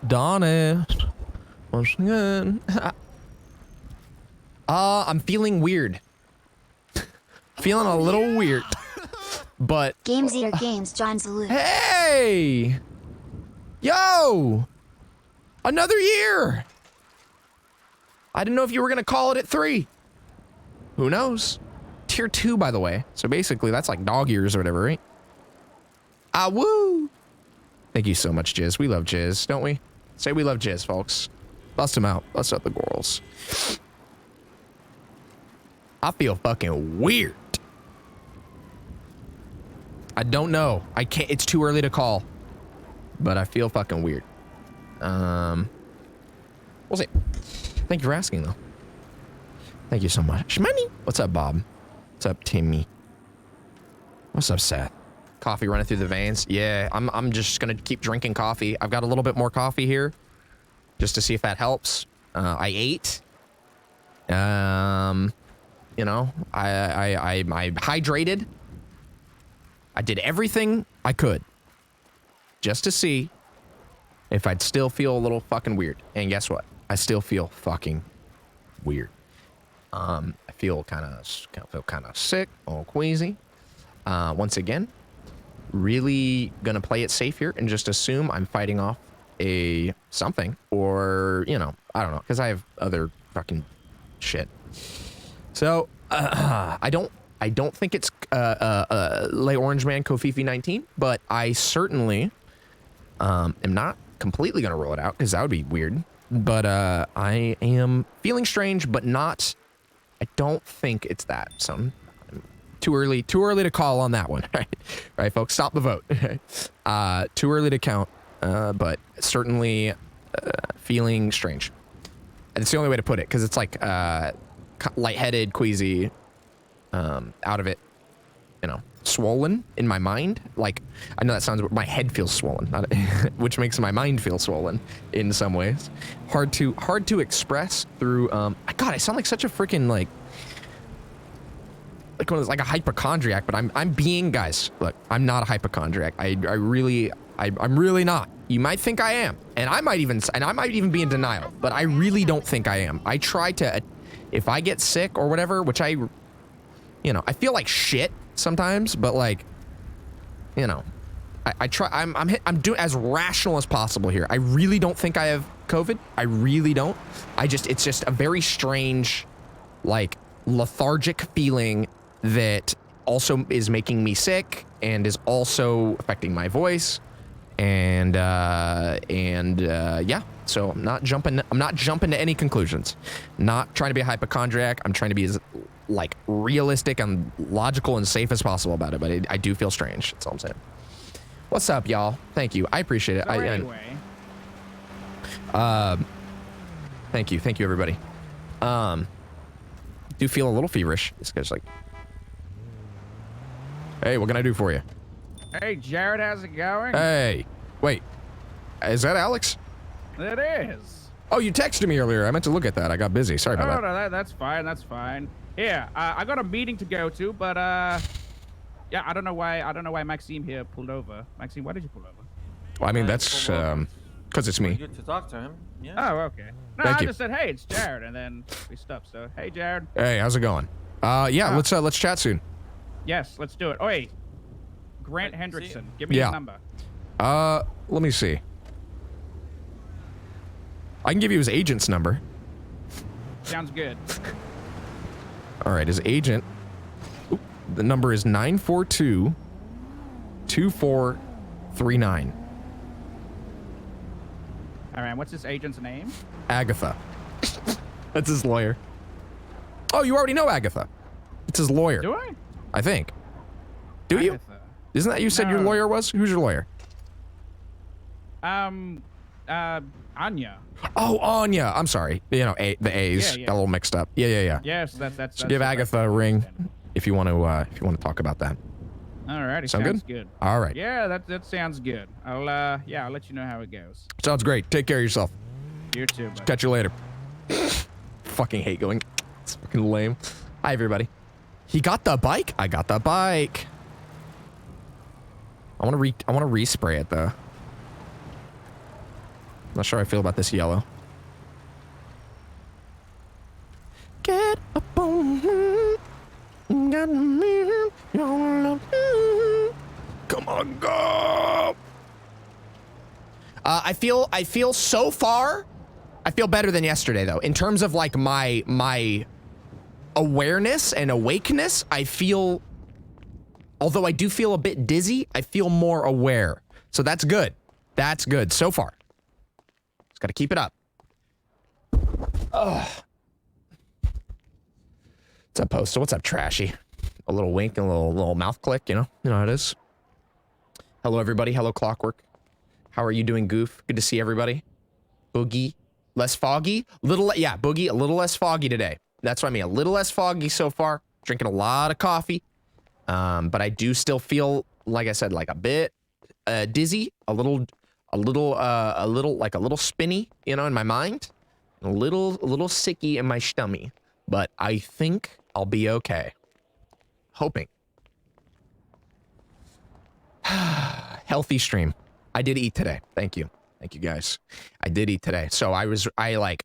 Darn it. Once again. I'm feeling weird. Feeling a little weird. But Games Eater Games, John Salute. hey! Yo! Another year! I didn't know if you were gonna call it at 3. Who knows? Tier 2, by the way. So basically, that's like dog years or whatever, right? Ah, woo! Thank you so much, Jizz. We love Jizz, don't we? Say we love Jizz, folks. Bust him out. Bust out the girls. I feel fucking weird. I don't know. I can't. It's too early to call. But I feel fucking weird. We'll see. Thank you for asking, though. Thank you so much. Money. What's up, Bob? What's up, Timmy? What's up, Seth? Coffee running through the veins. Yeah, I'm just gonna keep drinking coffee. I've got a little bit more coffee here, just to see if that helps. I ate. You know, I hydrated. I did everything I could just to see if I'd still feel a little fucking weird. And guess what? I still feel fucking weird. I feel kind of sick, all queasy. Once again, really gonna play it safe here and just assume I'm fighting off a something, or you know, I don't know, because I have other fucking shit. So I don't think it's Lay Orange Man Kofifi 19, but I certainly am not completely gonna rule it out because that would be weird. But I am feeling strange, but not. I don't think it's that. So too early to call on that one. Right, folks, stop the vote. Too early to count, but certainly feeling strange. And it's the only way to put it, because it's like lightheaded, queasy, out of it, you know, swollen in my mind. Like, I know that sounds, my head feels swollen, not, which makes my mind feel swollen in some ways. Hard to express through, God, I sound like such a freaking, like one of those, like a hypochondriac, but I'm being, guys, look, I'm not a hypochondriac. I'm really not. You might think I am, and I might even be in denial, but I really don't think I am. I try to, if I get sick or whatever, which I feel like shit sometimes, but like, you know, I try, I'm doing as rational as possible here. I really don't think I have COVID. I really don't. It's just a very strange, like, lethargic feeling that also is making me sick and is also affecting my voice. And yeah, so I'm not jumping to any conclusions. Not trying to be a hypochondriac. I'm trying to be as, like, realistic and logical and safe as possible about it, but I do feel strange. That's all I'm saying. What's up, y'all? Thank you. I appreciate it. So anyway. Thank you, everybody. Do feel a little feverish. This guy's like, hey, what can I do for you? Hey, Jared, how's it going? Hey, wait, is that Alex? It is. Oh, you texted me earlier. I meant to look at that. I got busy. Sorry about that. No, that's fine. That's fine. Here, I got a meeting to go to, but yeah, I don't know why Maxime here pulled over. Maxime, why did you pull over? Well, I mean, that's because it's me. Good to talk to him. Yeah. Oh, okay. No, I just said, hey, it's Jared, and then we stopped. So, hey, Jared. Hey, how's it going? Yeah, let's chat soon. Yes, let's do it. Oh, wait. Grant Hendrickson, give me his number. Let me see. I can give you his agent's number. Sounds good. All right, his agent. The number is 942-2439. All right, what's his agent's name? Agatha. That's his lawyer. Oh, you already know Agatha. It's his lawyer. Do I? I think. Do Agatha. you? Isn't that you said your lawyer was? Who's your lawyer? Anya. Oh, Anya. I'm sorry. You know, the A's got a little mixed up. Yeah. Yes, that's. So give Agatha a ring if you want to talk about that. Alrighty, sounds good. All right. Yeah, that sounds good. I'll let you know how it goes. Sounds great. Take care of yourself. You too, buddy. Catch you later. Fucking hate going. It's fucking lame. Hi, everybody. He got the bike? I got the bike. I want to respray it though. Not sure how I feel about this yellow. Get up on me. Got me. Come on, go. I feel so far, I feel better than yesterday though. In terms of like my awareness and awakeness, I feel, although I do feel a bit dizzy, I feel more aware. So that's good. That's good so far. Just gotta keep it up. Ugh. What's up, Postal? What's up, Trashy? A little wink and a little mouth click, you know how it is. Hello, everybody. Hello, Clockwork. How are you doing, Goof? Good to see everybody. Boogie, less foggy? Yeah, Boogie, a little less foggy today. That's what I mean, a little less foggy so far. Drinking a lot of coffee. But I do still feel, like I said, like a bit dizzy, a little spinny, you know, in my mind. A little sicky in my stomach. But I think I'll be okay. Hoping. Healthy stream. I did eat today. Thank you. Thank you, guys. I did eat today. So I like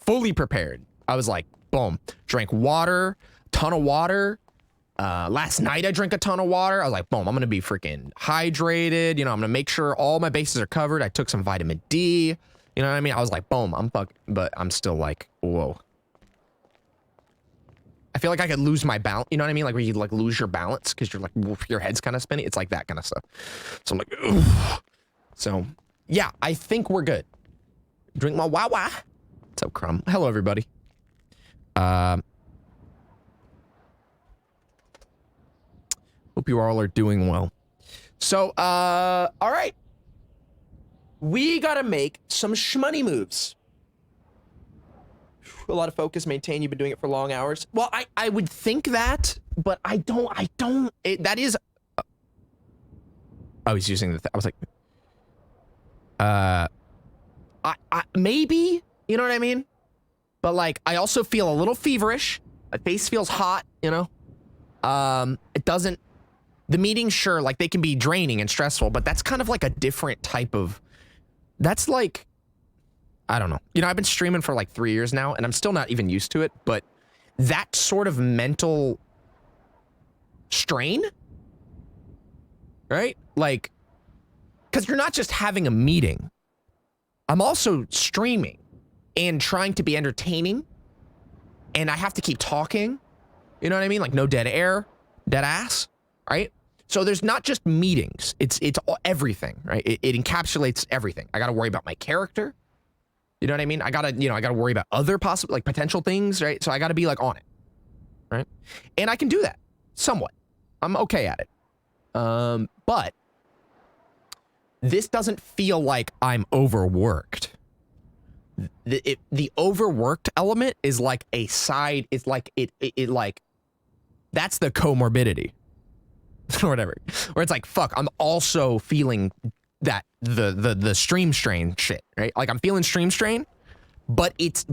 fully prepared. I was like, boom. Drank water, ton of water. Last night I drank a ton of water. I was like, boom, I'm gonna be freaking hydrated. You know, I'm gonna make sure all my bases are covered. I took some vitamin D. You know what I mean? I was like, boom, but I'm still like, whoa. I feel like I could lose my balance. You know what I mean? Like where you like lose your balance because you're like, your head's kind of spinning. It's like that kind of stuff. So I'm like, ugh. So yeah, I think we're good. Drink my Wawa. What's up, Crumb? Hello, everybody. Hope you all are doing well. So, all right. We gotta make some shmoney moves. A lot of focus, maintain. You've been doing it for long hours. Well, I would think that, but I don't. That is. Oh, he's using the. I was like. Maybe. You know what I mean? But like, I also feel a little feverish. My face feels hot. You know. It doesn't. The meetings, sure, like they can be draining and stressful, but that's kind of like a different type of. That's like. I don't know. You know, I've been streaming for like 3 years now, and I'm still not even used to it, but that sort of mental strain, right? Like, because you're not just having a meeting. I'm also streaming and trying to be entertaining, and I have to keep talking. You know what I mean? Like no dead air, dead ass, right? So there's not just meetings. It's everything, right? It encapsulates everything. I got to worry about my character. You know what I mean? I gotta worry about other possible, like potential things, right? So I gotta be like on it, right? And I can do that somewhat. I'm okay at it. But this doesn't feel like I'm overworked. The overworked element is like a side. It's like it like that's the comorbidity or whatever. Where it's like, fuck, I'm also feeling that the stream strain shit, right? Like I'm feeling stream strain, but it's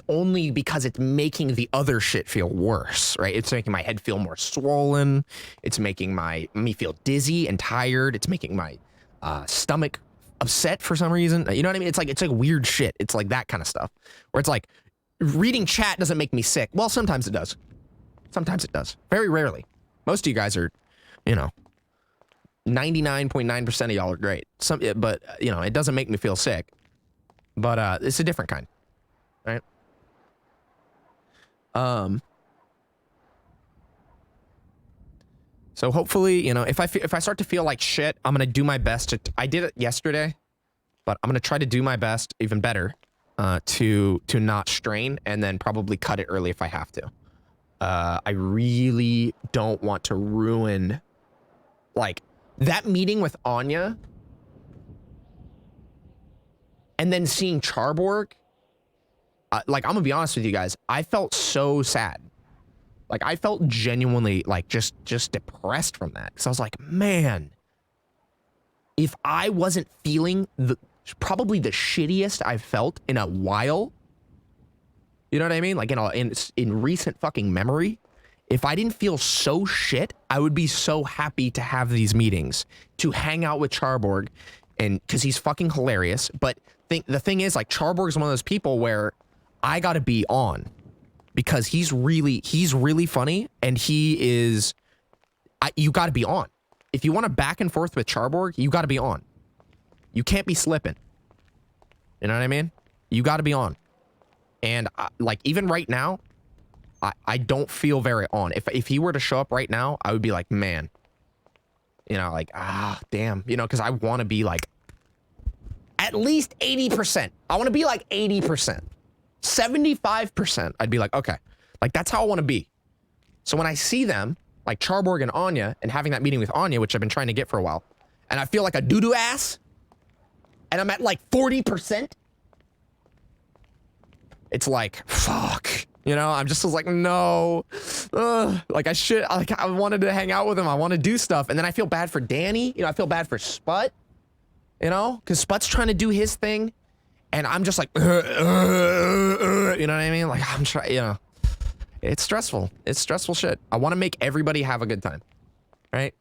only because it's making the other shit feel worse, right? It's making my head feel more swollen. It's making me feel dizzy and tired. It's making my stomach upset for some reason. You know what I mean? It's like weird shit. It's like that kind of stuff where it's like reading chat doesn't make me sick. Well, sometimes it does. Sometimes it does. Very rarely. Most of you guys are, you know, 99.9% of y'all are great. But you know, it doesn't make me feel sick. But it's a different kind, right? So hopefully, you know, if I start to feel like shit, I'm gonna do my best to. I did it yesterday, but I'm gonna try to do my best, even better, to not strain, and then probably cut it early if I have to. I really don't want to ruin, like. That meeting with Anya and then seeing Charborg, like, I'm gonna be honest with you guys, I felt so sad. Like, I felt genuinely, like, just depressed from that. Because I was like, man, if I wasn't feeling probably the shittiest I've felt in a while, you know what I mean? Like, in recent fucking memory, if I didn't feel so shit, I would be so happy to have these meetings, to hang out with Charborg, and because he's fucking hilarious. But the thing is, like, Charborg is one of those people where I gotta be on because he's really funny, and he is. You gotta be on. If you want to back and forth with Charborg, you gotta be on. You can't be slipping. You know what I mean? You gotta be on. And like, even right now, I don't feel very on. If he were to show up right now, I would be like, man, you know, like, damn, you know, because I want to be like at least 80%. I want to be like 80%, 75%. I'd be like, okay, like that's how I want to be. So when I see them, like Charborg and Anya, and having that meeting with Anya, which I've been trying to get for a while, and I feel like a doo-doo ass, and I'm at like 40%, it's like, fuck. You know, I'm just like, no. Like, I wanted to hang out with him. I want to do stuff. And then I feel bad for Danny. You know, I feel bad for Sput. You know, because Sput's trying to do his thing. And I'm just like, you know what I mean? Like, I'm trying, you know. It's stressful. It's stressful shit. I want to make everybody have a good time. Right?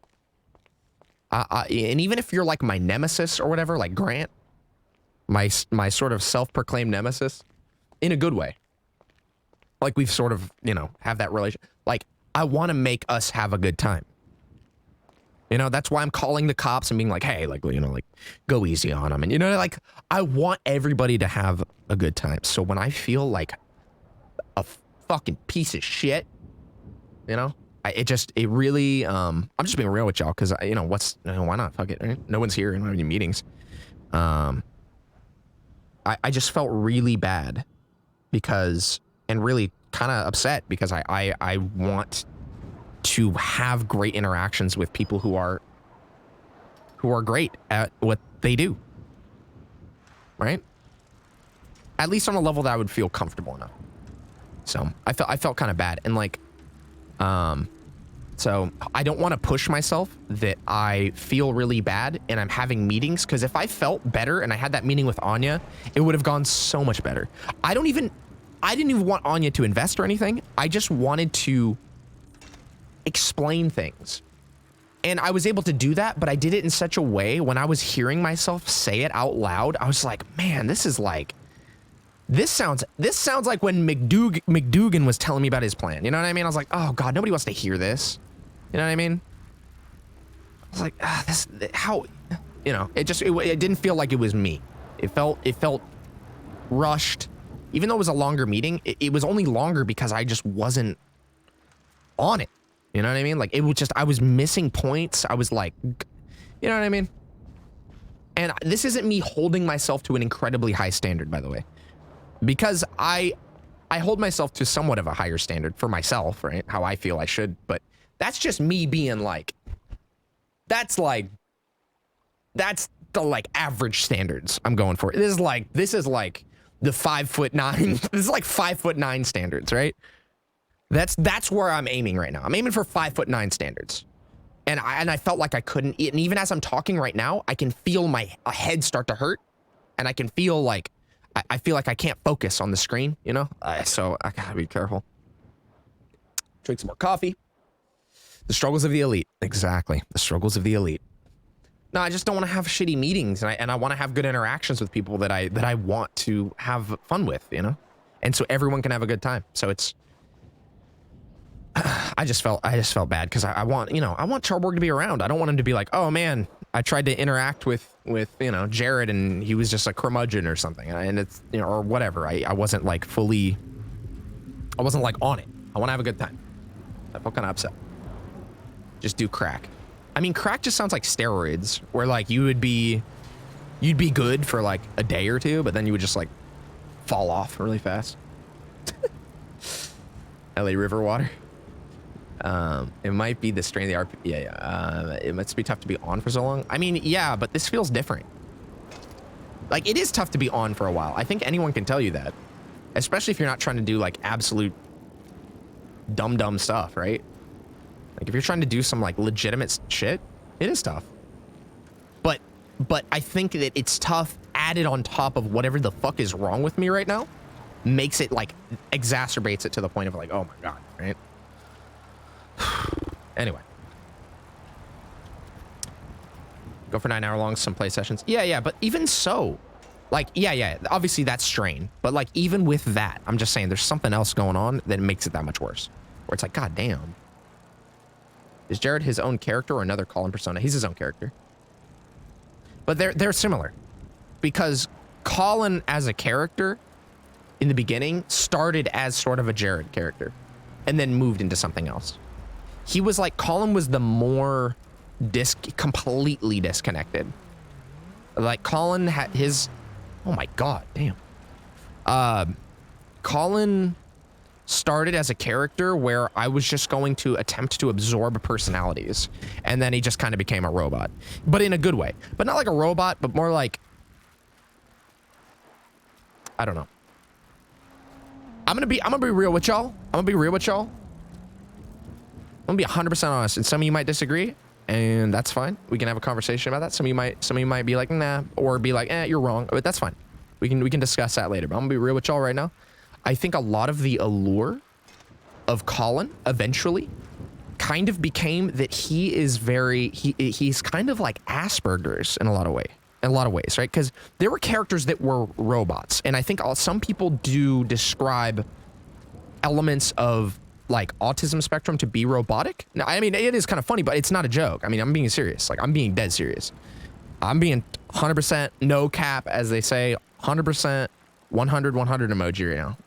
And even if you're like my nemesis or whatever, like Grant, my sort of self-proclaimed nemesis, in a good way. Like, we've sort of, you know, have that relation. Like, I want to make us have a good time. You know, that's why I'm calling the cops and being like, hey, like, you know, like, go easy on them. And, you know, like, I want everybody to have a good time. So when I feel like a fucking piece of shit, you know, it really, I'm just being real with y'all because, you know, why not? Fuck it. Right? No one's here. I don't have any meetings. I just felt really bad because, and really kind of upset because I want to have great interactions with people who are great at what they do, right? At least on a level that I would feel comfortable enough. So I felt kind of bad, and like, so I don't want to push myself that I feel really bad and I'm having meetings, because if I felt better and I had that meeting with Anya, it would have gone so much better. I didn't even want Anya to invest or anything. I just wanted to explain things. And I was able to do that, but I did it in such a way when I was hearing myself say it out loud, I was like, man, this sounds like when McDougan was telling me about his plan. You know what I mean? I was like, oh God, nobody wants to hear this. You know what I mean? I was like, how, you know, it didn't feel like it was me. It felt rushed. Even though it was a longer meeting, it was only longer because I just wasn't on it. You know what I mean? Like, it was just, I was missing points. I was like, you know what I mean? And this isn't me holding myself to an incredibly high standard, by the way, because I hold myself to somewhat of a higher standard for myself, right? How I feel I should, but that's just me being like, that's the like average standards I'm going for. This is like the 5'9", this is like 5'9" standards, right? That's where I'm aiming right now. I'm aiming for 5'9" standards. And I felt like I couldn't, and even as I'm talking right now, I can feel my head start to hurt, and I can feel like, I feel like I can't focus on the screen, you know? So I gotta be careful. Drink some more coffee. The struggles of the elite. Exactly. The struggles of the elite. No, I just don't want to have shitty meetings, and I want to have good interactions with people that I want to have fun with, you know? And so everyone can have a good time. So it's, I just felt bad because I want Charborg to be around. I don't want him to be like, oh man, I tried to interact with you know, Jared and he was just a curmudgeon or something, and it's, you know, or whatever. I wasn't like fully, I wasn't like on it. I want to have a good time. I felt kind of upset. Just do crack. I mean, crack just sounds like steroids, where like you'd be good for like a day or two, but then you would just like fall off really fast. LA River water. It might be the strain of the RP. Yeah. It must be tough to be on for so long. I mean, yeah, but this feels different. Like, it is tough to be on for a while. I think anyone can tell you that, especially if you're not trying to do like absolute dumb stuff, right? Like, if you're trying to do some like legitimate shit, it is tough. But I think that it's tough added on top of whatever the fuck is wrong with me right now, makes it like, exacerbates it to the point of like, oh my God, right? Anyway. Go for 9 hour long, some play sessions. Yeah, but even so, like, yeah, obviously that's strain. But like, even with that, I'm just saying there's something else going on that makes it that much worse. Where it's like, God damn. Is Jared his own character or another Colin persona? He's his own character. But they're similar. Because Colin as a character in the beginning started as sort of a Jared character and then moved into something else. He was like, Colin was the more completely disconnected. Like Colin had his, oh my God, damn. Colin started as a character where I was just going to attempt to absorb personalities. And then he just kind of became a robot, but in a good way, but not like a robot, but more like, I don't know. I'm gonna be real with y'all. I'm gonna be 100% honest. And some of you might disagree, and that's fine. We can have a conversation about that. Some of you might be like, nah, or be like, you're wrong. But that's fine. We can discuss that later. But I'm gonna be real with y'all right now. I think a lot of the allure of Colin eventually kind of became that he is he's kind of like Asperger's in a lot of ways, right? Because there were characters that were robots, and I think some people do describe elements of like autism spectrum to be robotic. Now, I mean, it is kind of funny, but it's not a joke. I mean, I'm being serious. Like, I'm being dead serious. I'm being 100% no cap, as they say, 100%, 100 emoji right now.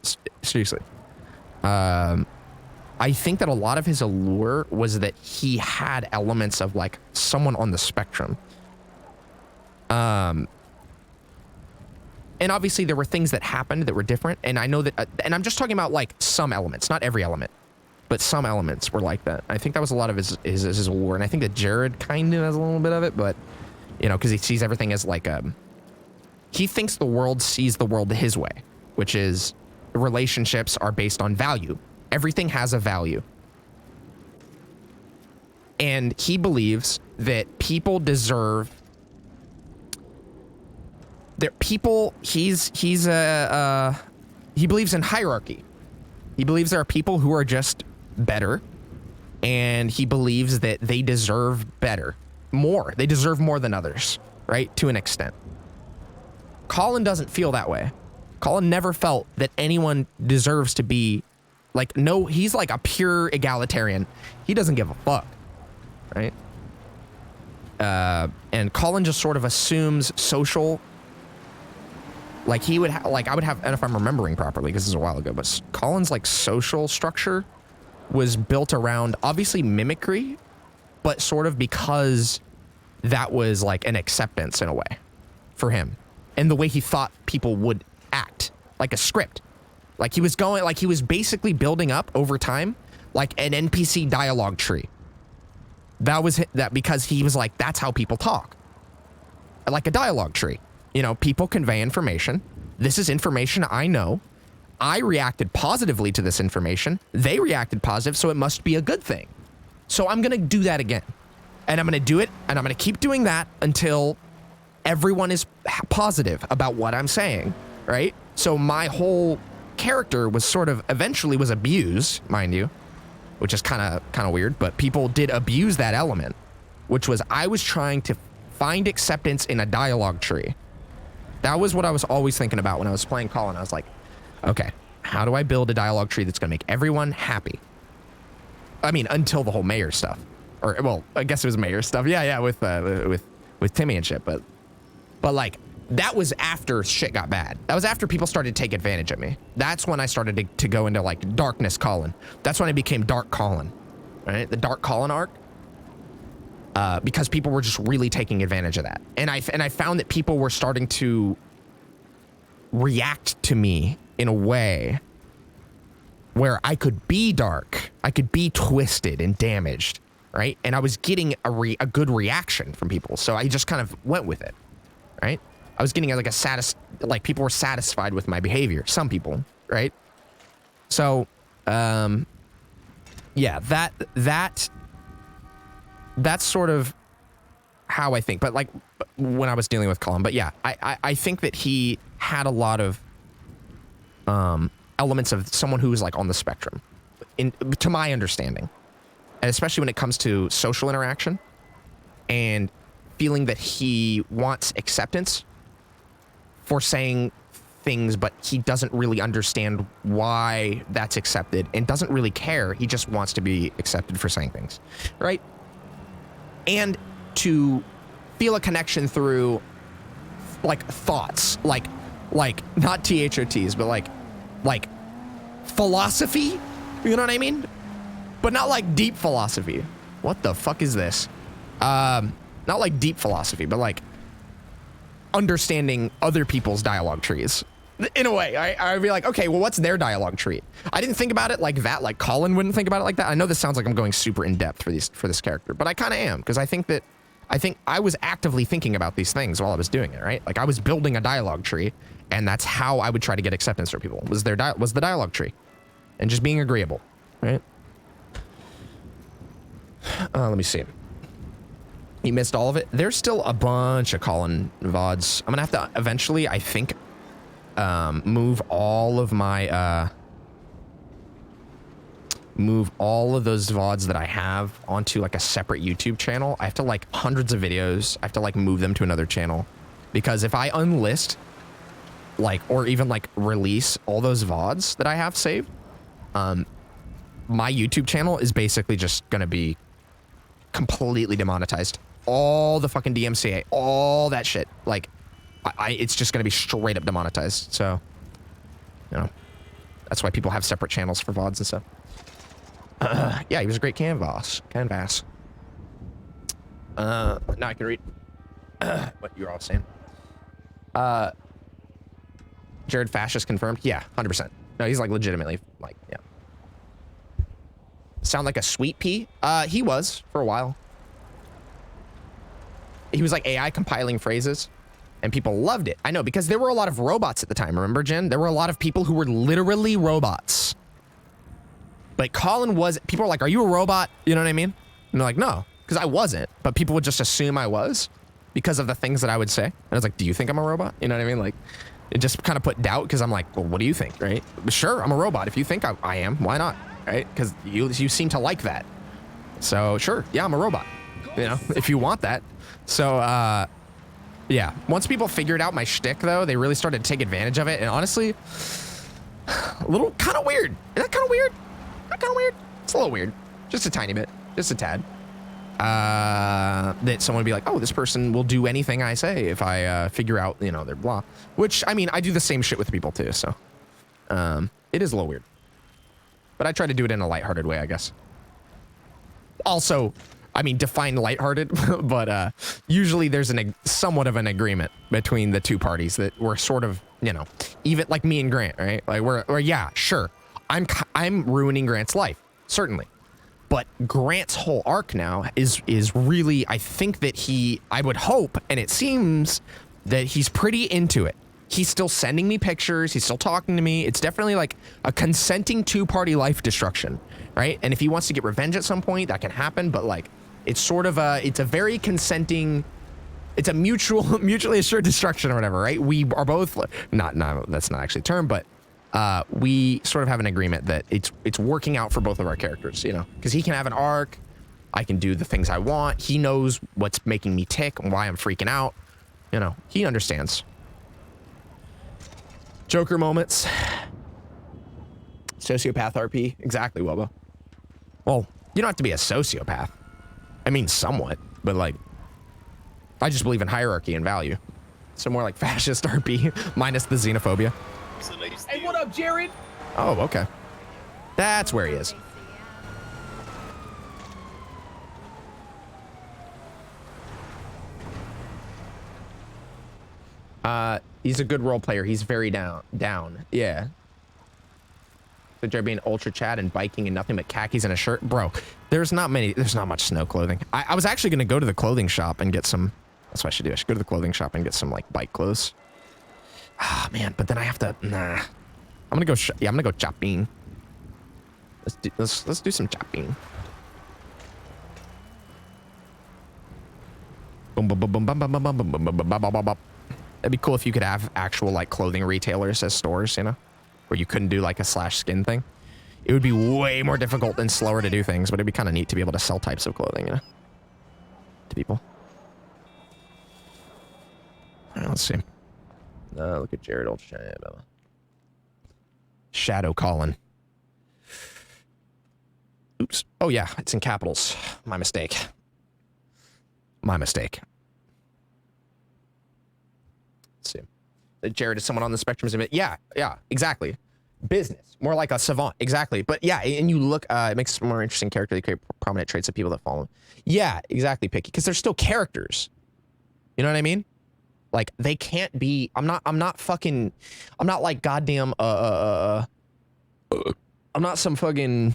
Seriously. I think that a lot of his allure was that he had elements of like someone on the spectrum. And obviously there were things that happened that were different. And I know that, and I'm just talking about like some elements, not every element, but some elements were like that. I think that was a lot of his allure. And I think that Jared kind of has a little bit of it, but you know, cause he sees everything as like, he thinks the world sees the world his way, which is relationships are based on value. Everything has a value. And he believes that people deserve that people, he believes in hierarchy. He believes there are people who are just better, and he believes that they deserve better, more. They deserve more than others, right? To an extent. Colin doesn't feel that way. Colin never felt that anyone deserves to be like, no, he's like a pure egalitarian. He doesn't give a fuck, right? And Colin just sort of assumes social, like he would like, I would have, and if I'm remembering properly, because this is a while ago, but Colin's like social structure was built around obviously mimicry, but sort of because that was like an acceptance in a way for him and the way he thought people would act, like a script. Like he was going, like he was basically building up over time, like an NPC dialogue tree. That was that because he was like, that's how people talk. Like a dialogue tree. You know, people convey information. This is information I know. I reacted positively to this information. They reacted positive, so it must be a good thing. So I'm going to do that again. And I'm going to do it, and I'm going to keep doing that until everyone is positive about what I'm saying, right? So my whole character was sort of eventually was abused, mind you, which is kind of weird, but people did abuse that element, which was I was trying to find acceptance in a dialogue tree. That was what I was always thinking about when I was playing Colin. I was like, okay, how do I build a dialogue tree that's going to make everyone happy? I mean, until the whole mayor stuff, or well, I guess it was mayor stuff. Yeah, with Timmy and shit. But like that was after shit got bad. That was after people started to take advantage of me. That's when I started to go into like darkness Colin. That's when I became Dark Colin, right? The Dark Colin arc. Because people were just really taking advantage of that. And I found that people were starting to react to me in a way where I could be dark, I could be twisted and damaged, right? And I was getting a good reaction from people. So I just kind of went with it, right? I was getting like like people were satisfied with my behavior. Some people, right? So, yeah, that's sort of how I think, but like when I was dealing with Colin, but yeah, I think that he had a lot of elements of someone who was like on the spectrum, to my understanding, and especially when it comes to social interaction and feeling that he wants acceptance for saying things, but he doesn't really understand why that's accepted and doesn't really care. He just wants to be accepted for saying things, right? And to feel a connection through like thoughts, like not THOTs, but like philosophy, you know what I mean? But not like deep philosophy. What the fuck is this? Not like deep philosophy, but like understanding other people's dialogue trees. In a way, I'd be like, okay, well, what's their dialogue tree? I didn't think about it like that. Like Colin wouldn't think about it like that. I know this sounds like I'm going super in depth for this character, but I kind of am, because I think I was actively thinking about these things while I was doing it, right? Like I was building a dialogue tree, and that's how I would try to get acceptance from people. Was the dialogue tree, and just being agreeable, right? Let me see. You missed all of it. There's still a bunch of Colin VODs. I'm gonna have to eventually, I think, move all of my move all of those VODs that I have onto like a separate YouTube channel. I have to like hundreds of videos. I have to like move them to another channel, because if I unlist like, or even like release all those VODs that I have saved, my YouTube channel is basically just gonna be completely demonetized. All the fucking DMCA, all that shit. Like, it's just gonna be straight up demonetized. So, you know, that's why people have separate channels for VODs and stuff. Yeah, he was a great canvas. Now I can read what you were all saying. Jared Fascist confirmed. Yeah, 100%. No, he's like legitimately like, yeah. Sound like a sweet pea? He was for a while. He was like AI compiling phrases, and people loved it. I know, because there were a lot of robots at the time. Remember, Jen? There were a lot of people who were literally robots. But Colin was, people were like, are you a robot? You know what I mean? And they're like, no, because I wasn't. But people would just assume I was because of the things that I would say. And I was like, do you think I'm a robot? You know what I mean? Like, it just kind of put doubt, because I'm like, well, what do you think, right? Sure, I'm a robot. If you think I am, why not? Right? Because you seem to like that. So sure, yeah, I'm a robot. You know, if you want that. So, yeah. Once people figured out my shtick, though, they really started to take advantage of it. And honestly, a little kind of weird. Is that kind of weird? Not kind of weird. It's a little weird. Just a tiny bit. Just a tad. That someone would be like, oh, this person will do anything I say if I figure out, you know, their blah. Which, I mean, I do the same shit with people, too. So, it is a little weird. But I try to do it in a lighthearted way, I guess. Also, I mean, define lighthearted, but usually there's somewhat of an agreement between the two parties that we're sort of, you know, even like me and Grant, right? Like we're yeah, sure. I'm ruining Grant's life, certainly. But Grant's whole arc now is really, I think that I would hope, and it seems that he's pretty into it. He's still sending me pictures. He's still talking to me. It's definitely like a consenting two-party life destruction, right? And if he wants to get revenge at some point, that can happen. But like, it's sort of it's a very consenting, it's a mutually assured destruction or whatever, right? We are both not that's not actually a term, but we sort of have an agreement that it's working out for both of our characters, you know, because he can have an arc. I can do the things I want. He knows what's making me tick and why I'm freaking out. You know, he understands. Joker moments. Sociopath RP. Exactly, Wubba. Well, you don't have to be a sociopath. I mean, somewhat, but like, I just believe in hierarchy and value. So more like fascist RP, minus the xenophobia. Hey, what up, Jared? Oh, okay. That's where he is. He's a good role player. He's very down. Yeah. So Jared being ultra Chad and biking and nothing but khakis and a shirt. Bro, there's not much snow clothing. I was actually going to go to the clothing shop and get some, that's what I should do. I should go to the clothing shop and get some like bike clothes. Ah, man, but then I have to, nah. I'm going to go, I'm going to go shopping. Let's do some shopping. Boom, boom, boom, boom, boom, boom, boom, boom, boom, boom, boom, boom, boom. That'd be cool if you could have actual like clothing retailers as stores, you know, where you couldn't do like a /skin thing. It would be way more difficult and slower to do things, but it'd be kind of neat to be able to sell types of clothing, you know, to people. All right, let's see. Look at Jared Old Shadow Colin. Oops. Oh yeah, it's in capitals. My mistake. My mistake. Let's see. Jared is someone on the spectrum. Yeah, exactly. Business, more like a savant, exactly. But yeah, and you look, it makes a more interesting character. They create prominent traits of people that follow. Yeah, exactly, Picky, because they're still characters. You know what I mean? Like they can't be. I'm not like goddamn. I'm not some fucking.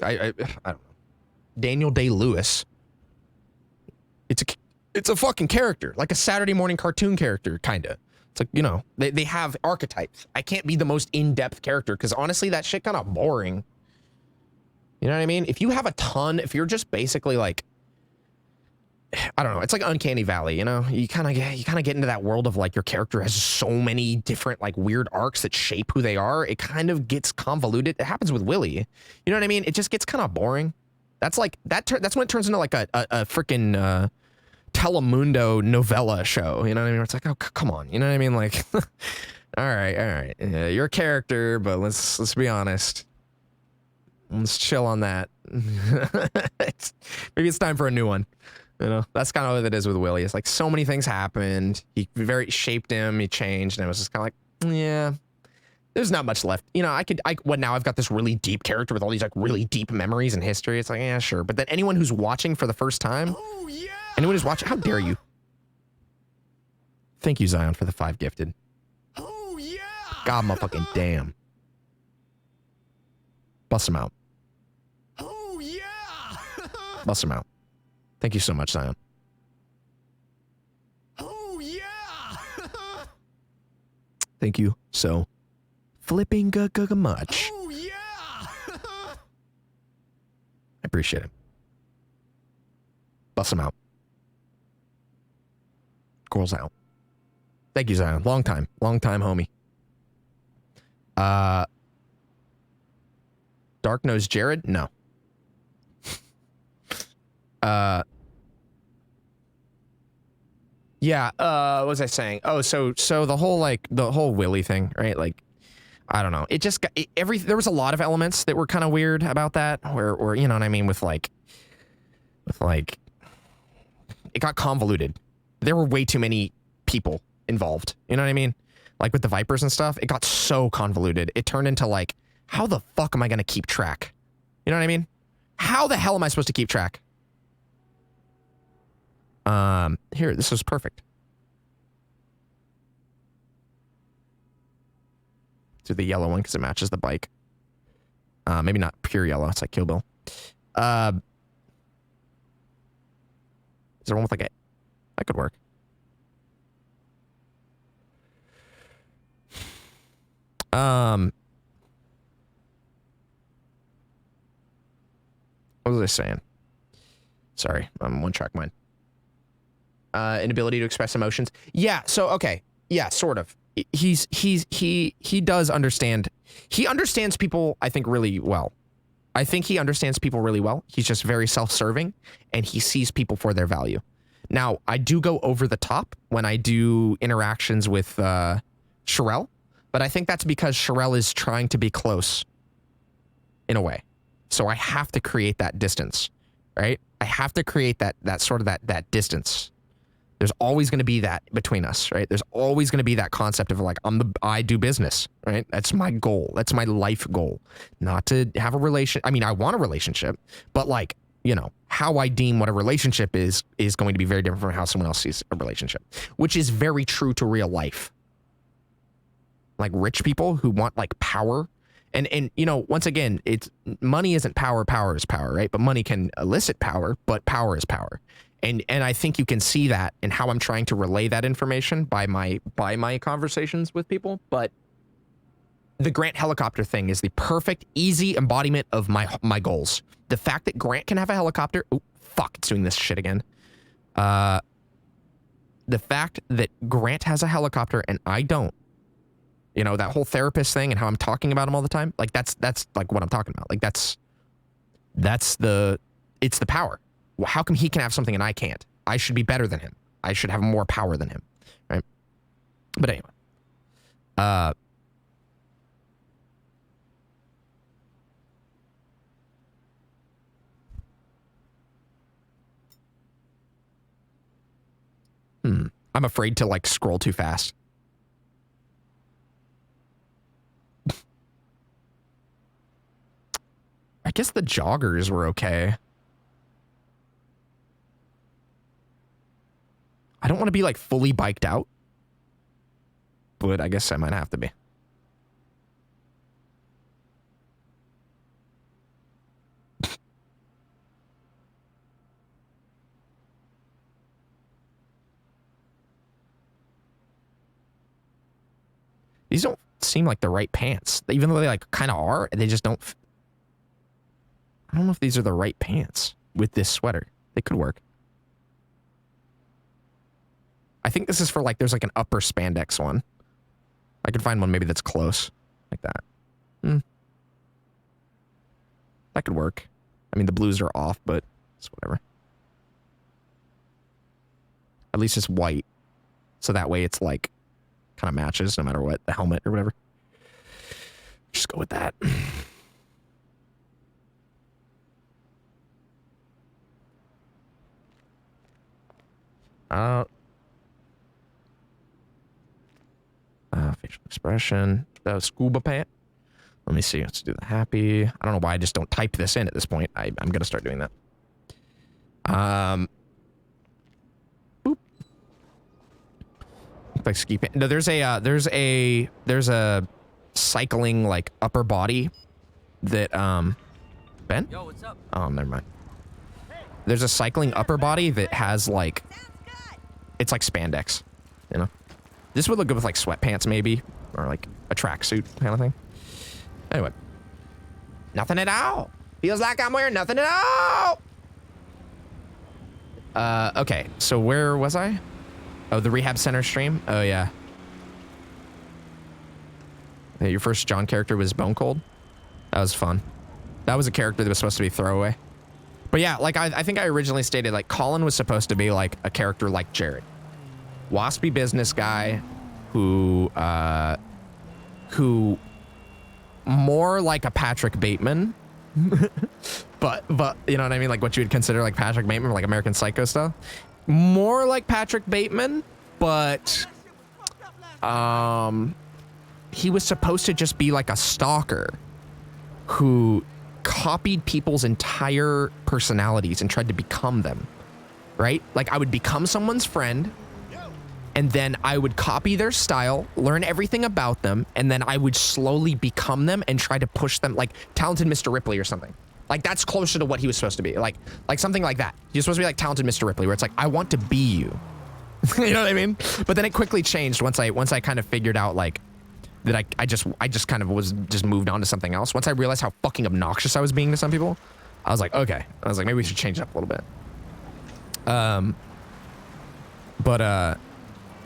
I don't know. Daniel Day-Lewis. It's a fucking character, like a Saturday morning cartoon character, kinda. It's like, you know, they have archetypes. I can't be the most in-depth character because honestly, that shit kind of boring. You know what I mean? If you have a ton, if you're just basically like, I don't know, it's like Uncanny Valley, you know? You kind of get into that world of like your character has so many different like weird arcs that shape who they are. It kind of gets convoluted. It happens with Willie. You know what I mean? It just gets kind of boring. That's like that's when it turns into like a freaking Telemundo novella show, you know what I mean? It's like, oh, come on, you know what I mean? Like, all right, yeah, you're a character, but let's be honest. Let's chill on that. Maybe it's time for a new one. You know, that's kind of what it is with Willie. It's like so many things happened. He very shaped him. He changed, and it was just kind of like, yeah, there's not much left. You know, what now? I've got this really deep character with all these like really deep memories and history. It's like, yeah, sure. But then anyone who's watching for the first time. Oh, yeah. Anyone who's watching, how dare you? Thank you, Zion, for the 5 gifted. Oh, yeah! God, motherfucking damn. Bust him out. Oh, yeah! Bust him out. Thank you so much, Zion. Oh, yeah! Thank you so flipping much. Oh, yeah! I appreciate it. Bust him out. Girls out. Thank you, Zion. Long time, homie. Dark Nose Jared? No. Yeah, what was I saying? Oh, so the whole Willie thing, right? Like, I don't know. It just got there was a lot of elements that were kind of weird about that, where you know what I mean, with like it got convoluted. There were way too many people involved. You know what I mean? Like with the Vipers and stuff, it got so convoluted. It turned into like, how the fuck am I going to keep track? You know what I mean? How the hell am I supposed to keep track? Here, this is perfect. Do the yellow one because it matches the bike. Maybe not pure yellow. It's like Kill Bill. Is there one with like a... That could work. What was I saying? Sorry, I'm one track mind. Inability to express emotions. Yeah, so okay. Yeah, sort of. He does understand. He understands people, I think, really well. I think he understands people really well. He's just very self-serving, and he sees people for their value. Now, I do go over the top when I do interactions with Sherelle, but I think that's because Sherelle is trying to be close in a way. So I have to create that distance, right? I have to create that sort of that distance. There's always going to be that between us, right? There's always going to be that concept of like, I do business, right? That's my goal. That's my life goal. Not to have a relation. I mean, I want a relationship, but like, you know, how I deem what a relationship is going to be very different from how someone else sees a relationship, which is very true to real life. Like rich people who want like power. And you know, once again, it's money isn't power, power is power, right? But money can elicit power, but power is power. And I think you can see that in how I'm trying to relay that information by my conversations with people. But the Grant helicopter thing is the perfect, easy embodiment of my goals. The fact that Grant can have a helicopter, oh fuck, it's doing this shit again. The fact that Grant has a helicopter and I don't, you know, that whole therapist thing and how I'm talking about him all the time, like that's like what I'm talking about. Like it's the power. Well, how come he can have something and I can't? I should be better than him. I should have more power than him, right? But anyway. I'm afraid to like scroll too fast. I guess the joggers were okay. I don't want to be like fully biked out, but I guess I might have to be. These don't seem like the right pants. Even though they like kind of are, they just don't. I don't know if these are the right pants with this sweater. They could work. I think this is for like, there's like an upper spandex one. I could find one maybe that's close like that. That could work. I mean, the blues are off, but it's whatever. At least it's white. So that way it's like, kind of matches no matter what, the helmet or whatever. Just go with that. Facial expression. Scuba pant. Let me see. Let's do the happy. I don't know why I just don't type this in at this point. I'm gonna start doing that. Boop. Like ski pant. No, there's a cycling like upper body that Ben? Yo, what's up? Oh, never mind. There's a cycling upper body that has like, it's like spandex, you know? This would look good with like sweatpants maybe, or like a tracksuit kind of thing. Anyway. Nothing at all. Feels like I'm wearing nothing at all. Okay, so where was I? Oh, the rehab center stream? Oh, yeah. Yeah, your first John character was Bone Cold? That was fun. That was a character that was supposed to be throwaway. But yeah, like I think I originally stated, like Colin was supposed to be like a character like Jared. Waspy business guy who more like a Patrick Bateman, but you know what I mean? Like what you would consider like Patrick Bateman, like American Psycho stuff. More like Patrick Bateman, but he was supposed to just be like a stalker who copied people's entire personalities and tried to become them, right? Like I would become someone's friend, and then I would copy their style, learn everything about them, and then I would slowly become them and try to push them, like Talented Mr. Ripley or something. Like that's closer to what he was supposed to be, like something like that. He was supposed to be like Talented Mr. Ripley, where it's like I want to be you. You know what I mean? But then it quickly changed once I kind of figured out like that I just kind of was just moved on to something else. Once I realized how fucking obnoxious I was being to some people, I was like, okay. I was like, maybe we should change it up a little bit.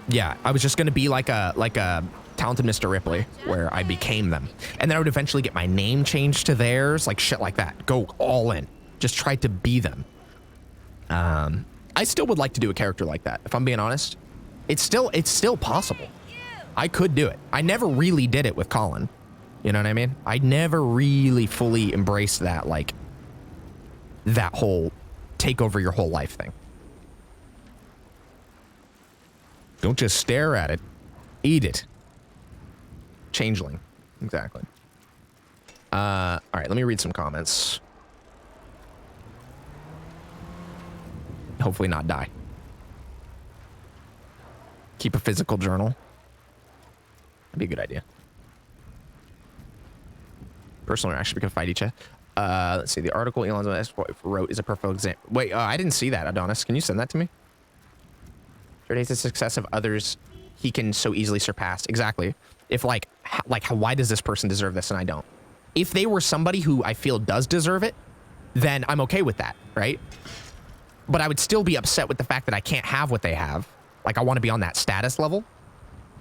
Yeah, I was just gonna be like a Talented Mr. Ripley, where I became them, and then I would eventually get my name changed to theirs, like shit like that. Go all in, just try to be them. I still would like to do a character like that, if I'm being honest. It's still possible. I could do it. I never really did it with Colin. You know what I mean? I never really fully embraced that, like, that whole take over your whole life thing. Don't just stare at it. Eat it. Changeling. Exactly. All right, let me read some comments. Hopefully not die. Keep a physical journal. That'd be a good idea. Personal interaction, we can fight each other. Let's see. The article Elon Musk wrote is a perfect example. Wait, I didn't see that, Adonis. Can you send that to me? Jared hates the success of others he can so easily surpass. Exactly. If why does this person deserve this and I don't? If they were somebody who I feel does deserve it, then I'm okay with that, right? But I would still be upset with the fact that I can't have what they have. Like I want to be on that status level,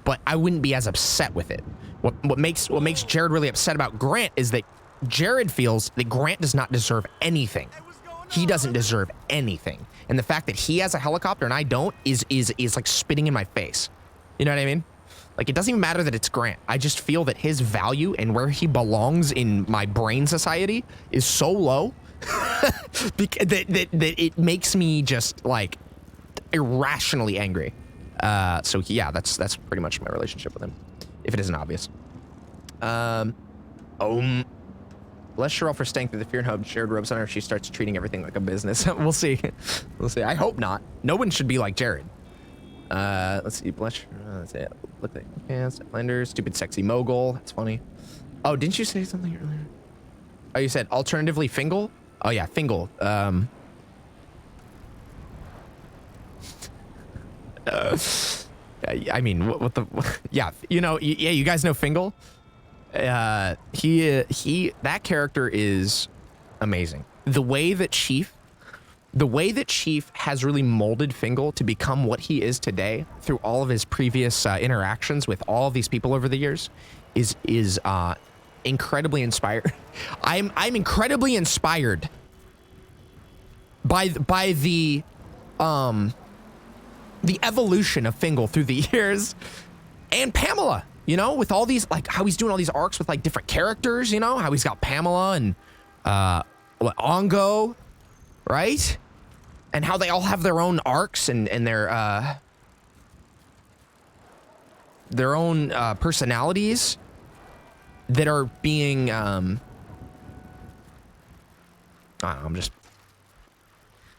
but I wouldn't be as upset with it. What makes Jared really upset about Grant is that Jared feels that Grant does not deserve anything. He doesn't deserve anything. And the fact that he has a helicopter and I don't is like spitting in my face. You know what I mean? Like, it doesn't even matter that it's Grant. I just feel that his value and where he belongs in my brain society is so low that it makes me just like irrationally angry. So yeah, that's pretty much my relationship with him, if it isn't obvious. Less Cheryl for staying through the fear and hope shared ropes on her if she starts treating everything like a business. We'll see. We'll see. I hope not. No one should be like Jared. Let's see. Blush. Let's see. Look at pants. Blenders. Stupid sexy mogul. That's funny. Oh, didn't you say something earlier? Oh, you said alternatively Fingal? Oh yeah, Fingal. I mean, what the? Yeah, you know, yeah, you guys know Fingal. That character is amazing. The way that Chief has really molded Fingal to become what he is today through all of his previous interactions with all of these people over the years is incredibly inspired. I'm incredibly inspired by the evolution of Fingal through the years, and Pamela. You know, with all these, like, how he's doing all these arcs with, like, different characters, you know? How he's got Pamela and, Ongo, right? And how they all have their own arcs and their own, personalities that are being, I don't know,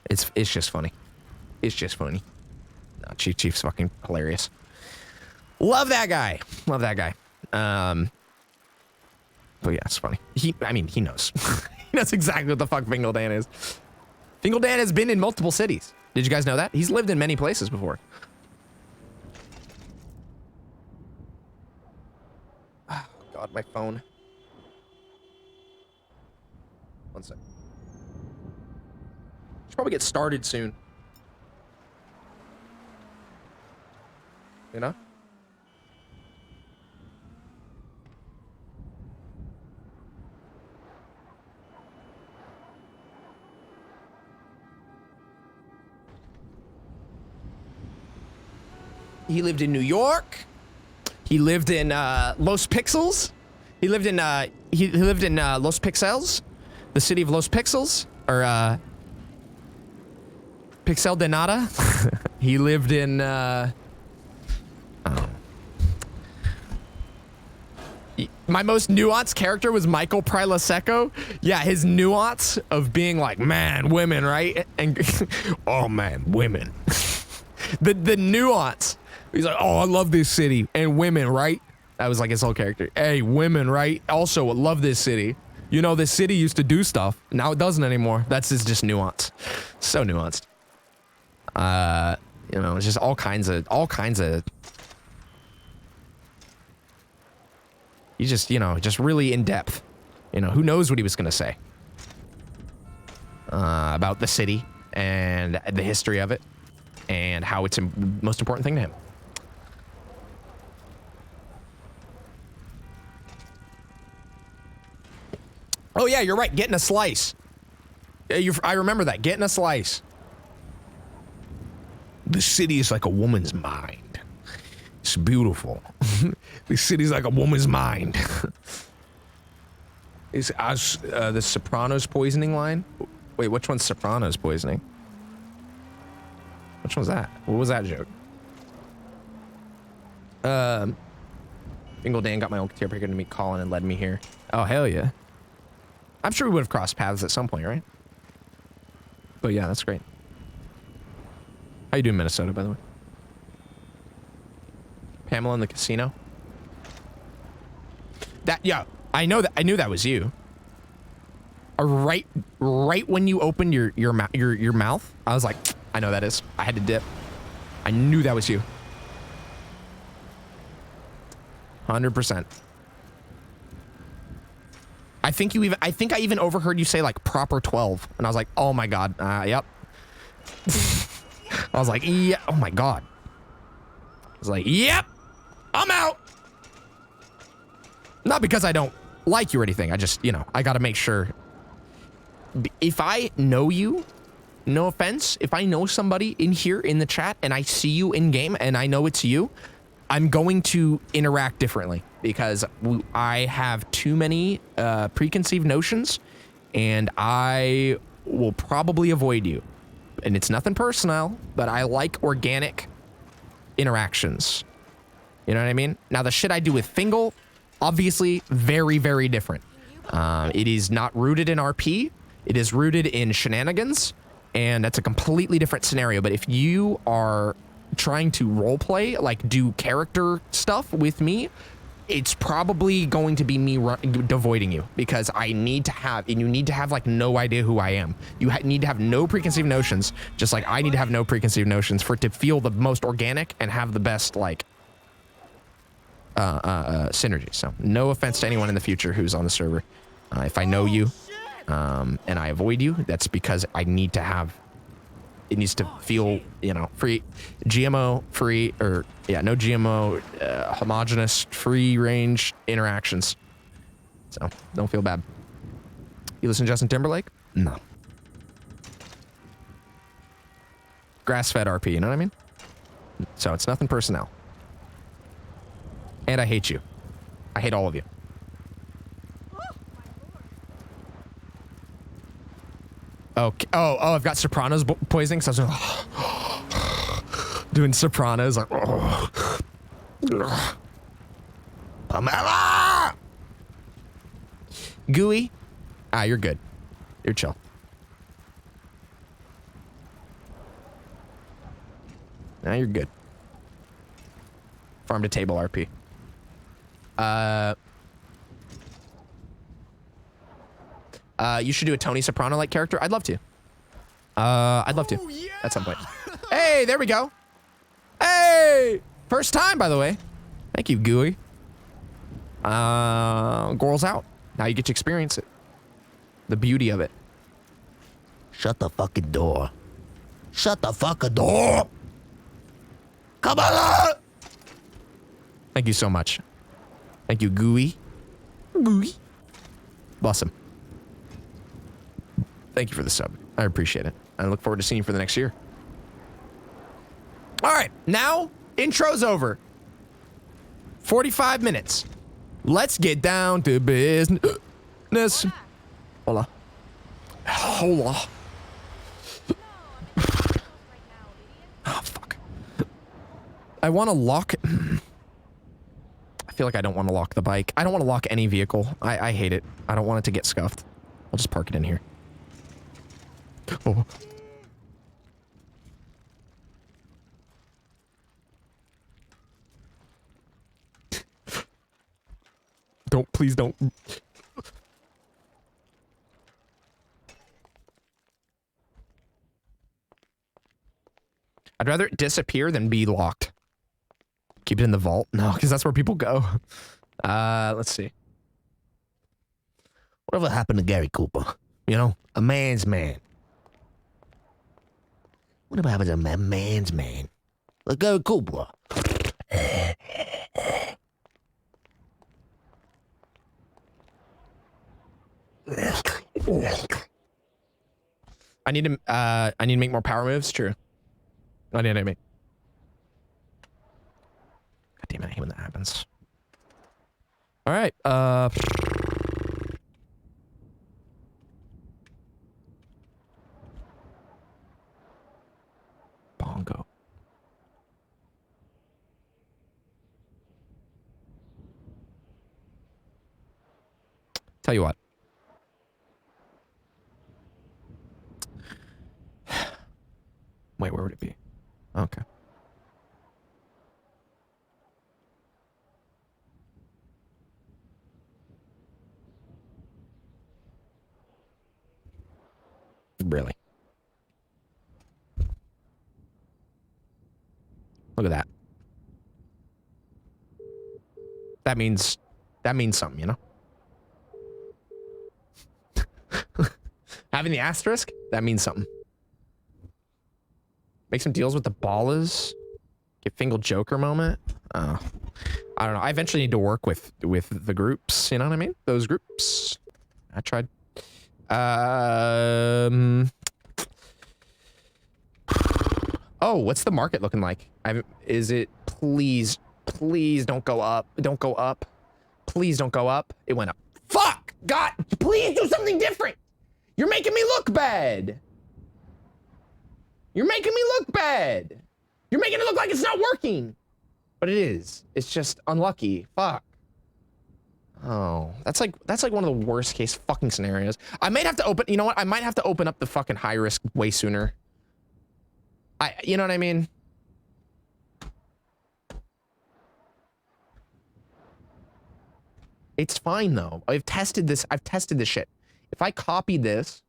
it's just funny. It's just funny. No, Chief's fucking hilarious. Love that guy. Love that guy. But yeah, it's funny. I mean, he knows. He knows exactly what the fuck Fingal Dan is. Fingal Dan has been in multiple cities. Did you guys know that? He's lived in many places before. Oh, God, my phone. One sec. Should probably get started soon. You know? He lived in New York. He lived in Los Pixels. He lived in Los Pixels, the city of Los Pixels, or Pixel de Nada. He lived in my most nuanced character was Michael Prilaseco. Yeah, his nuance of being like, man, women, right? And oh man, women. the nuance. He's like, oh, I love this city and women, right? That was like his whole character. Hey, women, right? Also, love this city. You know, this city used to do stuff. Now it doesn't anymore. That's just nuance. So nuanced. You know, it's just all kinds of. You just, you know, just really in depth. You know, who knows what he was gonna say about the city and the history of it and how it's the most important thing to him. Oh yeah, you're right. Getting a slice. I remember that. Getting a slice. The city is like a woman's mind. It's beautiful. The city's like a woman's mind. Is the Sopranos poisoning line? Wait, which one's Sopranos poisoning? Which one's that? What was that joke? Fingal Dan got my old tier picker to meet Colin and led me here. Oh hell yeah. I'm sure we would have crossed paths at some point, right? But yeah, that's great. How you doing, Minnesota, by the way? Pamela in the casino? That, yeah, I know that. I knew that was you. Right when you opened your mouth, I was like, I know that is. I had to dip. I knew that was you. 100%. I think I even overheard you say like proper 12, and I was like, oh my god, yep. I was like, yeah, oh my god. I was like, yep, I'm out. Not because I don't like you or anything. I just, you know, I got to make sure if I know you, no offense, if I know somebody in here in the chat and I see you in game and I know it's you, I'm going to interact differently because I have too many preconceived notions and I will probably avoid you. And it's nothing personal, but I like organic interactions. You know what I mean? Now, the shit I do with Fingal, obviously very, very different. It is not rooted in RP. It is rooted in shenanigans, and that's a completely different scenario. But if you are trying to roleplay, like do character stuff with me, it's probably going to be me avoiding you because I need to have, and you need to have like no idea who I am. You need to have no preconceived notions, just like I need to have no preconceived notions for it to feel the most organic and have the best like synergy. So no offense to anyone in the future who's on the server. If I know you and I avoid you, that's because I need to have, it needs to feel, you know, free, GMO free, or yeah, no GMO, homogenous, free range interactions. So don't feel bad. You listen to Justin Timberlake? No. Grass-fed RP, you know what I mean? So it's nothing personnel. And I hate you. I hate all of you. Okay. Oh, I've got Sopranos poisoning, so I was doing Sopranos like, Pamela! Gooey? Ah, you're good. You're chill. Now you're good. Farm to table RP. You should do a Tony Soprano-like character. I'd love to. I'd love to at some point. Hey, there we go. Hey, first time, by the way. Thank you, Gooey. Girls out. Now you get to experience it. The beauty of it. Shut the fucking door. Shut the fucking door. Come on. Thank you so much. Thank you, Gooey. Gooey. Bless him. Thank you for the sub. I appreciate it. I look forward to seeing you for the next year. All right, now intro's over. 45 minutes. Let's get down to business. Hola. Hola. Oh, fuck. I want to lock... I feel like I don't want to lock the bike. I don't want to lock any vehicle. I hate it. I don't want it to get scuffed. I'll just park it in here. Oh. Don't, please don't. I'd rather it disappear than be locked. Keep it in the vault? No, because that's where people go. Let's see. Whatever happened to Gary Cooper? You know, a man's man. Whatever happened to a man's man? Like Gary Cooper. I need to make more power moves. True. I need to make. God damn it! I hate when that happens. All right. Bongo. Tell you what. Wait, where would it be? Okay. Really? Look at that. That means something, you know? Having the asterisk, that means something. Make some deals with the ballers. Get Fingal Joker moment. I don't know. I eventually need to work with the groups. You know what I mean? Those groups. I tried Oh, what's the market looking like? Is it, please don't go up. Don't go up. Please don't go up. It went up. Fuck! God, please do something different. You're making me look bad. You're making me look bad. You're making it look like it's not working. But it is. It's just unlucky. Fuck. Oh, that's like one of the worst case fucking scenarios. I might have to open, you know what? I might have to open up the fucking high risk way sooner. You know what I mean? It's fine though. I've tested this shit. If I copied this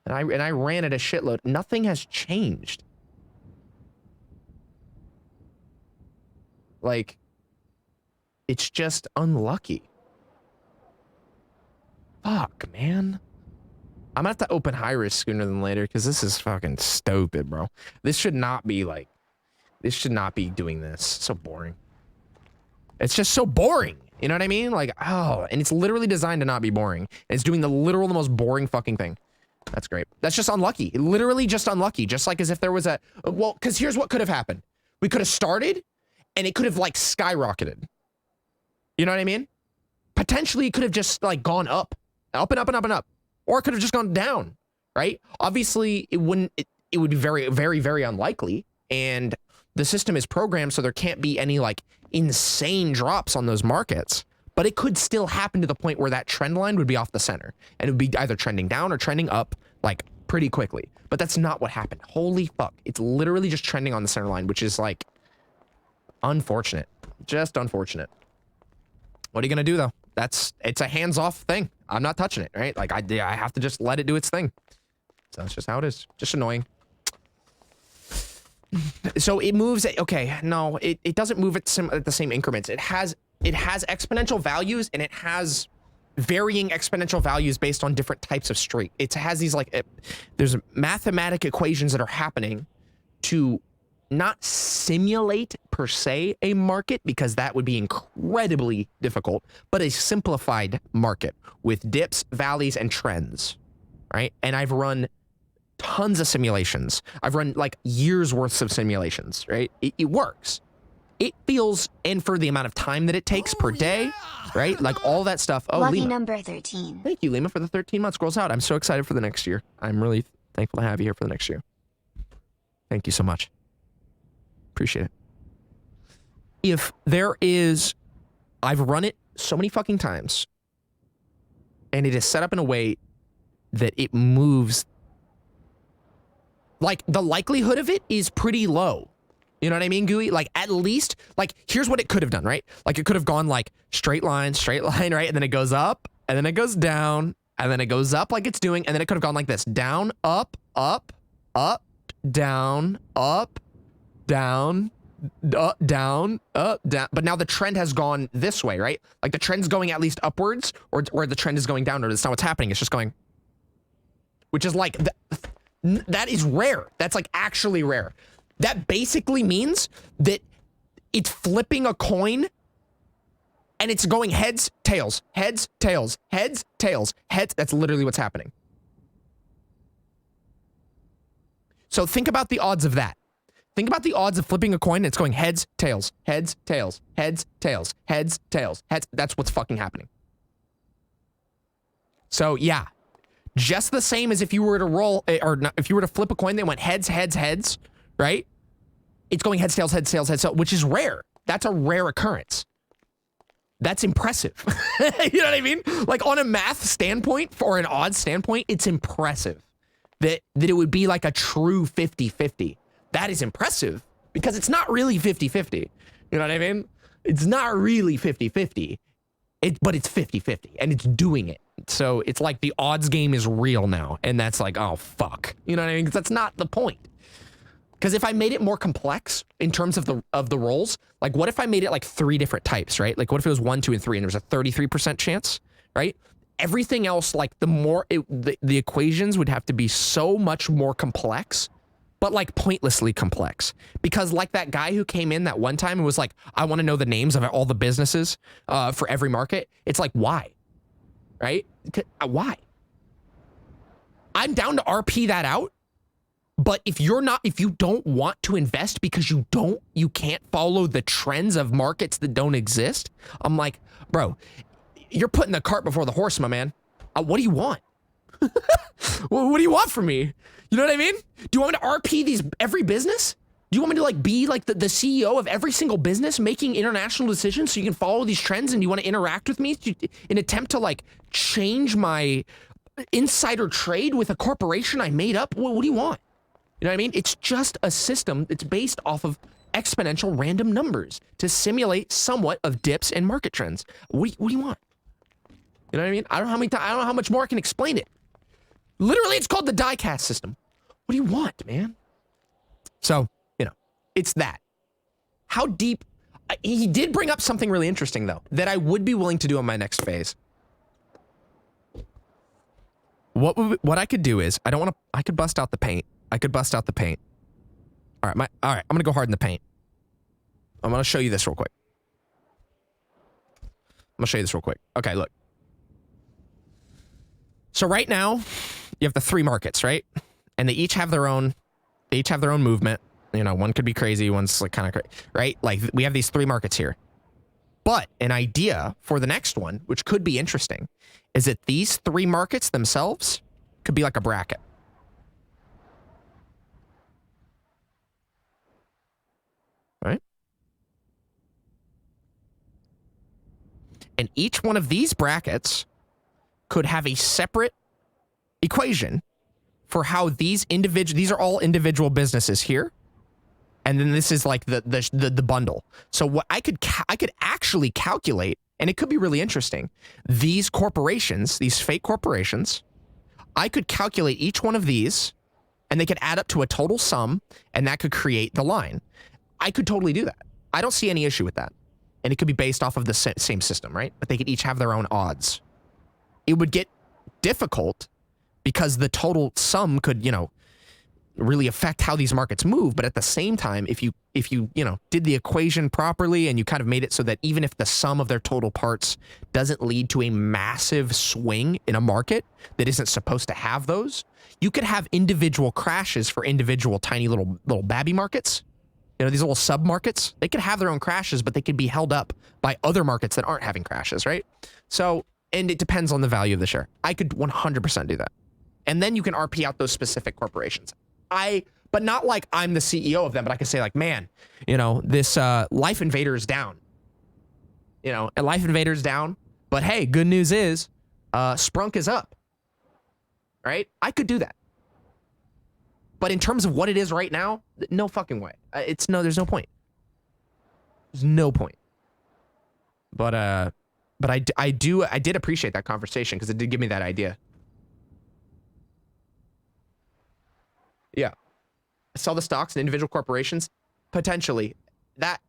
and I ran it a shitload, nothing has changed. Like, it's just unlucky. Fuck, man. I'm gonna have to open high risk sooner than later because this is fucking stupid, bro. This should not be like, this should not be doing this. So boring. It's just so boring. You know what I mean? Like, oh, and it's literally designed to not be boring. And it's doing the most boring fucking thing. That's great. That's just unlucky. Literally just unlucky. Just like as if there was a, well, because here's what could have happened. We could have started and it could have like skyrocketed. You know what I mean? Potentially it could have just like gone up and up and up and up. Or it could have just gone down, right? Obviously it wouldn't, it would be very, very, very unlikely. And the system is programmed so there can't be any like insane drops on those markets, but it could still happen to the point where that trend line would be off the center and it would be either trending down or trending up like pretty quickly. But that's not what happened. Holy fuck. It's literally just trending on the center line, which is like unfortunate, just unfortunate. What are you going to do though? It's a hands-off thing. I'm not touching it, right? Like I have to just let it do its thing. So that's just how it is. Just annoying. So it moves at, okay, no, it doesn't move at the same increments. It has exponential values and it has varying exponential values based on different types of streak. It has these like, there's mathematic equations that are happening to not simulate per se a market because that would be incredibly difficult, but a simplified market with dips, valleys, and trends, right? And I've run tons of simulations. I've run like years worth of simulations, right? It works. It feels, and for the amount of time that it takes per day, right? Like all that stuff. Oh, Lucky Lima. number 13. Thank you, Lima, for the 13 months. Girls out. I'm so excited for the next year. I'm really thankful to have you here for the next year. Thank you so much. Appreciate it. If there is, I've run it so many fucking times, and it is set up in a way that it moves. Like, the likelihood of it is pretty low. You know what I mean, Gooey? Like, at least, like, here's what it could have done, right? Like, it could have gone, like, straight line, right? And then it goes up, and then it goes down, and then it goes up like it's doing, and then it could have gone like this. Down, up, up, up, down, up, down, down, up, down. But now the trend has gone this way, right? Like, the trend's going at least upwards, or the trend is going downward. That's not what's happening. It's just going, which is like... That is rare. That's like actually rare. That basically means that it's flipping a coin and it's going heads, tails, heads, tails, heads, tails, heads. That's literally what's happening. So think about the odds of that. Think about the odds of flipping a coin and it's going heads, tails, heads, tails, heads, tails, heads, tails, heads. That's what's fucking happening. So yeah. Just the same as if you were to roll, or not, if you were to flip a coin that went heads, heads, heads, right? It's going heads, tails, heads, tails, heads, tails, which is rare. That's a rare occurrence. That's impressive. You know what I mean? Like on a math standpoint, or an odds standpoint, it's impressive that it would be like a true 50-50. That is impressive because it's not really 50-50. You know what I mean? It's not really 50-50, but it's 50-50 and it's doing it. So it's like the odds game is real now. And that's like, oh, fuck. You know what I mean? Because that's not the point. Because if I made it more complex in terms of the rolls, like what if I made it like 3 different types, right? Like what if it was 1, 2, and 3 and there was a 33% chance, right? Everything else, like the equations would have to be so much more complex, but like pointlessly complex. Because like that guy who came in that one time and was like, I want to know the names of all the businesses for every market. It's like, why? Right? Why? I'm down to RP that out. But if you don't want to invest because you can't follow the trends of markets that don't exist, I'm like, bro, you're putting the cart before the horse, my man. What do you want? What do you want from me? You know what I mean? Do you want me to RP every business? Do you want me to like be like the CEO of every single business making international decisions so you can follow these trends, and you want to interact with me in an attempt to like change my insider trade with a corporation I made up? What do you want? You know what I mean? It's just a system that's based off of exponential random numbers to simulate somewhat of dips and market trends. What do you want? You know what I mean? I don't know how much more I can explain it. Literally, it's called the diecast system. What do you want, man? So, you know, it's that. How deep? He did bring up something really interesting, though, that I would be willing to do on my next phase. What I could do is, I could bust out the paint. I could bust out the paint. All right, I'm gonna go hard in the paint. I'm gonna show you this real quick. Okay, look. So right now, you have the 3 markets, right? And they each have their own movement. You know, one could be crazy, one's like kind of crazy, right? Like we have these 3 markets here. But an idea for the next one, which could be interesting, is that these 3 markets themselves could be like a bracket. Right? And each one of these brackets could have a separate equation for how these are all individual businesses here. And then this is like the bundle. So what I could actually calculate, and it could be really interesting, these corporations, these fake corporations, I could calculate each one of these, and they could add up to a total sum, and that could create the line. I could totally do that. I don't see any issue with that. And it could be based off of the same system, right? But they could each have their own odds. It would get difficult because the total sum could, you know, really affect how these markets move. But at the same time, if you did the equation properly and you kind of made it so that even if the sum of their total parts doesn't lead to a massive swing in a market that isn't supposed to have those, you could have individual crashes for individual tiny little babby markets. You know, these little sub-markets, they could have their own crashes, but they could be held up by other markets that aren't having crashes, right? So, and it depends on the value of the share. I could 100% do that. And then you can RP out those specific corporations. But not like I'm the CEO of them, but I could say like, man, you know, this Life Invader is down. You know, and Life Invader is down, but hey, good news is Sprunk is up, right? I could do that. But in terms of what it is right now, no fucking way. There's no point. There's no point. But I did appreciate that conversation because it did give me that idea. Yeah. Sell the stocks in individual corporations? Potentially. But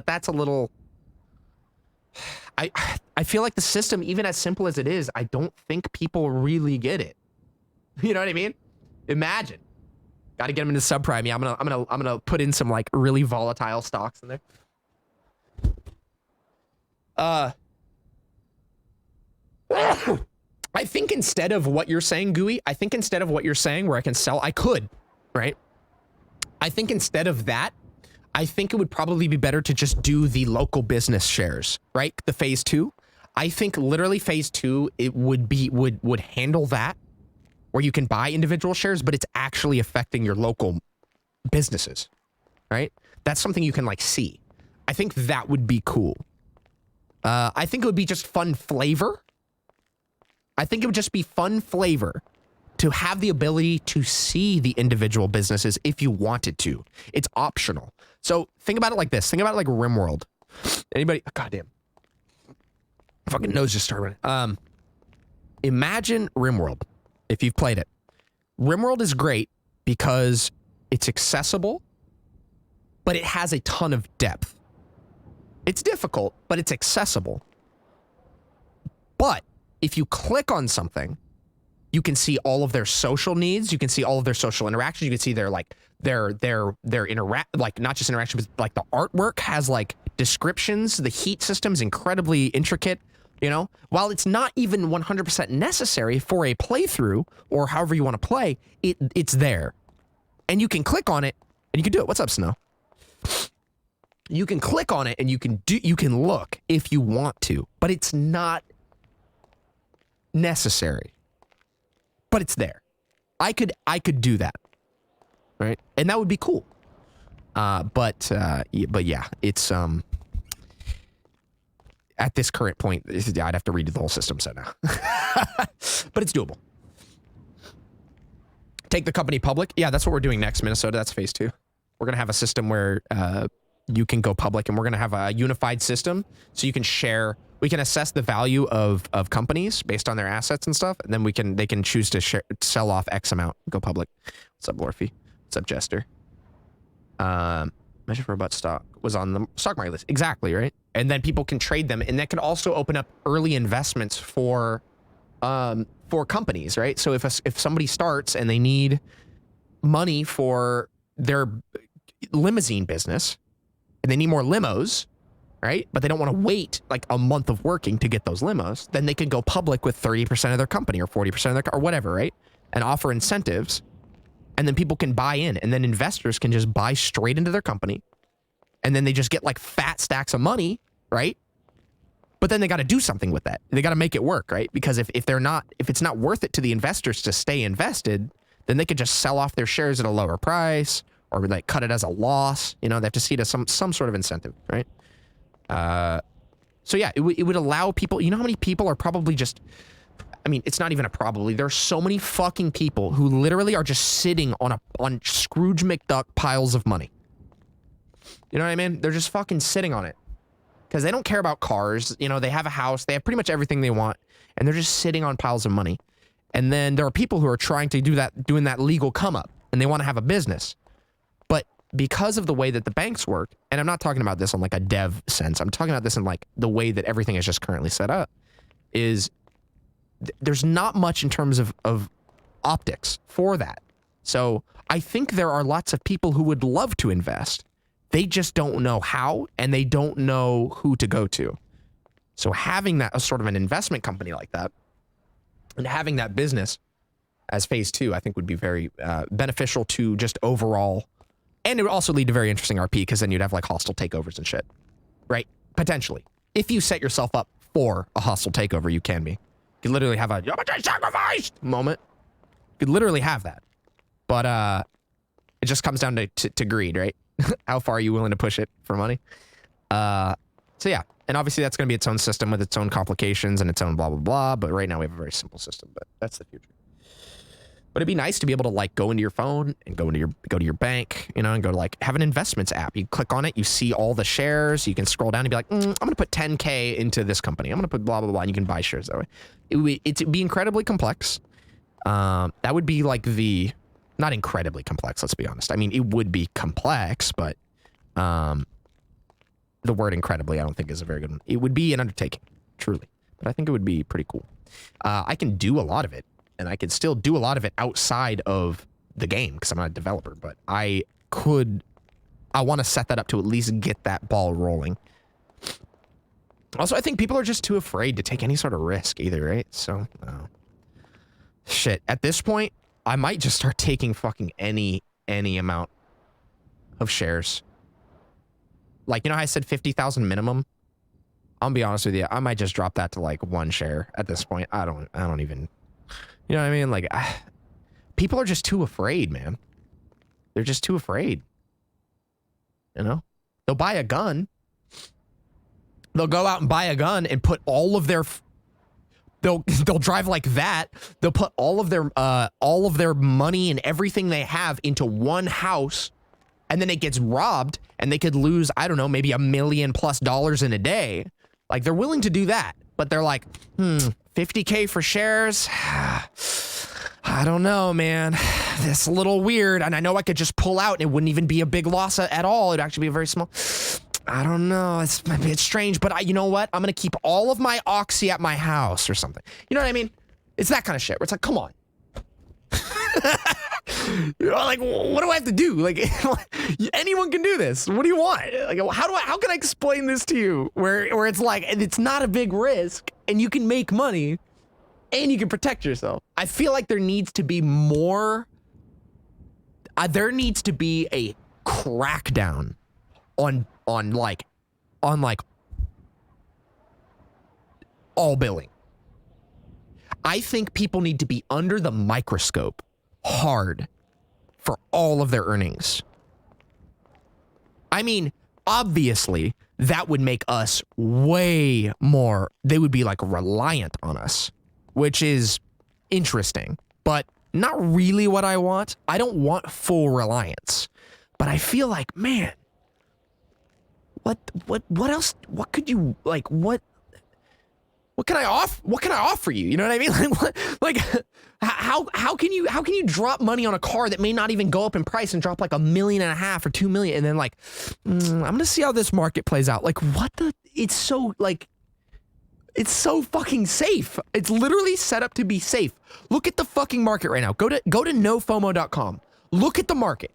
that's a little... I feel like the system, even as simple as it is, I don't think people really get it. You know what I mean? Imagine. Got to get them into subprime. Yeah, I'm gonna put in some like really volatile stocks in there. I think instead of what you're saying, Gooey, where I can sell, I could, right? I think instead of that, I think it would probably be better to just do the local business shares, right? The phase 2. I think literally phase 2, it would handle that, where you can buy individual shares, but it's actually affecting your local businesses, right? That's something you can like see. I think that would be cool. I think it would be just fun flavor. I think it would just be fun flavor to have the ability to see the individual businesses if you wanted to. It's optional. So think about it like this. Think about it like RimWorld. Anybody? Oh, goddamn. My fucking nose just started running. Imagine RimWorld. If you've played it. RimWorld is great because it's accessible, but it has a ton of depth. It's difficult, but it's accessible. But if you click on something, you can see all of their social needs. You can see all of their social interactions. You can see their like their like not just interaction, but like the artwork has like descriptions. The heat system is incredibly intricate. You know, while it's not even 100% necessary for a playthrough or however you want to play, it's there. And you can click on it and you can do it. What's up, Snow? You can click on it and you can look if you want to, but it's not necessary. But it's there. I could do that. Right? And that would be cool. But yeah, it's at this current point, I'd have to redo the whole system set now. But it's doable. Take the company public. Yeah, that's what we're doing next, Minnesota. That's phase 2. We're going to have a system where you can go public, and we're going to have a unified system so you can share. We can assess the value of companies based on their assets and stuff, and then they can choose to sell off X amount, go public. What's up, Lorphy? What's up, Jester? Measure for about stock was on the stock market list. Exactly, right? And then people can trade them, and that can also open up early investments for companies, right? So if somebody starts and they need money for their limousine business and they need more limos, right? But they don't want to wait like a month of working to get those limos, then they can go public with 30% of their company or 40% of their, or whatever, right? And offer incentives. And then people can buy in, and then investors can just buy straight into their company. And then they just get like fat stacks of money, right? But then they got to do something with that. They got to make it work, right? Because if it's not worth it to the investors to stay invested, then they could just sell off their shares at a lower price or like cut it as a loss. You know, they have to see it as some sort of incentive, right? So yeah, it would allow people, you know how many people are probably just, I mean, it's not even a probably. There's so many fucking people who literally are just sitting on Scrooge McDuck piles of money. You know what I mean? They're just fucking sitting on it. Because they don't care about cars. You know, they have a house. They have pretty much everything they want. And they're just sitting on piles of money. And then there are people who are trying to doing that legal come up. And they want to have a business. But because of the way that the banks work, and I'm not talking about this on like a dev sense. I'm talking about this in like the way that everything is just currently set up. Is there's not much in terms of optics for that. So I think there are lots of people who would love to invest. They just don't know how, and they don't know who to go to. So having that, a sort of an investment company like that, and having that business as phase 2, I think would be very beneficial to just overall, and it would also lead to very interesting RP, because then you'd have like hostile takeovers and shit, right? Potentially. If you set yourself up for a hostile takeover, you can be. You could literally have a, you're sacrificed moment. You could literally have that. But it just comes down to greed, right? How far are you willing to push it for money? So yeah, and obviously that's going to be its own system with its own complications and its own blah, blah, blah. But right now we have a very simple system, but that's the future. But it'd be nice to be able to like go into your phone and go to your bank, you know, and go to like have an investments app. You click on it, you see all the shares. You can scroll down and be like, I'm going to put 10K into this company. I'm going to put blah, blah, blah. And you can buy shares that way. It'd be incredibly complex. That would be like not incredibly complex, let's be honest. I mean, it would be complex, but the word incredibly I don't think is a very good one. It would be an undertaking, truly. But I think it would be pretty cool. I can do a lot of it, and I can still do a lot of it outside of the game, because I'm not a developer, but I want to set that up to at least get that ball rolling. Also, I think people are just too afraid to take any sort of risk either, right? So, shit. At this point, I might just start taking fucking any amount of shares. Like, you know how I said 50,000 minimum? I'll be honest with you. I might just drop that to like 1 share at this point. I don't even, you know what I mean? Like, people are just too afraid, man. They're just too afraid. You know? They'll buy a gun. They'll go out and buy a gun and put all of their, they'll drive like that. They'll put all of their money and everything they have into one house, and then it gets robbed, and they could lose, I don't know, maybe $1 million+ in a day. Like, they're willing to do that, but they're like, 50K for shares? I don't know, man. That's a little weird, and I know I could just pull out, and it wouldn't even be a big loss at all. It'd actually be a very small. I don't know. It's strange, but you know what? I'm going to keep all of my oxy at my house or something. You know what I mean? It's that kind of shit where it's like, come on. You know, like, what do I have to do? Like, anyone can do this. What do you want? Like, how can I explain this to you where it's like, it's not a big risk and you can make money and you can protect yourself? I feel like there needs to be more, there needs to be a crackdown on all billing. I think people need to be under the microscope hard for all of their earnings. I mean, obviously, that would make us way more, they would be like reliant on us, which is interesting, but not really what I want. I don't want full reliance, but I feel like, man, what else, what could you, like, what can I offer you? You know what I mean? Like, how can you drop money on a car that may not even go up in price and drop like $1.5 million or 2 million, and then like, I'm gonna see how this market plays out. Like, what the? It's so fucking safe. It's literally set up to be safe. Look at the fucking market right now. Go to nofomo.com. Look at the market.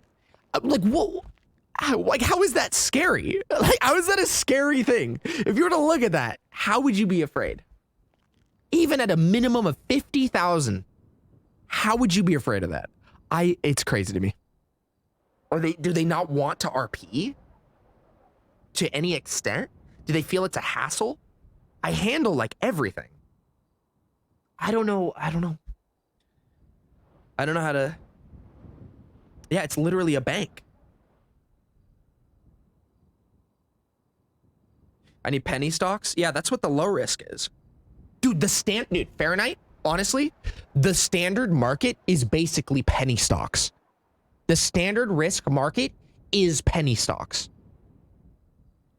Like, whoa. How is that scary? Like, how is that a scary thing? If you were to look at that, how would you be afraid? Even at a minimum of 50,000, how would you be afraid of that? It's crazy to me. Do they not want to RP to any extent? Do they feel it's a hassle? I handle like everything. I don't know how to. Yeah, it's literally a bank. I need penny stocks. Yeah, that's what the low risk is. Dude, Fahrenheit, honestly, the standard market is basically penny stocks. The standard risk market is penny stocks.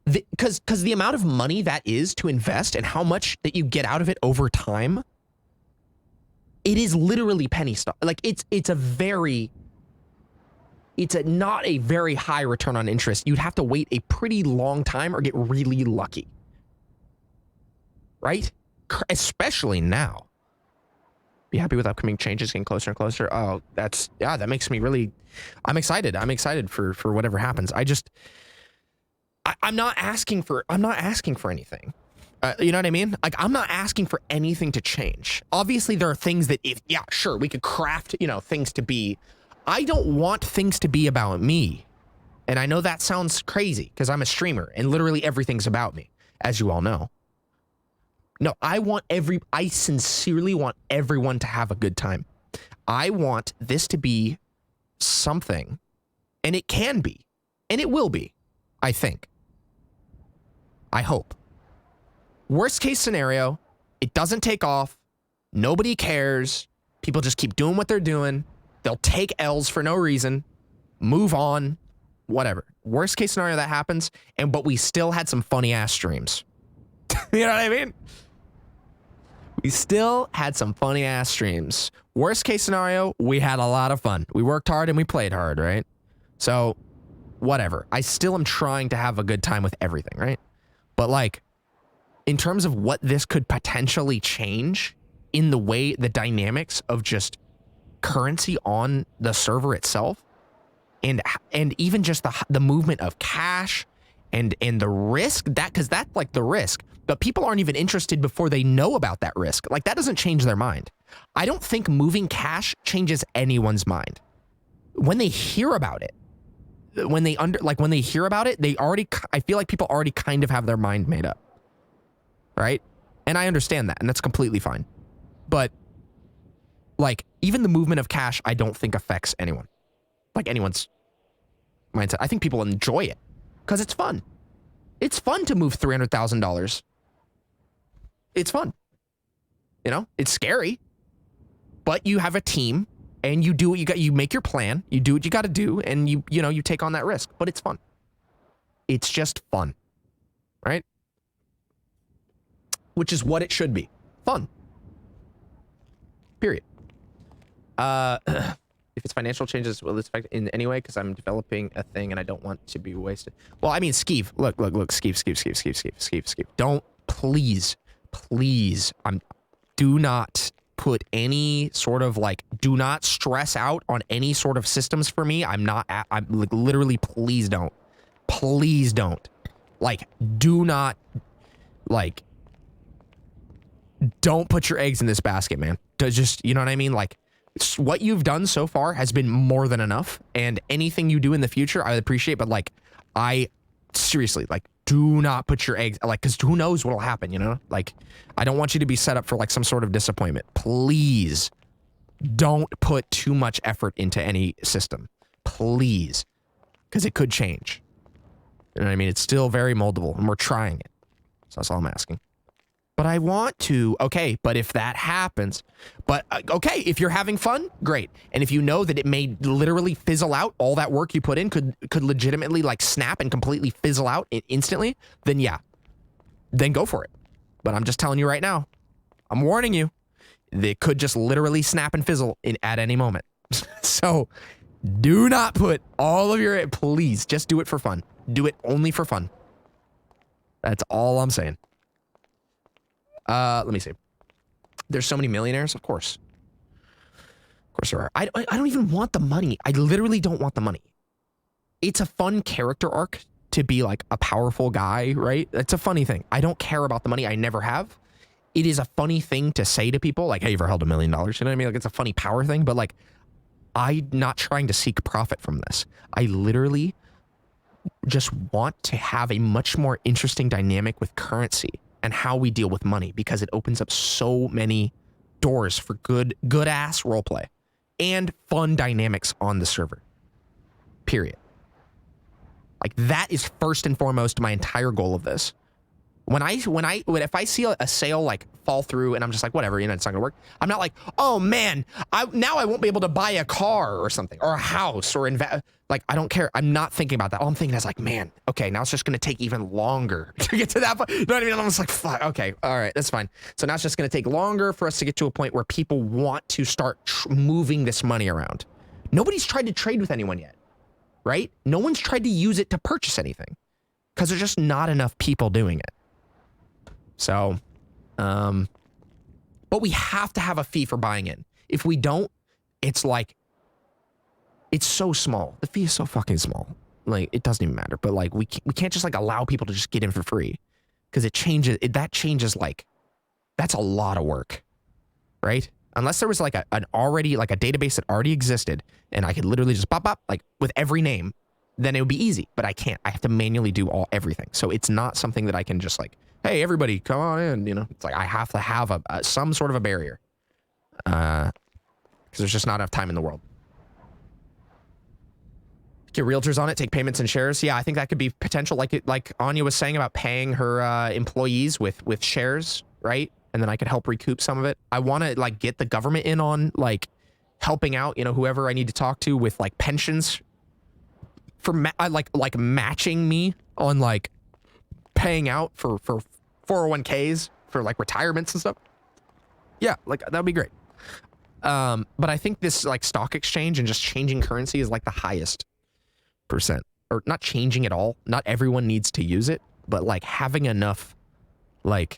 Because the amount of money that is to invest and how much that you get out of it over time, it is literally penny stock. Like, it's not a very high return on interest. You'd have to wait a pretty long time or get really lucky. Right? Especially now. Be happy with upcoming changes getting closer and closer. Oh, that makes me really, I'm excited. I'm excited for whatever happens. I'm not asking for anything. You know what I mean? Like, I'm not asking for anything to change. Obviously, there are things that sure, we could craft, things to be. I don't want things to be about me. And I know that sounds crazy because I'm a streamer and literally everything's about me, as you all know. No, I sincerely want everyone to have a good time. I want this to be something, and it can be, and it will be, I think. I hope. Worst case scenario, it doesn't take off. Nobody cares. People just keep doing what they're doing. They'll take L's for no reason, move on, whatever. Worst case scenario, that happens, but we still had some funny ass streams. You know what I mean? We still had some funny ass streams. Worst case scenario, we had a lot of fun. We worked hard and we played hard, right? So, whatever. I still am trying to have a good time with everything, right? But like, in terms of what this could potentially change in the way, the dynamics of just currency on the server itself, and even just the movement of cash and the risk, because that's like the risk, but people aren't even interested before they know about that risk. Like, that doesn't change their mind. I don't think moving cash changes anyone's mind. When they hear about it, when they hear about it, I feel like people already kind of have their mind made up. Right? And I understand that, and that's completely fine. But like, even the movement of cash, I don't think affects anyone. Like, anyone's mindset. I think people enjoy it because it's fun. It's fun to move $300,000. It's fun. It's scary, but you have a team and you do what you got. You make your plan. You do what you got to do, and you take on that risk. But it's fun. It's just fun, right? Which is what it should be. Fun. Period. If it's financial changes, will this affect in any way? Because I'm developing a thing and I don't want to be wasted. Well, I mean, Skeeve. Look, Skeeve. Don't, please. Do not put any sort of like, do not stress out on any sort of systems for me. I'm like, literally, please don't. Please don't. Like, do not, like, don't put your eggs in this basket, man. Just, you know what I mean? Like, what you've done so far has been more than enough. And anything you do in the future, I would appreciate. But, like, seriously, like, do not put your eggs, like, because who knows what'll happen, you know? Like, I don't want you to be set up for, like, some sort of disappointment. Please don't put too much effort into any system. Please. Because it could change. You know what I mean? It's still very moldable, and we're trying it. So that's all I'm asking. But I want to, okay, but if that happens, but okay, if you're having fun, great. And if you know that it may literally fizzle out, all that work you put in could legitimately like snap and completely fizzle out instantly, then yeah, then go for it. But I'm just telling you right now, I'm warning you, they could just literally snap and fizzle at any moment. So do not put all of your, please just do it for fun. Do it only for fun. That's all I'm saying. Let me see. There's so many millionaires, of course. Of course there are. I don't even want the money. I literally don't want the money. It's a fun character arc to be like a powerful guy, right? It's a funny thing. I don't care about the money. I never have. It is a funny thing to say to people, like, hey, you ever held $1 million? You know what I mean? Like, it's a funny power thing, but like, I'm not trying to seek profit from this. I literally just want to have a much more interesting dynamic with currency and how we deal with money, because it opens up so many doors for good ass roleplay and fun dynamics on the server. Period. Like, that is first and foremost my entire goal of this. If I see a sale like fall through and I'm just like, whatever, you know, it's not gonna work, I'm not like, oh man, now I won't be able to buy a car or something, or a house, or invest. Like, I don't care. I'm not thinking about that. All I'm thinking is like, man, okay, now it's just gonna take even longer to get to that point. You know what I mean? I'm just like, fuck, okay, all right, that's fine. So now it's just gonna take longer for us to get to a point where people want to start moving this money around. Nobody's tried to trade with anyone yet, right? No one's tried to use it to purchase anything because there's just not enough people doing it. So, but we have to have a fee for buying in. If we don't, it's like, it's so small. The fee is so fucking small. Like, it doesn't even matter. But like, we can't just like allow people to just get in for free, because that changes like, that's a lot of work, right? Unless there was like a database that already existed and I could literally just pop like with every name, then it would be easy. But I can't. I have to manually do everything. So it's not something that I can just like, hey, everybody, come on in, you know? It's like, I have to have some sort of a barrier. Because there's just not enough time in the world. Get realtors on it, take payments in shares. Yeah, I think that could be potential. Like Anya was saying about paying her employees with shares, right? And then I could help recoup some of it. I want to like get the government in on like helping out, you know, whoever I need to talk to with like pensions for like matching me on like paying out for 401ks for like retirements and stuff. Yeah, like that'd be great. But I think this like stock exchange and just changing currency is like the highest percent, or not changing at all. Not everyone needs to use it, but like having enough I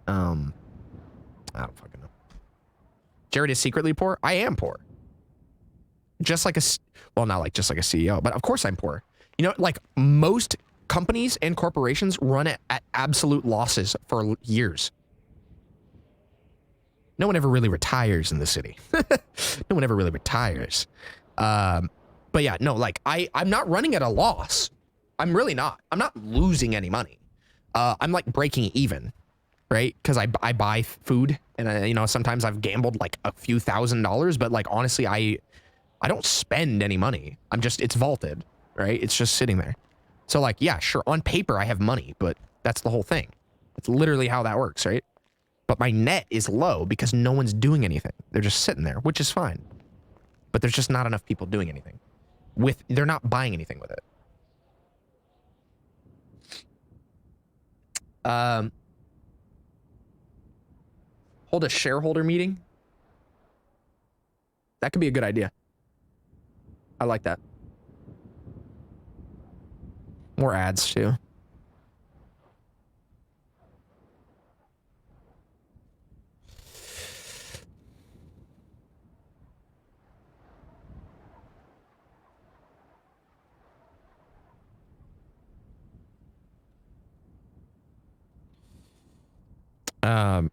don't fucking know. Jared is secretly poor. I am poor. Just like not like just like a CEO, but of course I'm poor. You know, like most companies and corporations run at absolute losses for years. No one ever really retires in the city. No one ever really retires. But yeah, no, like I'm not running at a loss. I'm really not. I'm not losing any money. I'm like breaking even, right? Because I buy food, and you know, sometimes I've gambled like a few $1,000s, but like honestly, I don't spend any money. It's vaulted, right? It's just sitting there. So like, yeah, sure, on paper I have money, but that's the whole thing. It's literally how that works, right? But my net is low because no one's doing anything. They're just sitting there, which is fine. But there's just not enough people doing anything. They're not buying anything with it. Hold a shareholder meeting. That could be a good idea. I like that. More ads too. Um,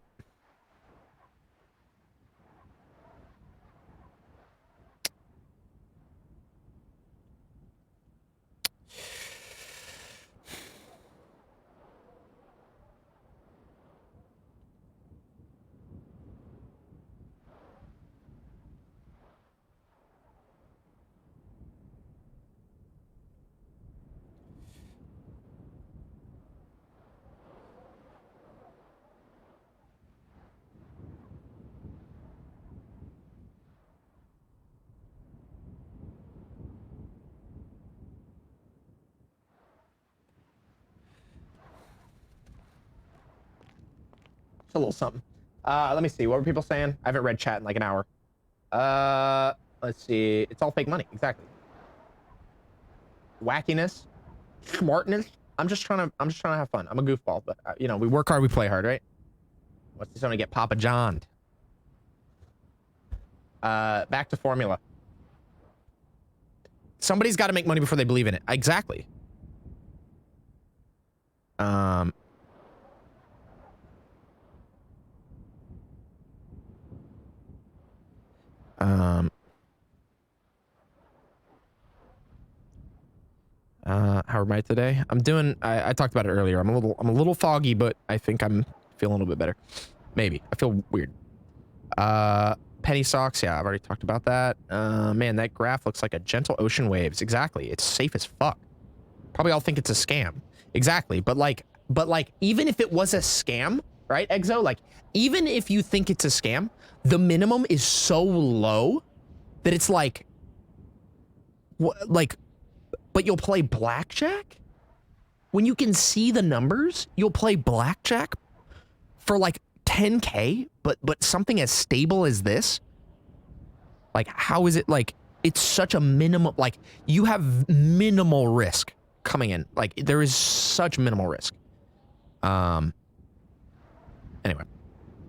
It's a little something. Let me see. What were people saying? I haven't read chat in like an hour. Let's see. It's all fake money. Exactly. Wackiness, smartness. I'm just trying to have fun. I'm a goofball, but you know, we work hard, we play hard, right? What's this gonna get Papa John'd? Back to formula. Somebody's got to make money before they believe in it. Exactly. How am I today? I'm doing, I talked about it earlier. I'm a little foggy, but I think I'm feeling a little bit better. Maybe. I feel weird. Penny socks. Yeah, I've already talked about that. Man, that graph looks like a gentle ocean waves. Exactly. It's safe as fuck. Probably all think it's a scam. Exactly. But like, even if it was a scam, right, Exo? Like, even if you think it's a scam, the minimum is so low that it's like, but you'll play blackjack? When you can see the numbers, you'll play blackjack for like 10K, but something as stable as this? Like, how is it like, it's such a minimum, like, you have minimal risk coming in. Like, there is such minimal risk. Anyway.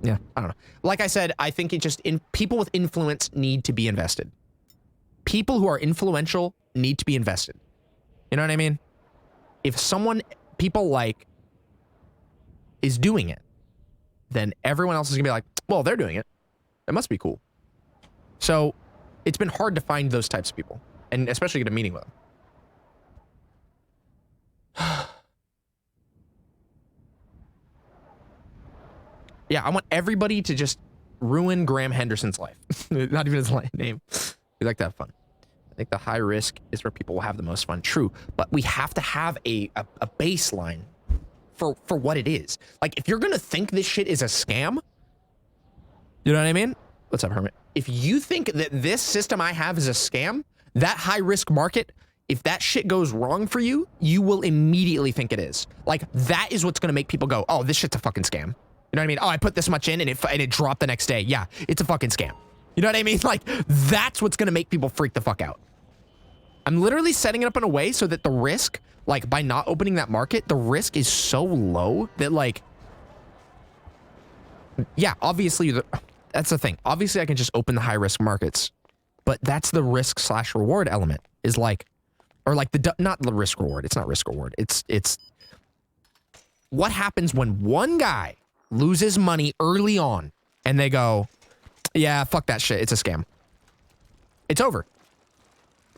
Yeah, I don't know. Like I said, I think it just, people with influence need to be invested. People who are influential need to be invested. You know what I mean? If someone people like is doing it, then everyone else is gonna be like, well, they're doing it. It must be cool. So it's been hard to find those types of people, and especially get a meeting with them. Yeah, I want everybody to just ruin Graham Henderson's life. Not even his name. We like to have fun. I think the high risk is where people will have the most fun. True, but we have to have a baseline for what it is. Like, if you're gonna think this shit is a scam, you know what I mean? What's up, Hermit? If you think that this system I have is a scam, that high risk market, if that shit goes wrong for you, you will immediately think it is. Like, that is what's gonna make people go, oh, this shit's a fucking scam. You know what I mean? Oh, I put this much in and it dropped the next day. Yeah, it's a fucking scam. You know what I mean? Like, that's what's gonna make people freak the fuck out. I'm literally setting it up in a way so that the risk, like, by not opening that market, the risk is so low that, like, yeah, obviously, that's the thing. Obviously, I can just open the high risk markets, but that's the risk / reward element is like, or like not the risk reward. It's not risk reward. It's what happens when one guy loses money early on and they go, yeah, fuck that shit. It's a scam. It's over.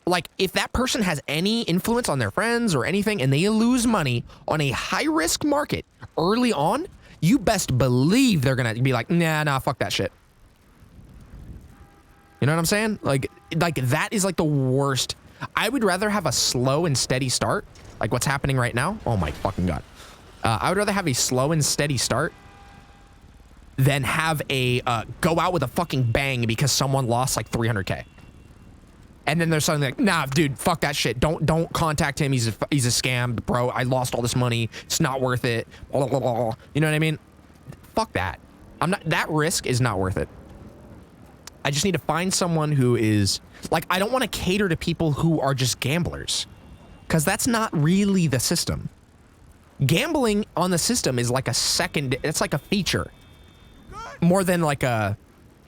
Like, if that person has any influence on their friends or anything and they lose money on a high-risk market early on, you best believe they're gonna be like, nah, fuck that shit. You know what I'm saying? Like that is like the worst. I would rather have a slow and steady start, like what's happening right now. Oh my fucking God. I would rather have a slow and steady start than have a go out with a fucking bang because someone lost like 300K. And then there's something like, nah, dude, fuck that shit. Don't contact him. He's a scam, bro. I lost all this money. It's not worth it. Blah, blah, blah. You know what I mean? Fuck that. That risk is not worth it. I just need to find someone who is like, I don't want to cater to people who are just gamblers, because that's not really the system. Gambling on the system is like it's like a feature more than like a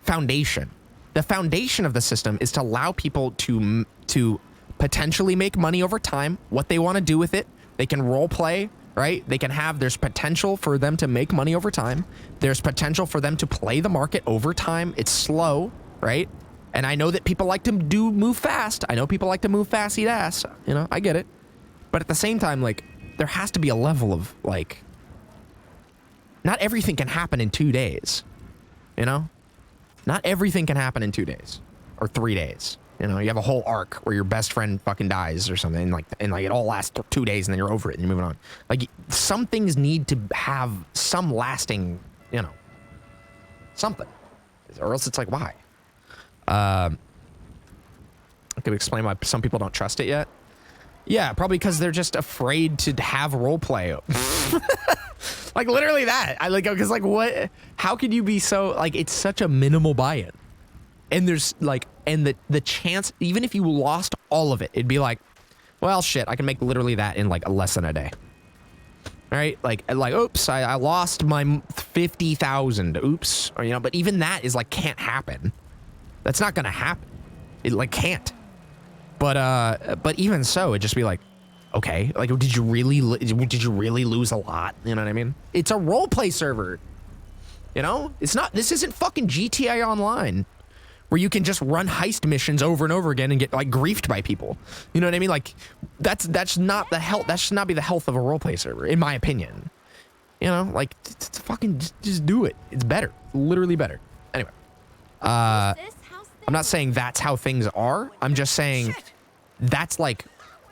foundation. The foundation of the system is to allow people to potentially make money over time, what they want to do with it. They can role play, right? There's potential for them to make money over time. There's potential for them to play the market over time. It's slow, right? And I know that people like to move fast. I know people like to move fast, eat ass. You know, I get it. But at the same time, like, there has to be a level of, like, not everything can happen in 2 days, you know? Not everything can happen in 2 days or 3 days. You know, you have a whole arc where your best friend fucking dies or something, and it all lasts 2 days, and then you're over it and you're moving on. Like, some things need to have some lasting, you know, something, or else it's like, why? I could explain why some people don't trust it yet. Yeah, probably because they're just afraid to have role play. Like, literally that. Because like, what? How could you be so, like, it's such a minimal buy-in. And there's like, and the chance, even if you lost all of it, it'd be like, well, shit, I can make literally that in like less than a day. All right, like, oops, I lost my 50,000. Oops, or, you know, but even that is like, can't happen. That's not gonna happen. It like can't. But even so, it'd just be like, okay, like, did you really lose a lot? You know what I mean? It's a role play server. You know, this isn't fucking GTA Online, where you can just run heist missions over and over again and get like griefed by people. You know what I mean? Like, that's not the health. That should not be the health of a roleplay server, in my opinion. You know, like, fucking just do it. It's better, literally better. Anyway, I'm not saying that's how things are. I'm just saying that's like,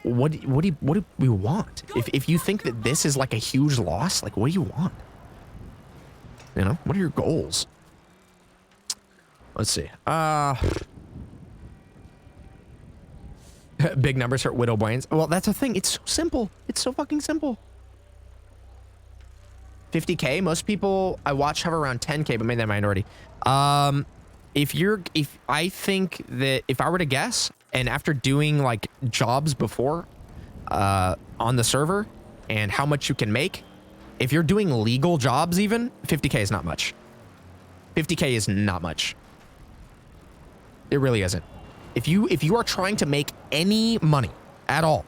what do we want? If you think that this is like a huge loss, like, what do you want? You know, what are your goals? Let's see. Big numbers hurt widow brains. Well, that's a thing. It's so simple. It's so fucking simple. 50K. Most people I watch have around 10K, but maybe that minority. If I think that if I were to guess, and after doing like jobs before, on the server, and how much you can make, if you're doing legal jobs, even 50K is not much. 50K is not much. It really isn't. If you are trying to make any money at all,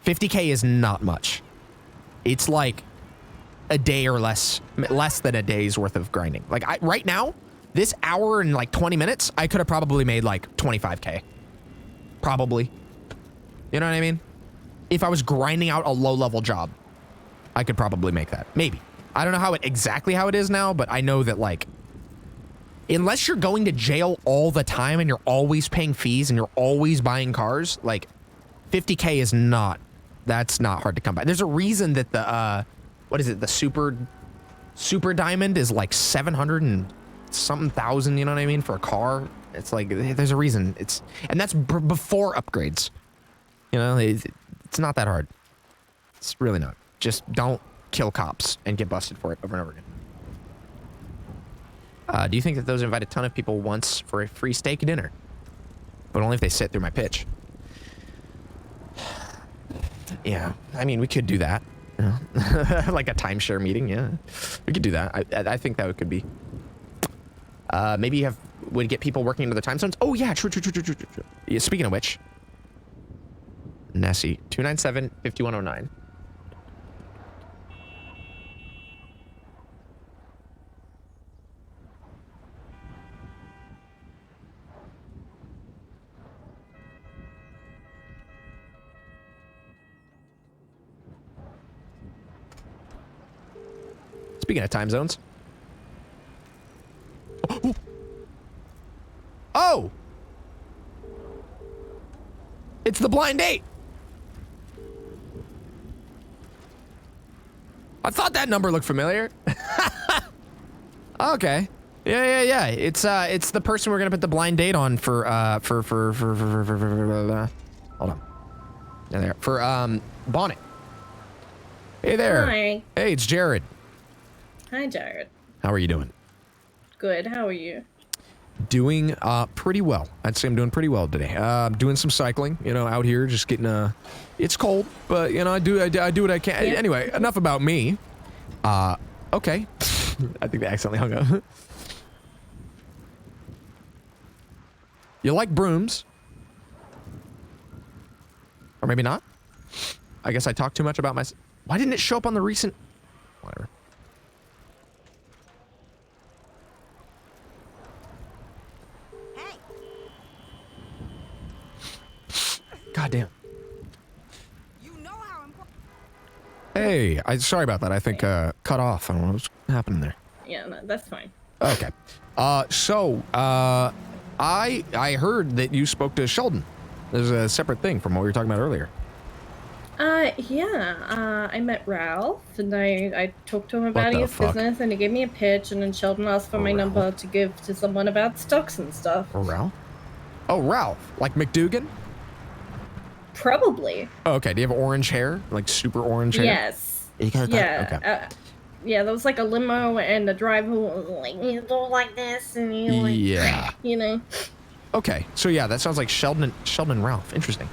50K is not much. It's like a day or less than a day's worth of grinding. Like, right now, this hour and like 20 minutes, I could have probably made like 25K. Probably. You know what I mean? If I was grinding out a low-level job, I could probably make that. Maybe. I don't know exactly how it is now, but I know that, like, unless you're going to jail all the time and you're always paying fees and you're always buying cars, like, 50K is not, that's not hard to come by. There's a reason that the, what is it? The super diamond is like 700 and something thousand, you know what I mean? For a car. It's like, there's a reason. And that's before upgrades. You know, it's not that hard. It's really not. Just don't kill cops and get busted for it over and over again. Do you think that those invite a ton of people once for a free steak dinner? But only if they sit through my pitch. Yeah, I mean, we could do that. You know? Like a timeshare meeting, yeah. We could do that. I think that could be. Maybe would get people working into the time zones. Oh, yeah, true. Yeah, speaking of which. Nessie, 297-5109. Speaking of time zones. Oh! It's the blind date. I thought that number looked familiar. Okay. Yeah. It's the person we're gonna put the blind date on for hold on. Yeah, there. For Bonnet. Hey there. Hi. Hey, it's Jared. Hi, Jared. How are you doing? Good. How are you? Doing pretty well. I'd say I'm doing pretty well today. Doing some cycling, you know, out here, just getting it's cold, but you know, I do what I can. Yeah. Anyway, enough about me. Okay. I think they accidentally hung up. You like brooms? Or maybe not? I guess I talk too much about myself. Why didn't it show up on the recent? Whatever. God damn. Hey, sorry about that. I think cut off. I don't know what's happening there. Yeah, no, that's fine. Okay. I heard that you spoke to Sheldon. There's a separate thing from what we were talking about earlier. Yeah, I met Ralph, and I talked to him about the his fuck? business, and he gave me a pitch, and then Sheldon asked for my Ralph? number to give to someone about stocks and stuff. Ralph? Oh, Ralph. Like McDougan? Probably. Oh, okay. Do you have orange hair? Like super orange hair? Yes. You got that? Yeah. Okay. Yeah, there was like a limo, and the driver was like, you go like this, and you like, Yeah. you know. Okay. So yeah, that sounds like Sheldon and Ralph. Interesting.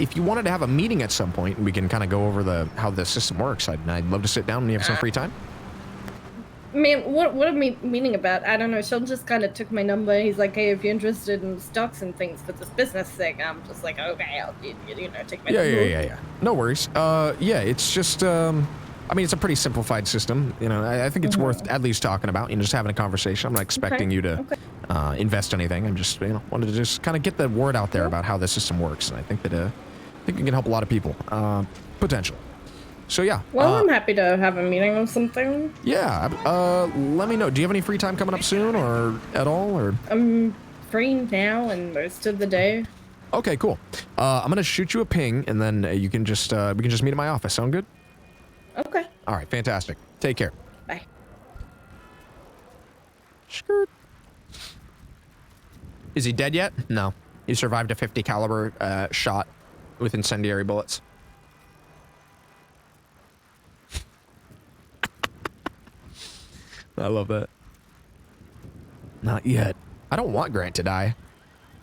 If you wanted to have a meeting at some point, we can kind of go over how the system works. I'd love to sit down when you have some free time. Man, what are we meeting about? I don't know. Sheldon just kind of took my number. He's like, hey, if you're interested in stocks and things for this business thing, I'm just like, okay, I'll take my number. Yeah. No worries. Yeah, it's just, I mean, it's a pretty simplified system. You know, I think it's worth at least talking about, just having a conversation. I'm not expecting you to invest anything. I'm just, wanted to just kind of get the word out there about how the system works. And I think that, it can help a lot of people, potentially. So yeah. Well, I'm happy to have a meeting or something. Yeah. Let me know. Do you have any free time coming up soon or at all, or? I'm free now and most of the day. Okay, cool. I'm gonna shoot you a ping, and then you can just we can just meet at my office. Sound good? Okay. All right, fantastic. Take care. Bye. Skirt. Is he dead yet? No. He survived a 50 caliber shot with incendiary bullets. I love that. Not yet. I don't want Grant to die.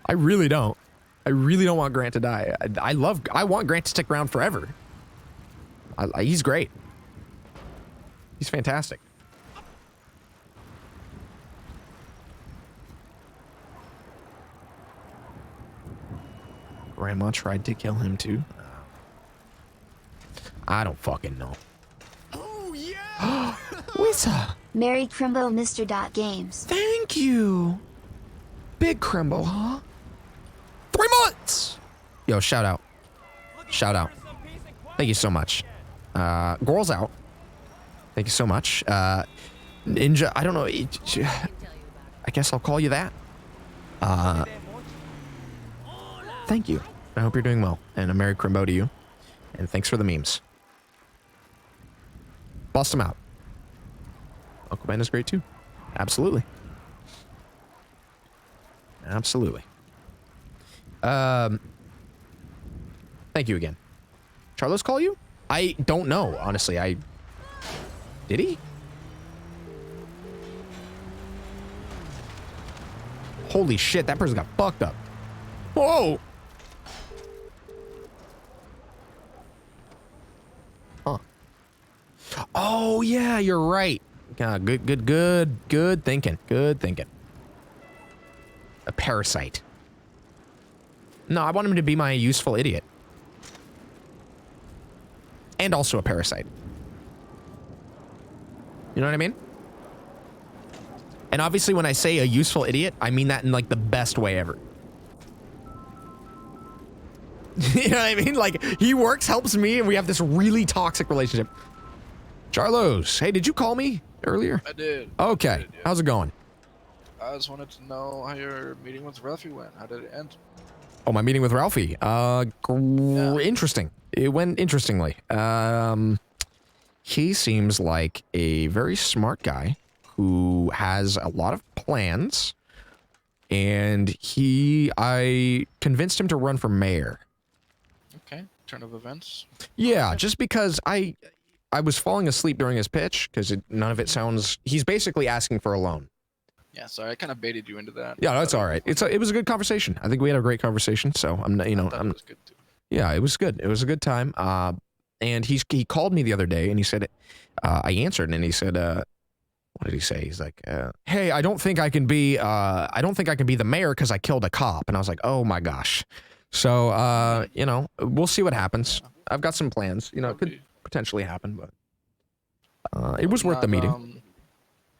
I really don't. I really don't want Grant to die. I want Grant to stick around forever. He's great. He's fantastic. Grandma tried to kill him too. I don't fucking know. Oh yeah! Wissa! Merry Crimbo, Mr. Games. Thank you. Big Crimbo, huh? 3 months! Yo, shout out. Shout out. Thank you so much. Girls out. Thank you so much. Ninja, I don't know. I guess I'll call you that. Thank you. I hope you're doing well. And a Merry Crimbo to you. And thanks for the memes. Bust them out. Uncle Ben is great too. Absolutely. Absolutely. Thank you again. Charlos call you? I don't know, honestly. Did he? Holy shit, that person got fucked up. Whoa! Huh. Oh, yeah, you're right. God, good thinking. Good thinking. A parasite. No, I want him to be my useful idiot. And also a parasite. You know what I mean? And obviously when I say a useful idiot, I mean that in like the best way ever. You know what I mean? Like, he works, helps me, and we have this really toxic relationship. Charlos, hey, did you call me earlier? I did. Okay, I did, yeah. How's it going? I just wanted to know how your meeting with Ralphie went. How did it end? Oh, my meeting with Ralphie. Interesting. It went interestingly. He seems like a very smart guy who has a lot of plans, and I convinced him to run for mayor. Okay, turn of events. Yeah, just because I was falling asleep during his pitch because none of it sounds. He's basically asking for a loan. Yeah, sorry, I kind of baited you into that. Yeah, that's all right. It was a good conversation. I think we had a great conversation. So I'm not, It was good too. Yeah, it was good. It was a good time. And he called me the other day and he said, I answered and he said, what did he say? He's like, hey, I don't think I can be the mayor because I killed a cop. And I was like, oh my gosh. So, we'll see what happens. I've got some plans. You know, it could Probably- potentially happen, but it was worth the meeting.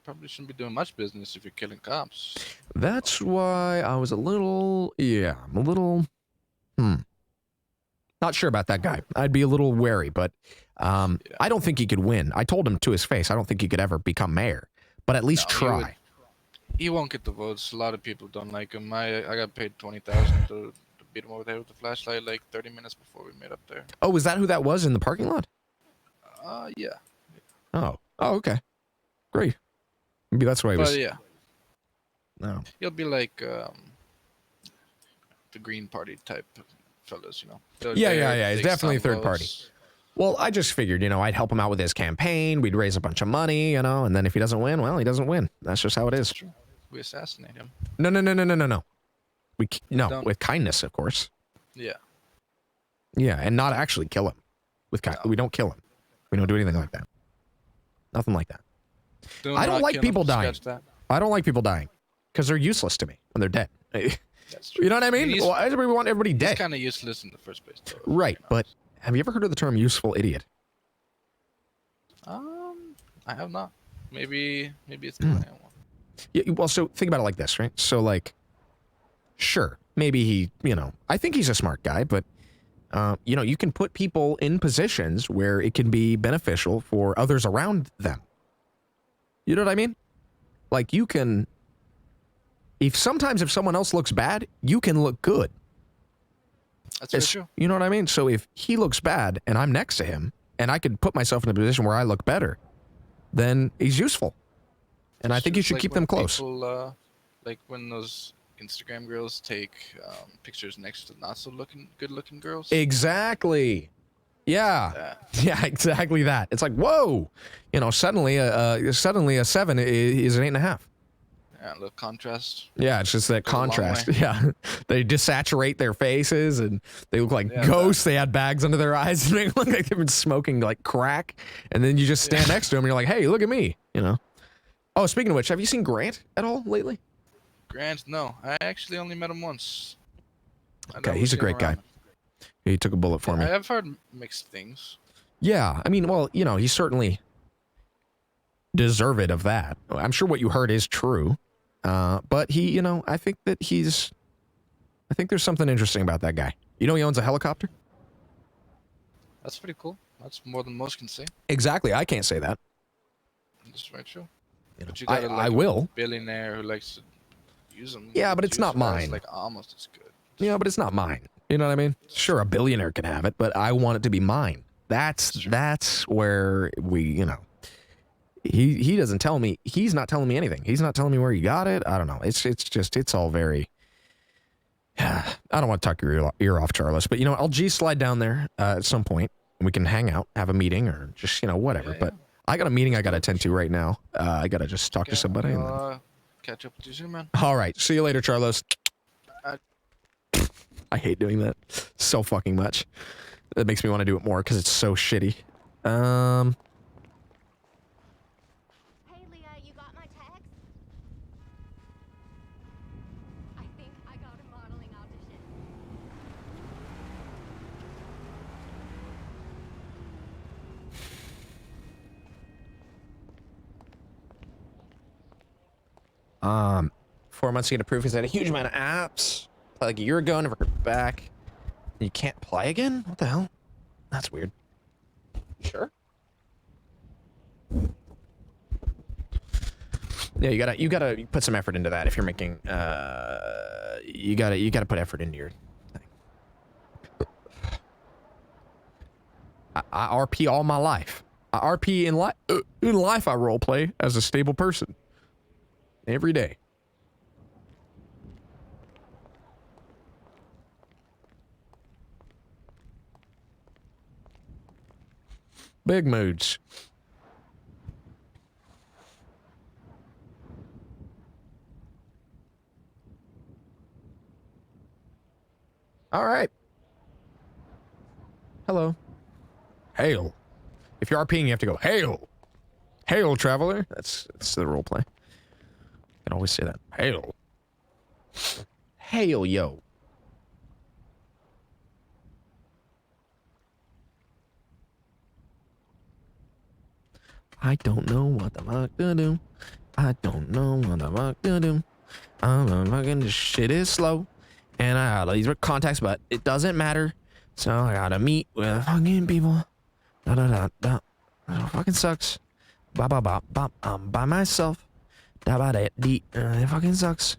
Probably shouldn't be doing much business if you're killing cops. That's why I was a little, yeah, I'm a little, not sure about that guy. I'd be a little wary, but I don't think he could win. I told him to his face, I don't think he could ever become mayor, but at least try. He won't get the votes. A lot of people don't like him. I got paid 20,000 to beat him over there with the flashlight like 30 minutes before we met up there. Oh, is that who that was in the parking lot? Yeah. Oh, okay. Great. Maybe that's why he was. But yeah, No. he'll be like the Green Party type fellas, you know. They're Yeah. there, He's take definitely a some third party. votes. Well, I just figured, you know, I'd help him out with his campaign. We'd raise a bunch of money, you know, and then if he doesn't win, well, he doesn't win. That's just how it is. That's true. We assassinate him. No. No, Don't. with kindness, of course. Yeah. Yeah, and not actually kill him. We don't kill him. We don't do anything like that. Nothing like that. I don't not like kill people him, dying. scratch that. I don't like people dying because they're useless to me when they're dead. That's true. You know what I mean? He's- Well, we want everybody He's dead. kind of useless in the first place, though. Right, you know. but have you ever heard of the term useful idiot? I have not. Maybe it's the one. Yeah, well, so think about it like this, right? So, like, sure, maybe he, you know, I think he's a smart guy, but, you know, you can put people in positions where it can be beneficial for others around them. You know what I mean? Like, you can, sometimes if someone else looks bad, you can look good. That's very true. You know what I mean? So if he looks bad and I'm next to him and I could put myself in a position where I look better, then he's useful. And I think you It's should like keep when them close. People, like when those Instagram girls take pictures next to not so good looking girls. Exactly. Yeah. Yeah, exactly that. It's like, whoa, you know, suddenly a 7 is an 8.5. Yeah, a little contrast. Yeah, it's just that Goes a long contrast. way. Yeah, they desaturate their faces and they look like Yeah, ghosts. They had bags under their eyes and they look like they've been smoking like crack. And then you just stand next to them and you're like, hey, look at me. You know. Oh, speaking of which, have you seen Grant at all lately? Grant, no, I actually only met him once. I Okay, never he's a see him great guy. around. He took a bullet for me. I've heard mixed things. Yeah, I mean, well, you know, he's certainly deserved of that. I'm sure what you heard is true. But he, you know, I think there's something interesting about that guy. You know, he owns a helicopter? That's pretty cool. That's more than most can say. Exactly. I can't say that. That's very true. You know, But you got I will. a billionaire who likes to use them. Yeah, but it's use not them as, mine. Like almost as good. Yeah, but it's not mine. You know what I mean? Sure, a billionaire can have it, but I want it to be mine. That's where we, you know, he doesn't tell me. He's not telling me anything. He's not telling me where he got it. I don't know. It's all very. I don't want to talk your ear off, Charles, but you know, I'll slide down there at some point and we can hang out, have a meeting, or just, you know, whatever. Yeah, But I got a meeting I got to attend to right now. I got to just talk to somebody. And then... I'll, catch up with you soon, man. All right. See you later, Charlos. Uh, I hate doing that so fucking much. It makes me want to do it more because it's so shitty. Hey, Leah, you got my text? I think I got a modeling audition. Um, 4 months to get approved because I had a huge amount of apps. Played like a year ago, never heard back. You can't play again? What the hell? That's weird. Sure. Yeah, you gotta put some effort into that if you're making. You gotta put effort into your thing. I RP all my life. I RP in life. I roleplay as a stable person every day. Big moods. All right. Hello. Hail. If you're RPing, you have to go, hail. Hail, traveler. That's the role play. I can always say that. Hail. Hail, yo. I don't know what the fuck to do. I don't know what the fuck to do. I'm fucking, this shit is slow. And I got all these contacts, but it doesn't matter. So I gotta meet with fucking people. Da da da da. It fucking sucks. Ba ba ba ba. I'm by myself. Da ba da dee. It fucking sucks.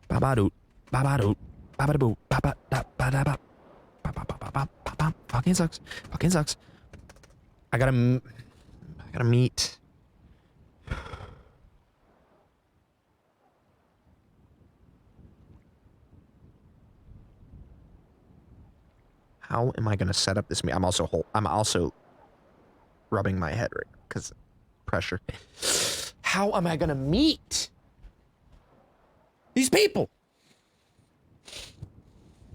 Ba ba doot. Ba ba doot. Ba ba da boo. Ba ba da ba da ba. Ba ba ba ba ba ba ba. Fucking sucks. Fucking sucks. I gotta meet. How am I gonna set up this meet? I'm also rubbing my head right because pressure. How am I gonna meet these people?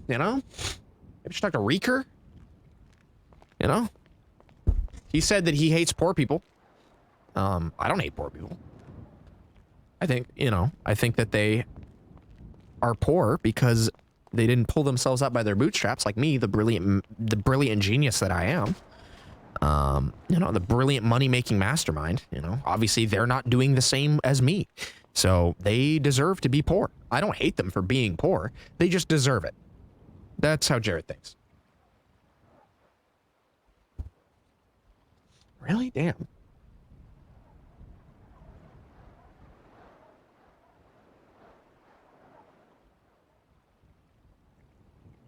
You know? Maybe just talk to Reeker. You know? He said that he hates poor people. I don't hate poor people. I think, you know, I think that they are poor because they didn't pull themselves up by their bootstraps like me, the brilliant genius that I am. You know, the brilliant money-making mastermind, you know. Obviously, they're not doing the same as me. So they deserve to be poor. I don't hate them for being poor. They just deserve it. That's how Jared thinks. Really? Damn.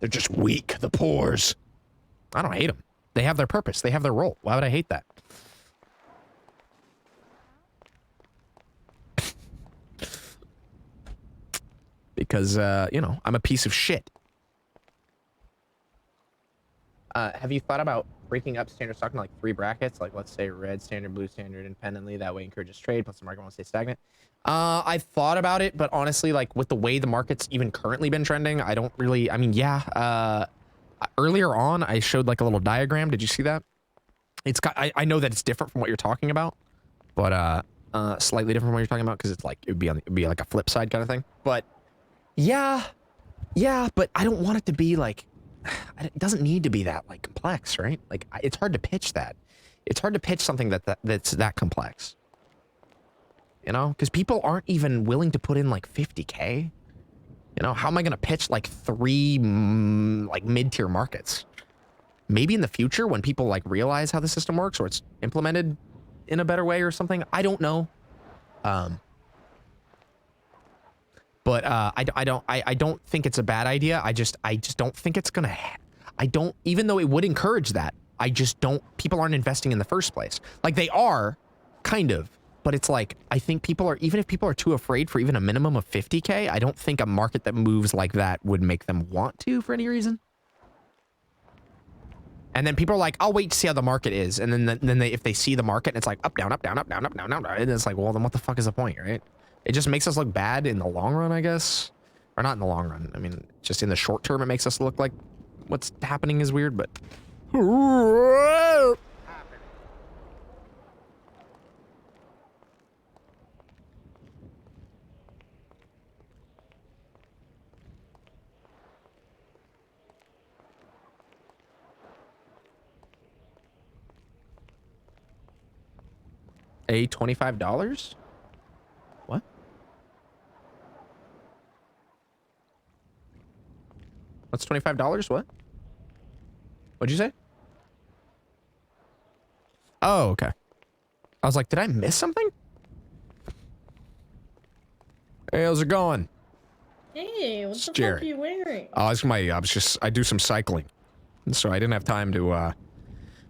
They're just weak, the poors. I don't hate them. They have their purpose. They have their role. Why would I hate that? Because, you know, I'm a piece of shit. Have you thought about breaking up standard stock into like 3 brackets? Like, let's say red standard, blue standard independently. That way encourages trade, plus the market won't stay stagnant. I've thought about it, but honestly, like with the way the market's even currently been trending, I don't really, I mean, yeah, earlier on, I showed like a little diagram. Did you see that? It's got, I know that it's different from what you're talking about, but, slightly different from what you're talking about. Cause it's like, it'd be like a flip side kind of thing. But yeah, but I don't want it to be like, it doesn't need to be that like complex, right? Like it's hard to pitch that. It's hard to pitch something that's that complex. You know, because people aren't even willing to put in like 50K. You know, how am I going to pitch like 3 like mid-tier markets? Maybe in the future when people like realize how the system works or it's implemented in a better way or something. I don't know. But I don't think it's a bad idea. I just don't think it's gonna. Even though it would encourage that, I just don't. People aren't investing in the first place. Like they are, kind of. But it's like, I think people are, even if people are too afraid for even a minimum of 50K, I don't think a market that moves like that would make them want to for any reason. And then people are like, I'll wait to see how the market is. And then if they see the market and it's like up, down, up, down, up, down, up, down, up, down. And it's like, well, then what the fuck is the point, right? It just makes us look bad in the long run, I guess. Or not in the long run. I mean, just in the short term, it makes us look like what's happening is weird, but... A $25? What? What's $25? What? What'd you say? Oh, okay. I was like, did I miss something? Hey, how's it going? Hey, what the fuck Jared. are you wearing? Oh, it's I do some cycling. So I didn't have time to,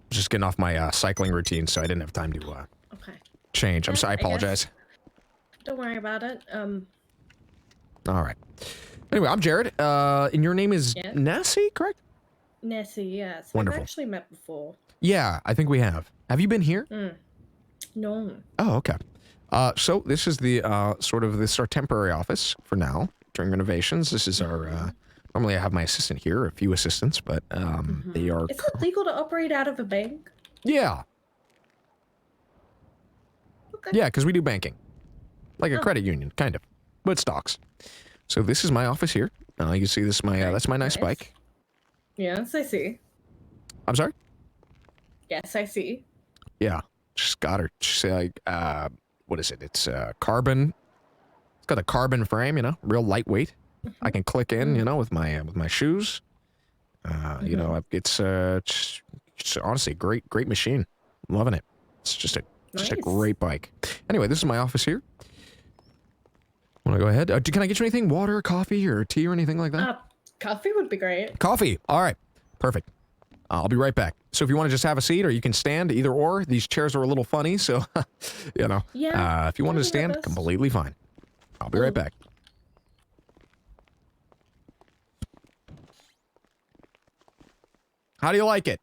just getting off my, cycling routine, so I didn't have time to, Okay. change. I'm Yeah, sorry, I I guess. apologize. Don't worry about it. All right. Anyway, I'm Jared. And your name is Yeah. Nessie, correct? Nessie, yes. Wonderful. We've actually met before. Yeah, I think we have. Have you been here? No. Oh, okay. So this is the, this is our temporary office for now during renovations. This is our, normally I have my assistant here, a few assistants, but, they are... Is it legal to operate out of a bank? Yeah. Okay. Yeah, because we do banking. Like a Oh. credit union, kind of. But stocks. So this is my office here. You can see this is my, that's my nice bike. Yes, I see. I'm sorry? Yes, I see. Yeah. Just got her. What is it? It's carbon. It's got a carbon frame, you know, real lightweight. I can click in, you know, with my shoes. You know, it's honestly a great machine. I'm loving it. It's just a great bike. Anyway, this is my office here. Want to go ahead? Can I get you anything? Water, coffee, or tea, or anything like that? Coffee would be great. Coffee. All right. Perfect. I'll be right back. So if you want to just have a seat, or you can stand, either or. These chairs are a little funny, so you know. Yeah. If you wanted to stand, completely fine. I'll be right back. How do you like it?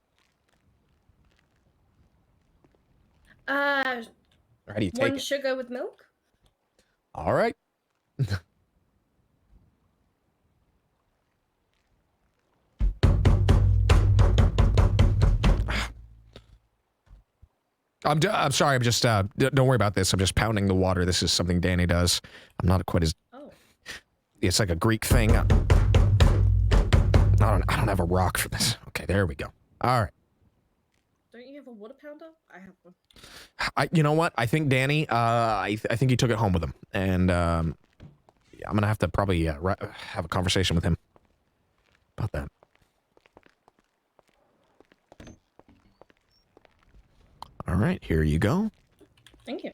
Or how do you take one it? sugar with milk. All right. I'm sorry. I'm just don't worry about this. I'm just pounding the water. This is something Danny does. I'm not quite as. Oh. It's like a Greek thing. I don't have a rock for this. Okay, there we go. All right. Don't you have a water pounder? I have one. You know what? I think Danny. I think he took it home with him, and yeah, I'm gonna have to probably have a conversation with him about that. All right, here you go. Thank you.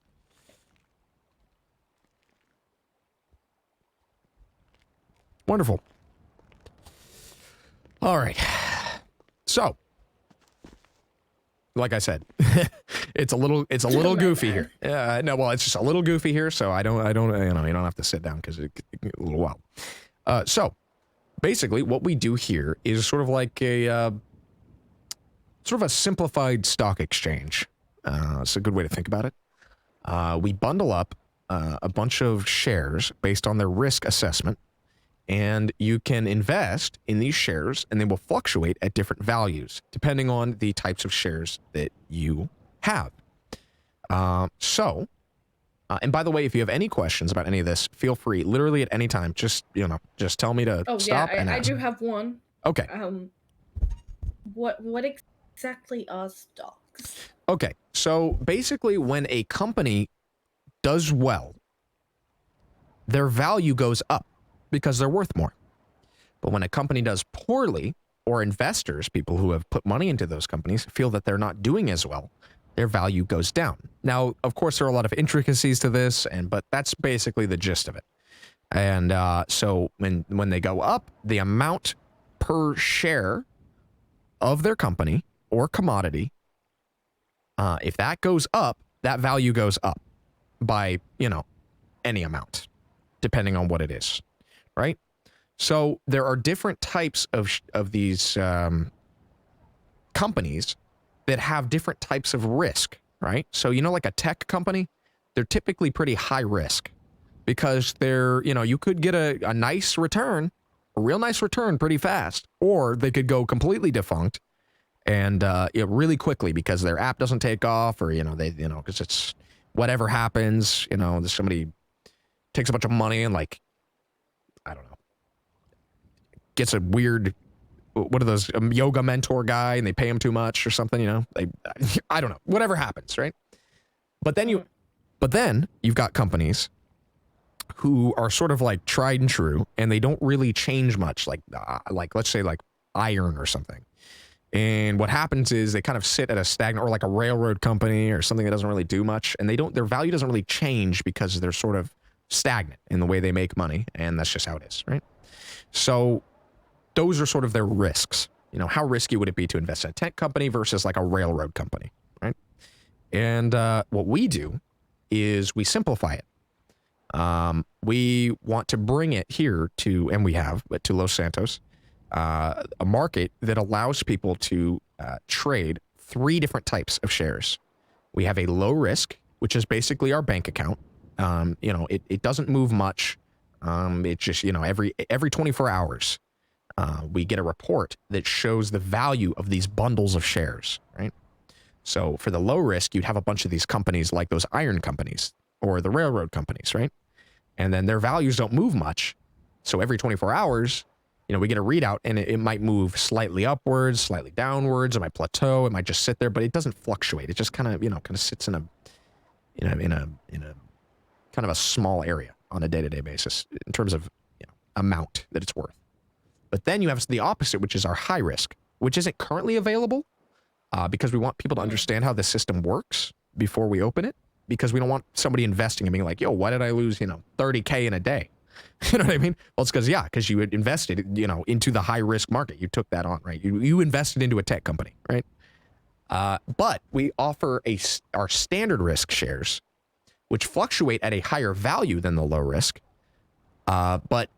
Wonderful. All right. So, like I said, it's a little goofy here. No, well, it's just a little goofy here. So I don't, you know, you don't have to sit down because it a little while. So, basically, what we do here is sort of like a simplified stock exchange. It's a good way to think about it. We bundle up a bunch of shares based on their risk assessment, and you can invest in these shares, and they will fluctuate at different values depending on the types of shares that you have. And by the way, if you have any questions about any of this, feel free, literally at any time. Just tell me to stop. I do have one. Okay. What exactly are stocks? Okay, so basically when a company does well, their value goes up because they're worth more. But when a company does poorly, or investors, people who have put money into those companies, feel that they're not doing as well, their value goes down. Now, of course, there are a lot of intricacies to this, but that's basically the gist of it. And so when they go up, the amount per share of their company or commodity, if that goes up, that value goes up by, any amount, depending on what it is, right? So there are different types of these companies that have different types of risk, right? So, like a tech company, they're typically pretty high risk because they're, you could get a nice return, a real nice return pretty fast, or they could go completely defunct and really quickly because their app doesn't take off, or because it's whatever happens, somebody takes a bunch of money and I don't know, gets a weird, what are those, a yoga mentor guy, and they pay him too much or something, I don't know, whatever happens, right? But then you've got companies who are sort of like tried and true, and they don't really change much, like let's say like iron or something. And what happens is they kind of sit at a stagnant, or like a railroad company or something that doesn't really do much, and their value doesn't really change because they're sort of stagnant in the way they make money, and that's just how it is, right? So those are sort of their risks. How risky would it be to invest in a tech company versus like a railroad company, right? And what we do is we simplify it. We want to bring it here to Los Santos, a market that allows people to trade 3 different types of shares. We have a low risk, which is basically our bank account. It doesn't move much. It just, every 24 hours, we get a report that shows the value of these bundles of shares, right? So for the low risk, you'd have a bunch of these companies like those iron companies or the railroad companies, right? And then their values don't move much. So every 24 hours, You know, we get a readout and it might move slightly upwards, slightly downwards. It might plateau. It might just sit there, but it doesn't fluctuate. It just kind of, you know, kind of sits in a kind of a small area on a day-to-day basis in terms of, you know, amount that it's worth. But then you have the opposite, which is our high risk, which isn't currently available because we want people to understand how the system works before we open it, because we don't want somebody investing and being like, yo, why did I lose, you know, 30K in a day? You know what I mean? Well, it's because you had invested, you know, into the high risk market. You took that on, right? You invested into a tech company, right? But we offer our standard risk shares, which fluctuate at a higher value than the low risk, but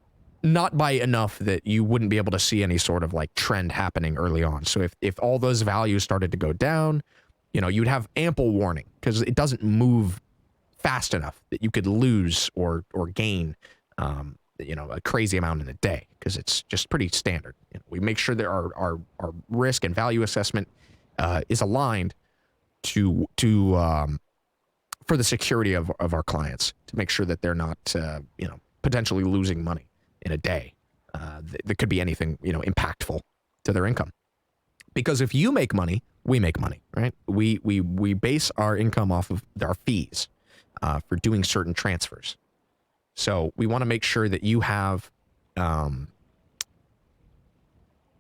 not by enough that you wouldn't be able to see any sort of like trend happening early on. So if all those values started to go down, you know, you'd have ample warning because it doesn't move fast enough that you could lose or gain, you know, a crazy amount in a day, because it's just pretty standard. You know, we make sure that our risk and value assessment is aligned to for the security of our clients, to make sure that they're not, you know, potentially losing money in a day. That could be anything, you know, impactful to their income. Because if you make money, we make money, right? We base our income off of our fees for doing certain transfers. So we want to make sure that you have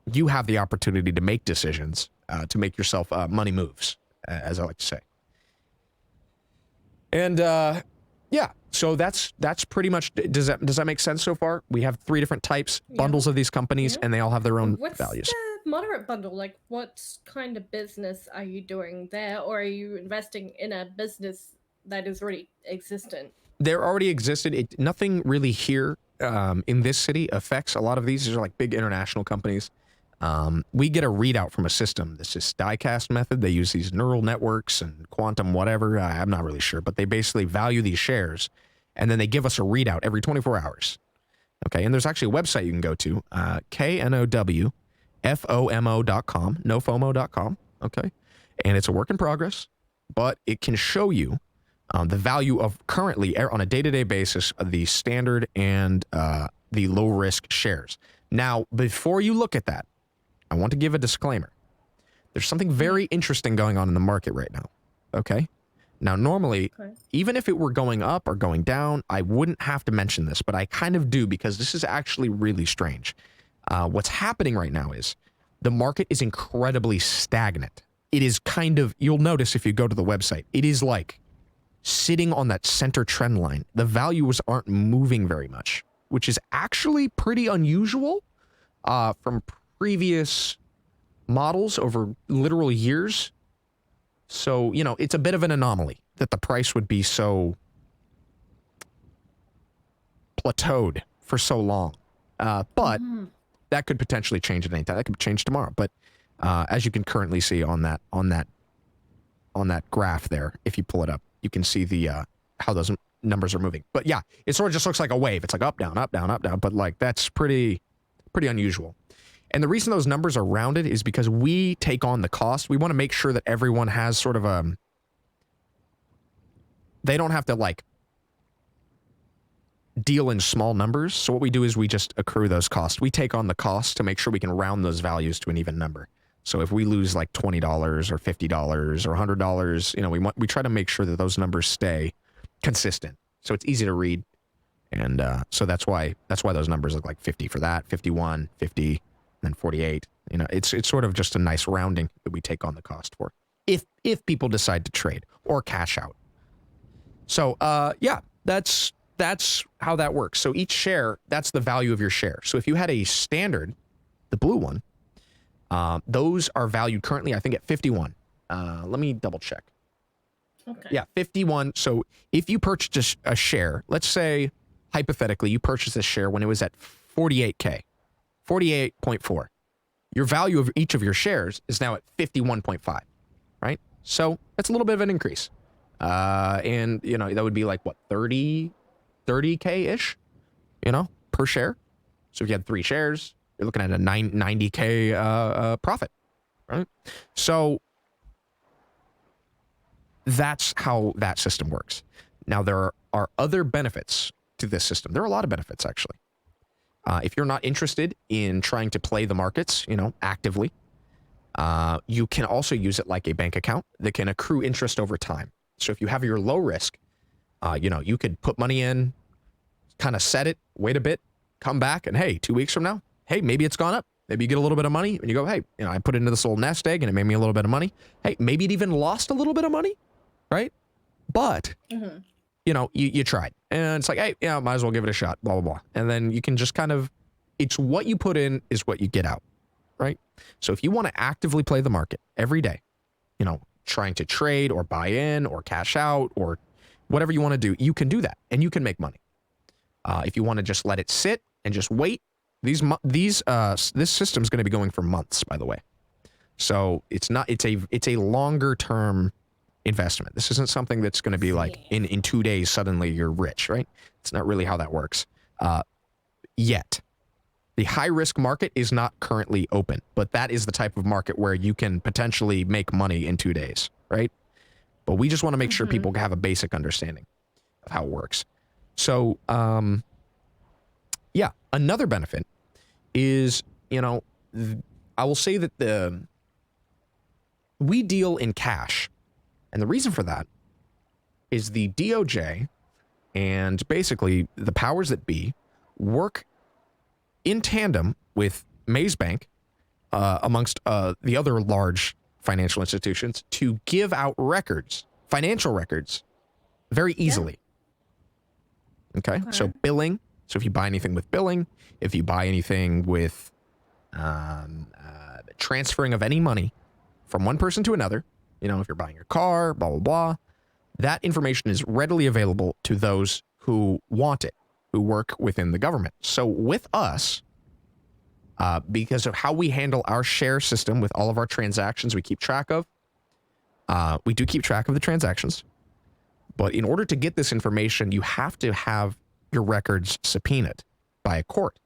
the opportunity to make decisions, to make yourself money moves, as I like to say. And yeah, so that's pretty much. Does that make sense so far? We have 3 different types, bundles of these companies, and they all have their own values. What's the moderate bundle? Like, what kind of business are you doing there, or are you investing in a business that is already existent? They're already existed. Nothing really here in this city affects a lot of these. These are like big international companies. We get a readout from a system. This is diecast method. They use these neural networks and quantum whatever. I'm not really sure, but they basically value these shares, and then they give us a readout every 24 hours. Okay, and there's actually a website you can go to, knowfomo.com, nofomo.com. Okay, and it's a work in progress, but it can show you the value of currently on a day-to-day basis of the standard and the low-risk shares. Now, before you look at that, I want to give a disclaimer. There's something very interesting going on in the market right now, okay? Now, normally, even if it were going up or going down, I wouldn't have to mention this, but I kind of do because this is actually really strange. What's happening right now is the market is incredibly stagnant. It is kind of, you'll notice if you go to the website, it is like sitting on that center trend line. The values aren't moving very much, which is actually pretty unusual from previous models over literal years. So, you know, it's a bit of an anomaly that the price would be so plateaued for so long. But that could potentially change at any time. That could change tomorrow. But as you can currently see on that graph there, if you pull it up, you can see the how those numbers are moving. But yeah, it sort of just looks like a wave. It's like up, down, up, down, up, down. But like that's pretty unusual. And the reason those numbers are rounded is because we take on the cost. We want to make sure that everyone has sort of they don't have to like deal in small numbers. So what we do is we just accrue those costs. We take on the cost to make sure we can round those values to an even number. So if we lose like $20 or $50 or $100, you know, we try to make sure that those numbers stay consistent. So it's easy to read. And so that's why those numbers look like 50 for that, 51, 50, then 48. You know, it's sort of just a nice rounding that we take on the cost for if people decide to trade or cash out. So yeah, that's how that works. So each share, that's the value of your share. So if you had a standard, the blue one, those are valued currently, I think, at 51. Let me double check. Okay. Yeah, 51. So if you purchased a share, let's say hypothetically you purchased a share when it was at 48K. 48.4. Your value of each of your shares is now at 51.5, right? So that's a little bit of an increase. And, you know, that would be like, what, 30K-ish, you know, per share. So if you had 3 shares, you're looking at a 90K profit, right? So that's how that system works. Now, there are other benefits to this system. There are a lot of benefits, actually. If you're not interested in trying to play the markets, you know, actively, you can also use it like a bank account that can accrue interest over time. So if you have your low risk, you know, you could put money in, kind of set it, wait a bit, come back, and hey, 2 weeks from now, hey, maybe it's gone up. Maybe you get a little bit of money and you go, hey, you know, I put it into this little nest egg and it made me a little bit of money. Hey, maybe it even lost a little bit of money, right? But, you know, you tried. And it's like, hey, yeah, might as well give it a shot, blah, blah, blah. And then you can just kind of, it's what you put in is what you get out, right? So if you want to actively play the market every day, you know, trying to trade or buy in or cash out or whatever you want to do, you can do that and you can make money. If you want to just let it sit and just wait, this system's going to be going for months, by the way. So it's a longer term investment. This isn't something that's going to be like in 2 days, suddenly you're rich, right? It's not really how that works. Yet. The high risk market is not currently open, but that is the type of market where you can potentially make money in 2 days, right? But we just want to make sure people have a basic understanding of how it works. So, yeah, another benefit is, you know, I will say that we deal in cash. And the reason for that is the DOJ and basically the powers that be work in tandem with Maze Bank, amongst the other large financial institutions, to give out records, financial records, very easily. Okay? So billing. So if you buy anything with billing, if you buy anything with transferring of any money from one person to another, you know, if you're buying your car, blah, blah, blah, that information is readily available to those who want it, who work within the government. So with us, because of how we handle our share system with all of our transactions we keep track of, we do keep track of the transactions. But in order to get this information, you have to have your records subpoenaed by a court,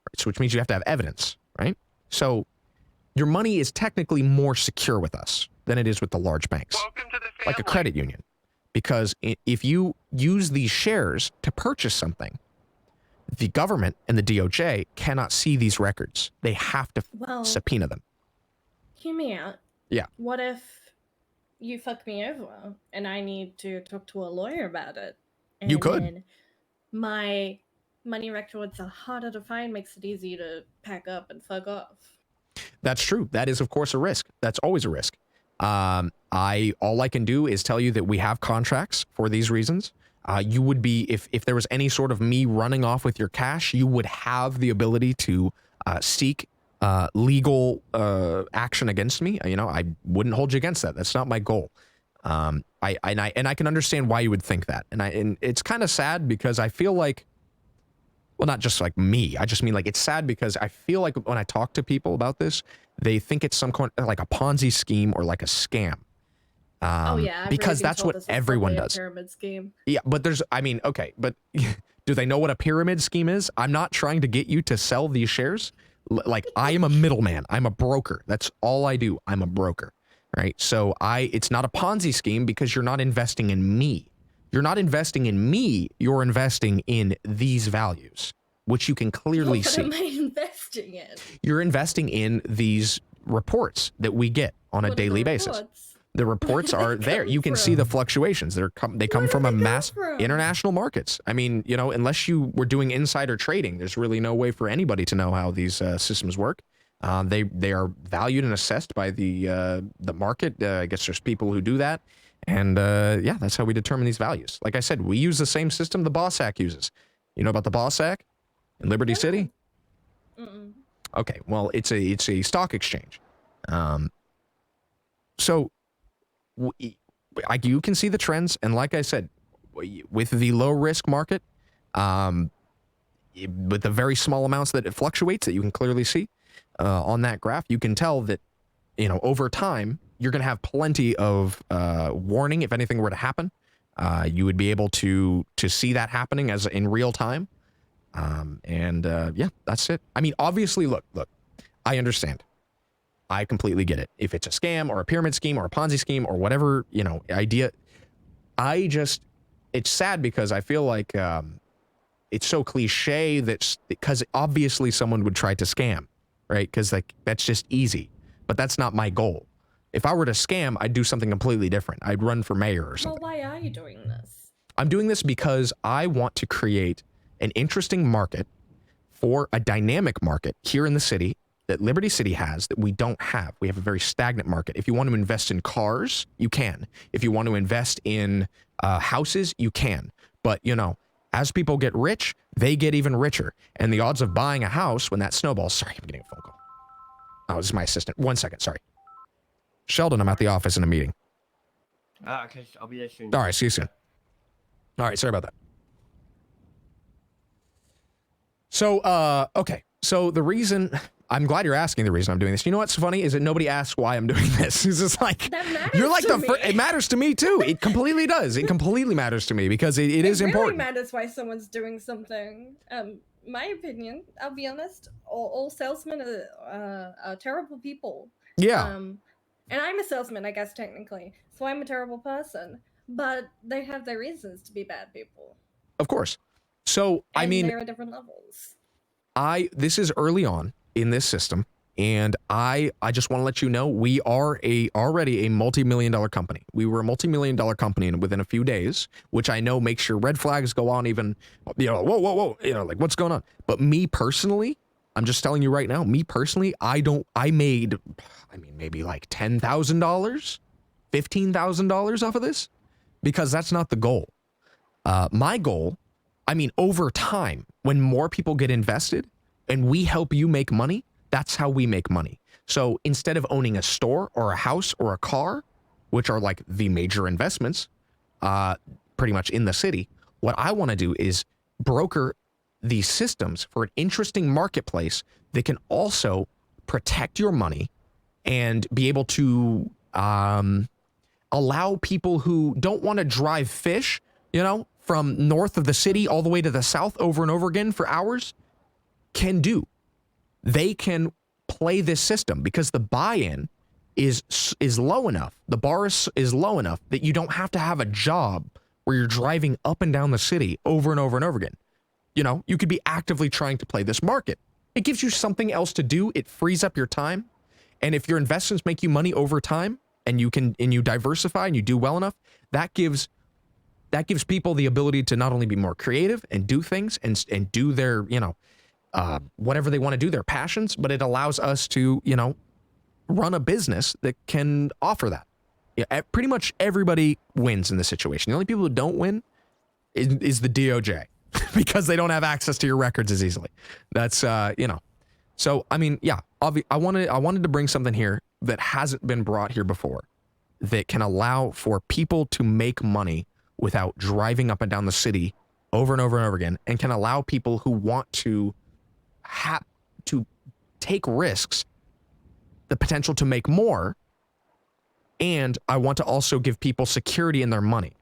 right? So which means you have to have evidence, right? So your money is technically more secure with us than it is with the large banks, like a credit union. Because if you use these shares to purchase something, the government and the DOJ cannot see these records. They have to subpoena them. Hear me out. Yeah. What if you fuck me over and I need to talk to a lawyer about it? And you could. Then my money records are harder to find, makes it easy to pack up and fuck off. That's true. That is, of course, a risk. That's always a risk. All I can do is tell you that we have contracts for these reasons. You would be, if there was any sort of me running off with your cash, you would have the ability to seek legal action against me. You know, I wouldn't hold you against that. That's not my goal. I can understand why you would think that. And it's kind of sad because I feel like, well, not just like me. I just mean like it's sad because I feel like when I talk to people about this, they think it's some kind of like a Ponzi scheme or like a scam. Because that's what everyone does. Pyramid scheme. Yeah, but okay, but do they know what a pyramid scheme is? I'm not trying to get you to sell these shares. Like I am a middleman. I'm a broker. That's all I do. I'm a broker, right? So it's not a Ponzi scheme because you're not investing in me. You're not investing in me. You're investing in these values, which you can clearly see. What am I investing in? You're investing in these reports that we get on a daily basis. The reports are there. You can see the fluctuations. They come from a mass international markets. I mean, you know, unless you were doing insider trading, there's really no way for anybody to know how these systems work. They are valued and assessed by the market. I guess there's people who do that. And yeah, that's how we determine these values. Like I said, we use the same system the Boss Act uses. You know about the Boss Act in Liberty City? Okay, well, it's a stock exchange. So you can see the trends, and like I said, with the low risk market, with the very small amounts that it fluctuates that you can clearly see on that graph, you can tell that, you know, over time you're going to have plenty of warning if anything were to happen. You would be able to see that happening as in real time, and yeah, that's it. I mean, obviously, look, I understand. I completely get it. If it's a scam or a pyramid scheme or a Ponzi scheme or whatever, you know, idea, it's sad because I feel like it's so cliche that because obviously someone would try to scam, right? Because like that's just easy, but that's not my goal. If I were to scam, I'd do something completely different. I'd run for mayor or something. Well, why are you doing this? I'm doing this because I want to create an interesting market for a dynamic market here in the city that Liberty City has that we don't have. We have a very stagnant market. If you want to invest in cars, you can. If you want to invest in houses, you can. But, you know, as people get rich, they get even richer. And the odds of buying a house when that snowballs... Sorry, I'm getting a phone call. Oh, this is my assistant. 1 second, sorry. Sheldon, I'm at the office in a meeting. Okay, I'll be there soon. All right, see you soon. All right, sorry about that. So, okay. So the reason... I'm glad you're asking the reason I'm doing this. You know what's funny is that nobody asks why I'm doing this. It's just like... That matters you're like to me. It matters to me, too. It completely does. It completely matters to me because it is important. It really matters why someone's doing something. My opinion, I'll be honest, all salesmen are terrible people. Yeah. And I'm a salesman, I guess, technically. So I'm a terrible person. But they have their reasons to be bad people. Of course. So, I And mean... there are different levels. This is early on in this system, and I just want to let you know we are already a multi-million-dollar company. We were a multi-million-dollar company within a few days, which I know makes your red flags go on even, you know, whoa, you know, like what's going on? But me personally, I'm just telling you right now, me personally, I made, I mean, maybe like $10,000, $15,000 off of this, because that's not the goal. My goal, I mean, over time, when more people get invested and we help you make money, that's how we make money. So instead of owning a store or a house or a car, which are like the major investments, pretty much in the city, what I want to do is broker these systems for an interesting marketplace that can also protect your money and be able to allow people who don't want to drive fish, you know, from north of the city all the way to the south over and over again for hours, can do. They can play this system because the buy-in is low enough. The bar is low enough that you don't have to have a job where you're driving up and down the city over and over and over again. You know, you could be actively trying to play this market. It gives you something else to do. It frees up your time. And if your investments make you money over time and you diversify and you do well enough, that gives people the ability to not only be more creative and do things and do their, you know, whatever they want to do, their passions, but it allows us to, you know, run a business that can offer that. Yeah, pretty much everybody wins in this situation. The only people who don't win is the DOJ because they don't have access to your records as easily. That's, you know, so, I mean, yeah, I wanted to bring something here that hasn't been brought here before that can allow for people to make money without driving up and down the city over and over and over again, and can allow people who want to take risks the potential to make more. And I want to also give people security in their money.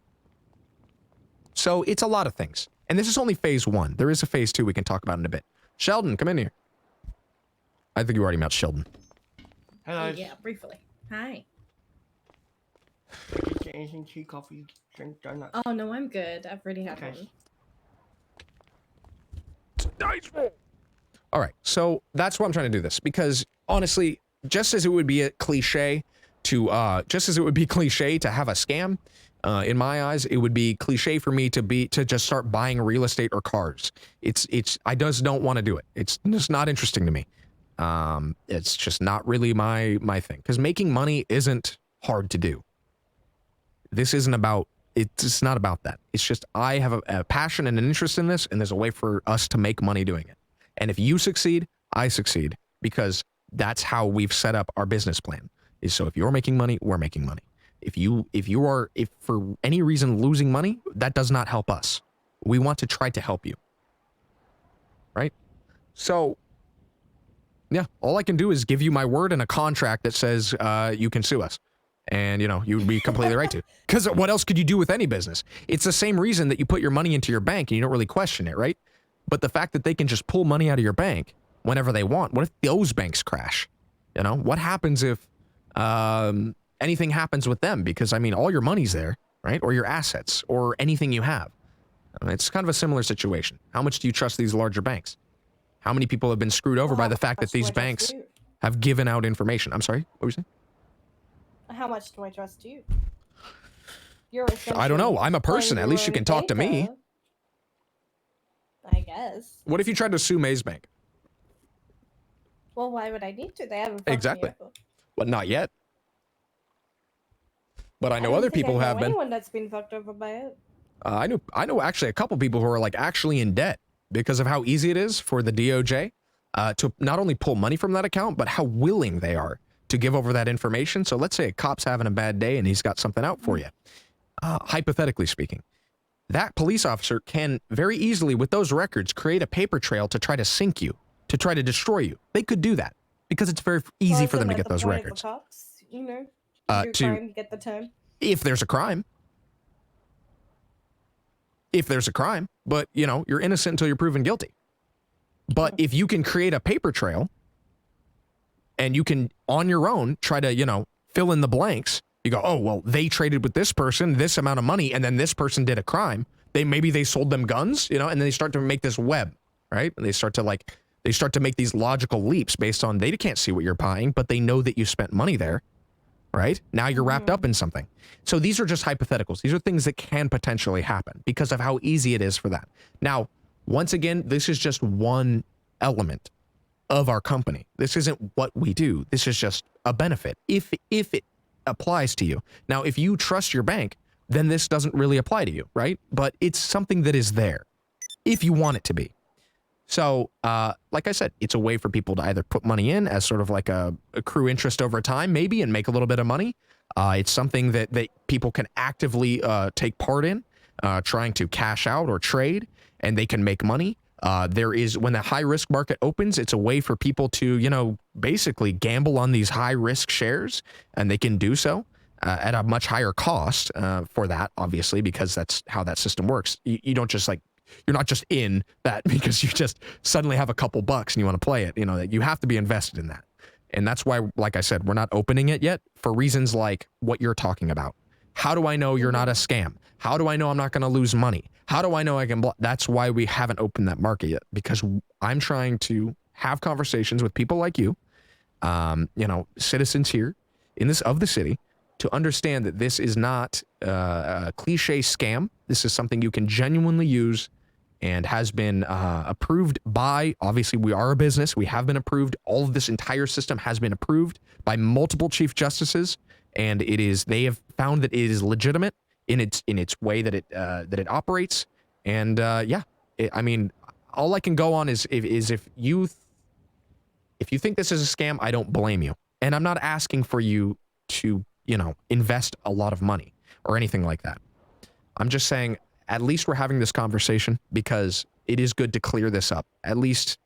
So it's a lot of things. And this is only phase 1. There is a phase 2 we can talk about in a bit. Sheldon, come in here. I think you already met Sheldon. Hello. Yeah, briefly. Hi. Anything, tea, coffee, drink, donut? Oh, no, I'm good. I've already had Okay. one. All right, so that's why I'm trying to do this, because honestly, just as it would be a cliche to have a scam, in my eyes, it would be cliche for me to just start buying real estate or cars. I just don't want to do it. It's just not interesting to me. It's just not really my thing, because making money isn't hard to do. This isn't about, it's not about that. It's just I have a passion and an interest in this, and there's a way for us to make money doing it. And if you succeed, I succeed, because that's how we've set up our business plan. Is so if you're making money, we're making money. If for any reason losing money, that does not help us. We want to try to help you. Right? So, yeah, all I can do is give you my word and a contract that says you can sue us. And, you know, you would be completely right to. Because what else could you do with any business? It's the same reason that you put your money into your bank and you don't really question it, right? But the fact that they can just pull money out of your bank whenever they want, what if those banks crash? You know, what happens if anything happens with them? Because, I mean, all your money's there, right? Or your assets or anything you have. It's kind of a similar situation. How much do you trust these larger banks? How many people have been screwed over by the fact that these banks have given out information? I'm sorry, what were you saying? How much do I trust you? I don't know. I'm a person. At least you can talk to me. I guess. What if you tried to sue Maze Bank? Well, why would I need to? They haven't fucked Exactly. me over. Well, not yet. But I know don't other think people I know have been. anyone that's been fucked over by it. I know actually a couple people who are like actually in debt because of how easy it is for the DOJ to not only pull money from that account, but how willing they are to give over that information. So let's say a cop's having a bad day and he's got something out for you. Hypothetically speaking, that police officer can very easily, with those records, create a paper trail to try to sink you, to try to destroy you. They could do that because it's very easy for them to get those records. Cops, you know, to get the term. If there's a crime. If there's a crime, but you know, you're innocent until you're proven guilty. But if you can create a paper trail and you can on your own try to, you know, fill in the blanks, you go, oh, well, they traded with this person, this amount of money, and then this person did a crime. Maybe they sold them guns, you know, and then they start to make this web, right? And they start to make these logical leaps based on they can't see what you're buying, but they know that you spent money there. Right? Now you're wrapped up in something. So these are just hypotheticals. These are things that can potentially happen because of how easy it is for that. Now, once again, this is just one element of our company. This isn't what we do. This is just a benefit if it applies to you. Now, if you trust your bank, then this doesn't really apply to you, right? But it's something that is there if you want it to be. So, like I said, it's a way for people to either put money in as sort of like a accrue interest over time, maybe, and make a little bit of money. It's something that people can actively take part in, trying to cash out or trade, and they can make money. There is, when the high risk market opens, it's a way for people to, you know, basically gamble on these high risk shares, and they can do so at a much higher cost for that, obviously, because that's how that system works. You don't just like, you're not just in that because you just suddenly have a couple bucks and you want to play it. You know, that you have to be invested in that. And that's why, like I said, we're not opening it yet for reasons like what you're talking about. How do I know you're not a scam? How do I know I'm not going to lose money? How do I know I can That's why we haven't opened that market yet, because I'm trying to have conversations with people like you, you know, citizens here in of the city, to understand that this is not a cliche scam. This is something you can genuinely use and has been approved by, obviously we are a business, we have been approved. All of this entire system has been approved by multiple chief justices, and they have found that it is legitimate in its way that it operates. And yeah, I mean, all I can go on is if you think this is a scam, I don't blame you. And I'm not asking for you to, you know, invest a lot of money or anything like that. I'm just saying, at least we're having this conversation because it is good to clear this up, at least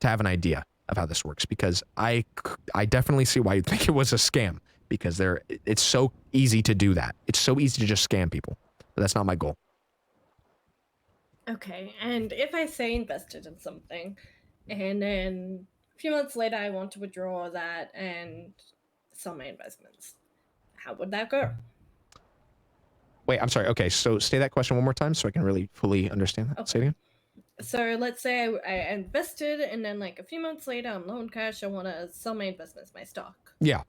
to have an idea of how this works, because I definitely see why you'd think it was a scam, because it's so easy to do that. It's so easy to just scam people, but that's not my goal. Okay, and if I say invested in something, and then a few months later I want to withdraw that and sell my investments, how would that go? Wait, I'm sorry. Okay, so say that question one more time so I can really fully understand that. Okay. Say it again. So let's say I invested, and then like a few months later, I'm low in cash. I want to sell my investments, my stock. Yeah.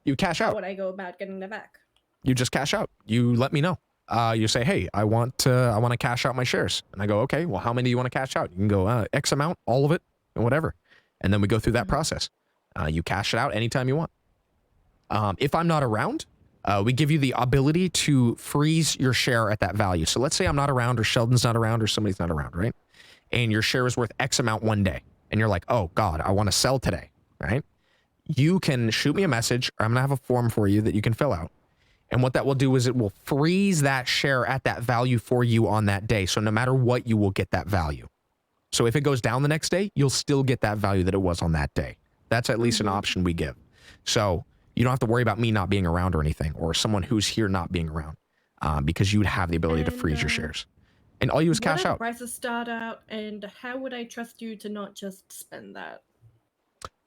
You cash out. How would I go about getting that back? You just cash out. You let me know. You say, hey, I want to cash out my shares. And I go, okay, well, how many do you want to cash out? You can go X amount, all of it, and whatever. And then we go through that process. You cash it out anytime you want. If I'm not around, we give you the ability to freeze your share at that value. So let's say I'm not around, or Sheldon's not around, or somebody's not around, right? And your share is worth X amount one day. And you're like, oh God, I want to sell today, right? You can shoot me a message, or I'm gonna have a form for you that you can fill out. And what that will do is it will freeze that share at that value for you on that day. So no matter what, you will get that value. So if it goes down the next day, you'll still get that value that it was on that day. That's at least an option we give. So you don't have to worry about me not being around or anything, or someone who's here not being around, because you'd have the ability to freeze your shares. And all you is cash out. Prices start out, and how would I trust you to not just spend that?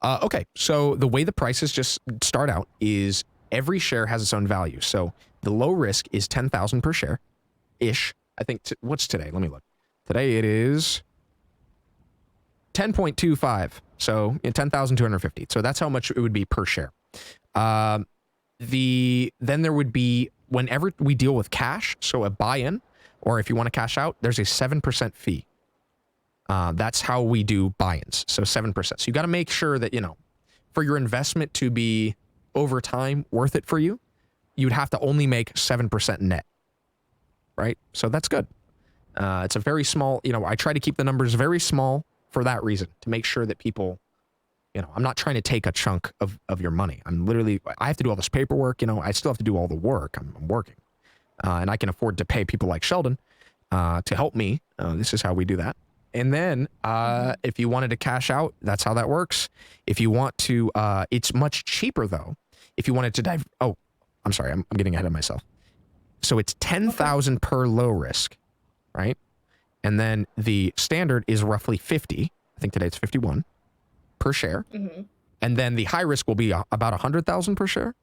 Okay, so the way the prices just start out is every share has its own value. So the low risk is 10,000 per share ish. I think, what's today? Let me look. Today it is 10.25. So 10,250. So that's how much it would be per share. Then there would be, whenever we deal with cash, so a buy-in, or if you want to cash out, there's a 7% fee. That's how we do buy-ins. So 7%. So you got to make sure that, you know, for your investment to be over time worth it for you, you'd have to only make 7% net. Right? So that's good. It's a very small, you know, I try to keep the numbers very small for that reason, to make sure that people, you know, I'm not trying to take a chunk of your money. I'm literally, I have to do all this paperwork, you know, I still have to do all the work. I'm working. And I can afford to pay people like Sheldon to help me. This is how we do that. And then if you wanted to cash out, that's how that works. If you want to, it's much cheaper though. If you wanted to dive, oh, I'm sorry, I'm getting ahead of myself. So it's 10,000 per low risk, right? And then the standard is roughly 50. I think today it's 51 per share. And then the high risk will be about 100,000 per share,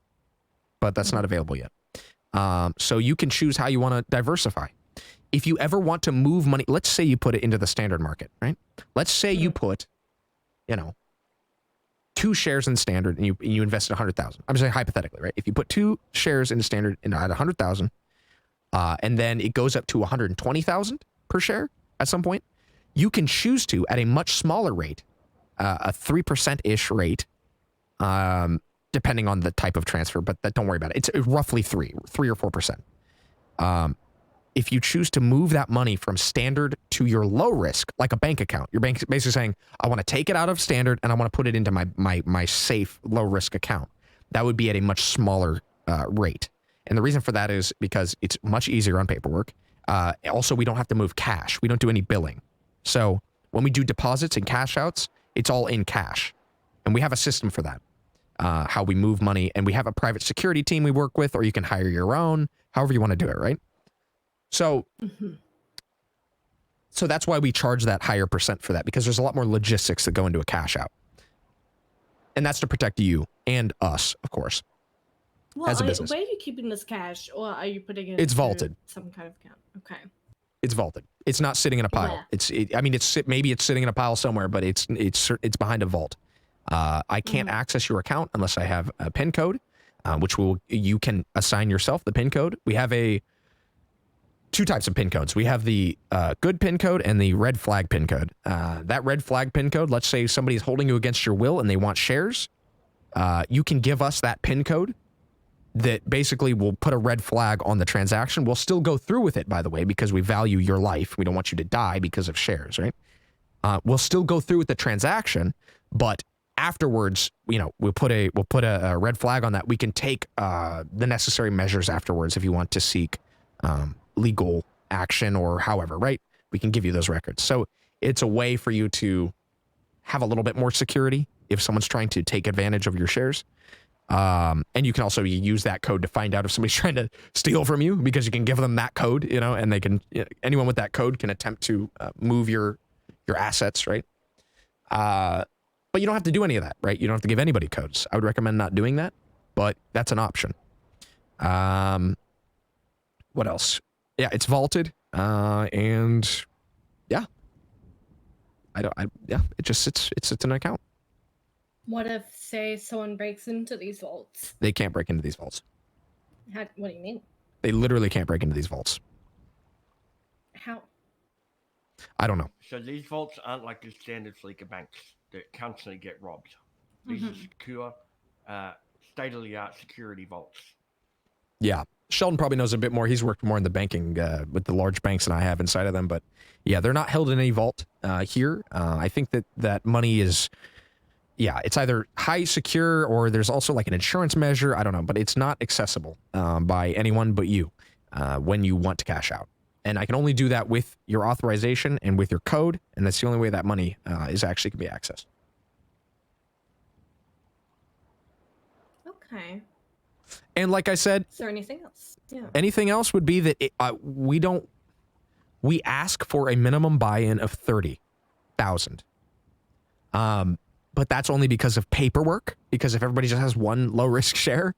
but that's not available yet. So you can choose how you want to diversify. If you ever want to move money, let's say you put it into the standard market, right? Let's say you put, you know, 2 shares in standard and you invested 100,000. I'm saying hypothetically, right? If you put 2 shares in standard and at 100,000, and then it goes up to 120,000 per share at some point, you can choose to, at a much smaller rate, a 3%-ish rate, depending on the type of transfer, but don't worry about it. It's roughly 3 or 4%. If you choose to move that money from standard to your low risk, like a bank account, your bank's basically saying, I want to take it out of standard and I want to put it into my safe low risk account. That would be at a much smaller rate. And the reason for that is because it's much easier on paperwork. Also, we don't have to move cash. We don't do any billing. So when we do deposits and cash outs, it's all in cash. And we have a system for that, how we move money. And we have a private security team we work with, or you can hire your own, however you want to do it, right? So, so that's why we charge that higher percent for that, because there's a lot more logistics that go into a cash out. And that's to protect you and us, of course. Well, as a business. Where are you keeping this cash, or are you putting it? It's vaulted. Some kind of account. Okay. It's vaulted. It's not sitting in a pile. Where? I mean, maybe it's sitting in a pile somewhere, but it's behind a vault. I can't access your account unless I have a PIN code, which you can assign yourself the PIN code. We have 2 types of PIN codes. We have the good PIN code and the red flag PIN code. That red flag PIN code, let's say somebody is holding you against your will and they want shares, you can give us that PIN code that basically will put a red flag on the transaction. We'll still go through with it, by the way, because we value your life. We don't want you to die because of shares, right? We'll still go through with the transaction, but afterwards, you know, we'll put a red flag on that. We can take the necessary measures afterwards if you want to seek legal action or however, right? We can give you those records. So it's a way for you to have a little bit more security if someone's trying to take advantage of your shares. And you can also use that code to find out if somebody's trying to steal from you, because you can give them that code, you know, and they can, anyone with that code can attempt to move your assets, right? But you don't have to do any of that, right? You don't have to give anybody codes. I would recommend not doing that, but that's an option. What else? Yeah, it's vaulted. And yeah, it just sits in an account. What if, say, someone breaks into these vaults? They can't break into these vaults. What do you mean? They literally can't break into these vaults. How? I don't know. So these vaults aren't like the standard Fleeca banks that constantly get robbed. These are secure, state-of-the-art security vaults. Yeah. Sheldon probably knows a bit more. He's worked more in the banking with the large banks than I have inside of them. But yeah, they're not held in any vault here. I think that money is... Yeah, it's either high secure or there's also like an insurance measure. I don't know, but it's not accessible by anyone but you when you want to cash out. And I can only do that with your authorization and with your code. And that's the only way that money can be accessed. Okay. And like I said... Is there anything else? Yeah. Anything else would be that we ask for a minimum buy-in of 30,000. But that's only because of paperwork, because if everybody just has one low risk share,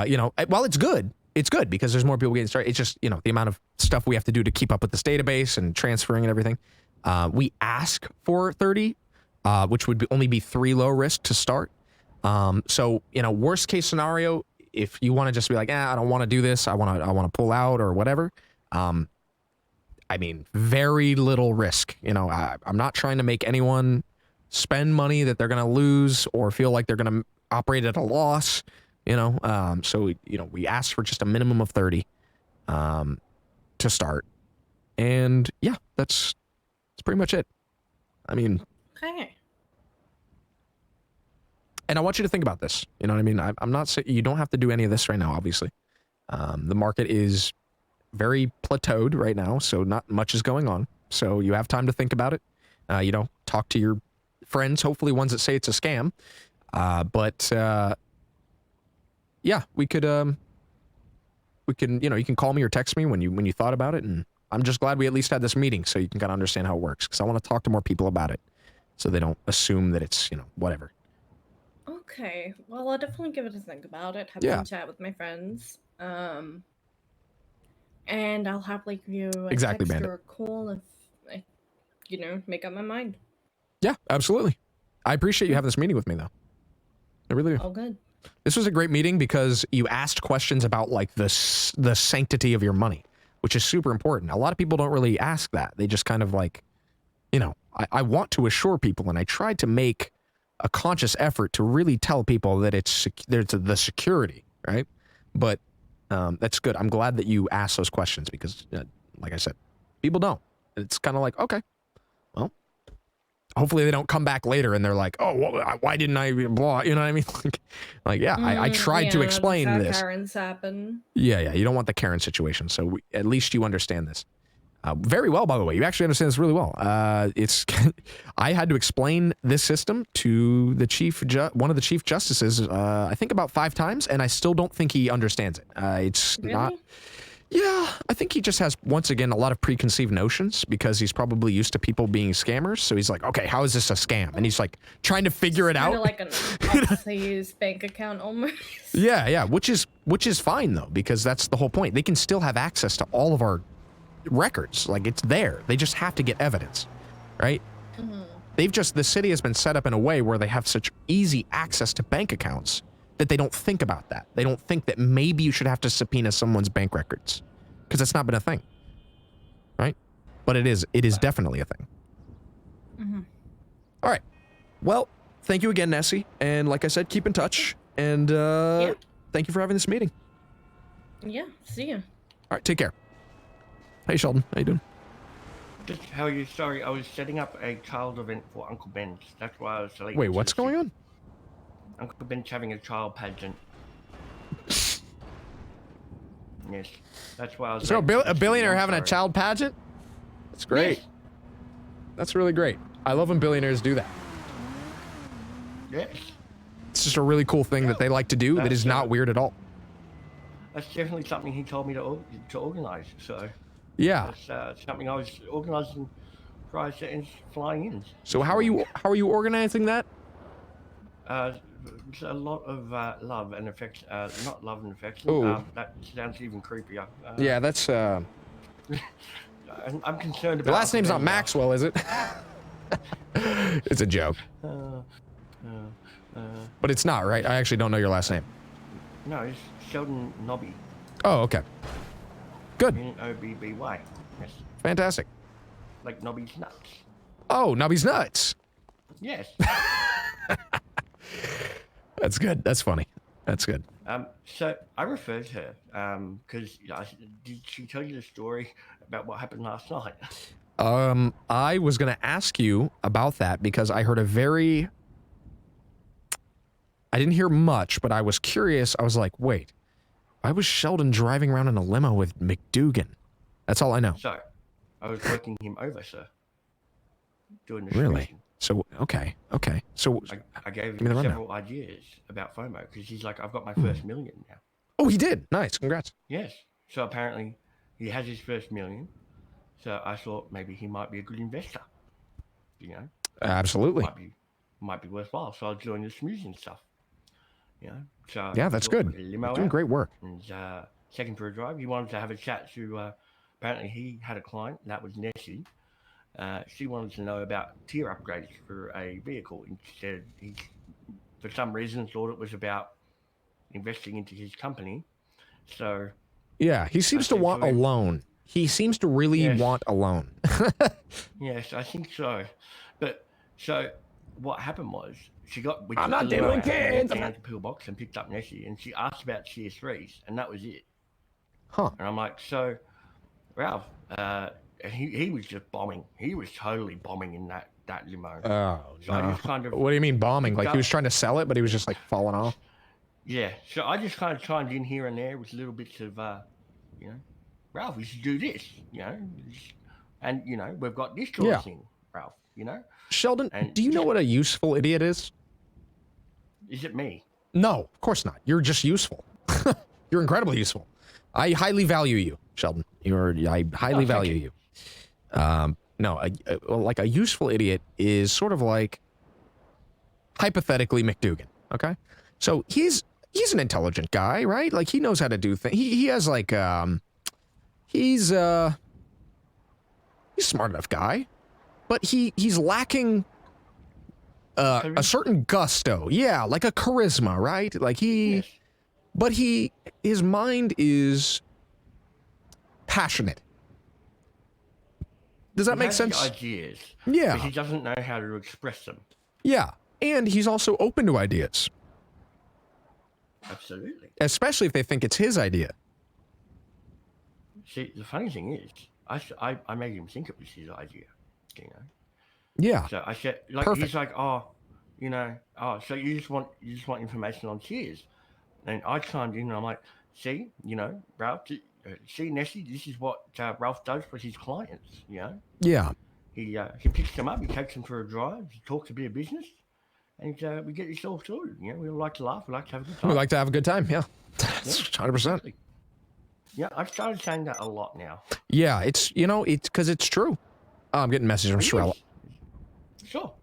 you know, while it's good, it's good because there's more people getting started. It's just, you know, the amount of stuff we have to do to keep up with this database and transferring and everything. We ask for 30, which would only be 3 low risk to start. So, you know, worst case scenario, if you want to just be like, I don't want to do this, I want to pull out or whatever. I mean, very little risk. You know, I'm not trying to make anyone spend money that they're going to lose or feel like they're going to operate at a loss, you know. So, you know, we asked for just a minimum of 30 to start. And yeah, that's pretty much it. I mean, Okay. And I want you to think about this. You know what I mean? I'm not saying you don't have to do any of this right now, obviously. The market is very plateaued right now, so not much is going on. So you have time to think about it. You know, talk to your friends, hopefully ones that say it's a scam. But yeah, we can, you know, you can call me or text me when you thought about it. And I'm just glad we at least had this meeting so you can kind of understand how it works. Because I want to talk to more people about it so they don't assume that it's, you know, whatever. Okay. Well, I'll definitely give it a think about it. Have some chat with my friends. And I'll happily give you a text or a call if I, you know, make up my mind. Yeah, absolutely. I appreciate you having this meeting with me, though. I really do. All good. This was a great meeting because you asked questions about, like, the sanctity of your money, which is super important. A lot of people don't really ask that. They just kind of, like, you know, I want to assure people, and I tried to make a conscious effort to really tell people that there's the security, right? But that's good. I'm glad that you asked those questions because, like I said, people don't. It's kind of like, okay, well, hopefully they don't come back later and they're like, oh, why didn't I blah? You know what I mean? like yeah, I tried to explain this. Karens happen. Yeah, you don't want the Karen situation. So at least you understand this. Very well, by the way. You actually understand this really well. I had to explain this system to the one of the chief justices, I think about 5 times, and I still don't think he understands it. It's really? Not. Yeah, I think he just has, once again, a lot of preconceived notions because he's probably used to people being scammers. So he's like, okay, how is this a scam? And he's like trying to figure it out. Kind of like an off-use bank account almost. Yeah, which is fine though, because that's the whole point. They can still have access to all of our records. Like, it's there. They just have to get evidence, right? The city has been set up in a way where they have such easy access to bank accounts that they don't think about that. They don't think that maybe you should have to subpoena someone's bank records because that's not been a thing, right? But it is definitely a thing. All right. Well, thank you again, Nessie. And like I said, keep in touch. And thank you for having this meeting. Yeah, see ya. All right, take care. Hey, Sheldon. How you doing? Just how are you? Sorry, I was setting up a child event for Uncle Ben's. That's why I was late. Wait, what's going on? Uncle Ben's having a child pageant. Yes, that's why I was. So a billionaire having a child pageant? That's great. Yes. That's really great. I love when billionaires do that. Yes. It's just a really cool thing that they like to do that is not weird at all. That's definitely something he told me to organize. So. Yeah. That's something I was organizing prior to flying in. So how are you organizing that? It's a lot of love and affection. Not love and affection. That sounds even creepier. Yeah, that's. I'm concerned about. Your last name's not Maxwell, is it? It's a joke. But it's not, right? I actually don't know your last name. No, it's Sheldon Nobby. Oh, okay. Good. Nobby. Yes. Fantastic. Like Nobby's nuts. Oh, Nobby's nuts. Yes. That's good. That's funny. That's good. So I referred her because did she tell you the story about what happened last night? I was gonna ask you about that because I heard I didn't hear much, but I was curious. I was like, wait. Why was Sheldon driving around in a limo with McDougan? That's all I know. So, I was working him over, sir. Doing the Really? So, okay. So, I gave him several ideas about FOMO because he's like, I've got my first million now. Oh, he did? Nice. Congrats. Yes. So, apparently, he has his first million. So, I thought maybe he might be a good investor. You know? Absolutely. Might be worthwhile. So, I was doing the smoozing stuff. You know? So yeah, that's good. You're doing great work. And taken for a drive. He wanted to have a chat to. Apparently, he had a client that was Nessie. She wanted to know about tier upgrades for a vehicle. Instead, he, for some reason, thought it was about investing into his company. So, yeah, he seems to want a loan. He seems to really want a loan. Yes, I think so. But so what happened was she got. We I'm took not the limo doing out and went kids. down to Pillbox and picked up Nessie, and she asked about tier 3s, and that was it. Huh? And I'm like, so, Ralph, he was just bombing. He was totally bombing in that limo. Oh, so I just kind of. What do you mean bombing? Like he was trying to sell it, but he was just like falling off. Yeah. So I just kind of chimed in here and there with little bits of, you know, Ralph, we should do this, you know, and you know, we've got this sort of thing, Ralph. You know. Sheldon, do you know what a useful idiot is? Is it me? No, of course not. You're just useful. You're incredibly useful. I highly value you, Sheldon. I highly value you. No, like a useful idiot is sort of like hypothetically McDougan. Okay, so he's an intelligent guy, right? Like he knows how to do things. He has like he's a smart enough guy, but he's lacking a certain gusto. Yeah, like a charisma, right? Like but his mind is passionate. Does that make sense? Ideas. Yeah. But he doesn't know how to express them. Yeah, and he's also open to ideas. Absolutely. Especially if they think it's his idea. See, the funny thing is, I made him think it was his idea, you know. Yeah. So I said, like, Perfect. he's like, oh, you know, so you just want information on tiers, and I chimed in and I'm like, see, you know, Ralph, see, Nessie, this is what Ralph does for his clients, you know. Yeah. He picks them up, he takes them for a drive, he talks a bit of business, and we get this all sorted. You know, we all like to laugh, we like to have a good time. We like to have a good time, yeah. 100%. Yeah, I've started saying that a lot now. Yeah, it's, you know, it's because it's true. Oh, I'm getting a message from Shirella. Sure.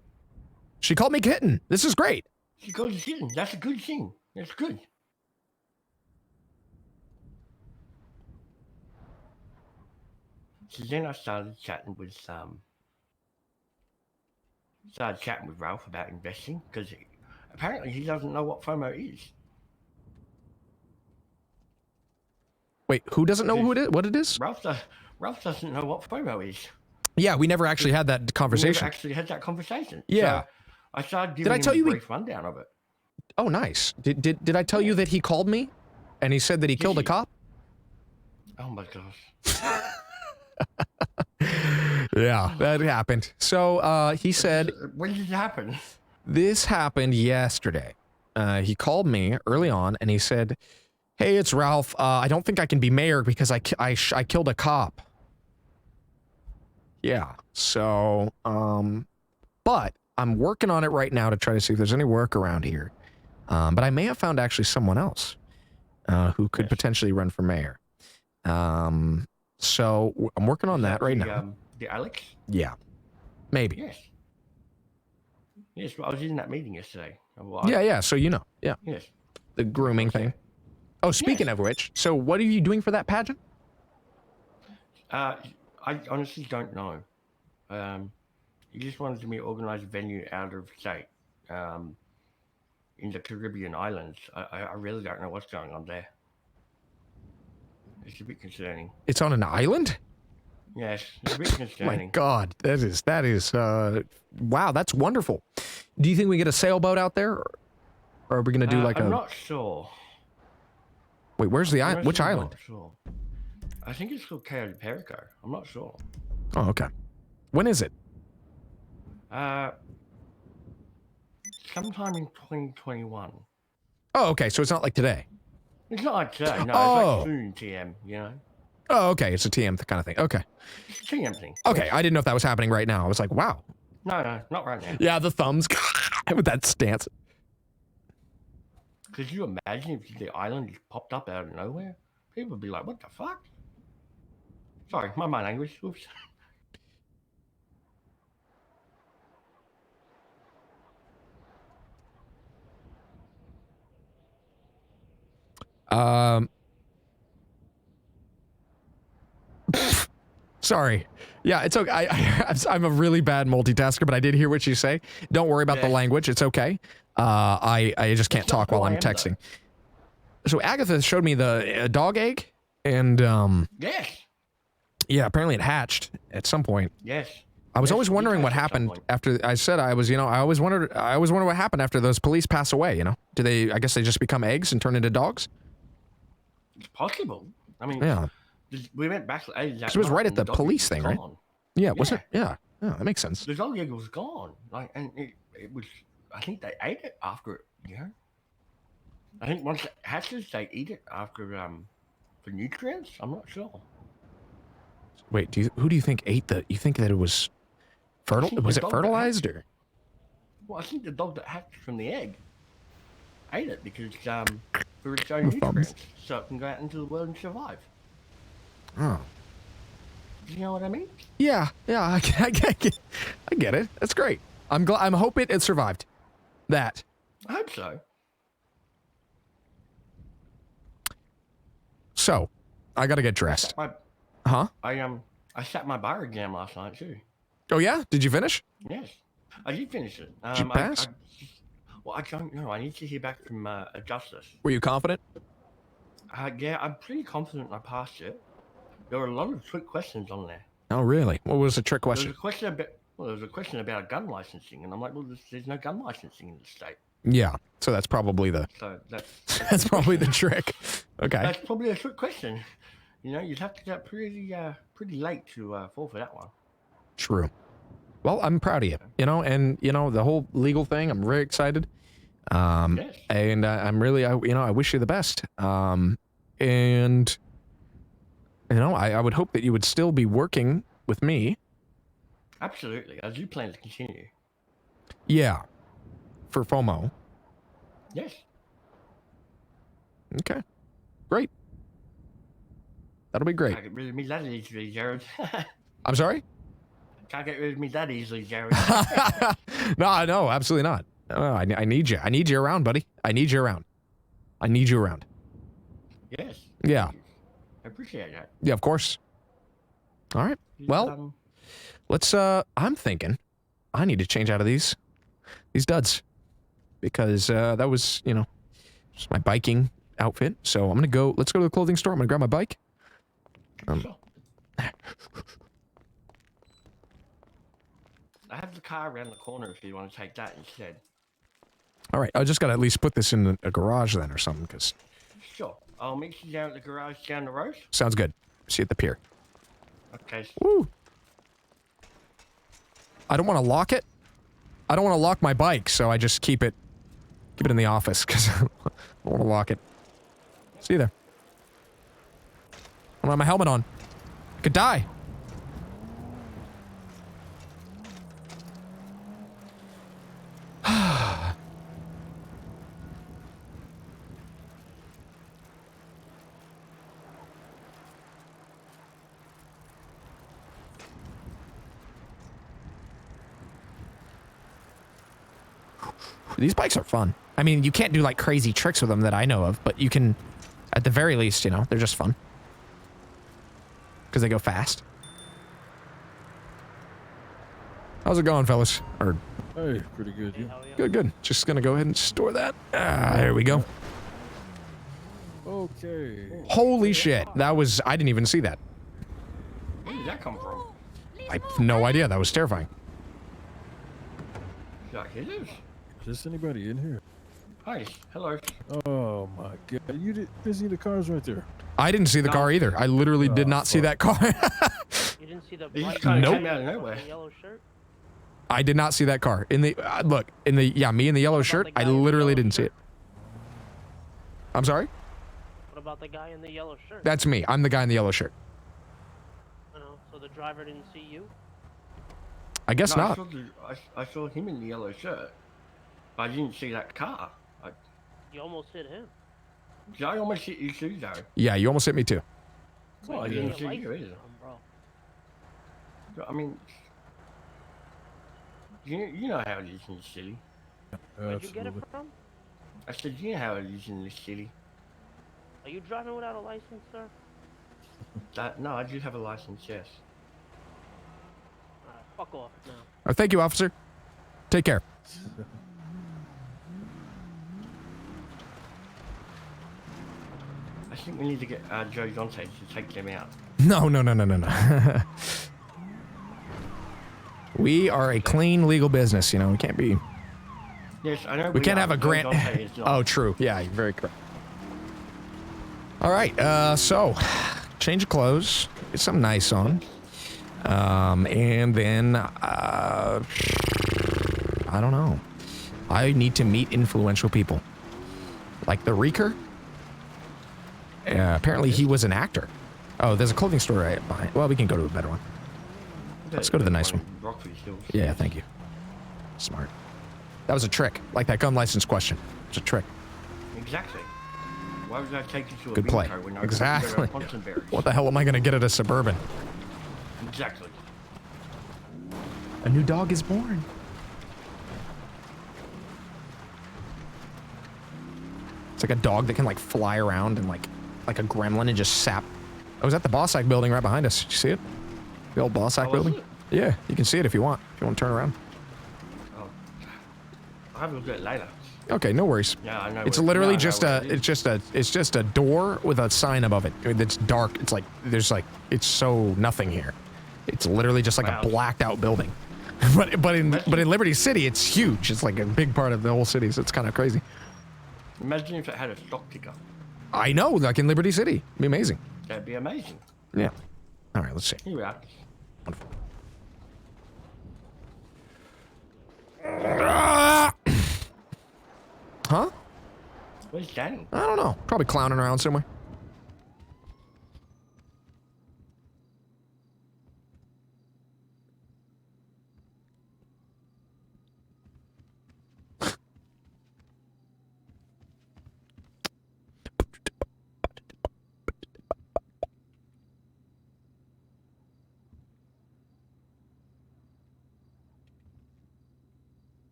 She called me kitten. This is great. She called you kitten. That's a good thing. That's good. So then I started chatting with Ralph about investing because apparently he doesn't know what FOMO is. Wait, who doesn't know what it is? Ralph doesn't know what FOMO is. Yeah, we never actually had that conversation. We never actually had that conversation. Yeah. So I started giving him a brief rundown of it. Oh, nice. Did I tell you that he called me and he said that he killed a cop? Oh my gosh. Yeah, that happened. So he said... When did it happen? This happened yesterday. He called me early on and he said, hey, it's Ralph. I don't think I can be mayor because I killed a cop. Yeah, so, but I'm working on it right now to try to see if there's any work around here. But I may have found actually someone else who could potentially run for mayor. So I'm working on that right now. The Alex? Yeah, maybe. Yes. Yes, well, I was in that meeting yesterday. Yeah, so you know, yeah. Yes. The grooming thing. Oh, speaking of which, so what are you doing for that pageant? I honestly don't know. He just wanted me to organise a venue out of state, in the Caribbean islands. I really don't know what's going on there. It's a bit concerning. It's on an island? Yes, it's a bit concerning. My God, that is, wow, that's wonderful. Do you think we get a sailboat out there? Or are we going to do like I'm not sure. Wait, where's the island? Which island? Not sure. I think it's called Cayo de Perico. I'm not sure. Oh, okay. When is it? Sometime in 2021. Oh, okay, so it's not like today. It's not like today, no. Oh. It's like soon TM, you know? Oh, okay, it's a TM kind of thing. Okay. It's a TM thing. Okay, I didn't know if that was happening right now. I was like, wow. No, not right now. Yeah, the thumbs with that stance. Could you imagine if the island just popped up out of nowhere? People would be like, what the fuck? Sorry, my mind language. Oops. Sorry. Yeah, it's okay. I'm a really bad multitasker, but I did hear what you say. Don't worry about the language. It's okay. I just can't talk while I'm texting. So Agatha showed me the dog egg, and Yes. yeah, apparently it hatched at some point. Yes. I was always wondering what happened after I said I was, I always wonder what happened after those police pass away, Do they, I guess they just become eggs and turn into dogs? It's possible. I mean, yeah. We went back to it was right at the police thing, right? Yeah, was it? Yeah. Yeah, that makes sense. The dog egg was gone. And it was, I think they ate it after, I think once it hatches, they eat it after, for nutrients. I'm not sure. Wait, who do you think ate you think that it was was it fertilized or? Well, I think the dog that hatched from the egg ate it because for its own nutrients, so it can go out into the world and survive. Oh. Do you know what I mean? Yeah, I get it. That's great. I'm hoping it survived. That. I hope so. So, I gotta get dressed. I sat my bar exam last night too. Oh yeah? Did you finish? Yes, I did finish it. Did you pass? Well, I don't know. I need to hear back from a justice. Were you confident? Yeah, I'm pretty confident I passed it. There were a lot of trick questions on there. Oh really? What was the trick question? There was a question about gun licensing, and I'm like, well, there's no gun licensing in the state. Yeah, so that's probably the. So that's probably the trick. Okay. That's probably a trick question. You'd have to get pretty late to fall for that one. True. Well, I'm proud of you, and the whole legal thing, I'm very excited. Yes. And I'm really, I wish you the best. And, I would hope that you would still be working with me. Absolutely. I do plan to continue. Yeah. For FOMO. Yes. Okay. Great. That'll be great. Can't get rid of me that easily, Jared. I'm sorry? Can't get rid of me that easily, Jared. No, absolutely not. No, I need you. I need you around, buddy. I need you around. Yes. Yeah. I appreciate that. Yeah, of course. All right. Well, let's, I'm thinking I need to change out of these duds because, that was, just my biking outfit. So I'm going to go, let's go to the clothing store. I'm going to grab my bike. Sure. I have the car around the corner if you want to take that instead. All right. I just got to at least put this in a garage then or something because. Sure. I'll meet you down at the garage down the road. Sounds good. See you at the pier. Okay. Woo. I don't want to lock it. I don't want to lock my bike, so I just keep it in the office because I don't want to lock it. See you there. I don't have my helmet on. I could die. These bikes are fun. I mean, you can't do like crazy tricks with them that I know of, but you can, at the very least, they're just fun. Because they go fast. How's it going, fellas? Hey, pretty good, yeah. Good. Just gonna go ahead and store that. There we go. Okay. Holy shit. I didn't even see that. Where did that come from? I have no idea. That was terrifying. Yeah, it is. Is anybody in here? Hi. Hello. Oh my god. You didn't see the cars right there. I didn't see the car either. I literally did not see that car. You didn't see the He just black kind of Nope. came out of nowhere. yellow shirt? I did not see that car. Me in the yellow shirt, I literally didn't see it. I'm sorry? What about the guy in the yellow shirt? That's me. I'm the guy in the yellow shirt. So the driver didn't see you? I guess No, not. I saw him in the yellow shirt, but I didn't see that car. You almost hit him. Did I almost hit you too, though? Yeah, you almost hit me too. Well, I You didn't get see you license either. on, bro. I mean, you know how it is in the city. Where'd you get it Absolutely. from? I said, you know how it is in this city. Are you driving without a license, sir? No, I do have a license, yes. Fuck off now. Oh, thank you, officer. Take care. I think we need to get Joe Dante to take them out. No. We are a clean legal business, you know. We can't be. Yes, I know. We can't have a Joe grant. Dante is not. Oh, true. Yeah, you're very correct. All right. So, change of clothes. Get something nice on. And then I don't know. I need to meet influential people, like the Reeker. Apparently, he was an actor. Oh, there's a clothing store right behind. Well, we can go to a better one. Let's go to the nice one. Yeah, thank you. Smart. That was a trick, like that gun license question. It's a trick. Exactly. Why would I take you to a Good play. when I Exactly. go to Ponsonbury? What the hell am I gonna get at a Suburban? Exactly. A new dog is born. It's like a dog that can like fly around and like a gremlin and just sap. Oh, is that the Bossack building right behind us? Did you see it? The old Bossack building? It? Yeah, you can see it if you want. If you want to turn around. Oh. I'll have a look at it later. Okay, no worries. Yeah, I know. It's literally just it's just a door with a sign above it. It's dark. It's like it's so nothing here. It's literally just like a blacked out building. but in Liberty City, it's huge. It's like a big part of the whole city, so it's kind of crazy. Imagine if it had a stock ticker. I know, like in Liberty City. It'd be amazing. That'd be amazing. Yeah. All right, let's see. Here we are. Wonderful. Huh? Where's Danny? I don't know. Probably clowning around somewhere.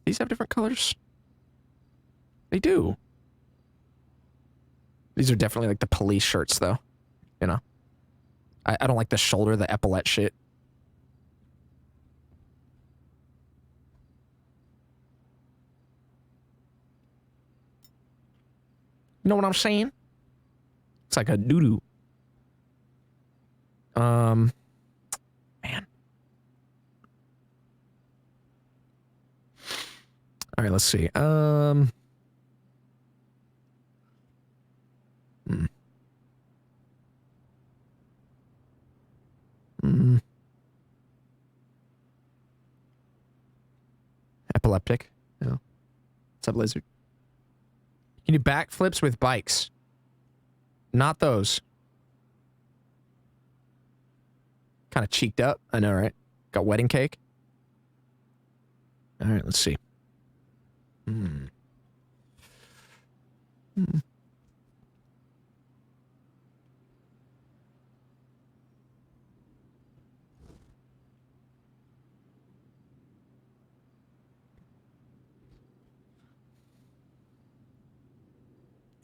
These have different colors? They do. These are definitely like the police shirts, though. You know? I don't like the shoulder, the epaulette shit. You know what I'm saying? It's like a doo-doo. Man. All right, let's see. Epileptic. Yeah. What's up, lizard? You can do backflips with bikes. Not those. Kind of cheeked up. I know, right? Got wedding cake. All right, let's see.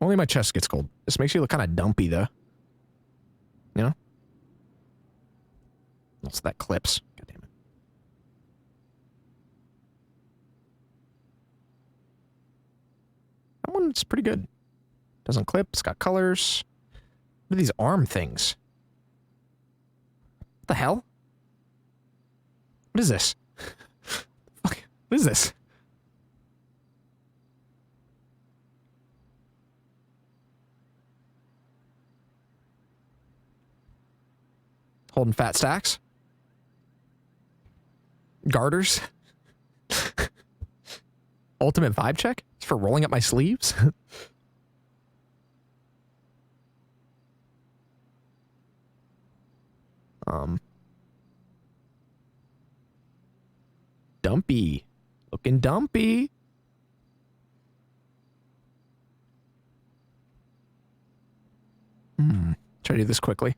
Only my chest gets cold. This makes you look kind of dumpy, though. You know? What's that clips? God damn it. That one's pretty good. Doesn't clip. It's got colors. What are these arm things? What the hell? What is this? Fuck. What is this? Holding fat stacks? Garters? Ultimate vibe check? It's for rolling up my sleeves? Dumpy. Looking dumpy. Try to do this quickly.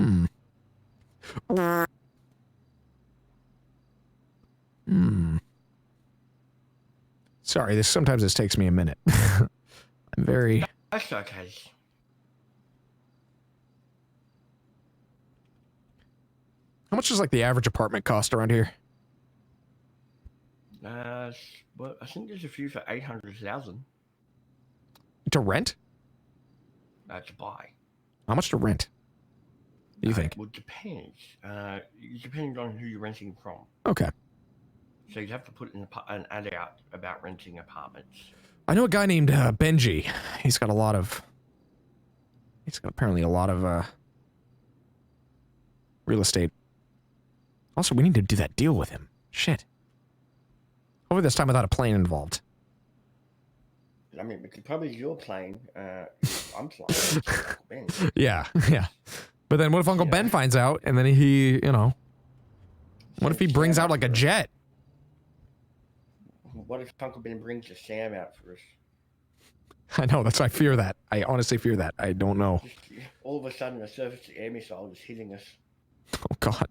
Hmm. Hmm. Sorry, sometimes this takes me a minute. I'm very... That's okay. How much does, like, the average apartment cost around here? Well, I think there's a few for 800,000. To rent? To buy. How much to rent? Do you think? Well, it depends. It depends on who you're renting from. Okay. So you'd have to put an ad out about renting apartments. I know a guy named Benji. He's got apparently a lot of real estate. Also, we need to do that deal with him. Shit. Hopefully this time without a plane involved. I mean, we could probably do a plane. I'm flying. Yeah, yeah. But then what if Uncle Ben finds out and then he, you know, what if he brings out like a jet? What if Uncle Ben brings a Sam out for us? I know, I fear that. I honestly fear that. I don't know. Just, all of a sudden, a surface-to-air missile is hitting us. Oh, God.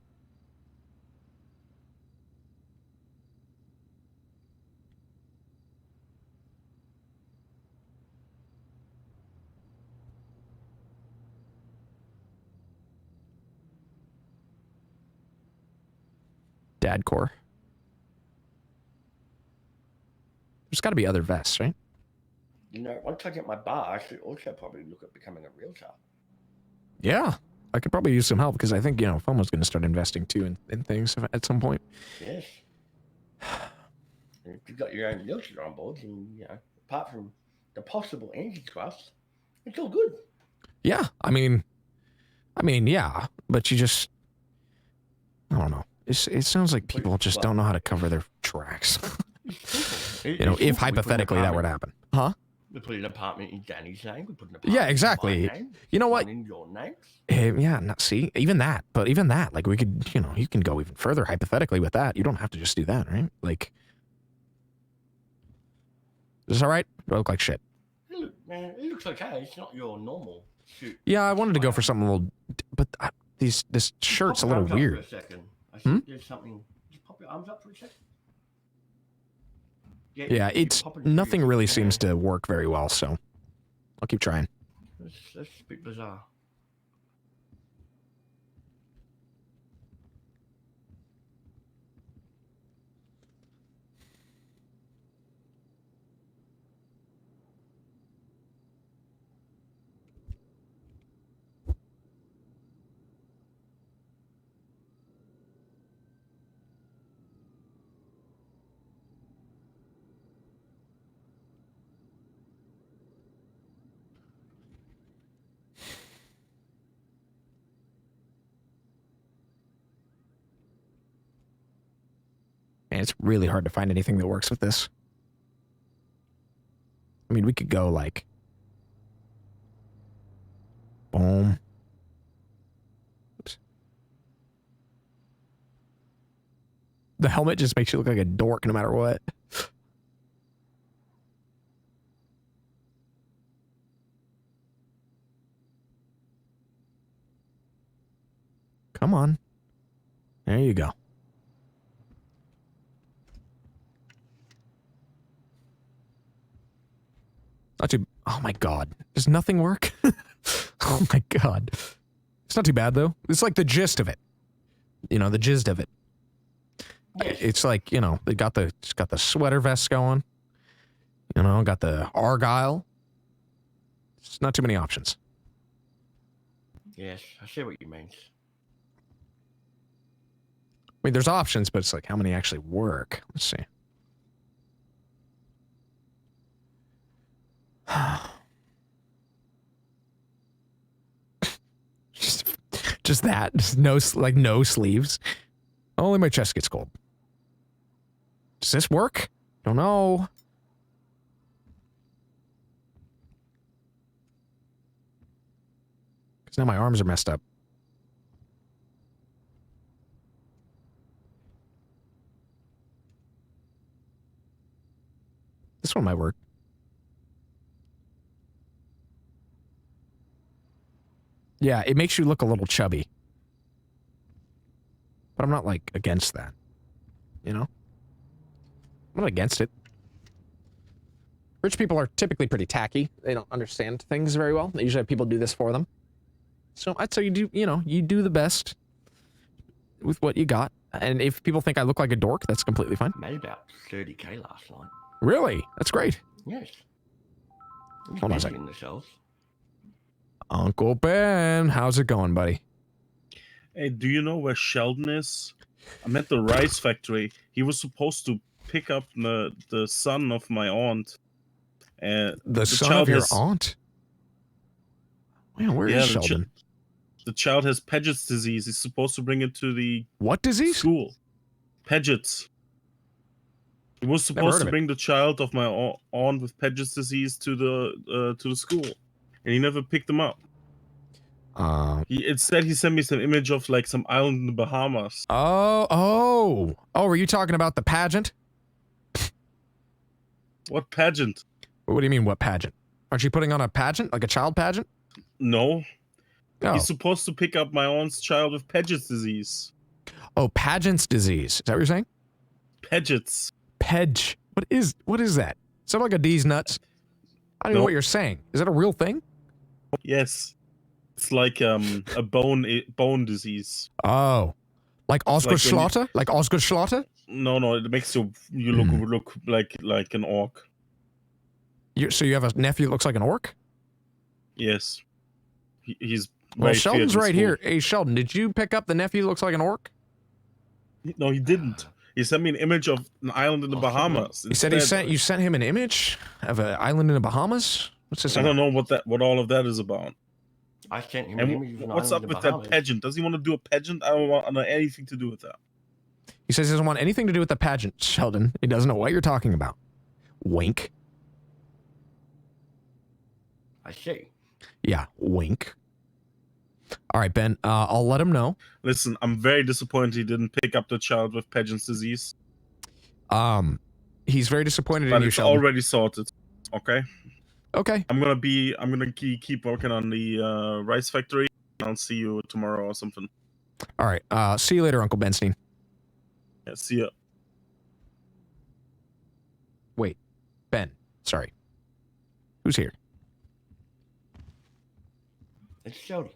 Dad core. There's got to be other vests, right? You know, once I get my bar, I should also probably look at becoming a realtor. Yeah. I could probably use some help because I think, you know, FOMO's going to start investing too in things at some point. Yes. And if you've got your own realtor on board, and, you know, apart from the possible antitrust, it's all good. Yeah. I mean, yeah. But you just, I don't know. It sounds like people just don't know how to cover their tracks. You know, if hypothetically that were to happen. Huh? We put an apartment in Danny's name. We put an apartment Yeah, exactly. in my name, you know what? one in your name. Yeah, see, even that. But even that, like, we could, you know, you can go even further hypothetically with that. You don't have to just do that, right? Like, is this all right? Do I look like shit? Look, man, it looks okay. It's not your normal suit. Yeah, I wanted to go for something a little, but this shirt's a little weird. For a second. I think there's something. Just pop your arms up for a second. Yeah, it's nothing really seems to work very well, so I'll keep trying. That's a bit bizarre. Man, it's really hard to find anything that works with this. I mean, we could go like, boom. Oops. The helmet just makes you look like a dork no matter what. Come on. There you go. Not too, oh my God. Does nothing work? Oh my God. It's not too bad though. It's like the gist of it. You know, the gist of it. It's like, you know, it's got the sweater vest going. You know, got the Argyle. It's not too many options. Yes, I see what you mean. I mean, there's options, but it's like, how many actually work? Let's see. just that. Just no sleeves. Only my chest gets cold. Does this work? Don't know. Because now my arms are messed up. This one might work. Yeah, it makes you look a little chubby. but I'm not like against that. You know? I'm not against it. Rich people are typically pretty tacky. They don't understand things very well. They usually have people do this for them. So I'd say you do, you know, you do the best with what you got. And if people think I look like a dork, that's completely fine. Made about 30K last night. Really? That's great. Yes. Hold on a second. In the shells. Uncle Ben, how's it going, buddy? Hey, do you know where Sheldon is? I'm at the rice factory. He was supposed to pick up the son of my aunt. The son of your aunt? Man, where is Sheldon? The child has Paget's disease. He's supposed to bring it to the what disease? School. Paget's. He was supposed to bring the child of my aunt with Paget's disease to the school, and he never picked him up. Instead, he sent me some image of like some island in the Bahamas. Oh! Were you talking about the pageant? What pageant? What do you mean, what pageant? Aren't you putting on a pageant, like a child pageant? No. Oh. He's supposed to pick up my aunt's child with Paget's disease. Oh, Paget's disease. Is that what you're saying? Paget's. Pedge. What is that? Sound like a D's nuts? I don't know what you're saying. Is that a real thing? Yes. It's like a bone disease. Oh. Like Oscar Schlatter? Like Oscar Schlatter? No, it makes you look like an orc. So you have a nephew that looks like an orc? Yes. He's well, Sheldon's right here. Hey, Sheldon, did you pick up the nephew that looks like an orc? No, he didn't. He sent me an image of an island in the Bahamas. He said you sent him an image of an island in the Bahamas? What's this? I don't know what all of that is about. I sent him an image of an what's island up in with the Bahamas. that pageant? Does he want to do a pageant? I don't want anything to do with that. He says he doesn't want anything to do with the pageant, Sheldon. He doesn't know what you're talking about. Wink. I see. Yeah, wink. All right, Ben, I'll let him know. Listen, I'm very disappointed he didn't pick up the child with Paget's disease. He's very disappointed but in you, it's Sheldon. already sorted. Okay. Okay. I'm gonna keep working on the rice factory. I'll see you tomorrow or something. All right. See you later, Uncle Benstein. Yeah, see ya. Wait, Ben. Sorry. Who's here? It's Sheldon.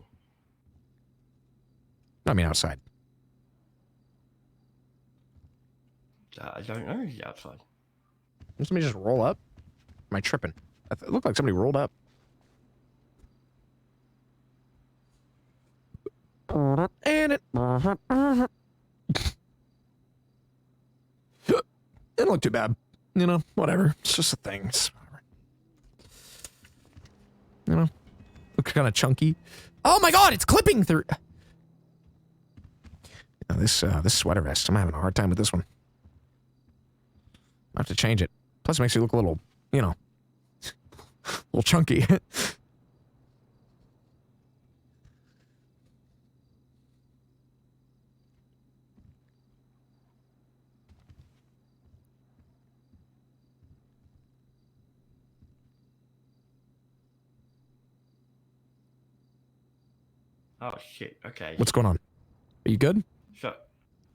I mean, outside. I don't know. He's outside. Did somebody just roll up? Am I tripping? It looked like somebody rolled up. And it didn't look too bad. You know, whatever. It's just a thing. It's whatever. You know, looks kind of chunky. Oh my God, it's clipping through. Now this sweater vest, I'm having a hard time with this one. I have to change it. Plus, it makes you look a little, you know, a little chunky. Oh shit. Okay. What's going on? Are you good? So,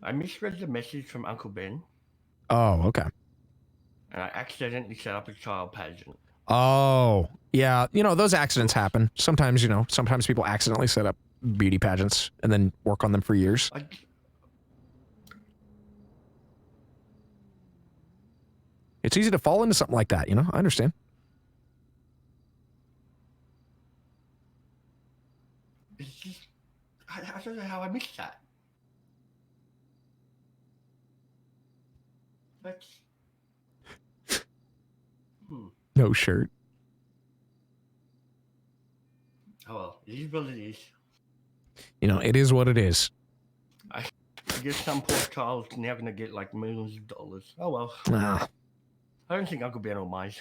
I misread the message from Uncle Ben. Oh, okay. And I accidentally set up a child pageant. Oh, yeah. You know, those accidents happen. Sometimes, you know, sometimes people accidentally set up beauty pageants and then work on them for years. It's easy to fall into something like that, you know? I understand. It's just, I don't know how I missed that. That's... No shirt. Oh well, it is what it is. You know, it is what it is. I guess some poor child's now gonna get like millions of dollars. Oh well. Nah. I don't think Uncle Ben will mind.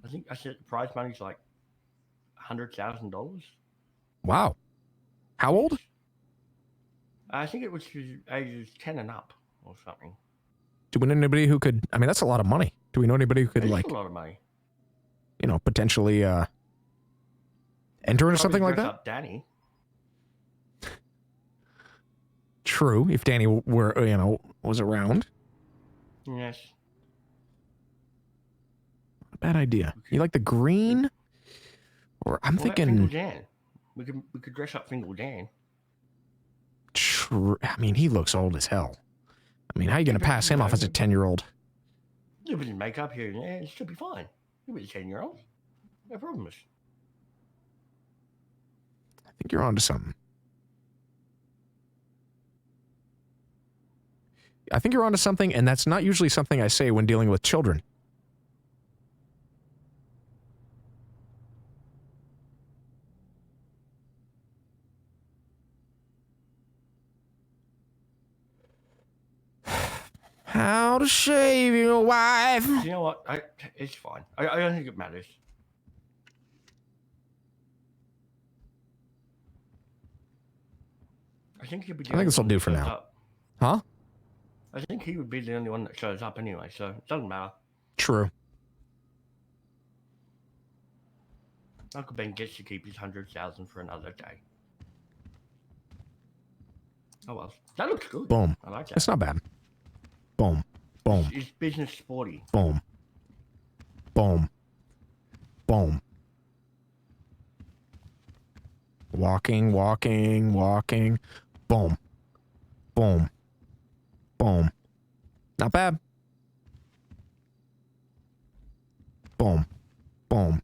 I think I said the prize money's like $100,000. Wow. How old? I think it was ages 10 and up or something. Do we know anybody who could, I mean, that's a lot of money. Do we know anybody who could, It's like, a lot of money. You know, potentially enter into something like that? Up Danny. True, if Danny were, you know, was around. Yes. Bad idea. You like the green? Or I'm thinking... Fingal Dan. We could dress up Fingal Dan. True. I mean, he looks old as hell. I mean, how are you going to pass him off as a 10-year-old? You put his makeup here and there, it should be fine. He'll be a 10-year-old. No problems. I think you're onto something. I think you're onto something, and that's not usually something I say when dealing with children. How to shave your wife. You know what? It's fine. I don't think it matters. I think this will do for now. Huh? I think he would be the only one that shows up anyway, so it doesn't matter. True. Uncle Ben gets to keep his 100,000 for another day. Oh well, that looks good. Boom. I like that. It's not bad. Boom. Boom. It's business sporty. Boom. Boom. Boom. Walking, walking, walking. Boom. Boom. Boom. Not bad. Boom. Boom.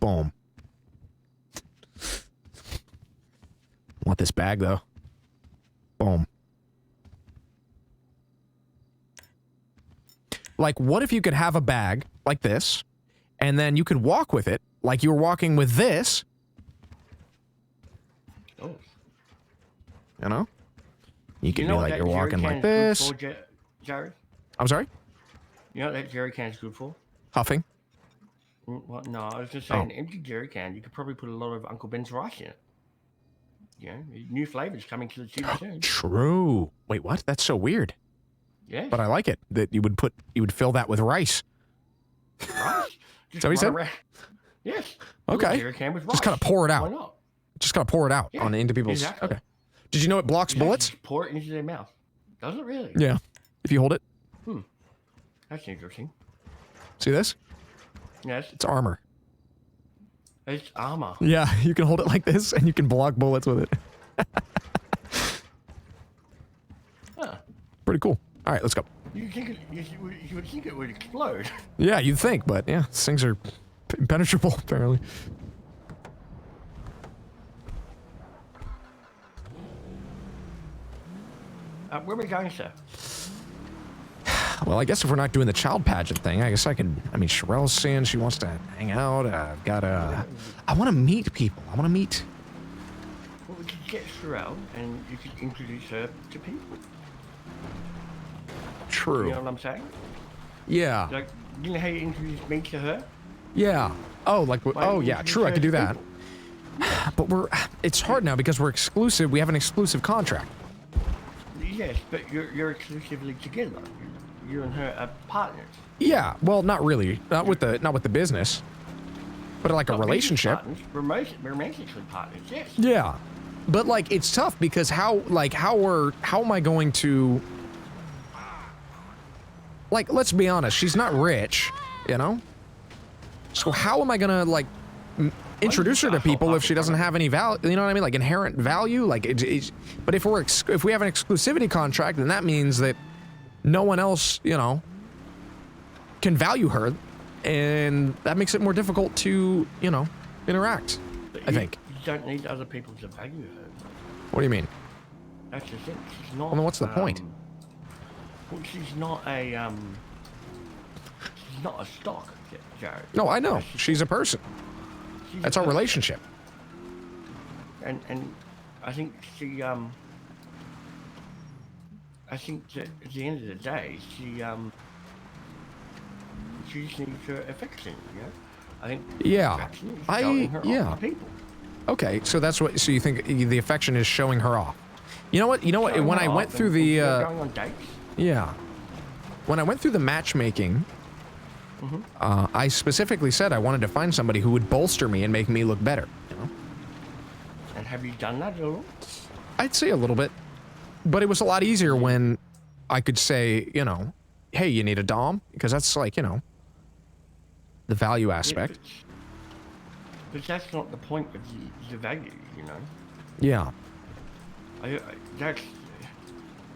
Boom. Want this bag, though. Boom. Like, what if you could have a bag like this, and then you could walk with it like you were walking with this? Oh. You know? You could be like you're walking like this. Jerry? I'm sorry? You know what that jerry can's good for? Huffing? Well, no, I was just saying, an empty jerry can, you could probably put a lot of Uncle Ben's rice in it. You know, new flavors coming to the city soon. True. Wait, what? That's so weird. Yeah. But I like it that you would fill that with rice. Rice? Is that what you said? Yes. Okay. Jerry can with rice. Just kind of pour it out. Why not? Just gotta pour it out into people's. Exactly. Okay. Did you know it blocks bullets? Just pour it into their mouth. Does it really? Yeah. If you hold it. That's interesting. See this? Yes. It's armor. It's armor. Yeah, you can hold it like this, and you can block bullets with it. Pretty cool. All right, let's go. You would think it would explode. Yeah, you'd think, but yeah, these things are impenetrable, apparently. Where are we going, sir? Well, I guess if we're not doing the child pageant thing, I guess I could. I mean, Sherelle's saying she wants to hang out. I've got I want to meet people. I want to meet. Well, we could get Sherelle, and you could introduce her to people. True. You know what I'm saying? Yeah. Like, you know how you introduce me to her? Yeah. Oh, like. Oh, yeah. True. I could do that. But it's hard now because we're exclusive. We have an exclusive contract. Yes, but you're exclusively together. You and her are partners. Yeah, well, not really. Not with the business. But like a relationship. Romantically partners, yes. Yeah. But like it's tough because how am I going to, like, let's be honest, she's not rich, you know? So how am I gonna like introduce her to people if she doesn't have any value, you know what I mean? Like inherent value, like but if we have an exclusivity contract, then that means that no one else, you know, can value her, and that makes it more difficult to, you know, interact. I think. You don't need other people to value her. What do you mean? That's the thing. She's not. Well, then what's the point? Well, she's not a stock, Jared. No, I know. She's a person. That's our relationship. And I think I think that at the end of the day, she just needs her affection, you know? I think affection is showing her off to people. Okay, so that's what, so you think the affection is showing her off. You know what, when I went through the, going on dates? Yeah. When I went through the matchmaking, I specifically said I wanted to find somebody who would bolster me and make me look better, you know? And have you done that at all? I'd say a little bit. But it was a lot easier when I could say, you know, hey, you need a dom? Because that's like, you know, the value aspect. But that's not the point of the value, you know? Yeah. That's...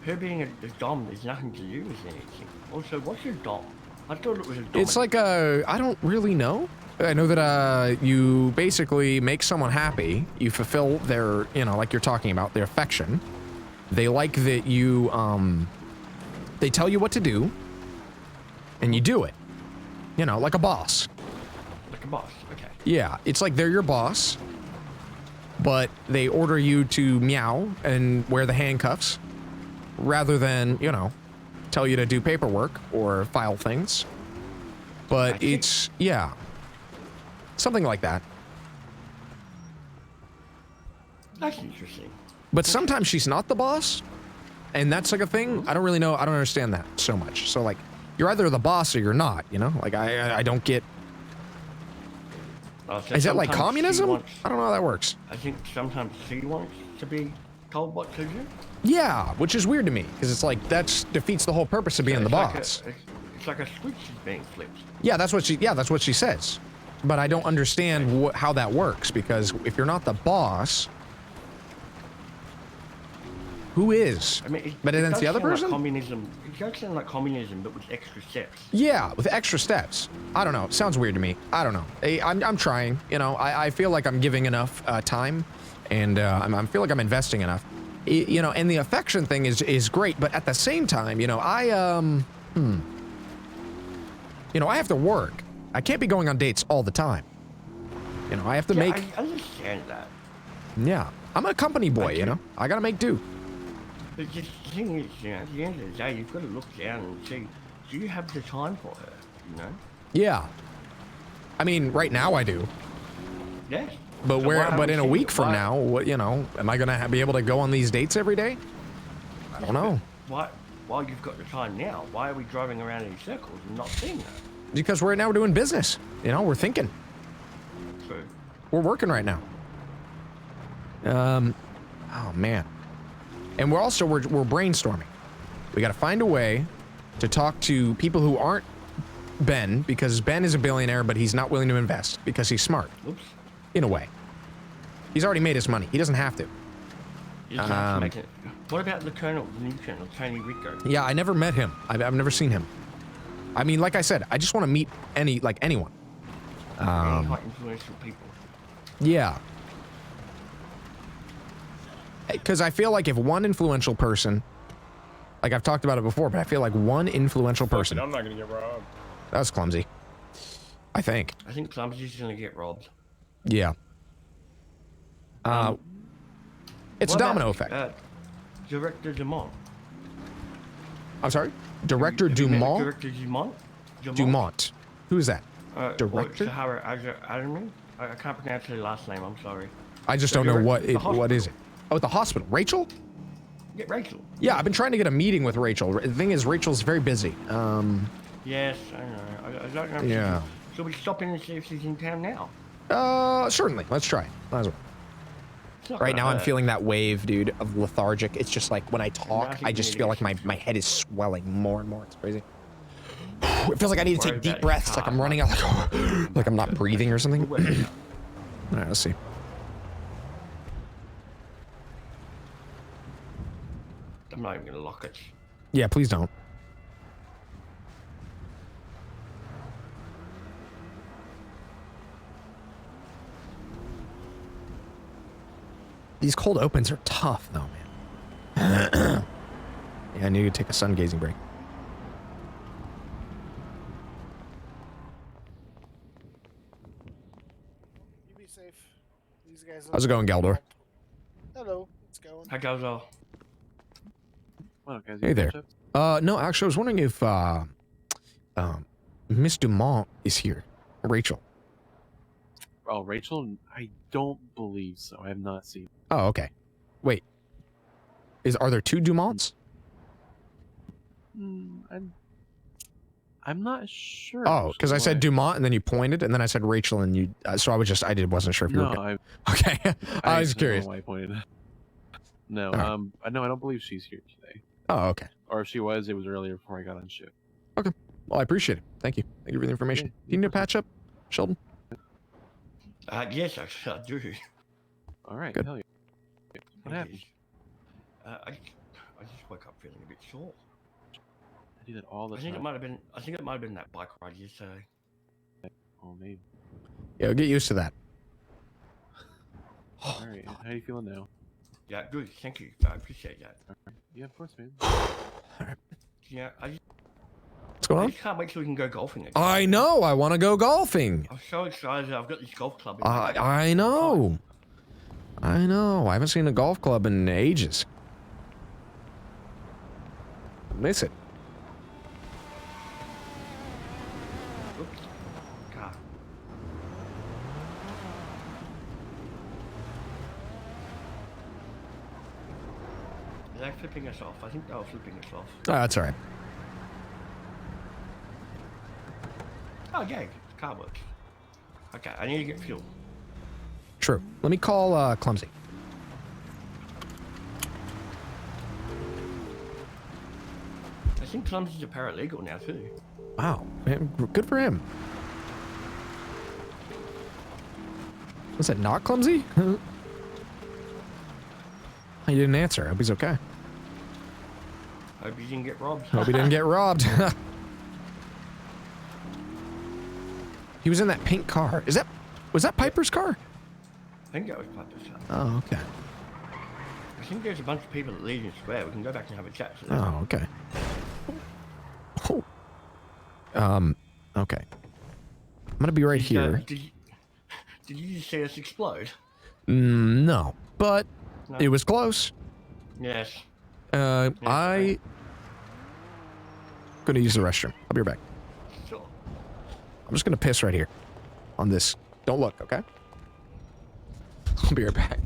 Her being a dom is nothing to do with anything. Also, what's a dom? I thought it was a dom. It's like a... I don't really know. I know that you basically make someone happy. You fulfill their, you know, like you're talking about, their affection. They like that you, they tell you what to do, and you do it. You know, like a boss. Like a boss, okay. Yeah, it's like they're your boss, but they order you to meow and wear the handcuffs, rather than, you know, tell you to do paperwork or file things. But it's, yeah, something like that. That's interesting. But sometimes she's not the boss, and that's like a thing. I don't really know. I don't understand that so much. So like, you're either the boss or you're not, you know? Like, I don't get... So is that like communism? I don't know how that works. I think sometimes she wants to be told what to do. Yeah, which is weird to me, because it's like, that defeats the whole purpose of being the boss. It's like a switch is being flipped. Yeah, that's what she says. But I don't understand how that works, because if you're not the boss... Who is? I mean, but then it's the other person? Like communism. It does sound like communism, but with extra steps. Yeah, with extra steps. I don't know. It sounds weird to me. I don't know. I'm trying. You know, I feel like I'm giving enough time, and I feel like I'm investing enough. You know, and the affection thing is great, but at the same time, you know, you know, I have to work. I can't be going on dates all the time. You know, I have to make... I understand that. Yeah. I'm a company boy, you know? I gotta make do. But the thing is, you know, at the end of the day, you've got to look down and see, do you have the time for her, you know? Yeah. I mean, right now I do. Yes. But So but in a week from now, what, you know, am I gonna be able to go on these dates every day? I don't know. Why you've got the time now, why are we driving around in circles and not seeing that? Because we're now doing business. You know, we're thinking. True. We're working right now. Oh man. And we're brainstorming. We got to find a way to talk to people who aren't Ben, because Ben is a billionaire, but he's not willing to invest because he's smart. Oops. In a way. He's already made his money. He doesn't have to. What about the Colonel, the new Colonel, Tony Rico? Yeah, I never met him. I've never seen him. I mean, like I said, I just want to meet anyone. Any quite influential people. Yeah. Because I feel like if one influential person, like I've talked about it before, but I feel like one influential person. I'm not gonna get robbed. That was clumsy. I think. I think Clumsy's gonna get robbed. Yeah. It's a domino effect. Director Dumont. I'm sorry? Director Dumont? Director Dumont? Dumont. Who is that? Director? Sahara Adami? I can't pronounce her last name, I'm sorry. I just don't know what is it. Oh, at the hospital. Rachel? Yeah, Rachel. Yeah, I've been trying to get a meeting with Rachel. The thing is, Rachel's very busy. Yes, I know. I don't know. Yeah. Shall we stop in and see if she's in town now? Certainly. Let's try. Might as well. Right now, I'm feeling that wave, dude, of lethargic. It's just like when I talk, I just feel like my head is swelling more and more. It's crazy. It feels like I need to take deep breaths, like I'm running out, like I'm not breathing or something. All right, let's see. I'm not even gonna lock it. Yeah, please don't. These cold opens are tough, though, man. Yeah, I need to take a sun gazing break. You be safe. These guys. How's it going, Galdor? Hello. It's going. Hi, Galdor. Hey there. No, actually, I was wondering if Miss Dumont is here. Rachel. Oh, Rachel? I don't believe so. I have not seen. Oh, okay. Wait. Are there two Dumonts? I'm not sure. Oh, because I said Dumont and then you pointed, and then I said Rachel, and you. So I wasn't sure if you were. Okay. I was curious. Why I pointed. No, All right. no, I don't believe she's here today. Oh, okay. Or if she was, it was earlier before I got on shift. Okay. Well, I appreciate it. Thank you. Thank you for the information. Yeah, Do you need a patch up, Sheldon? Yes, actually, I do. All right. Good. Hell yeah. What happened? I just woke up feeling a bit sore. I do that all the I time. think it might have been that bike ride yesterday. Oh, maybe. Yeah, get used to that. All right. How are you feeling now? Yeah, good. Thank you. I appreciate that. All right. Yeah, of course, man. Yeah, What's going I on? just can't wait till we can go golfing again. I know. I want to go golfing. I'm so excited. I've got this golf club. In my backyard. I know. I know. I haven't seen a golf club in ages. Miss it. Oops. God. Are they flipping us off? I think they were flipping us off. Oh, that's all right. Oh, yeah. The car works. Okay, I need to get fuel. True. Let me call Clumsy. I think Clumsy's a paralegal now, too. Wow. Man, good for him. Was that not Clumsy? He didn't answer. I hope he's okay. Hope he didn't get robbed. Hope he didn't get robbed. He was in that pink car. Was that Piper's car? I think that was Piper's car. Oh, okay. I think there's a bunch of people at Legion Square. We can go back and have a chat to them. Oh, okay. Okay. I'm gonna be right here. Did you just see us explode? No, but No. it was close. Yes. I gonna use the restroom. I'll be right back. Sure. I'm just gonna piss right here on this. Don't look, okay? I'll be right back.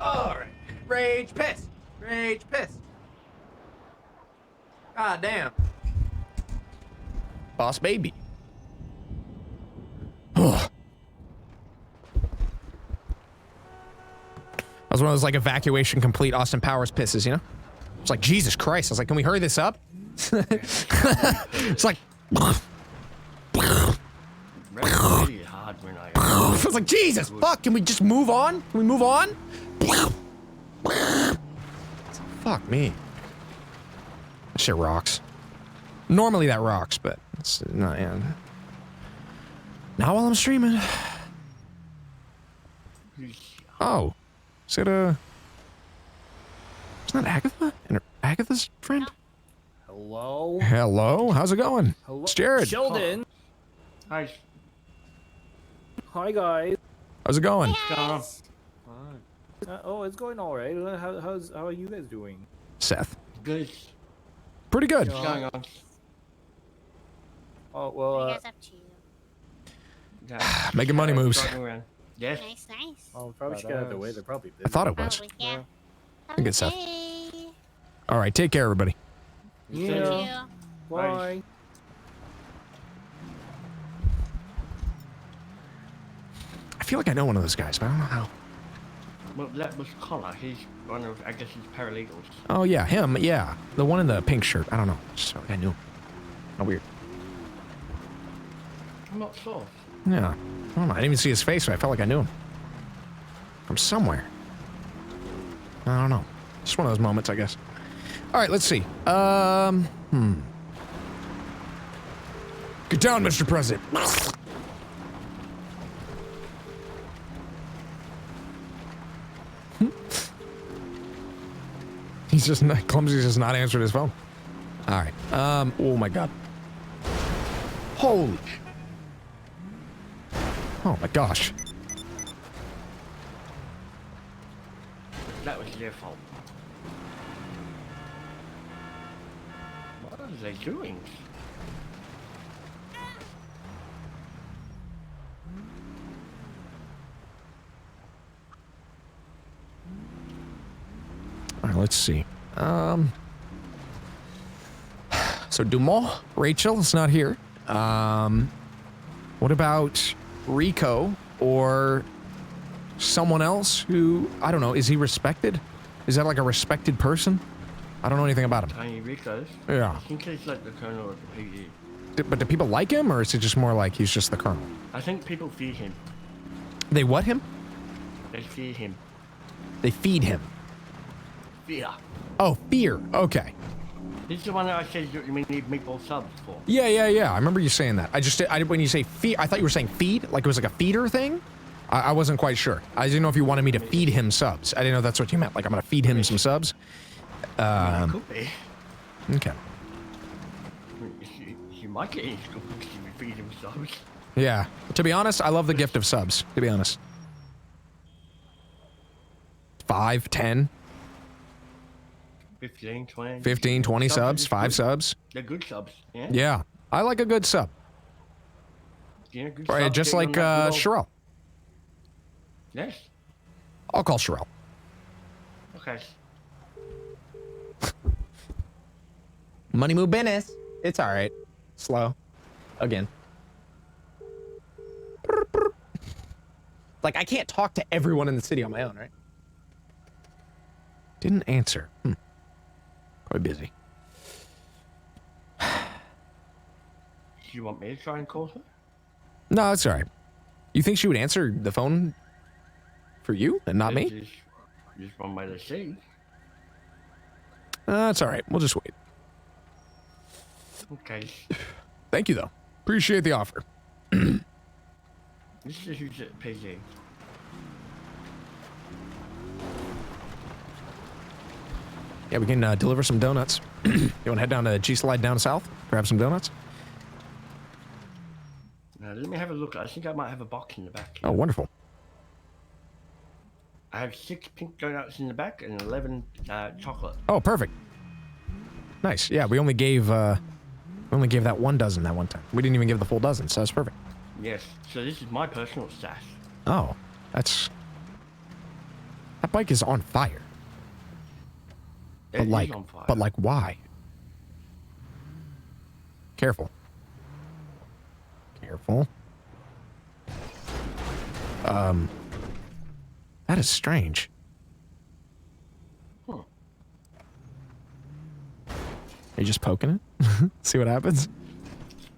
Alright. Rage piss. Rage piss. God damn. Boss baby. That was one of those like evacuation complete Austin Powers pisses, you know? It's like, Jesus Christ. I was like, can we hurry this up? It's like... Really hard when I was like, Jesus, fuck, can we just move on? Can we move on? Fuck me. That shit rocks. Normally that rocks, but it's not, yeah. Not while I'm streaming. Oh. Is it Isn't that Agatha? And Agatha's friend? Hello? Hello? How's it going? Hello? It's Jared. Sheldon. Hi. Hi, guys. How's it going? Oh, it's going all right. How are you guys doing? Seth. Good. Pretty good. What's going on? Oh, well, What are you guys up to? Making money moves. Yes. Nice, nice. Oh, probably should get out of the way. They're probably busy. I thought it was. Probably, yeah. I think it's Seth. Okay. All right, take care, everybody. Yeah. Bye. I feel like I know one of those guys, but I don't know how. Well, that was Connor. He's one of, I guess, his paralegals. Oh, yeah, him. Yeah. The one in the pink shirt. I don't know. Just felt like I knew him. How weird. I'm not sure. Yeah. I don't know. I didn't even see his face, but I felt like I knew him. From somewhere. I don't know. Just one of those moments, I guess. All right, let's see. Get down, Mr. President. He's just not, Clumsy's just not answering his phone. All right. Oh my God. Holy. Oh my gosh. That was their fault. What are they doing? All right, let's see. So Dumont, Rachel is not here. What about Rico or someone else who, I don't know, is he respected? Is that like a respected person? I don't know anything about him. Tiny Rico? Yeah. I think he's like the colonel of the PD. But do people like him, or is it just more like he's just the colonel? I think people fear him. They what him? They fear him. They feed him. Fear. Oh, fear. Okay. He's the one that I said you need meatball subs for. Yeah. I remember you saying that. When you say feed, I thought you were saying feed, like it was like a feeder thing. I wasn't quite sure. I didn't know if you wanted me to feed him subs. I didn't know that's what you meant. Like I'm gonna feed him some subs. Could be. Okay. You might get his good if you feed him subs. Yeah. To be honest, I love the gift of subs. To be honest. 5, 10, 15, 20. 15, 20 subs, 5 subs. They're good subs. Yeah. Yeah. I like a good sub. Yeah, good Right, subs, just get you like on that good Sherelle. old- Yes. I'll call Sherelle. Okay. Money move business. It's all right. Slow. Again. Like, I can't talk to everyone in the city on my own, right? Didn't answer. Probably busy. Do you want me to try and call her? No, it's all right. You think she would answer the phone for you and not me? Just one way to see. It's all right. We'll just wait. Okay. Thank you, though. Appreciate the offer. This is who's at PG. Yeah, we can deliver some donuts. You want to head down to G-Slide down south? Grab some donuts? Now, let me have a look. I think I might have a box in the back. Oh, wonderful. I have 6 pink donuts in the back and 11 chocolate. Oh, perfect. Nice. Yeah, we only gave that 1 dozen that one time. We didn't even give the full dozen, so that's perfect. Yes. So this is my personal stash. Oh, that bike is on fire. It But is like, on fire. but like, why? Careful. Careful. That is strange. Huh. Are you just poking it? See what happens?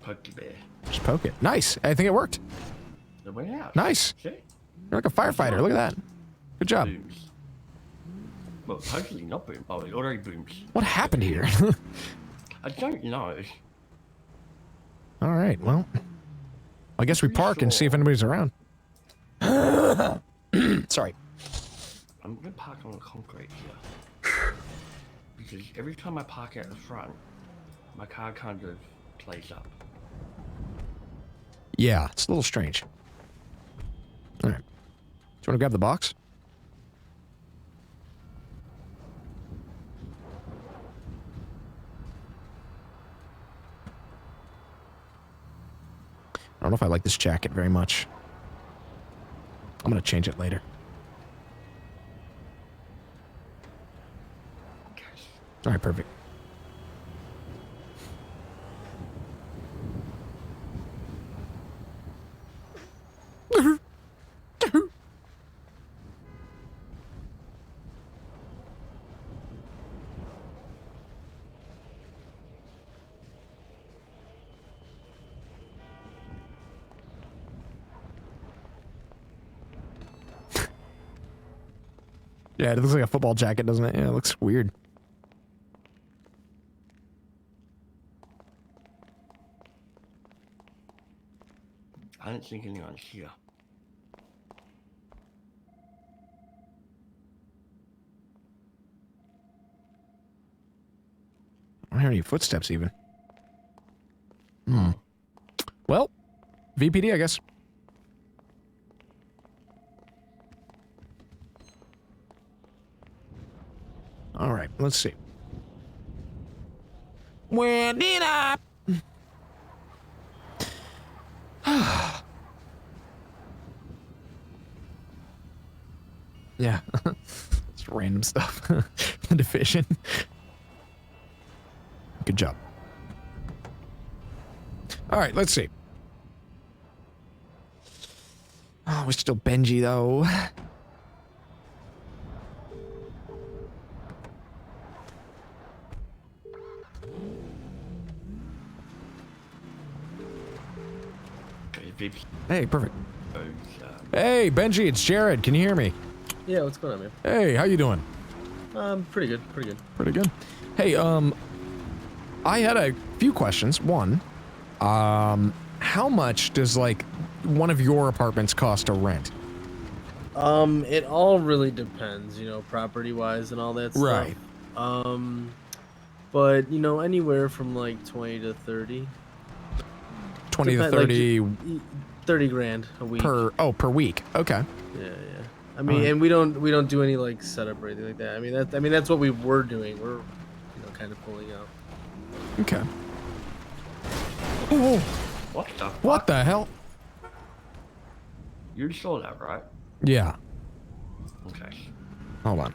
Poke the bear. Just poke it. Nice. I think it worked. It went out. Nice. See? You're like a firefighter. Look at that. Good job. Booms. Well, hopefully not boom. Oh, it already booms. What happened here? I don't know. All right. Well, I guess we park and see if anybody's around. Sorry. I'm gonna park on the concrete here. Because every time I park out the front, My car kind of plays up. Yeah, it's a little strange. All right. Do you want to grab the box? I don't know if I like this jacket very much. I'm gonna change it later. All right, perfect. Yeah, it looks like a football jacket, doesn't it? Yeah, it looks weird. I don't think anyone's here. I don't hear any footsteps even. Hmm. Well, VPD, I guess. All right, let's see. Where did I? Yeah, just random stuff. The division. Good job. All right, let's see. Oh, we're still Benji though. Hey, perfect. Hey, Benji, it's Jared. Can you hear me? Yeah, what's going on, man? Hey, how you doing? Pretty good, pretty good. Pretty good. Hey, I had a few questions. One, how much does, like, one of your apartments cost to rent? It all really depends, you know, property-wise and all that stuff. Right. But, you know, anywhere from, like, 20 to 30. 20 to 30... Like, 30 grand a week. Per week. Okay. Yeah. I mean, and we don't do any, like, setup or anything like that. I mean, that's what we were doing. We're, you know, kind of pulling out. Okay. Oh! What the fuck? What the hell? You saw that, right? Yeah. Okay. Hold on.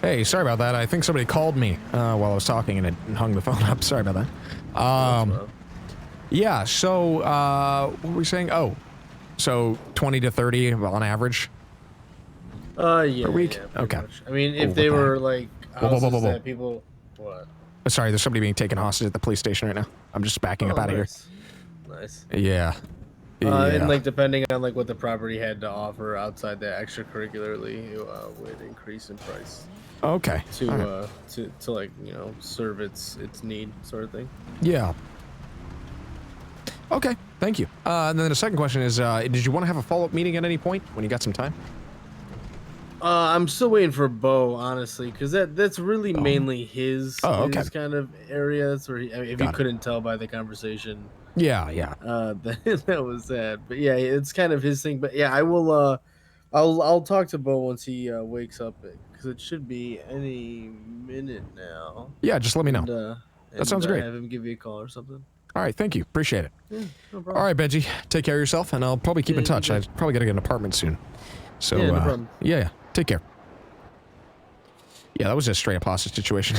Hey, sorry about that. I think somebody called me while I was talking and it hung the phone up. Sorry about that. Yeah, so, what were we saying? Oh, so 20 to 30 on average? Yeah. Per week? Yeah, okay. much. I mean, if they were, like, houses that people... What? Sorry, there's somebody being taken hostage at the police station right now. I'm just backing up out of here. Nice. Yeah. And, like, depending on, like, what the property had to offer outside that extracurricularly, would increase in price. Okay. To like, you know, serve its need sort of thing. Yeah. Okay, thank you. And then the second question is, did you want to have a follow-up meeting at any point when you got some time? I'm still waiting for Bo, honestly, because that's really mainly his kind of area. That's where if you couldn't tell by the conversation. Yeah. That was sad. But yeah, it's kind of his thing. But yeah, I will. I'll talk to Bo once he wakes up, because it should be any minute now. Yeah, just let me know. That sounds great. Have him give you a call or something. All right, thank you. Appreciate it. Yeah, no problem. All right, Benji, take care of yourself, and I'll probably keep in touch. I probably gotta get an apartment soon. So, yeah, no problem. Yeah, take care. Yeah, that was a straight up hostage situation.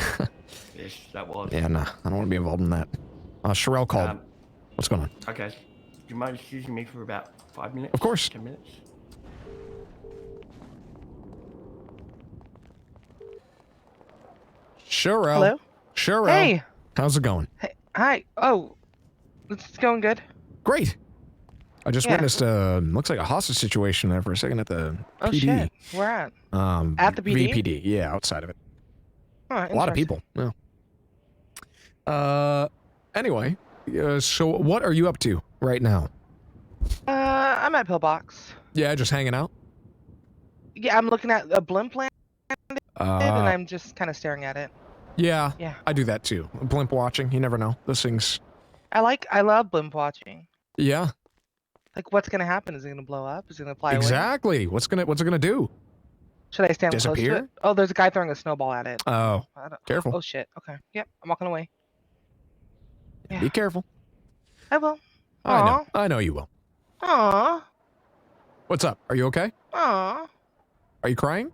Yes, that was. Yeah, nah, I don't want to be involved in that. Sherelle called. What's going on? Okay. Do you mind excusing me for about 5 minutes? Of course. 10 minutes? Sherelle. Hello? Sherelle. Hey. How's it going? Hey. Hi. Oh, it's going good. Great. I just witnessed looks like a hostage situation there for a second at the PD. Shit. Where at? At the PD? VPD, yeah, outside of it. Huh, A lot of people. Yeah. Anyway, so what are you up to right now? I'm at Pillbox. Yeah, just hanging out. Yeah, I'm looking at a blimp land, and Uh, I'm just kind of staring at it. yeah, Yeah. I do that too. Blimp watching, you never know. Those things. I love blimp watching. Yeah. Like, what's gonna happen? Is it gonna blow up? Is it gonna fly away? Exactly. What's it gonna do? Should I stand close to Disappear? it? Oh, there's a guy throwing a snowball at it. Oh, careful. Oh shit. Okay. Yep. I'm walking away. Yeah. Be careful. I will. I know you will. Aw. What's up? Are you okay? Aw. Are you crying?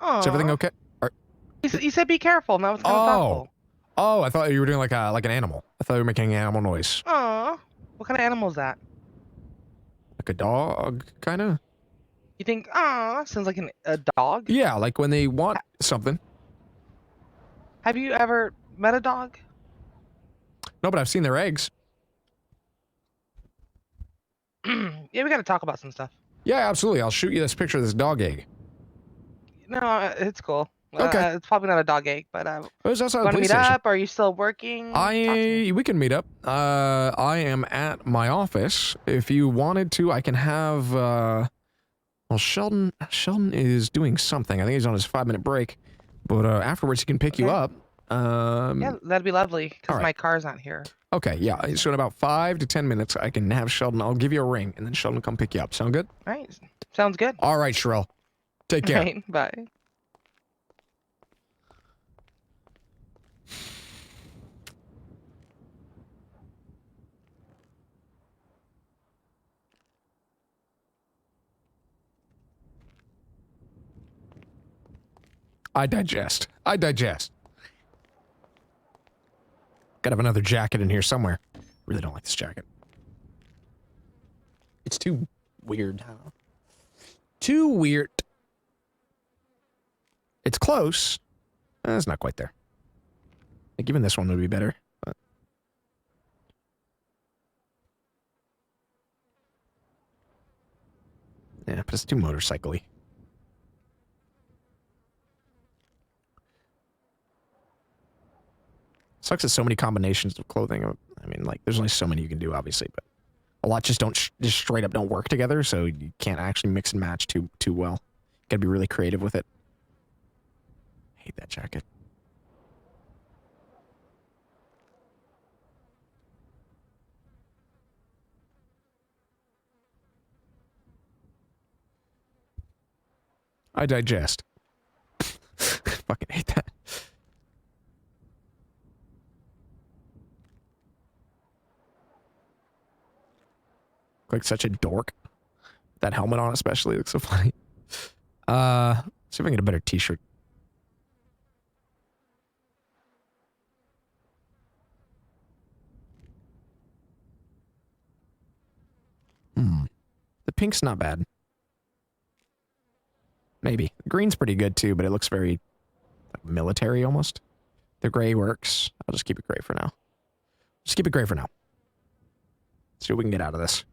Aw. Is everything okay? You said be careful. Now it's kind of thoughtful. Oh, I thought you were doing like an animal. I thought you were making an animal noise. Aw. What kind of animal is that? Like a dog, kind of? You think, sounds like a dog? Yeah, like when they want something. Have you ever met a dog? No, but I've seen their eggs. Yeah, we gotta talk about some stuff. Yeah, absolutely. I'll shoot you this picture of this dog egg. No, it's cool. Okay. It's probably not a dog egg, but It's outside the want to police meet station. up? Are you still working? We can meet up. I am at my office. If you wanted to, I can have. Well, Sheldon is doing something. I think he's on his 5-minute break. But afterwards, he can pick you up. Yeah, that'd be lovely because all right. my car's not here. Okay, yeah. So in about 5 to 10 minutes, I can have Sheldon. I'll give you a ring, and then Sheldon will come pick you up. Sound good? All right, sounds good. All right, Sherelle. Take care. All right, bye. I digest. Gotta have another jacket in here somewhere. Really don't like this jacket. It's too weird. Too weird. It's close. It's not quite there. I think even this one would be better. But... yeah, but it's too motorcycle-y. Sucks at so many combinations of clothing. I mean, like, there's only so many you can do, obviously, but a lot just don't just straight up don't work together, so you can't actually mix and match too well. You gotta be really creative with it. I hate that jacket. I digest. Fucking hate that. Like such a dork. That helmet on especially looks so funny. See if I can get a better t-shirt. The pink's not bad. Maybe. The green's pretty good too, but it looks very like, military almost. The gray works. I'll just keep it gray for now. Just keep it gray for now. See what we can get out of this.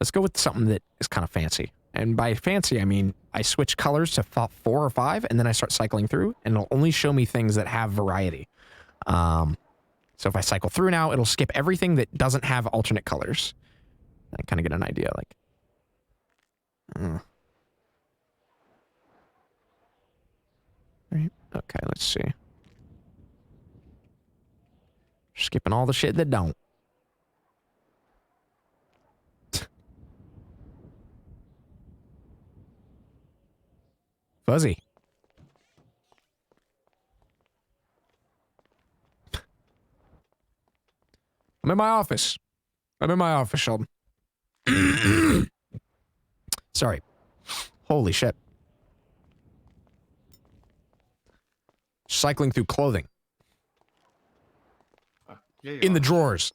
Let's go with something that is kind of fancy. And by fancy, I mean I switch colors to 4 or 5, and then I start cycling through, and it'll only show me things that have variety. So if I cycle through now, it'll skip everything that doesn't have alternate colors. I kind of get an idea, like... Right. Okay, let's see. Skipping all the shit that don't. Fuzzy. I'm in my office. Sheldon. Sorry. Holy shit. Cycling through clothing. In the drawers.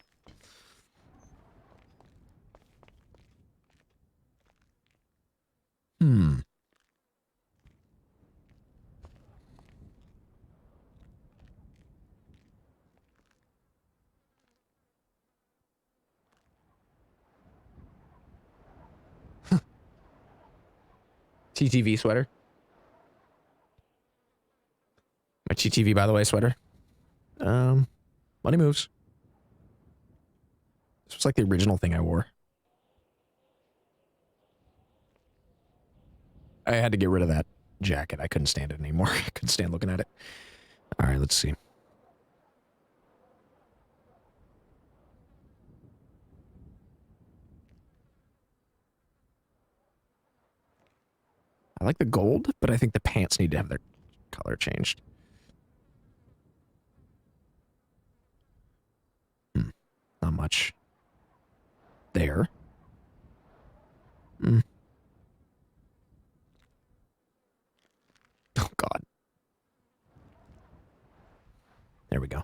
TTV sweater. My TTV, by the way, sweater. Money moves. This was like the original thing I wore. I had to get rid of that jacket. I couldn't stand it anymore. I couldn't stand looking at it. All right, let's see. I like the gold, but I think the pants need to have their color changed. Not much. There. Oh, God. There we go.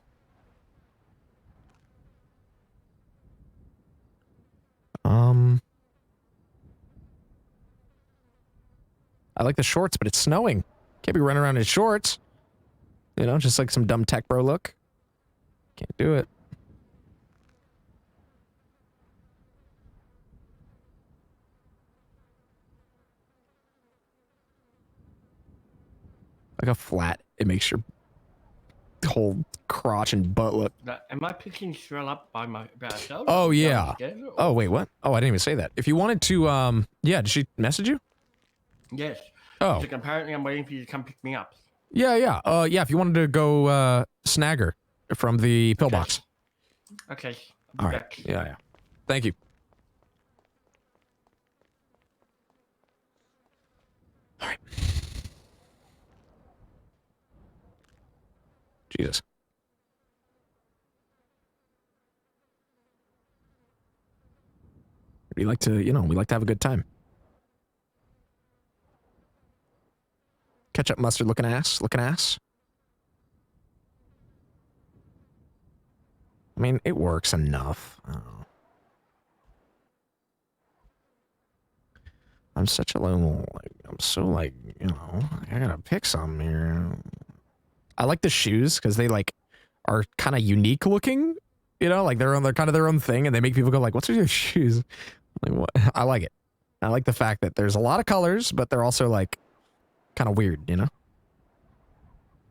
I like the shorts, but it's snowing. Can't be running around in shorts. You know, just like some dumb tech bro look. Can't do it. Like a flat, it makes your whole crotch and butt look. Am I picking Shrell up by myself? Oh, yeah. Oh, wait, what? Oh, I didn't even say that. If you wanted to, yeah, did she message you? Yes. Oh. Like, apparently I'm waiting for you to come pick me up. Yeah, yeah. Yeah, if you wanted to go snag her from the pillbox. Okay. All right. Yeah, yeah. Thank you. All right. Jesus. We like to, you know, we like to have a good time. Ketchup mustard looking ass, I mean, it works enough. I don't know. I'm such a little, like, I'm so like, you know, I gotta pick something here. I like the shoes because they like are kind of unique looking, you know, like they're kind of their own thing, and they make people go like, "What's with your shoes?" Like, what? I like it. I like the fact that there's a lot of colors, but they're also like kind of weird, you know.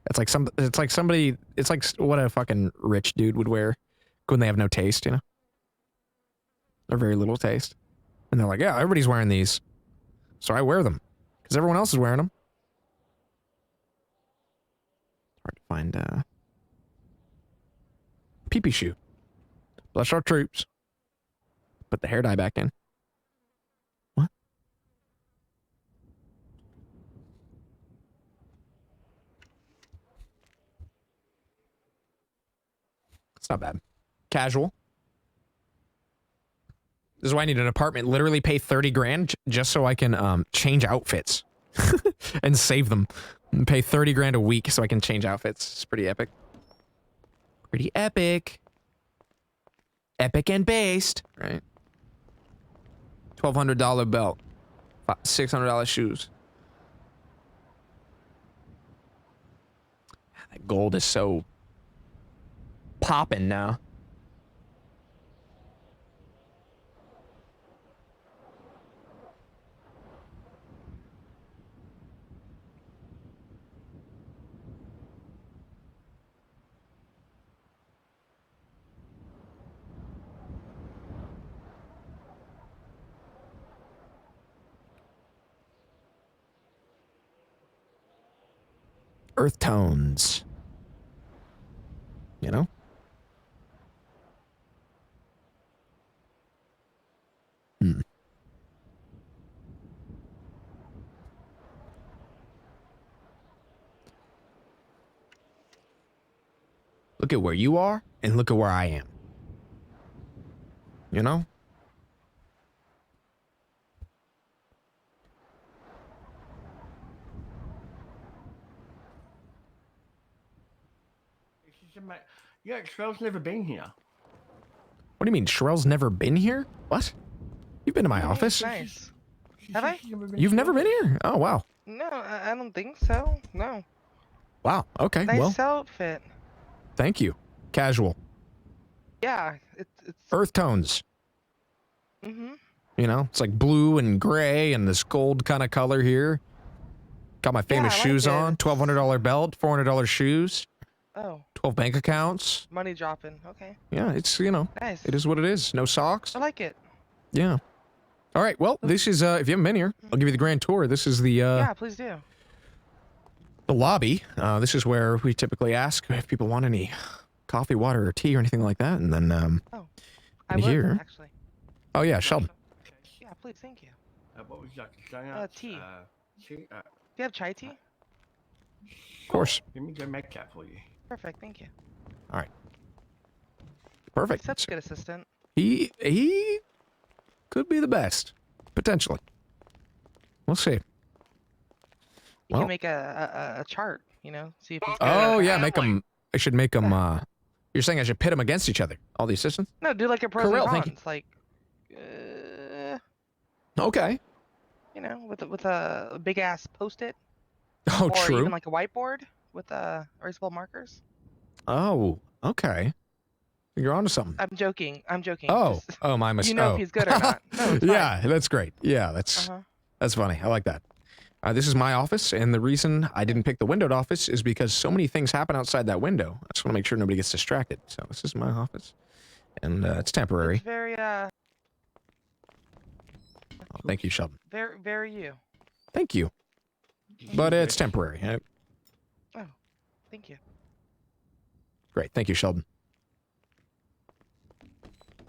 It's like somebody. It's like what a fucking rich dude would wear when they have no taste, you know. Or very little taste, and they're like, "Yeah, everybody's wearing these, so I wear them because everyone else is wearing them." Hard to find pee-pee shoe. Bless our troops. Put the hair dye back in. What? It's not bad. Casual. This is why I need an apartment. Literally pay 30 grand just so I can change outfits and save them. And pay 30 grand a week so I can change outfits. It's pretty epic. Pretty epic. Epic and based. Right. $1,200 belt. $600 shoes. That gold is so popping now. Earth tones. You know? Look at where you are and look at where I am. You know? Yeah, Shrell's never been here. What do you mean? Shrell's never been here? What? You've been to my office? Nice. Have I? You've never been here? Oh, wow. No, I don't think so. No. Wow. Okay. Nice Well, outfit. thank you. Casual. Yeah, it's Earth tones. Mm-hmm. You know, it's like blue and gray and this gold kind of color here. Got my famous I like shoes it. on. $1,200 belt, $400 shoes, Oh, 12 bank accounts. money dropping. Okay. Yeah, it's, you know, Nice. it is what it is. No socks. I like it. Yeah. All right. Well, this is, if you haven't been here, I'll give you the grand tour. This is the, Yeah, please do. the lobby. This is where we typically ask if people want any coffee, water, or tea or anything like that. And then, I would, here. actually. Oh, yeah, Sheldon. Yeah, please, thank you. What would you like to say? Tea. Tea? Do you have chai tea? Of course. Let me go make that for you. Perfect, thank you. All right. Perfect. Such a good assistant. He could be the best, potentially. We'll see. You can make a chart, you know, see if he's good. Oh yeah, make them. I should make them. You're saying I should pit them against each other, all the assistants? No, do like a pros Correct, and thank you. cons, like, Okay. you know, with a big ass post-it. Oh, or true. even like a whiteboard with erasable markers. Oh, okay. You're onto something. I'm joking. I'm joking. Oh, Just- oh, my mistake. You know if he's good or not. No, it's Yeah, that's great. Yeah, that's Uh-huh. that's funny. I like that. This is my office, and the reason I didn't pick the windowed office is because so many things happen outside that window. I just want to make sure nobody gets distracted. So this is my office, and it's temporary. It's very Oh, thank you, Sheldon. very you. Thank you. But it's temporary. Oh, thank you. Great. Thank you, Sheldon.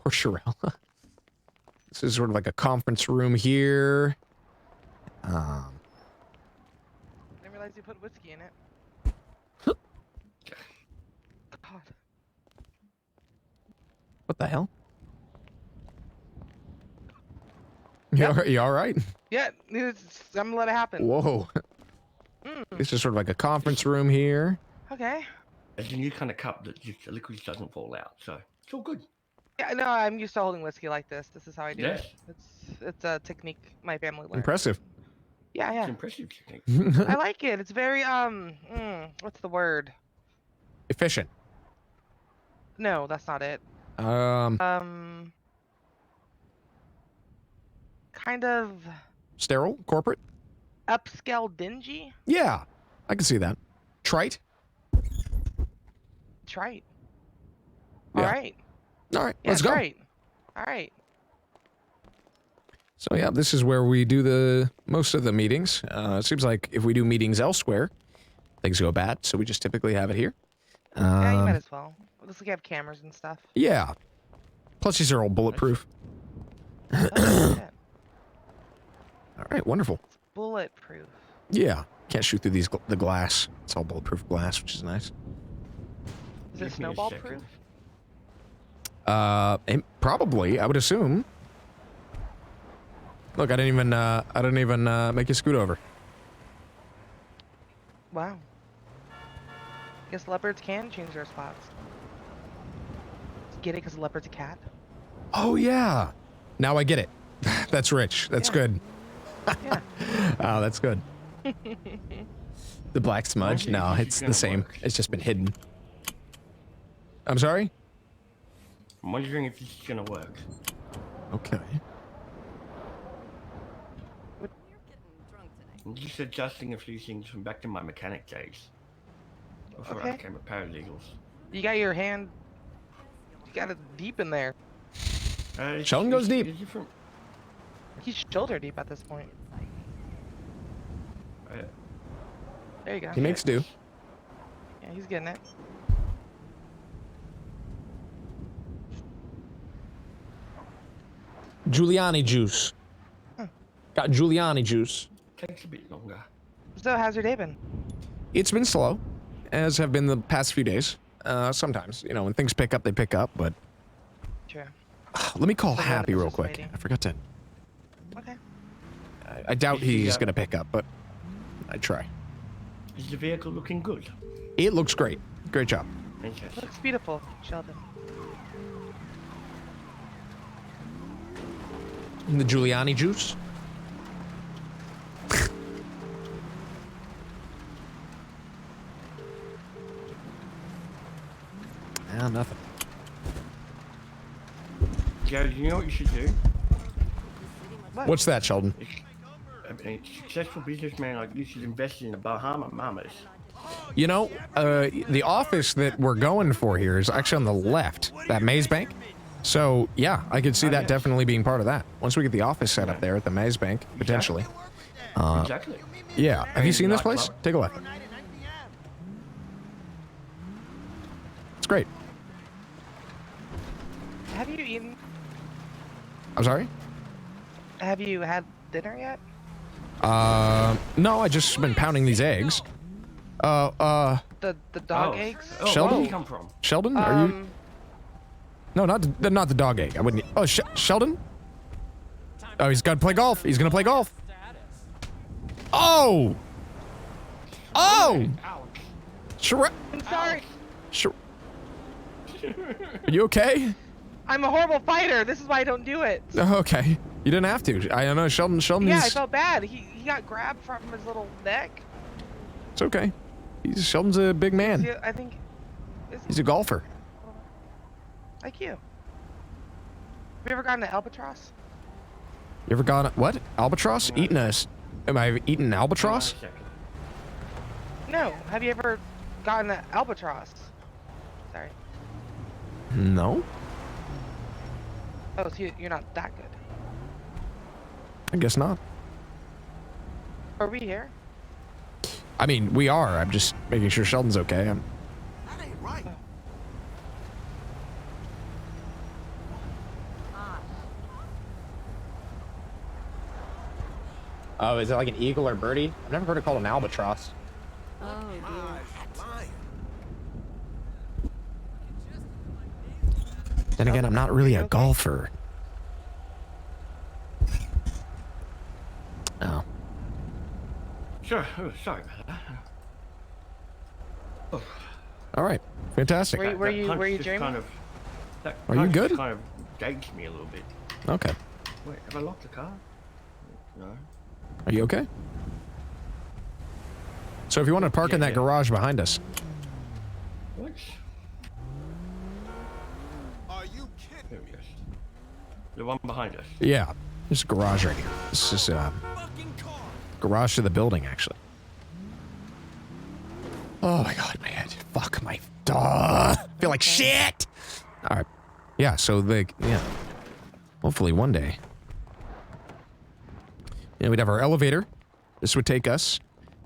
Poor Sherelle. This is sort of like a conference room here. I didn't realize you put whiskey in it. God. What the hell? You all right? Yeah, I'm gonna let it happen. Whoa. This is sort of like a conference room here. Okay. It's a new kind of cup that just the liquid doesn't fall out, so it's all good. Yeah, no, I'm used to holding whiskey like this. This is how I do Yes. it. It's a technique my family learned. Impressive. Yeah, It's yeah. impressive technique. I like it. It's very what's the word? Efficient. No, that's not it. Kind of Sterile? Corporate? upscale dingy? Yeah. I can see that. Trite? Trite. Yeah. All right. All right. Yeah, Let's go. Trite. All right. So yeah, this is where we do the most of the meetings. It seems like if we do meetings elsewhere, things go bad. So we just typically have it here. Yeah, you might as well. Looks like you have cameras and stuff. Yeah. Plus these are all bulletproof. Oh, shit. All right, wonderful. Bulletproof. Yeah, can't shoot through these the glass. It's all bulletproof glass, which is nice. Is it snowball proof? Probably, I would assume. Look, I didn't even make you scoot over. Wow. Guess leopards can change their spots. Get it? Because a leopard's a cat. Oh yeah, now I get it. That's rich. That's good. Yeah. Oh, that's good. The black smudge? No, it's the same. It's just been hidden. I'm sorry? I'm wondering if this is gonna work. Okay. I'm just adjusting a few things from back to my mechanic days. Before I Okay. became a paralegal. You got your hand. You got it deep in there. Sheldon goes deep. He's shoulder deep at this point. There you go. He makes do. Yeah, he's getting it. Giuliani juice. Got Giuliani juice. Takes a bit longer. So, how's your day been? It's been slow, as have been the past few days. Sometimes, you know, when things pick up, they pick up, but... True. Let me call Like Happy that real was quick. waiting. I forgot to... Okay. I doubt he's going to pick up, but I'd try. Is the vehicle looking good? It looks great. Great job. Fantastic. Looks beautiful, Sheldon. And the Giuliani juice? Ah, nothing. Joe, you know what you should do? What's that, Sheldon? a successful businessman like you should invest in the Bahama Mamas. You know, the office that we're going for here is actually on the left, that maze bank. So, yeah, I could see that definitely being part of that. Once we get the office set up there at the maze bank, potentially. Exactly. Yeah. Have you seen this place? Take a look. It's great. Have you eaten? I'm sorry? Have you had dinner yet? No, I just been pounding these eggs. The dog eggs? Sheldon? Where did you come from? Sheldon, are you? No, not the dog egg. I wouldn't. Oh, Sheldon? Oh, he's gonna play golf. He's gonna play golf. Oh! Oh! Sure. I'm sorry. Sure. Are you okay? I'm a horrible fighter. This is why I don't do it. Okay. You didn't have to. I don't know. Sheldon. Yeah, I felt bad. He got grabbed from his little neck. It's okay. Sheldon's a big man. I think. He's a golfer. Like you. Have you ever gotten an albatross? You ever gone what? Albatross? Eating a? Am I eating albatross? No. Have you ever gotten an albatross? Sorry. No. Oh, so you're not that good. I guess not. Are we here? I mean, we are. I'm just making sure Sheldon's okay. That ain't right. Oh, is it like an eagle or birdie? I've never heard it called an albatross. Oh, Then again, I'm not really a golfer. Oh. Sure. Oh, sorry about that. Oh. All right. Fantastic. Were you dreaming? Kind of, Are you good? Kind of gagged me a little bit. Okay. Wait, have I locked the car? No. Are you okay? So if you want to park in that garage behind us. What? Are you kidding me? The one behind us. Yeah. There's a garage right here. This is garage to the building, actually. Oh my god, my head. Fuck my I feel like shit. All right. Yeah, so hopefully one day. Yeah, we'd have our elevator. This would take us.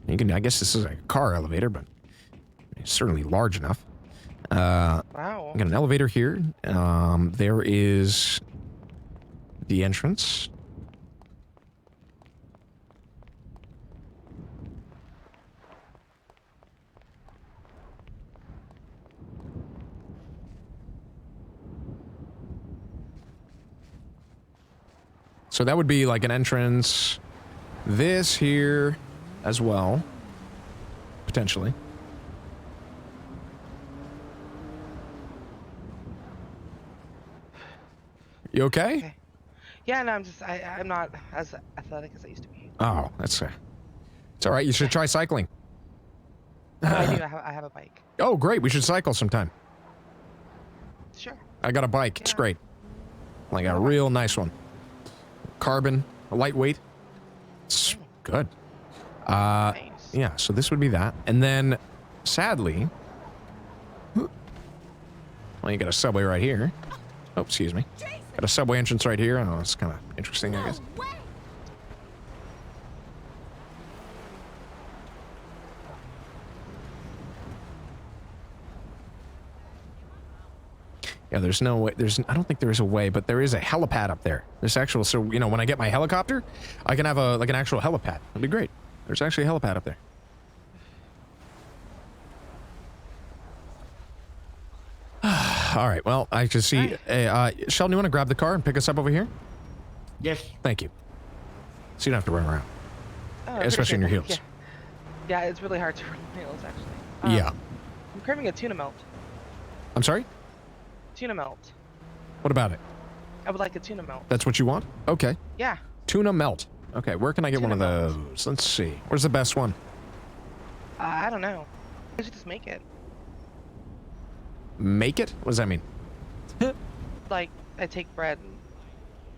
I guess this is a car elevator, but it's certainly large enough. Wow. Got an elevator here. There is the entrance. So that would be like an entrance. This here as well. Potentially. You okay? Yeah, no, I'm not as athletic as I used to be. Oh, that's it's all right. You should try cycling. I do. I have a bike. Oh, great. We should cycle sometime. Sure. I got a bike. It's great. Like a real nice one. Carbon, lightweight. It's good. Yeah, so this would be that. And then, sadly, well, you got a subway right here. Oh, excuse me. Got a subway entrance right here. Oh, it's kind of interesting, I guess. Yeah, there's no way. I don't think there is a way, but there is a helipad up there. There's actual, so, you know, when I get my helicopter, I can have like an actual helipad. That'd be great. There's actually a helipad up there. All right, well, I can see. Sheldon, you want to grab the car and pick us up over here? Yes. Thank you. So you don't have to run around. Oh, especially in your heels. Yeah, it's really hard to run heels, actually. Yeah. I'm craving a tuna melt. I'm sorry? Tuna melt. What about it? I would like a tuna melt. That's what you want? Okay. Yeah. Tuna melt. Okay, where can I get one of those? Let's see. Where's the best one? I don't know. I should just make it. Make it? What does that mean? Like, I take bread and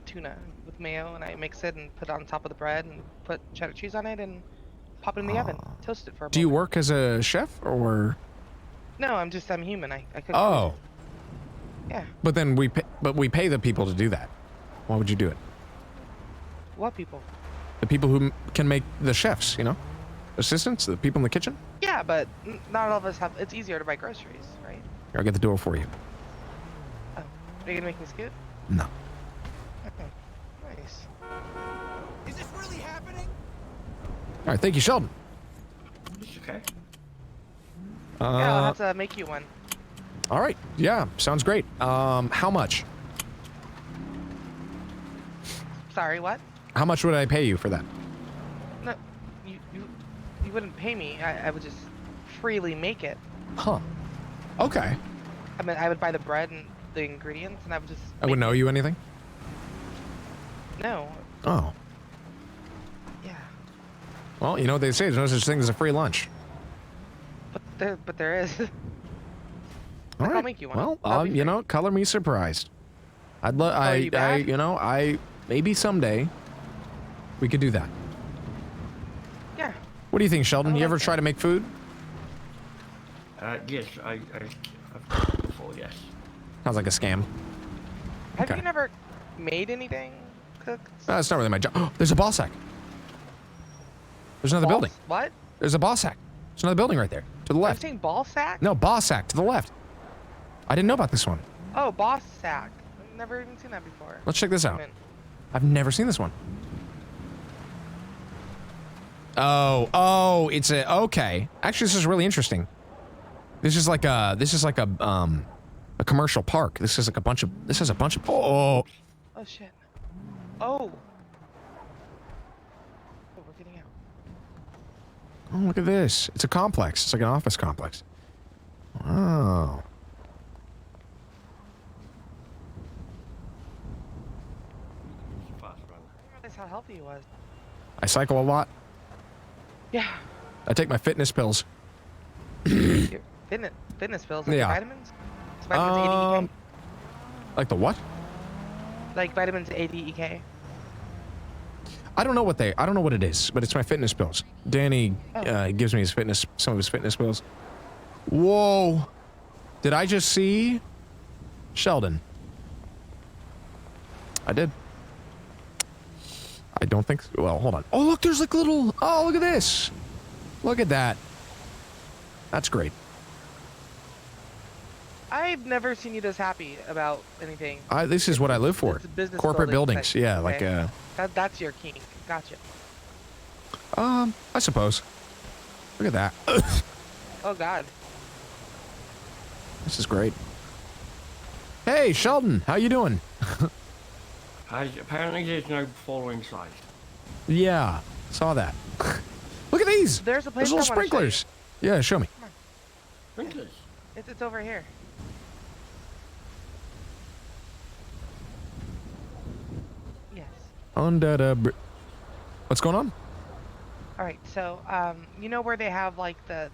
tuna with mayo and I mix it and put it on top of the bread and put cheddar cheese on it and pop it in the oven. Toast it for a Do you moment. work as a chef or? No, I'm human. I cook Oh. food. Yeah. But then we pay the people to do that. Why would you do it? What people? The people who can make the chefs, you know? Assistants, the people in the kitchen? Yeah, but not all of us have. It's easier to buy groceries, right? I'll get the door for you. Oh, are you gonna make me scoot? No. Okay. Nice. Is this really happening? All right, thank you, Sheldon. Okay. Yeah, I'll have to make you one. All right. Yeah, sounds great. How much? Sorry, what? How much would I pay you for that? No, you wouldn't pay me. I would just freely make it. Huh. Okay. I mean, I would buy the bread and the ingredients, and I would just. I wouldn't owe you anything? No. Oh. Yeah. Well, you know what they say, there's no such thing as a free lunch. But there is. All right. I'll make you one. Well, you know, color me surprised. I'd love. You know, maybe someday we could do that. Yeah. What do you think, Sheldon? You ever try to make food? Yes, I've done it before, yes. Sounds like a scam. Have Okay. you never made anything? Cooked? That's not really my job. Oh, there's a ball sack. There's another building. What? There's a ball sack. There's another building right there. To the I'm left. saying ball sack? No, ball sack to the left. I didn't know about this one. Oh, boss sack. I've never even seen that before. Let's check this out. Come in. I've never seen this one. Oh, it's okay. Actually, this is really interesting. This is like a commercial park. This is a bunch of Oh shit. Oh. Oh, we're getting out. Oh, look at this. It's a complex. It's like an office complex. Oh. That's how healthy he was. I cycle a lot. Yeah. I take my fitness pills. Your fitness pills, like Yeah. vitamins? It's vitamins A, D, E, K? Like the what? Like vitamins A, D, E, K? I don't know what it is, but it's my fitness pills. Danny gives me some of his fitness pills. Whoa. Did I just see Sheldon? I did. I don't think so. Well, hold on. Oh, look, there's like little, oh, look at this. Look at that. That's great. I've never seen you this happy about anything. This is what I live for. It's a business Corporate building buildings. thing, Yeah, okay? like, That's your kink. Gotcha. I suppose. Look at that. Oh, God. This is great. Hey, Sheldon, how you doing? Apparently there's no following sight. Yeah, saw that. Look at these. There's a place There's little I wanna show you. sprinklers. Yeah, show me. Sprinklers? It's over here. Yes. What's going on? All right. So, you know where they have like the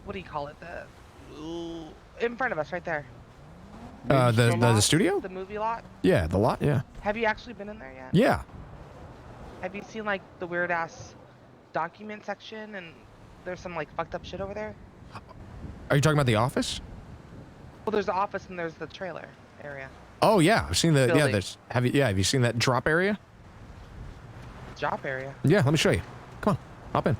what do you call it? In front of us, right there. The studio? The movie lot. Yeah, the lot. Yeah. Have you actually been in there yet? Yeah. Have you seen like the weird ass document section and there's some like fucked up shit over there? Are you talking about the office? Well, there's the office and there's the trailer area. Oh yeah, I've seen the Building. There's have you seen that drop area? Drop area. Yeah, let me show you. Come on, hop in.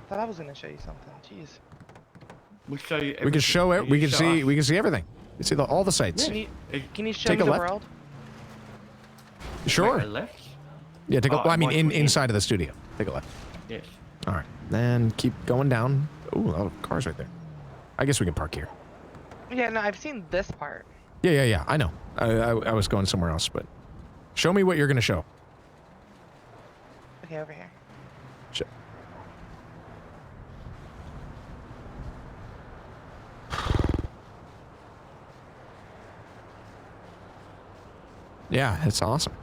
Thought I was gonna show you something. Jeez. We show you. We can show it. We can see. us. We can see everything. We can see all the sites. Can you show Take me a the left. world? Sure. Wait, left? Yeah, take a. Oh, Well, I mean, like we- inside of the studio. Take a left. Yes. All right. Then keep going down. Ooh, a lot of cars right there. I guess we can park here. Yeah, no, I've seen this part. Yeah. I know. I was going somewhere else, but show me what you're gonna show. Okay, over here. Show. Yeah, it's awesome.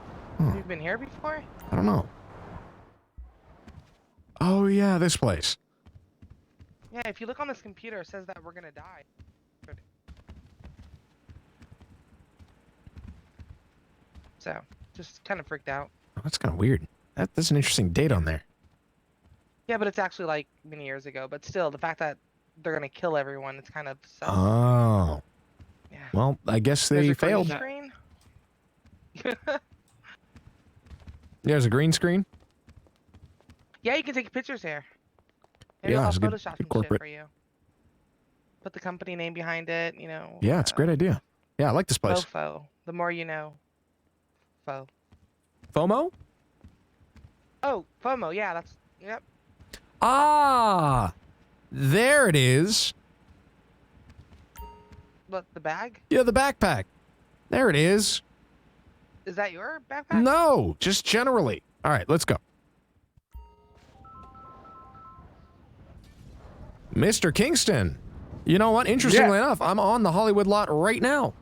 You've been here before? I don't know. Oh yeah, this place. Yeah, if you look on this computer, it says that we're gonna die. So just kind of freaked out. Oh, that's kind of weird. That's an interesting date on there. Yeah, but it's actually like many years ago. But still, the fact that they're gonna kill everyone, it's kind of sus. Oh. Yeah. Well, I guess they There's a failed. green screen. There's a green screen. Yeah, you can take pictures here. Maybe Yeah, I'll it's have good- Photoshop good some corporate. shit for you. Put the company name behind it, you know. Yeah, it's a great idea. Yeah, I like this place. Fofo. The more you know. Fo. FOMO? Oh, FOMO. Yeah, that's. Yep. Ah, there it is. What, the bag? Yeah, the backpack. There it is. Is that your backpack? No, just generally. All right, let's go. Mr. Kingston. You know what? Interestingly enough, I'm on the Hollywood lot right now.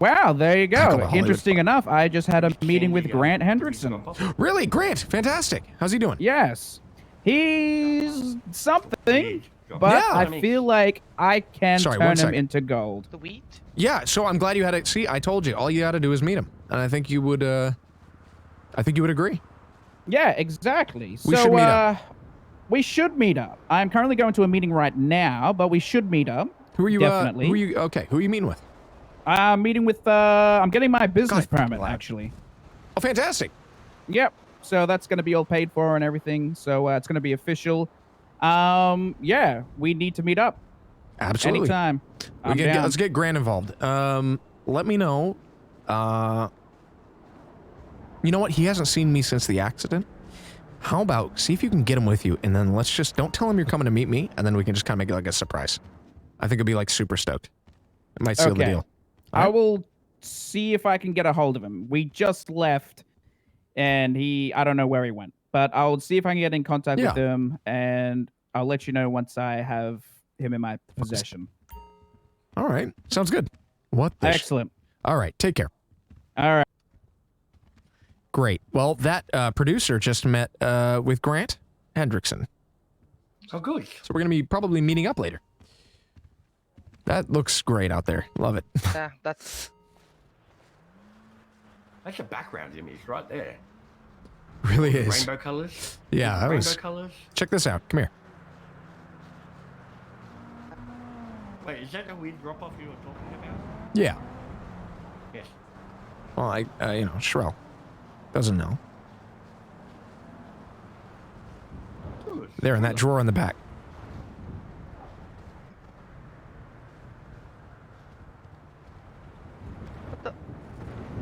Wow, there you Heck of a go. Hollywood Interesting enough, I just had a meeting with Grant Hendrickson. Really? Grant, fantastic. How's he doing? Yes. He's something, but Yeah. I feel like I can Sorry, turn one him second. into gold. The wheat? Yeah, so I'm glad you had it. See, I told you, all you got to do is meet him. And I think you would, agree. Yeah, exactly. We should meet up. We should meet up. I'm currently going to a meeting right now, but we should meet up. Who are you, Definitely. who are you meeting with? I'm meeting with, I'm getting my business permit, actually. Oh, fantastic. Yep. So that's going to be all paid for and everything. So it's going to be official. Yeah, we need to meet up. Absolutely. Anytime. Let's get Grant involved. Let me know. You know what? He hasn't seen me since the accident. How about see if you can get him with you, and then let's just don't tell him you're coming to meet me, and then we can just kind of make it like a surprise. I think he'll be like super stoked. It might seal the deal. I will see if I can get a hold of him. We just left, and I don't know where he went, but I'll see if I can get in contact with him, and I'll let you know once I have him in my possession. All right. Sounds good. What the Excellent. All right. Take care. All right. Great. Well, that producer just met with Grant Hendrickson. Oh, good. So we're going to be probably meeting up later. That looks great out there. Love it. Yeah, that's a background image right there. Really is. Rainbow colors. Yeah, that Rainbow was. colors. Check this out. Come here. Wait, is that the weird drop off you were talking about? Yeah. Yes. Well, Shrell doesn't know. There in that drawer in the back.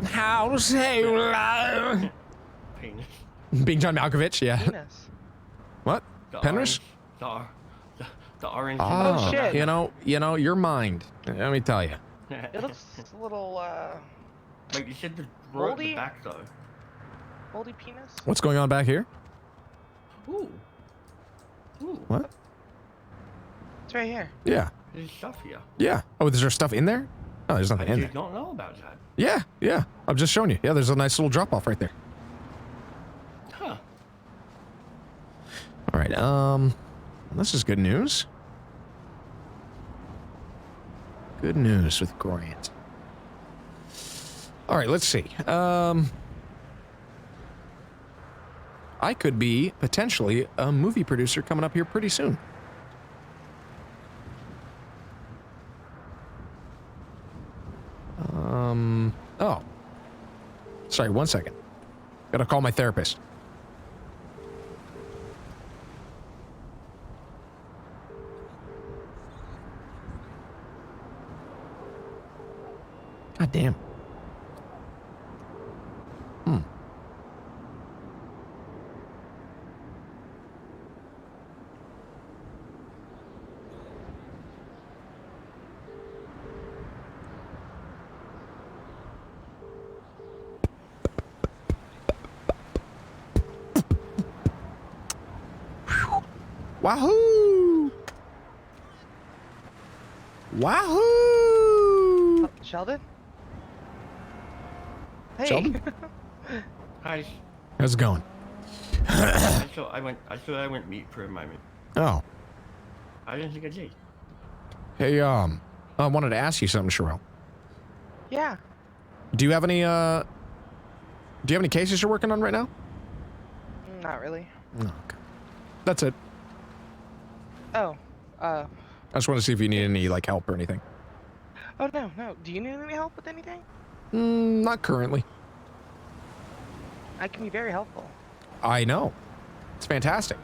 How to say Penis. Being John Malkovich, yeah. penis. What? The Penrith? orange, the orange. Oh, shit. you know, your mind. Let me tell you. It looks a little, Wait, you said the drawer at the moldy? back though. moldy penis. What's going on back here? Ooh. Ooh. What? It's right here. Yeah. There's stuff here. Yeah. Oh, is there stuff in there? Oh, there's nothing I in did there. not know about that. Yeah, yeah. I'm just showing you. Yeah, there's a nice little drop off right there. Huh. All right. This is good news. Good news with Grant. All right, let's see. I could be potentially a movie producer coming up here pretty soon. Oh. Sorry, one second. Gotta call my therapist. God damn. Wahoo! Wahoo! Sheldon? Hey. Sheldon? Hi. How's it going? I thought I went mute for a moment. Oh. I didn't think I did. Hey, I wanted to ask you something, Sherelle. Yeah. Do you have any, Do you have any cases you're working on right now? Not really. No, okay. That's it. Oh, I just want to see if you need any like help or anything. Oh no, no. Do you need any help with anything? Not currently. I can be very helpful. I know. It's fantastic.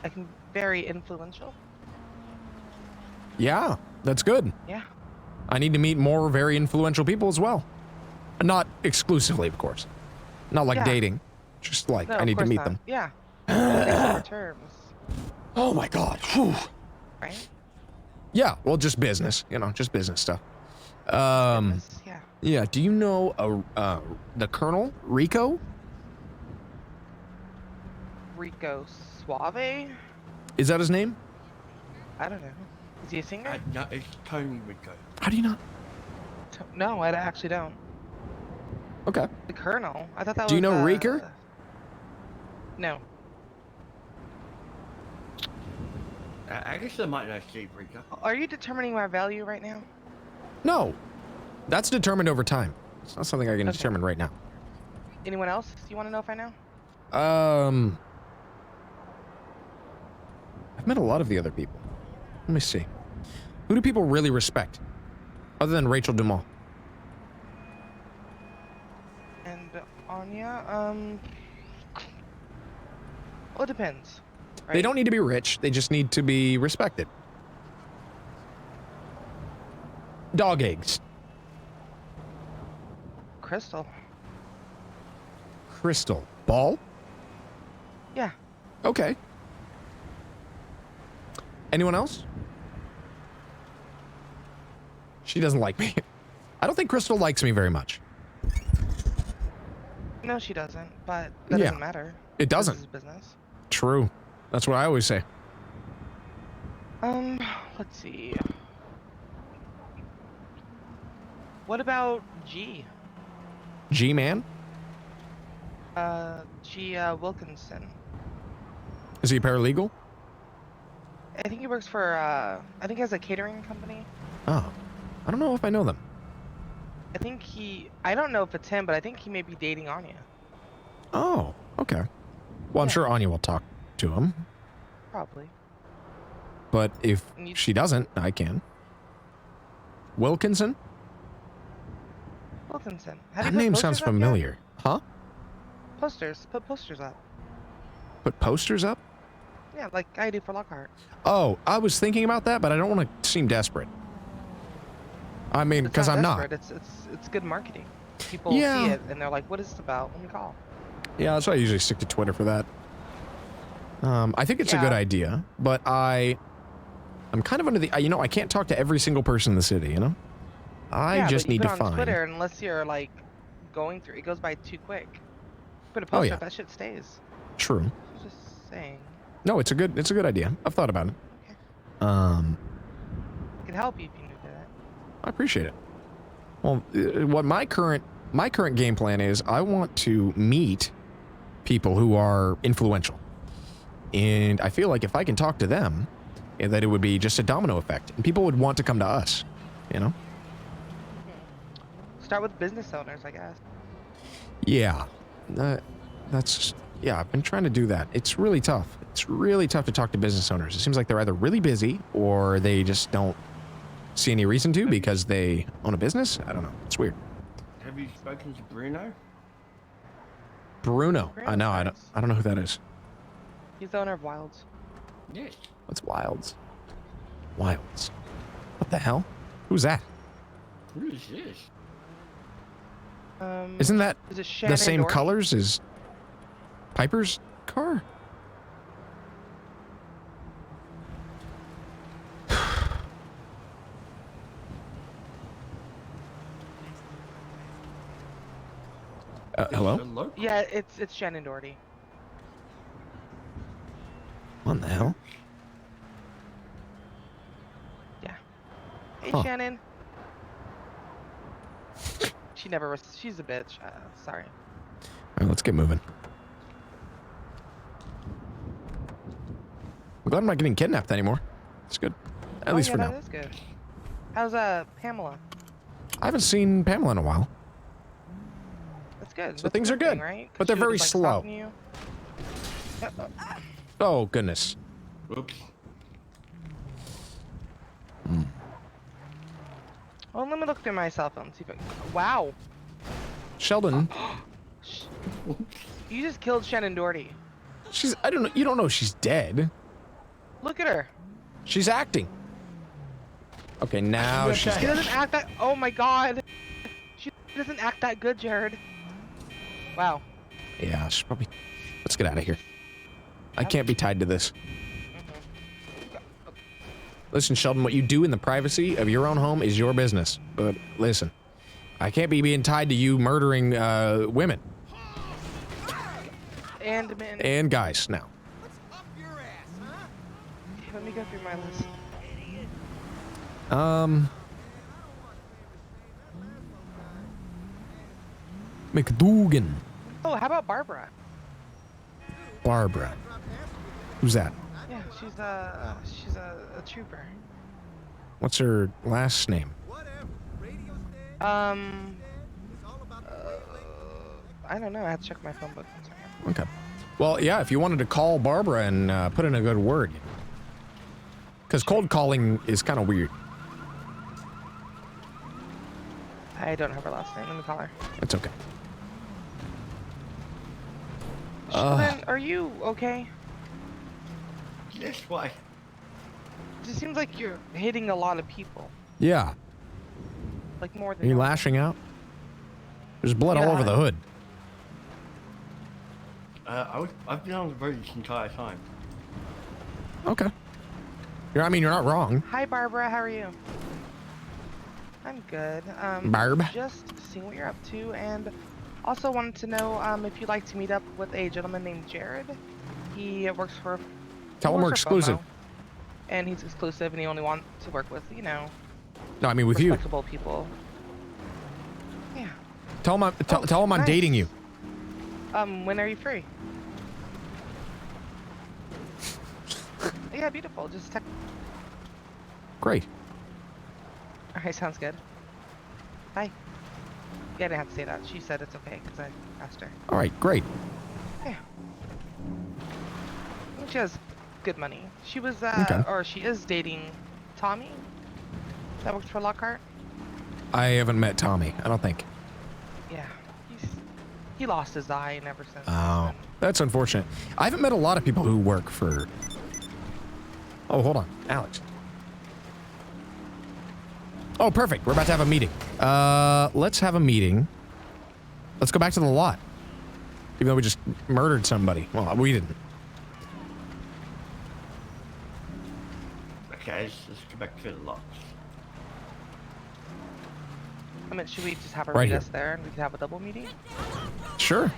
I can be very influential. Yeah, that's good. Yeah. I need to meet more very influential people as well. Not exclusively, of course. Not like Yeah. dating. Just like No, I of need to course meet not. them. Yeah. On terms. Oh my god. Whew. Right? Yeah, well, just business. You know, just business stuff. Yeah. Yeah. Do you know the Colonel Rico? Rico Suave? Is that his name? I don't know. Is he a singer? No, it's Tony Rico. How do you not? No, I actually don't. Okay. The Colonel? I thought that was. Do you know Reeker? No. I guess I might know Steve Rico. Are you determining my value right now? No. That's determined over time. It's not something I can determine right now. Anyone else? Do you want to know if I know? I've met a lot of the other people. Let me see. Who do people really respect? Other than Rachel Dumont. And Anya? Well, it depends. They don't need to be rich. They just need to be respected. Dog eggs. Crystal. Crystal. Ball? Yeah. Okay. Anyone else? She doesn't like me. I don't think Crystal likes me very much. No, she doesn't, but that Yeah. doesn't matter. It doesn't. This is business. True. That's what I always say. Let's see. What about G? G-Man? G, Wilkinson. Is he a paralegal? I think he works for, I think he has a catering company. Oh. I don't know if I know them. I don't know if it's him, but I think he may be dating Anya. Oh, okay. Well, I'm sure Anya will talk to him. Probably. But if she doesn't, I can. Wilkinson? Wilkinson. That name sounds familiar. Huh? Posters. Put posters up. Put posters up? Yeah, like I do for Lockhart. Oh, I was thinking about that, but I don't want to seem desperate. I mean, because I'm not. It's good marketing. People Yeah. see it and they're like, "What is this about?" Let me call. Yeah, that's why I usually stick to Twitter for that. I think it's a good idea, but I'm kind of under the, I can't talk to every single person in the city, you know? I just need to on find. Twitter, unless you're like going through, it goes by too quick. Put a poster up, that shit stays. True. Just saying. No, it's a good idea. I've thought about it. I can help you if you need that. I appreciate it. Well, what my current game plan is, I want to meet people who are influential. And I feel like if I can talk to them, that it would be just a domino effect. And people would want to come to us, you know? Start with business owners, I guess. Yeah. I've been trying to do that. It's really tough. It's really tough to talk to business owners. It seems like they're either really busy or they just don't see any reason to because they own a business. I don't know. It's weird. Have you spoken to Bruno? Bruno. No, I don't know who that is. He's the owner of Wilds. Yes. What's Wilds? Wilds. What the hell? Who's that? Who is this? Isn't that is it the same Doherty? colors as Piper's car? Hello? Yeah, it's Shannon Doherty. What the hell? Yeah. Hey, Huh. Shannon. She's a bitch. Sorry. All right, let's get moving. I'm glad I'm not getting kidnapped anymore. It's good. At least for now. That is good. How's Pamela? I haven't seen Pamela in a while. good. So That's things a are good thing, good, right? 'Cause but they're she would've, very like, slow. stopped you. Oh, goodness. Oops. Well, let me look through my cell phone. See if I... Wow. Sheldon. You just killed Shannon Doherty. I don't know. You don't know she's dead. Look at her. She's acting. Okay, now she's She dead. doesn't act that. Oh my god. She doesn't act that good, Jared. Wow. Yeah, she's probably. Let's get out of here. I can't be tied to this. Listen, Sheldon, what you do in the privacy of your own home is your business. But listen, I can't be being tied to you murdering women And men. and guys now. Let me go through my list. McDougan. Oh, how about Barbara? Barbara. Who's that? Yeah, she's a trooper. What's her last name? I don't know. I have to check my phone book. 1 second. Okay. Well, yeah, if you wanted to call Barbara and put in a good word. Because cold calling is kind of weird. I don't have her last name. Let me call her. It's okay. Sheldon, are you okay? Yes, why? It just seems like you're hitting a lot of people. Yeah. Like more Are than you lashing out? There's blood all Yeah. over the hood. I've been on the verge this entire time. Okay. I mean, you're not wrong. Hi, Barbara. How are you? I'm good. Barb? Just seeing what you're up to, and also wanted to know if you'd like to meet up with a gentleman named Jared. He works for. Tell him we're exclusive. And he's exclusive, and he only wants to work with, you know, No, I mean with you. respectable people. Yeah. Tell him tell him I'm nice. dating you. When are you free? Yeah, beautiful. Just text. Great. Alright, sounds good. Bye. Yeah, I didn't have to say that. She said it's okay because I asked her. All right, great. Yeah. She has good money. She was, Okay. or she is dating Tommy. That works for Lockhart. I haven't met Tommy. I don't think. Yeah. He lost his eye and ever since. Oh, that's unfortunate. I haven't met a lot of people who work for. Oh, hold on, Alex. Oh, perfect. We're about to have a meeting. Let's have a meeting. Let's go back to the lot. Even though we just murdered somebody. Well, we didn't. Okay, let's go back to the lot. I mean, should we just have her Right meet here. us there and we can have a double meeting? Sure.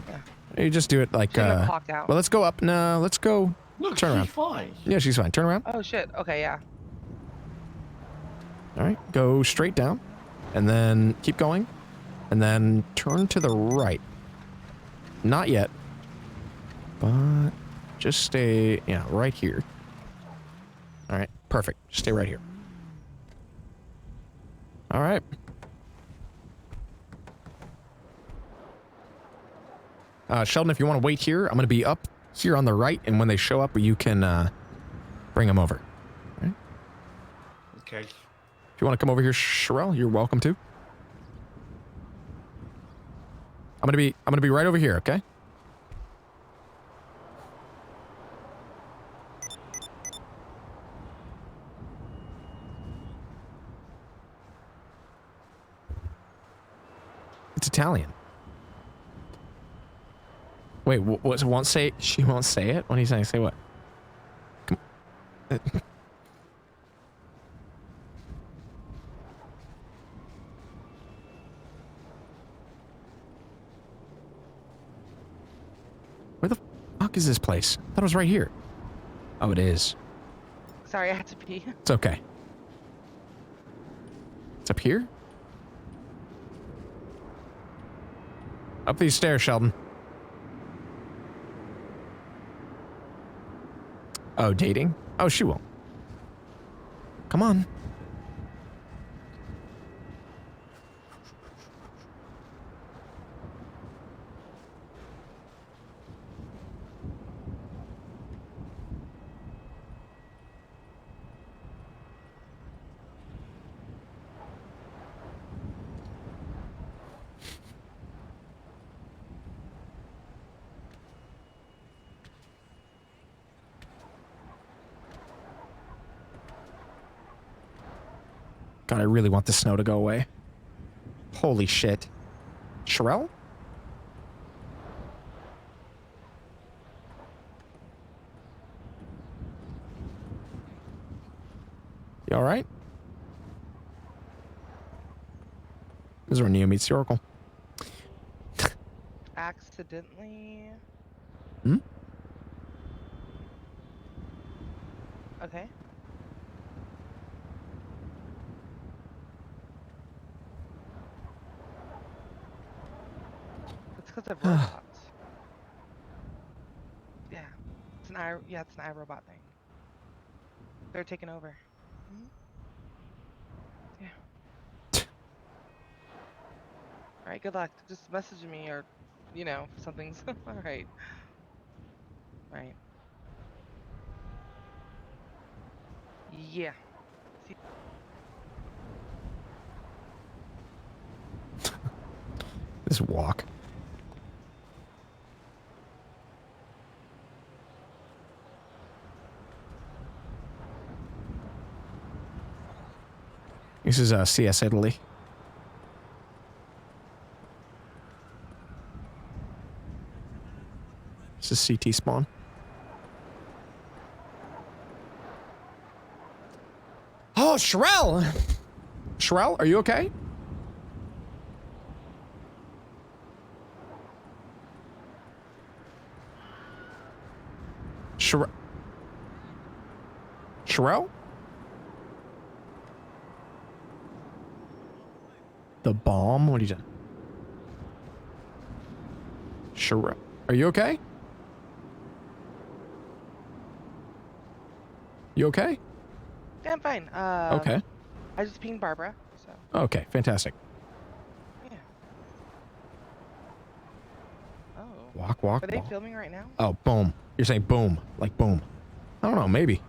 Yeah. You just do it like. Shouldn't have clocked out. Well, let's go up. No, let's go. Look, turn around. she's fine. Yeah, she's fine. Turn around. Oh shit. Okay, yeah. All right, go straight down, and then keep going, and then turn to the right. Not yet, but just stay, yeah, right here. All right, perfect. Just stay right here. All right. Sheldon, if you want to wait here, I'm going to be up here on the right, and when they show up, you can bring them over. All right? Okay. If you want to come over here, Sherelle, you're welcome to. I'm gonna be right over here, okay? It's Italian. Wait, what? Won't say? She won't say it. What are you saying? Say what? Come on. Where the fuck is this place? I thought it was right here. Oh, it is. Sorry, I had to pee. It's okay. It's up here? Up these stairs, Sheldon. Oh, dating? Oh, she won't. Come on. God, I really want the snow to go away. Holy shit. Sherelle? You all right? This is where Neo meets the Oracle. Accidentally. Hmm? Okay. It's because of robots. Yeah. It's an iRobot thing. They're taking over. Mhm. Yeah. Alright, good luck. Just message me or, you know, if something's alright. Right. Yeah. See This walk. This is CS Italy. This is CT spawn. Oh, Sherelle! Sherelle, are you okay? Sherelle? The bomb? What are you doing? Sherelle, are you okay? You okay? Yeah, I'm fine. Okay. I just pinged Barbara, so. Okay, fantastic. Yeah. Oh. Walk, walk, Are they walk. filming right now? Oh, boom. You're saying boom, like boom. I don't know, maybe.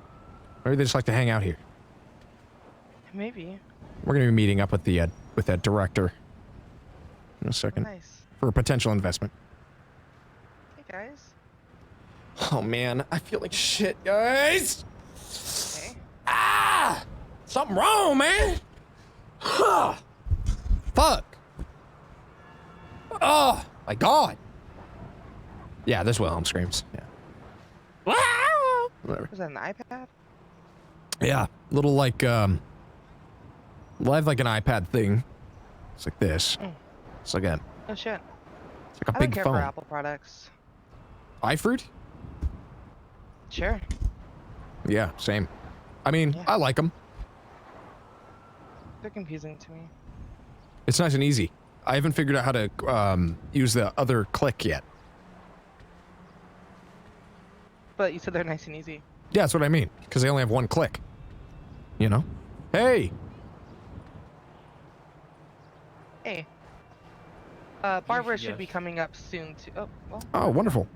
Maybe they just like to hang out here. Maybe. We're gonna be meeting up with the with that director in a second. Nice. For a potential investment. Hey guys. Oh man, I feel like shit, guys. Okay. Ah! Something wrong, man. Huh. Fuck. Oh my god. Yeah, this Wilhelm screams. Yeah. Whatever. Was that an iPad? Yeah, little like well, I have like an iPad thing. It's like this. It's like a. Oh shit. It's like a I big don't care phone. for Apple products. iFruit? Sure. Yeah, same. I mean, I like them. They're confusing to me. It's nice and easy. I haven't figured out how to use the other click yet. But you said they're nice and easy. Yeah, that's what I mean. Because they only have one click. You know? Hey! Hey. Barbara should be coming up soon too. Oh, well. Oh, wonderful.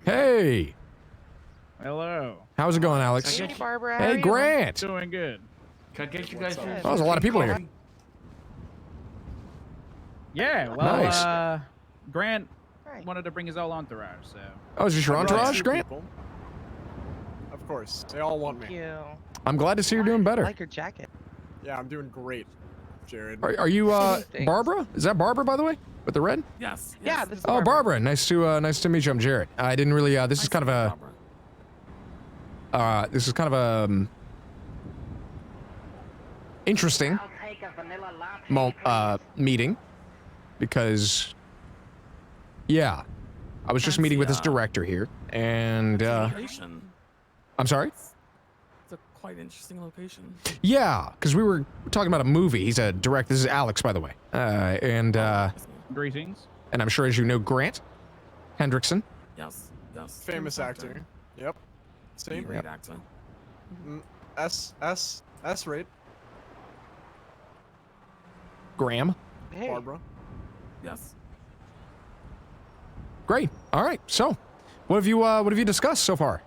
Hey! Hello. How's it going, Alex? Hey, Barbara. How are Hey, you? Grant! Doing good. Can I get you guys here? Oh, there's a lot of people here. Yeah, well, Nice. Grant wanted to bring his whole entourage, so. Oh, is this your entourage, Two Grant? people. Of course, they all want Thank me. you. I'm glad to see you're doing I better. like your jacket. Yeah, I'm doing great, Jared. Are you, Thanks. Barbara? Is that Barbara, by the way? With the red? Yes. Yeah, this is Oh, Barbara. Nice to meet you. I'm Jared. I didn't really, this is kind of a, interesting meeting because, yeah, I was just meeting with this director here and, Location. I'm sorry? It's a quite interesting location. Yeah, because we were talking about a movie. He's a director. This is Alex, by the way. Greetings. And I'm sure, as you know, Grant Hendrickson. Yes. Yes. Famous actor. Yep. Same. Great actor. S rate. Graham. Hey. Barbara. Yes. Great. All right. So, what have you discussed so far?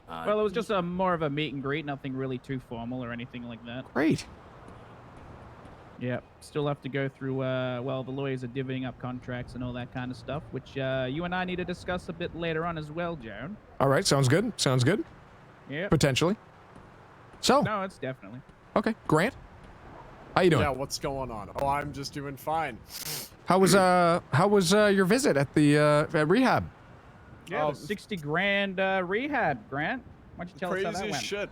Well, it was just more of a meet and greet, nothing really too formal or anything like that. Great. Yeah, still have to go through, well, the lawyers are divvying up contracts and all that kind of stuff, which you and I need to discuss a bit later on as well, Joan. All right. Sounds good. Sounds good. Yeah. Potentially. So. No, it's definitely. Okay, Grant. How you doing? Yeah, what's going on? Oh, I'm just doing fine. How was your visit at the at rehab? Yeah, the 60 grand rehab, Grant. Why don't you tell us how that Crazy went? shit.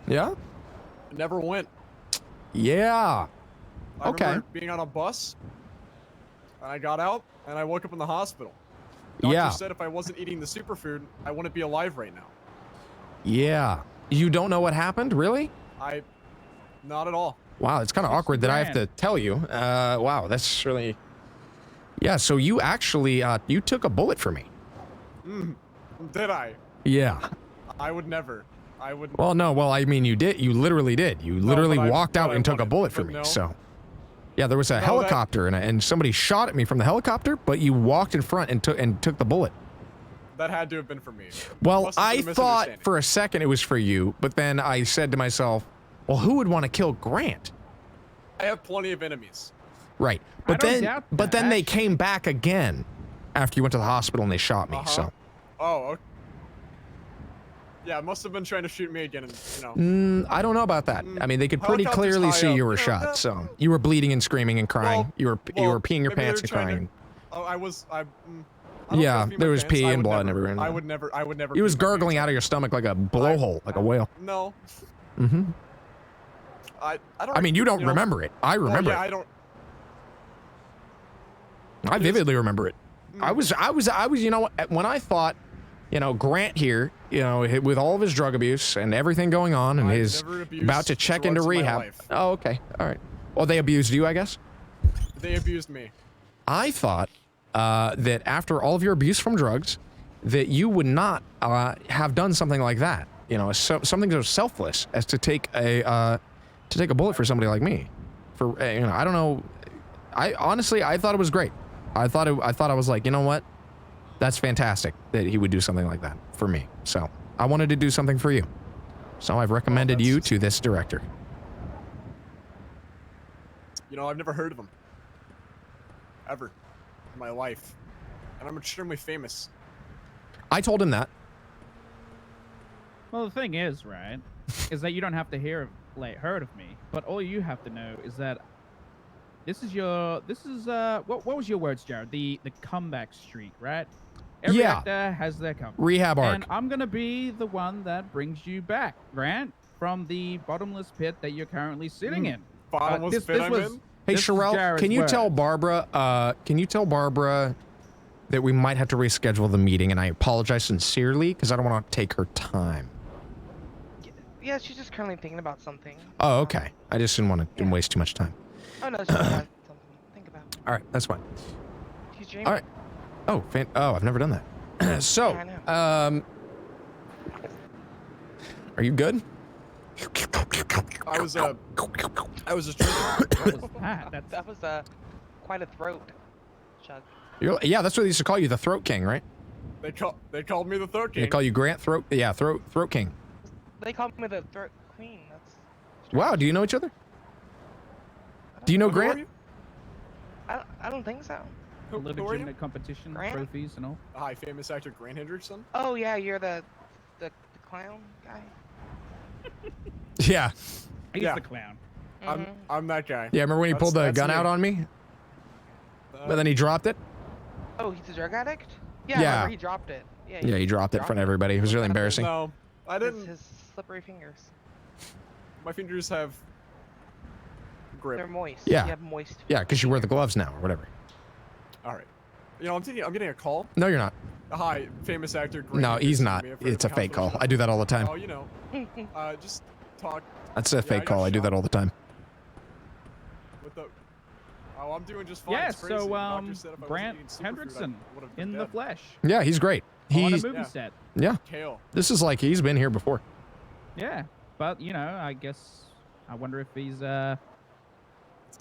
Yeah. I never went. Yeah. I Okay. remember being on a bus, and I got out, and I woke up in the hospital. Doctor Yeah. said if I wasn't eating the superfood, I wouldn't be alive right now. Yeah. You don't know what happened, really? Not at all. Wow, it's kind of awkward that I have to tell you. Wow, that's really. Yeah. So you actually you took a bullet for me. Did I? Yeah. I would never. I would. Well, no. Well, I mean, you did. You literally did. You literally walked out and took a bullet for but me. no. So. Yeah, there was a No, helicopter and somebody shot at me from the helicopter, but you walked in front and took the bullet. That had to have been for me. Well, Must have I been a thought misunderstanding. for a second it was for you, but then I said to myself, well, who would want to kill Grant? I have plenty of enemies. Right. But then they came back again after you went to the hospital and they shot me. So. Oh. Okay. Yeah, must have been trying to shoot me again. And, I don't know about that. I mean, they could pretty clearly see you were shot. So you were bleeding and screaming and crying. You were peeing your maybe pants they're and trying crying. Oh, I was. Yeah, there was pee and blood and everything. I would never. He was gargling out of your stomach like a blowhole, like a whale. No. Mm-hmm. I don't. I mean, you don't remember it. I remember yeah, it. I don't. I vividly remember it. I was, you know, when I thought, you know, Grant here, you know, with all of his drug abuse and everything going on and his about to check into drugs in my rehab. life. Oh, okay. All right. Well, they abused you, I guess? They abused me. I thought that after all of your abuse from drugs, that you would not have done something like that. You know, something so selfless as to take a bullet for somebody like me. For you know, I don't know. I honestly thought it was great. I thought I was like, you know what? That's fantastic that he would do something like that for me. So I wanted to do something for you. So I've recommended you to this director. You know, I've never heard of him. Ever. In my life. And I'm extremely famous. I told him that. Well, the thing is, right, is that you don't have to heard of me, but all you have to know is that this is what was your words, Jared? The comeback streak, right? Every actor has their comeback. Rehab arc. And I'm gonna be the one that brings you back, Grant, from the bottomless pit that you're currently sitting in. Bottomless pit I'm in? Hey, Sherelle, can you tell Barbara that we might have to reschedule the meeting, and I apologize sincerely because I don't want to take her time. Yeah, she's just currently thinking about something. Oh, okay. I just didn't want to waste too much time. Oh no, she has something to think about. All right, that's fine. She's dreaming. All right. Oh, I've never done that. So, Yeah, are you good? I was just drinking. That was quite a throat chug. Yeah, that's what they used to call you, the Throat King, right? They called me the Throat King. They call you Grant Throat. Yeah, Throat King. They called me the throat queen. That's Wow. Do you know each other? Do you know Grant? I don't think so. Legitimate competition, trophies, and all. Hi, famous actor Grant Hendrickson. Oh yeah, you're the clown guy. Yeah. He's the clown. I'm that guy. Yeah, remember when he pulled the gun out on me? But then he dropped it? Oh, he's a drug addict? Yeah, Yeah. I remember he dropped it. Yeah, he dropped it in front of everybody. It was really embarrassing. No, I didn't. His slippery fingers. My fingers have grip. They're moist. Yeah. You have moist. Yeah, because you wear the gloves now or whatever. All right. You know, I'm getting a call. No, you're not. Hi, famous actor Grant. No, he's Hendrickson. not. We have It's a heard fake how call. I do that all the time. Oh, you know. Just talk. That's a fake call. I do that all the time. With the. Oh, I'm doing just fine. Yeah, It's crazy. so The doctor said if I wasn't Grant eating superfood, I Hendrickson would've been in the dead. flesh. Yeah, he's great. On a He's movie set. Yeah. Kale. This is like he's been here before. Yeah, but you know, I wonder if he's It's a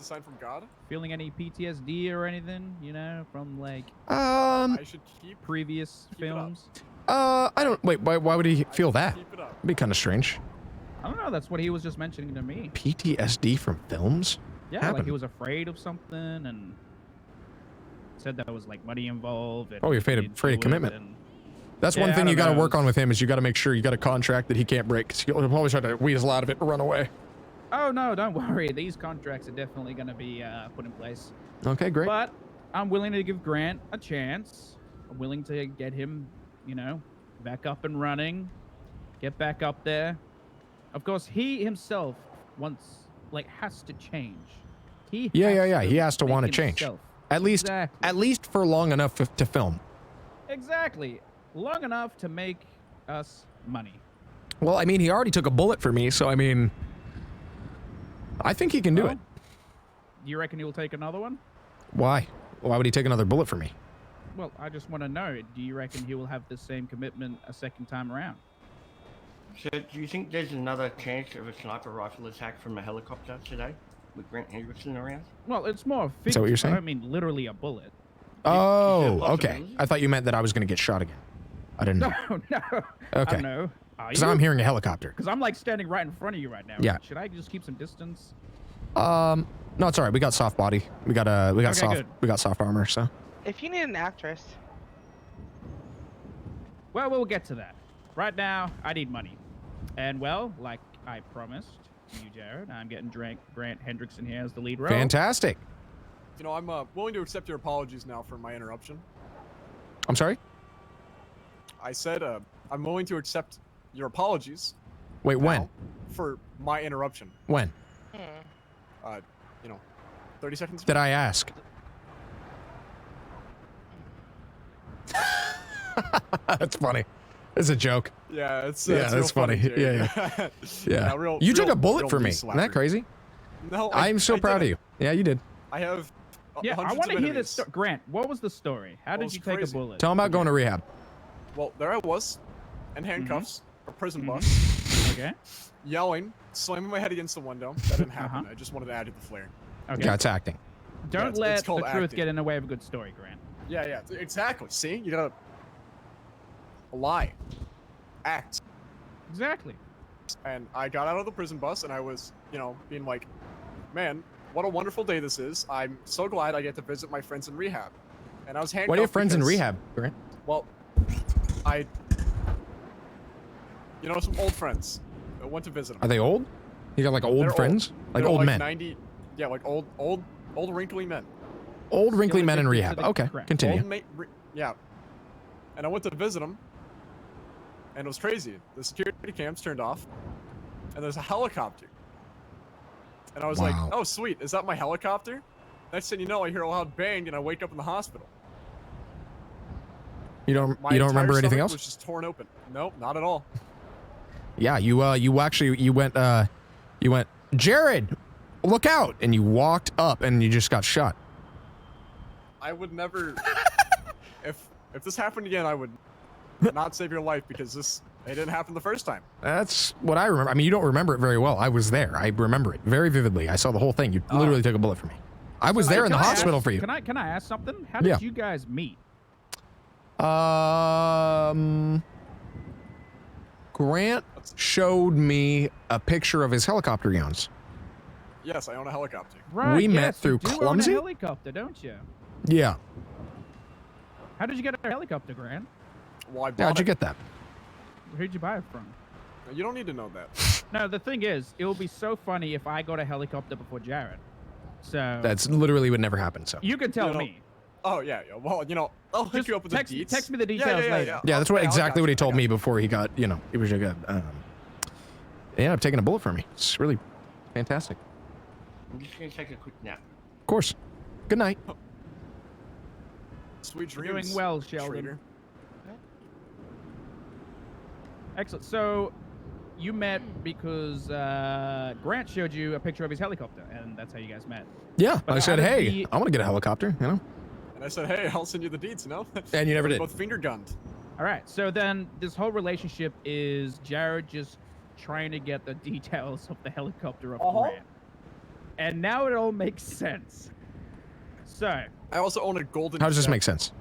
sign from God. feeling any PTSD or anything, you know, from like I should keep previous films. I don't. Wait. Why would he feel that? keep it up. It'd be kind of strange. I don't know. That's what he was just mentioning to me. PTSD from films? Yeah, Happened. like he was afraid of something and said there was like money involved. And Oh, you're afraid he of didn't do it, commitment. and- That's Yeah, one I thing you don't got to know. work on with him is you got to make sure you got a contract that he can't break. Because he'll always try to weasel out of it and run away. Oh no, don't worry. These contracts are definitely going to be put in place. Okay, great. But I'm willing to give Grant a chance. I'm willing to get him, you know, back up and running, get back up there. Of course, he himself has to change. He He has to want to change. himself. At least for long enough to film. Exactly. Long enough to make us money. Well, I mean, he already took a bullet for me, so I mean, I think he can do it. You reckon he'll take another one? Why? Why would he take another bullet for me? Well, I just want to know, do you reckon he will have the same commitment a second time around? So, do you think there's another chance of a sniper rifle attack from a helicopter today with Grant Hendrickson around? Well, it's more figurative. Is that what you're saying? I don't mean literally a bullet. Oh, okay. I thought you meant that I was going to get shot again. I didn't know. No. Okay. I know. Because I'm hearing a helicopter. Because I'm like standing right in front of you right now. Yeah. Should I just keep some distance? No, it's all right. We got soft body. We got soft armor. So. If you need an actress. Well, we'll get to that. Right now, I need money. And well, like I promised you, Jared, I'm getting Grant Hendrickson here as the lead role. Fantastic. You know, I'm willing to accept your apologies now for my interruption. I'm sorry? I said I'm willing to accept your apologies. Wait, when? For my interruption. When? 30 seconds. Did I ask? That's funny. It's a joke. Yeah, it's that's funny. Yeah. You took a bullet for me. Isn't that crazy? No, I'm so proud of you. Yeah, you did. I have. Yeah, I want to hear this. Grant, what was the story? How did you take a bullet? Tell him about going to rehab. Well, there I was, in handcuffs, a prison bus. Okay. Yelling, slamming my head against the window. That didn't happen. I just wanted to add to the flair. Okay. Yeah, it's acting. Don't it's let the called truth acting. get in the way of a good story, Grant. Yeah, exactly. See, you gotta lie, act. Exactly. And I got out of the prison bus, and I was, being like, man, what a wonderful day this is. I'm so glad I get to visit my friends in rehab. And I was handcuffed. Why do you have friends in because- rehab, Grant? Well, some old friends. I went to visit them. Are they old? You got like old They're friends? Old. Like They're old men? 90, yeah, like old wrinkly men. Old wrinkly men in rehab. Okay, continue. Yeah. And I went to visit them, and it was crazy. The security cams turned off, and there's a helicopter. And I was like, oh, sweet. Is that my helicopter? Next thing you know, I hear a loud bang, and I wake up in the hosptal. You don't My remember entire anything stomach else? was just torn open. Nope, not at all. Yeah, you went, Jared, look out, and you walked up and you just got shot. I would never. if this happened again, I would not save your life because it didn't happen the first time. That's what I remember. I mean, you don't remember it very well. I was there. I remember it very vividly. I saw the whole thing. You literally took a bullet for me. I was there in the hospital for you. Can I ask something? How did you guys meet? Grant showed me a picture of his helicopter gowns. Yes, I own a helicopter. Right. We met through you do Clumsy? own a helicopter, don't you? Yeah. How did you get a helicopter, Grant? Well, I bought How'd you it. get that? Who'd you buy it from? You don't need to know that. No, the thing is, it will be so funny if I got a helicopter before Jared. So That's literally would never happen. So you can tell me. Oh yeah. Well, I'll hook you up with the deets. Text me the details later. Yeah, that's exactly what he told me before he got. He was like, yeah, taking a bullet for me. It's really fantastic. I'm just gonna take a quick nap. Of course. Good night. Sweet You're dreams. doing well, Sheldon. traitor. Excellent. So you met because Grant showed you a picture of his helicopter, and that's how you guys met. Yeah, But I said, out of hey, the- I want to get a helicopter. And I said, hey, I'll send you the deets. And you never We're did. Both finger gunned. All right. So then this whole relationship is Jared just trying to get the details of the helicopter of Grant. And now it all makes sense. So I also own a golden. How does this jet. make sense?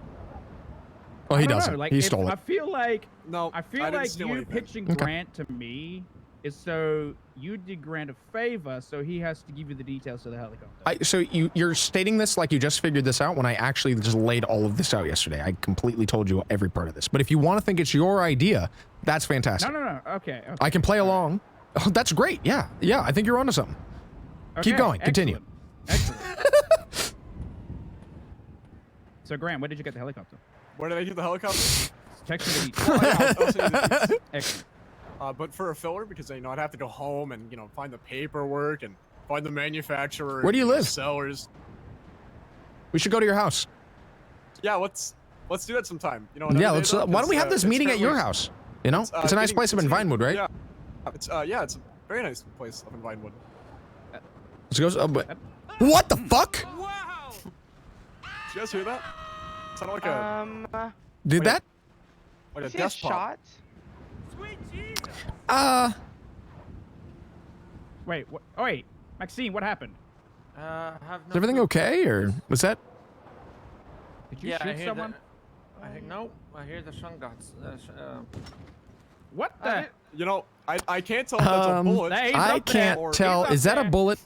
Well, he I don't doesn't. know, like, He if- stole I it. feel like I didn't like steal you anything. pitching Okay. Grant to me is so you did Grant a favor, so he has to give you the details of the helicopter. So you're stating this like you just figured this out when I actually just laid all of this out yesterday. I completely told you every part of this. But if you want to think it's your idea, that's fantastic. No. Okay. I can play along. Oh, that's great. Yeah, yeah. I think you're onto something. Keep Okay, going. Continue. Excellent. So, Grant, where did you get the helicopter? Where did I get the helicopter? Text me. Oh, yeah, I'll send you the deets. Excellent. But for a filler, because I'd have to go home and find the paperwork and find the manufacturer. Where do you live? Sellers. We should go to your house. Yeah, let's do that sometime. Yeah, let's. Why don't we have this meeting at your house? You know, it's a nice place up in Vinewood, right? Yeah, it's a very nice place up in Vinewood. Let's go. What the fuck? Wow! Did you guys hear that? It sounded like a. Did that? Like a Is he a desk pop. shot? Wait, oh, wait. Maxine, what happened? Is everything okay, or was that? Did you shoot someone? I think no. I hear the sun guns. What the? I can't tell if that's a bullet. I can't tell. Is that a bullet?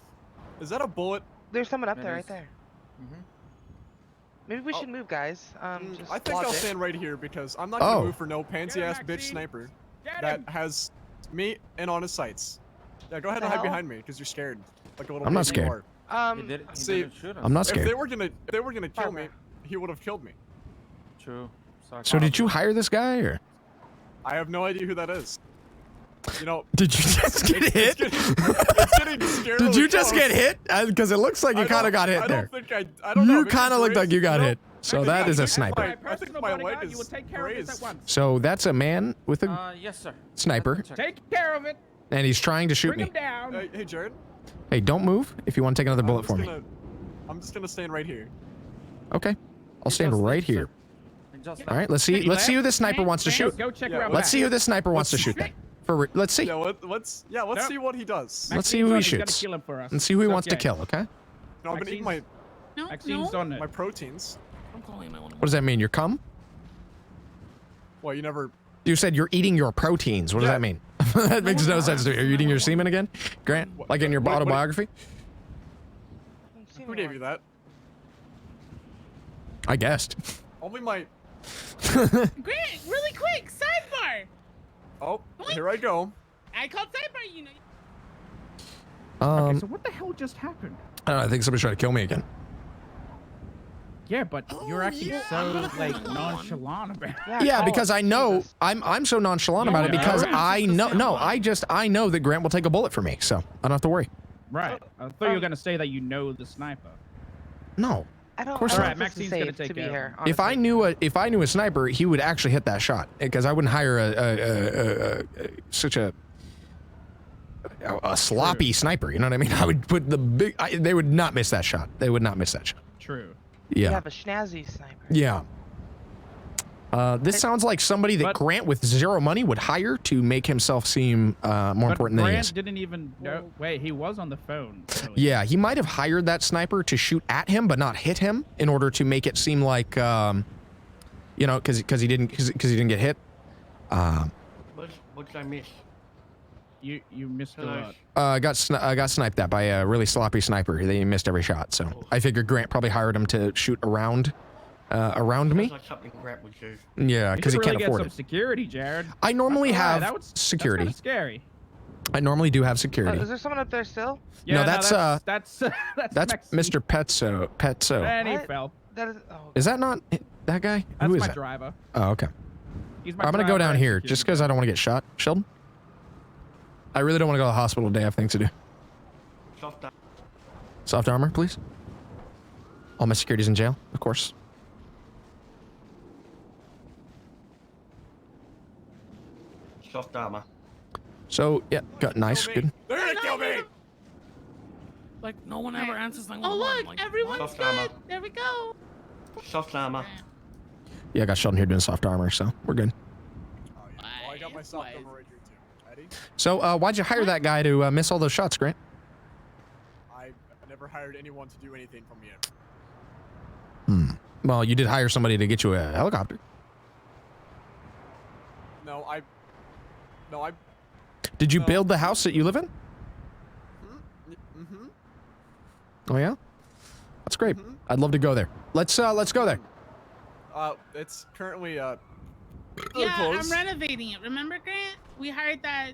Is that a bullet? There's someone up there, right there. Maybe we should move, guys. Just I think I'll logic. stand right here because I'm not gonna move for no pansy-ass bitch sniper that has me in on his sights. Yeah, go ahead and hide behind me because you're scared. Like a little. I'm not baby you scared. are. See, I'm not scared. If they were gonna kill me, he would have killed me. True. So did you hire this guy, or? I have no idea who that is. Did you just get hit? It's getting scared. Did you just get hit? Because it looks like you kind of got hit there. I don't know. You kind of looked like you got hit. So that is a sniper. I think my leg is grazed. So that's a man with a Yes, sir. sniper, Take care of it. and he's trying to shoot Bring me. him down. Hey, Jared. Hey, don't move if you want to take another bullet for me. I'm just gonna stand right here. Okay, I'll stand right here. All right, let's see who this sniper wants to shoot. Go check Yeah, around Let's back. see who this sniper wants to shoot then. Let's see. Yeah, let's see what he does. Let's see who he Maxine's on it. You gotta shoots. kill him for us. And see who he It's wants to okay. kill. Okay. No, I'm gonna eat my Maxine's on it. my proteins. I'm calling my one. What does that mean? Your cum? Well, you never. You said you're eating your proteins. What does that mean? That makes no sense to me. Are you eating your semen again, Grant? Like in your autobiography? Who gave you that? I guessed. Only my. Grant, really quick, sidebar. Oh, here I go. I called sidebar, you know. Okay, so what the hell just happened? I don't know, I think somebody's trying to kill me again. Yeah, but you're acting so like nonchalant about it. Yeah, because I know I'm so nonchalant about it because I know I know that Grant will take a bullet for me, so I don't have to worry. Right. I thought you were gonna say that you know the sniper. No. I don't. Of course I not. don't Alright, think Maxine's it's gonna safe take to be care of here. If I knew a sniper, he would actually hit that shot because I wouldn't hire such a sloppy sniper. You know what I mean? I would put the big. They would not miss that shot. They would not miss that shot. True. You Yeah. have a snazzy sniper. Yeah. This sounds like somebody that Grant with zero money would hire to make himself seem more important than he is. Grant didn't even know. Wait, he was on the phone. Earlier. Yeah, he might have hired that sniper to shoot at him, but not hit him, in order to make it seem like, you know, because he didn't get hit. What did I miss? You missed a Hello. lot. Got sniped at by a really sloppy sniper. He missed every shot, so I figured Grant probably hired him to shoot around me. Sounds like something Grant would do. Yeah, because You he should can't really afford get it. some security, Jared. I normally Alright, have that's security. kinda scary. I normally do have security. Is there someone up there still? Yeah, no, that's that's Mr. Petso. Petso. And he What? fell. That is. Oh, Is that not that guy? That's Who is my that? driver. Oh, okay. He's my I'm gonna go driver down and here security just because I don't want to get shot. Sheldon? I really don't want to go to the hospital today. I have things to do. Soft armor, please. All my security's in jail, of course. Soft armor. So, yeah, got nice, good. They're gonna kill me. Like, no one ever answers 911. Oh look, like, everyone's Soft good. armor. There we go. Soft armor. Yeah, I got Sheldon here doing soft armor, so we're good. Oh, yeah. Well, I got my soft armor right here too. Ready? So, why'd you hire that guy to miss all those shots, Grant? I never hired anyone to do anything for me ever. Well, you did hire somebody to get you a helicopter. No, I. Did you build the house that you live in? Mm-hmm. Oh yeah, that's great. I'd love to go there. Let's go there. It's currently Yeah, closed. I'm renovating it. Remember, Grant? We hired that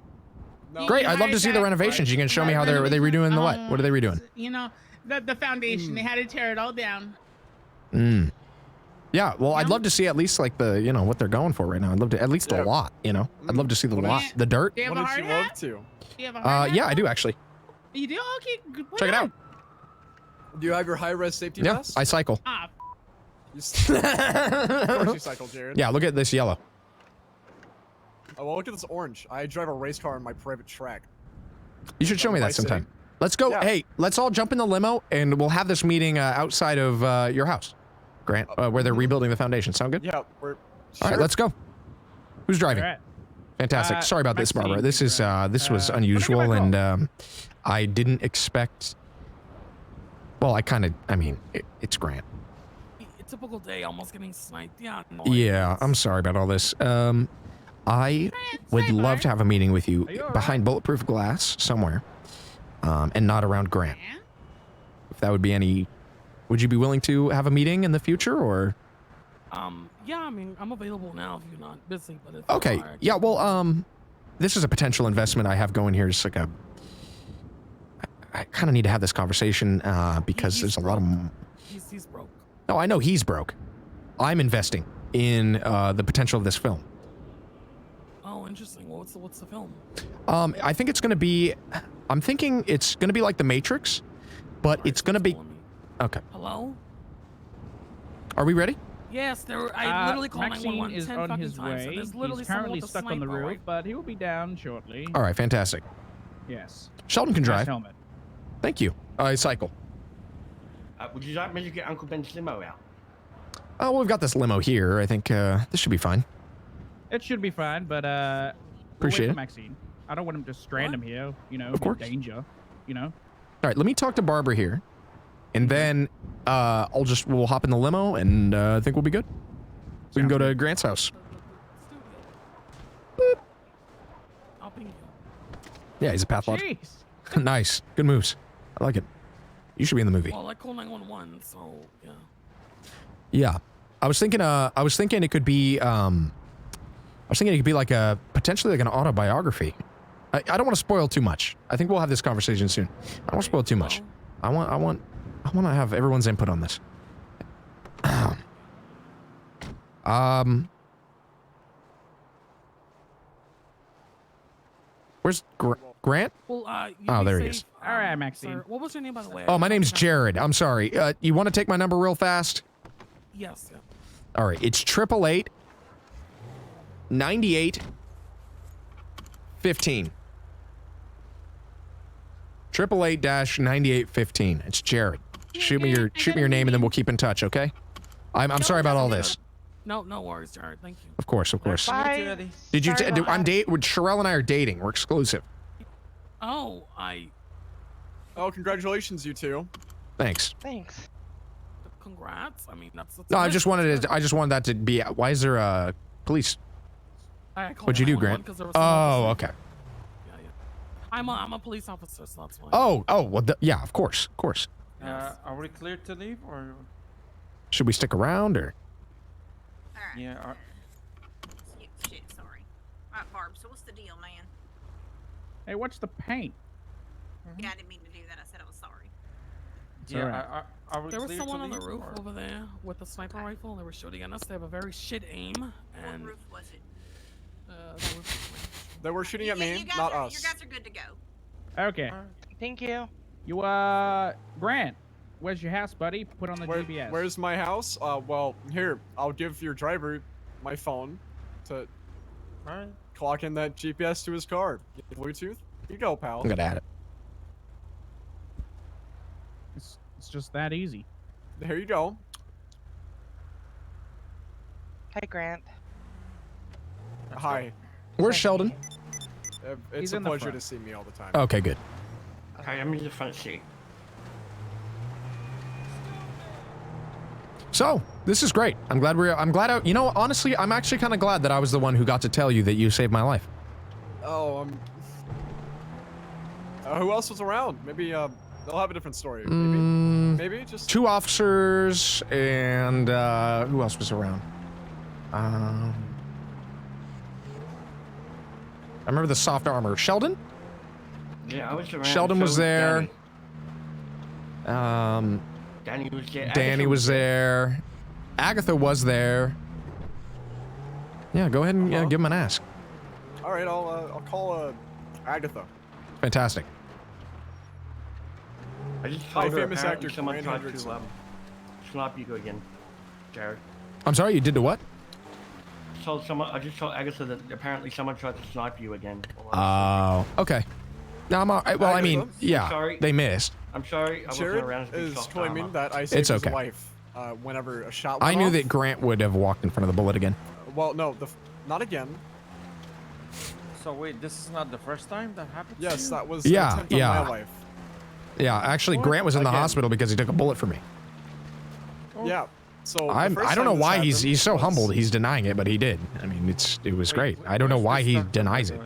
Great. I'd love to see the renovations. You can show me how they're redoing the what? What are they redoing? You know, the foundation. They had to tear it all down. Yeah, well, I'd love to see at least like the, you know, what they're going for right now. I'd love to at least the lot, you know. I'd love to see the lot, the dirt. Do you have a hard hat? Do you have a hard hat? Yeah, I do actually. You do? Okay, good. Check it out. Do you have your high-res safety Yeah, vest? I cycle. Ah, Of course you cycle, Jared. Yeah, look at this yellow. Oh, well, look at this orange. I drive a race car on my private track. You should show me that sometime. Let's go. Yeah. Hey, let's all jump in the limo and we'll have this meeting outside of your house, Grant, where they're rebuilding the foundation. Sound good? Yeah, we're. All right, let's go. Who's driving? All right. Fantastic. Sorry about this, Barbara. This is this was unusual, and I didn't expect. Well, I mean, it's Grant. A typical day, almost getting sniped. Yeah. No, Yeah, I'm sorry about all this. I would love to have a meeting with you behind bulletproof glass somewhere, and not around Grant. If that would be any, would you be willing to have a meeting in the future, or? Yeah, I mean, I'm available now if you're not busy, but if Okay. you are, Yeah. Well, this is a potential investment I have going here. It's like I kind of need to have this conversation because there's a lot of. He's broke. No, I know he's broke. I'm investing in the potential of this film. Oh, interesting. Well, what's the film? I think it's going to be. I'm thinking it's going to be like The Matrix, but it's going to be. Okay. Hello? Are we ready? Yes, I literally called Maxine 911 is 10 on fucking his times. way. And there's literally He's currently someone with a stuck on the sniper roof, right- but he will be down shortly. All right. Fantastic. Yes. Sheldon can Nice drive. helmet. Thank you. I cycle. Would you like me to get Uncle Ben's limo out? Oh, well, we've got this limo here. I think this should be fine. It should be fine, but we'll Appreciate wait for it. Maxine. I don't want him to strand him here. You know, Of course. in danger. You know. All right. Let me talk to Barbara here, and then we'll hop in the limo, and I think we'll be good. We can go to Grant's house. I'll ping you. Yeah, he's a pathologist. Jeez. Nice. Good moves. I like it. You should be in the movie. Well, I called 911, so yeah. Yeah. I was thinking it could be like a potentially like an autobiography. I don't want to spoil too much. I think we'll have this conversation soon. I don't want to spoil too much. I want to have everyone's input on this. Where's Grant? Well, Oh, there he is. All right, Maxine. Sir, what was your name, by the way? Oh, my name's Jared. I'm sorry. You want to take my number real fast? Yes. Yeah. All right. It's 888 98 15. 888-9815. It's Jared. Shoot me your name and then we'll keep in touch, okay? I'm sorry about all this. No worries, Jared. Thank you. Of course. Bye. Did you? Sorry about I'm that. Sherelle and I are dating. We're exclusive. Oh, Oh, congratulations, you two. Thanks. Thanks. Congrats. I mean, that's No, I just wanted that to be. Why is there a police? I called What'd you do, 911 Grant? 'cause there was someone Oh, with a okay. I'm a police officer, so that's why. Oh, well, yeah, of course. Are we clear to leave or? Should we stick around or? Yeah. Shit, sorry. Alright, Barb, so what's the deal, man? Hey, what's the paint? Yeah, I didn't mean to do that. I said I was sorry. Yeah. Are we There was clear someone to on the leave, roof or? over there with a sniper rifle. They were shooting at us. They have a very shit aim. And What roof was it? the roof They were shooting at Yeah, me, you guys not are, us. You guys are good to go. Okay. Thank you. You Grant, where's your house, buddy? Put on the GPS. Where's my house? Well, here, I'll give your driver my phone to clock in that GPS to his car. Get Bluetooth. Here you go, pal. I'm gonna add it. It's just that easy. Here you go. Hi, Grant. Hi. Where's Sheldon? It's He's a in the pleasure front. to see me all the time. Okay, good. Okay, I'm in the front seat. So this is great. You know, honestly, I'm actually kind of glad that I was the one who got to tell you that you saved my life. Oh, who else was around? Maybe they'll have a different story. Maybe just 2 officers and who else was around? I remember the soft armor. Sheldon? Yeah, I was around. Sheldon so was there. Danny was there. Danny Agatha was there. Agatha was there. Yeah, go ahead and give him an ask. All right, I'll call Agatha. Fantastic. I just Hi, told her famous apparently actor someone Grant tried Hendrickson. to snipe you again, Jared. I'm sorry, you did to what? I just told Agatha that apparently someone tried to snipe you again. Oh, okay. No, I'm all right. Well, I mean, yeah, sorry. they missed. I'm sorry, I wasn't Jared around to be is soft claiming armor. that I saved It's his okay. life whenever a shot I went knew off. that Grant would have walked in front of the bullet again. Well, no, not again. So wait, this is not the first time that happened? to Yes, you? that was Yeah, an attempt on yeah. my life. Yeah, actually, Grant was in the hospital because he took a bullet for me. Yeah. So the I first don't time know this why he's happened so was- humbled. He's denying it, but he did. I mean, it was great. I don't know why he denies it.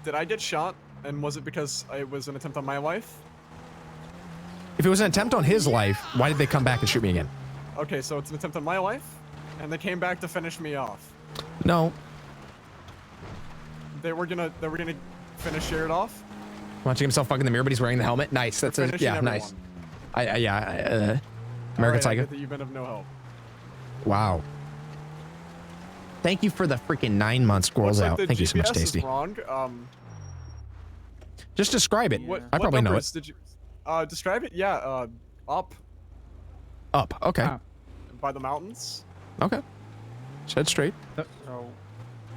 Did I get shot, and was it because it was an attempt on my life? If it was an attempt on his life, why did they come back and shoot me again? Okay, so it's an attempt on my life, and they came back to finish me off. No. They were gonna finish Jared off. Watching himself fuck in the mirror, but he's wearing the helmet. Nice. That's Finishing yeah, everyone. nice. American Alright, I Psycho. get that you've been of no help. Wow. Thank you for the freaking 9 months squirrels Looks like out. the Thank you so much, GPS is Tasty. wrong. Just describe it. What, I probably know numbers it. Did you describe it? Yeah, up Up. Okay. by the mountains. Okay. Said straight. So,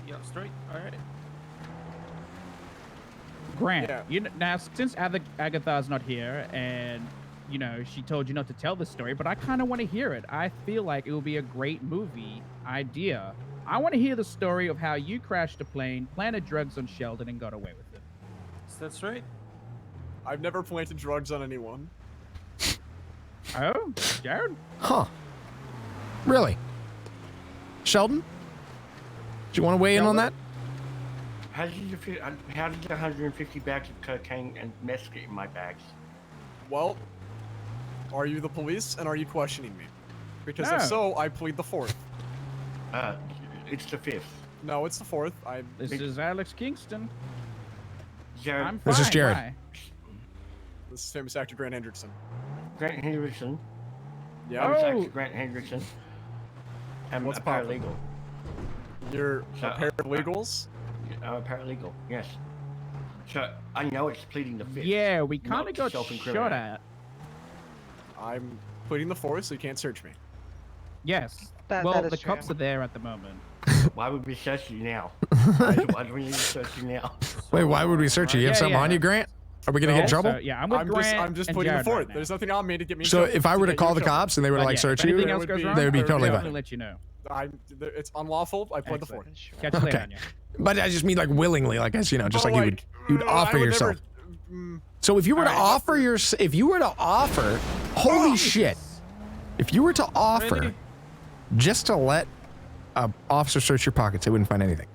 yeah, straight. All right. Grant, Yeah. now since Agatha's not here, and she told you not to tell the story, but I kind of want to hear it. I feel like it will be a great movie idea. I want to hear the story of how you crashed a plane, planted drugs on Sheldon, and got away with it. Is that straight? I've never planted drugs on anyone. Oh, Jared? Huh. Really? Sheldon? Do you want to weigh in on that? How did the 150 bags of cocaine and meth get in my bags? Well, are you the police, and are you questioning me? Because No. if so, I plead the fourth. It's the fifth. No, it's the fourth. This is Alex Kingston. Jared. I'm fine. This is Jared. Why? This is famous actor Grant Hendrickson. Grant Hendrickson. Yeah. I was Oh. actually Grant Hendrickson. I'm What's a poppin'? paralegal. You're a pair of legals? I'm a paralegal, yes. So, I know it's pleading the fifth. Yeah, we kind not of got self-incriminate. shot at. I'm pleading the fourth, so you can't search me. Yes. That well, is the true. cops are there at the moment. Why would we search you now? Why do we need to search you now? Wait, why would we search you? You have Yeah, something yeah. on you, Grant? Are we gonna get in trouble? So, yeah, I'm with Grant I'm just and pleading the Jared fourth. right now. There's nothing on me to get me in So trouble. if I were to get call you the in trouble. cops and they were to But like yeah, search if you, anything else goes wrong, they would be I would totally I'll fine. let you know. It's unlawful. I plead the fourth. Catch you later, Okay. Anya. But I just mean like willingly, like just Oh, like you'd I offer would yourself. never- So if you were to Alright. offer holy shit, if you were to offer Really? just to let an officer search your pockets, they wouldn't find anything.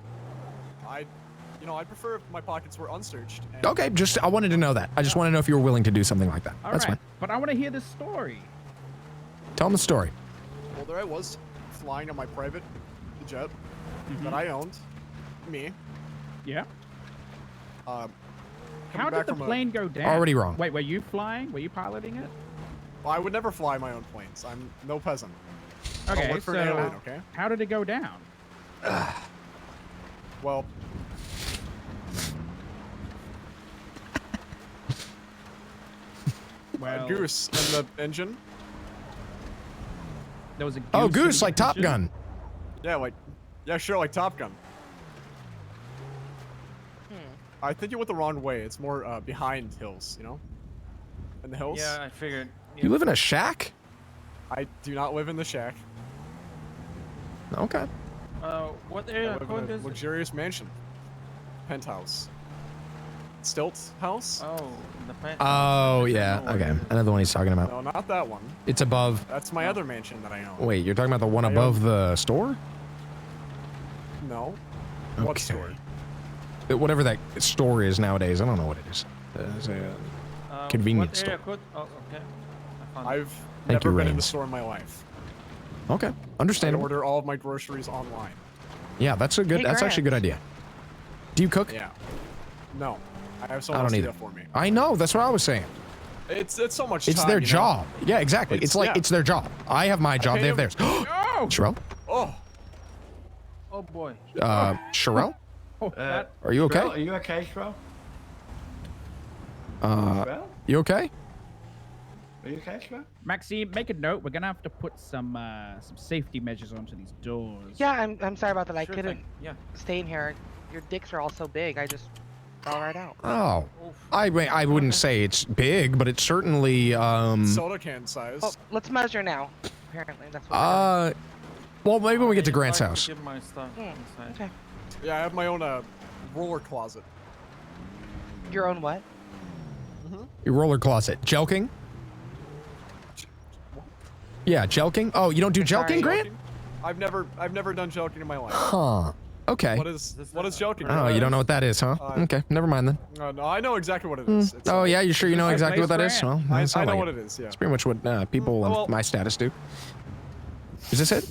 I prefer if my pockets were unsearched. and- Okay, I wanted to know that. I just want to know if you were willing to do something like that. All That's right, fine. but I want to hear the story. Tell them the story. Well, there I was, flying on my private jet that I owned. Me. Yeah. Coming How back did the from a- plane go down? Already wrong. Wait, were you flying? Were you piloting it? I would never fly my own planes. I'm no peasant. I Okay, work for an so airline, okay? how did it go down? Well, Well, Goose in the engine. there was a goose Oh, in Goose, the like Top engine? Gun. Yeah, sure, like Top Gun. I think you went the wrong way. It's more behind hills, in the hills. Yeah, I figured. You live in a shack? I do not live in the shack. Okay. What I area live code in a is it? luxurious mansion. Penthouse. Stilt house? Oh, the pen. Oh, yeah. Okay. I know the one he's talking about. No, not that one. It's above. That's my other mansion that I own. Wait, you're talking about the one I above own- the store? No. What Okay. store? Whatever that store is nowadays. I don't know what it is. It's a convenience What area store. code? Oh, okay. I found it. I've Thank never you, been in the Rains. store in my life. Okay. I Understandable. order all of my groceries online. Yeah, that's a good. Hey, That's actually a good idea. Do you cook? Yeah. No. I have I someone don't else do either. that for me. I know. That's what I was saying. It's so much. It's time, their you know? job. Yeah, exactly. It's like it's their job. I have my job. pay They have them- theirs. Sherelle? Oh. Oh boy. Sherelle? Are Are you okay? Are you okay, Shro? You okay? Are you okay, Shro? Maxine, make a note. We're gonna have to put some safety measures onto these doors. Yeah, I'm sorry about that. I Sure couldn't thing, yeah. stay in here. Your dicks are all so big. I just fell right out. Oh. I wouldn't say it's big, but it's certainly Soda can size. Well, let's measure now. Apparently, that's what. well, maybe when we get to Grant's house. Give my stuff inside. Okay. Yeah, I have my own roller closet. Your own what? Your roller closet. Jelking? Yeah, jelking. Oh, you don't do jelking, Grant? I've never done jelking in my life. Huh. Okay. What is jelking? Oh, you don't know what that is, huh? Okay, never mind then. No, I know exactly what it is. It's, Oh, yeah, you sure you know it's exactly what that is? Well, I that sounds know like what it is. Yeah. It's pretty much what people of my status do. Is this it?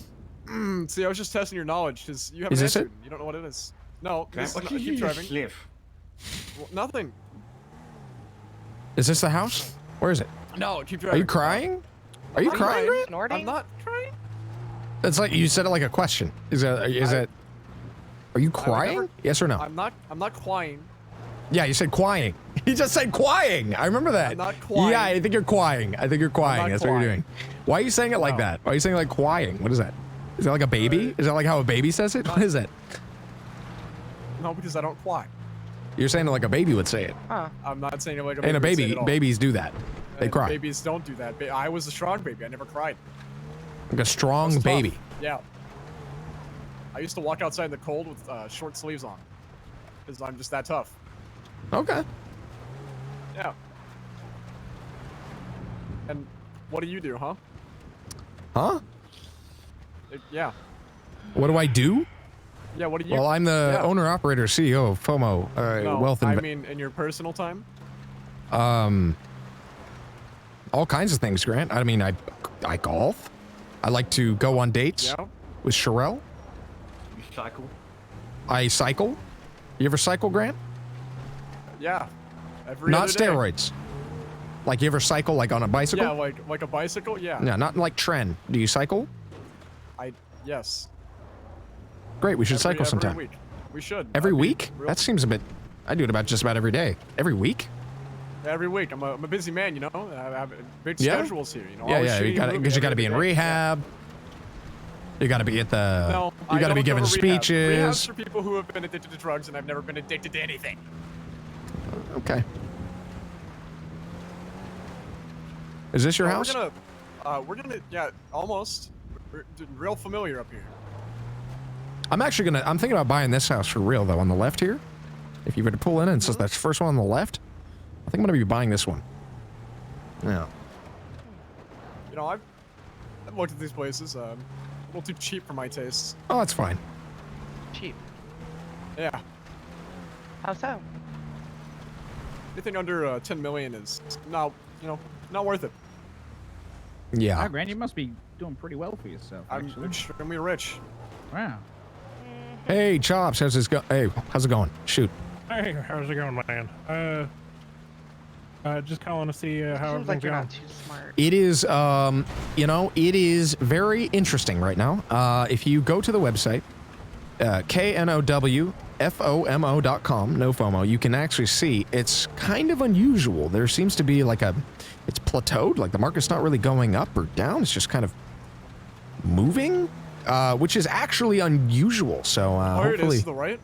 See, I was just testing your knowledge because you haven't Is this answered. it? You don't know what it is. No, this What is did not, you keep just driving. sniff? Well, nothing. Is this the house? Where is it? No, keep Are driving. you crying? Are you crying, Grant? Snorting? I'm not crying. That's like you said it like a question. Is that? Are you crying? Yes or no? I'm not crying. Yeah, you said crying. You just said crying. I remember that. I'm not crying. Yeah, I think you're crying. I think you're crying. not That's what you're crying. doing. Why are you saying it like that? Why are you saying like crying? What is that? Is that like a baby? Is that like how a baby says it? What is that? No, because I don't cry. You're saying it like a baby would say it. Huh. I'm not saying it like a baby. And a would say baby, it at all. babies do that. They And cry. Babies don't do that. I was a strong baby. I never cried. Like a strong That's tough. baby. Yeah. I used to walk outside in the cold with short sleeves on. Because I'm just that tough. Okay. Yeah. And what do you do, huh? Huh? Yeah. What do I do? Yeah, what do you Well, I'm the yeah. owner, operator, CEO of FOMO No, Wealth I mean, in your personal time? all kinds of things, Grant. I mean, I golf. I like to go on dates with Sherelle. You cycle? I cycle. You ever cycle, Grant? Yeah. Every Not other day. steroids. Like you ever cycle like on a bicycle? Yeah, like a bicycle? Yeah. No, not like trend. Do you cycle? Yes. Great, we should cycle every sometime. week. We should. Every That'd be week? real- That seems a bit. I do it about just about every day. Every week? Every week. I'm a busy man, you know? I have big Yeah? schedules here, you know? Yeah, Always yeah. shooting a movie Because you got to every be in day. rehab. You got to be at the. No, you got to be giving rehab. speeches. Rehab's for people who have been addicted to drugs, and I've never been addicted to anything. Okay. Is this your house? We're gonna, yeah, almost. We're real familiar up here. I'm thinking about buying this house for real though. On the left here, if you were to pull in and says that's the first one on the left, I think I'm gonna be buying this one. Yeah. You know, I've looked at these places. A little too cheap for my tastes. Oh, that's fine. Cheap. Yeah. How so? Anything under 10 million is not, you know, not worth it. Yeah. Wow, Grant, you must be doing pretty well for yourself. I'm Actually. extremely rich. Wow. Hey, Chops, how's it going? Shoot. Hey, how's it going, man? Just calling to see how Seems like everything's you're going. not too smart. It is, you know, it is very interesting right now. If you go to the website, knowfomo.com, no FOMO, you can actually see it's kind of unusual. There seems to be like it's plateaued, like the market's not really going up or down. It's just kind of moving, which is actually unusual. So Oh, here it hopefully. is to the right.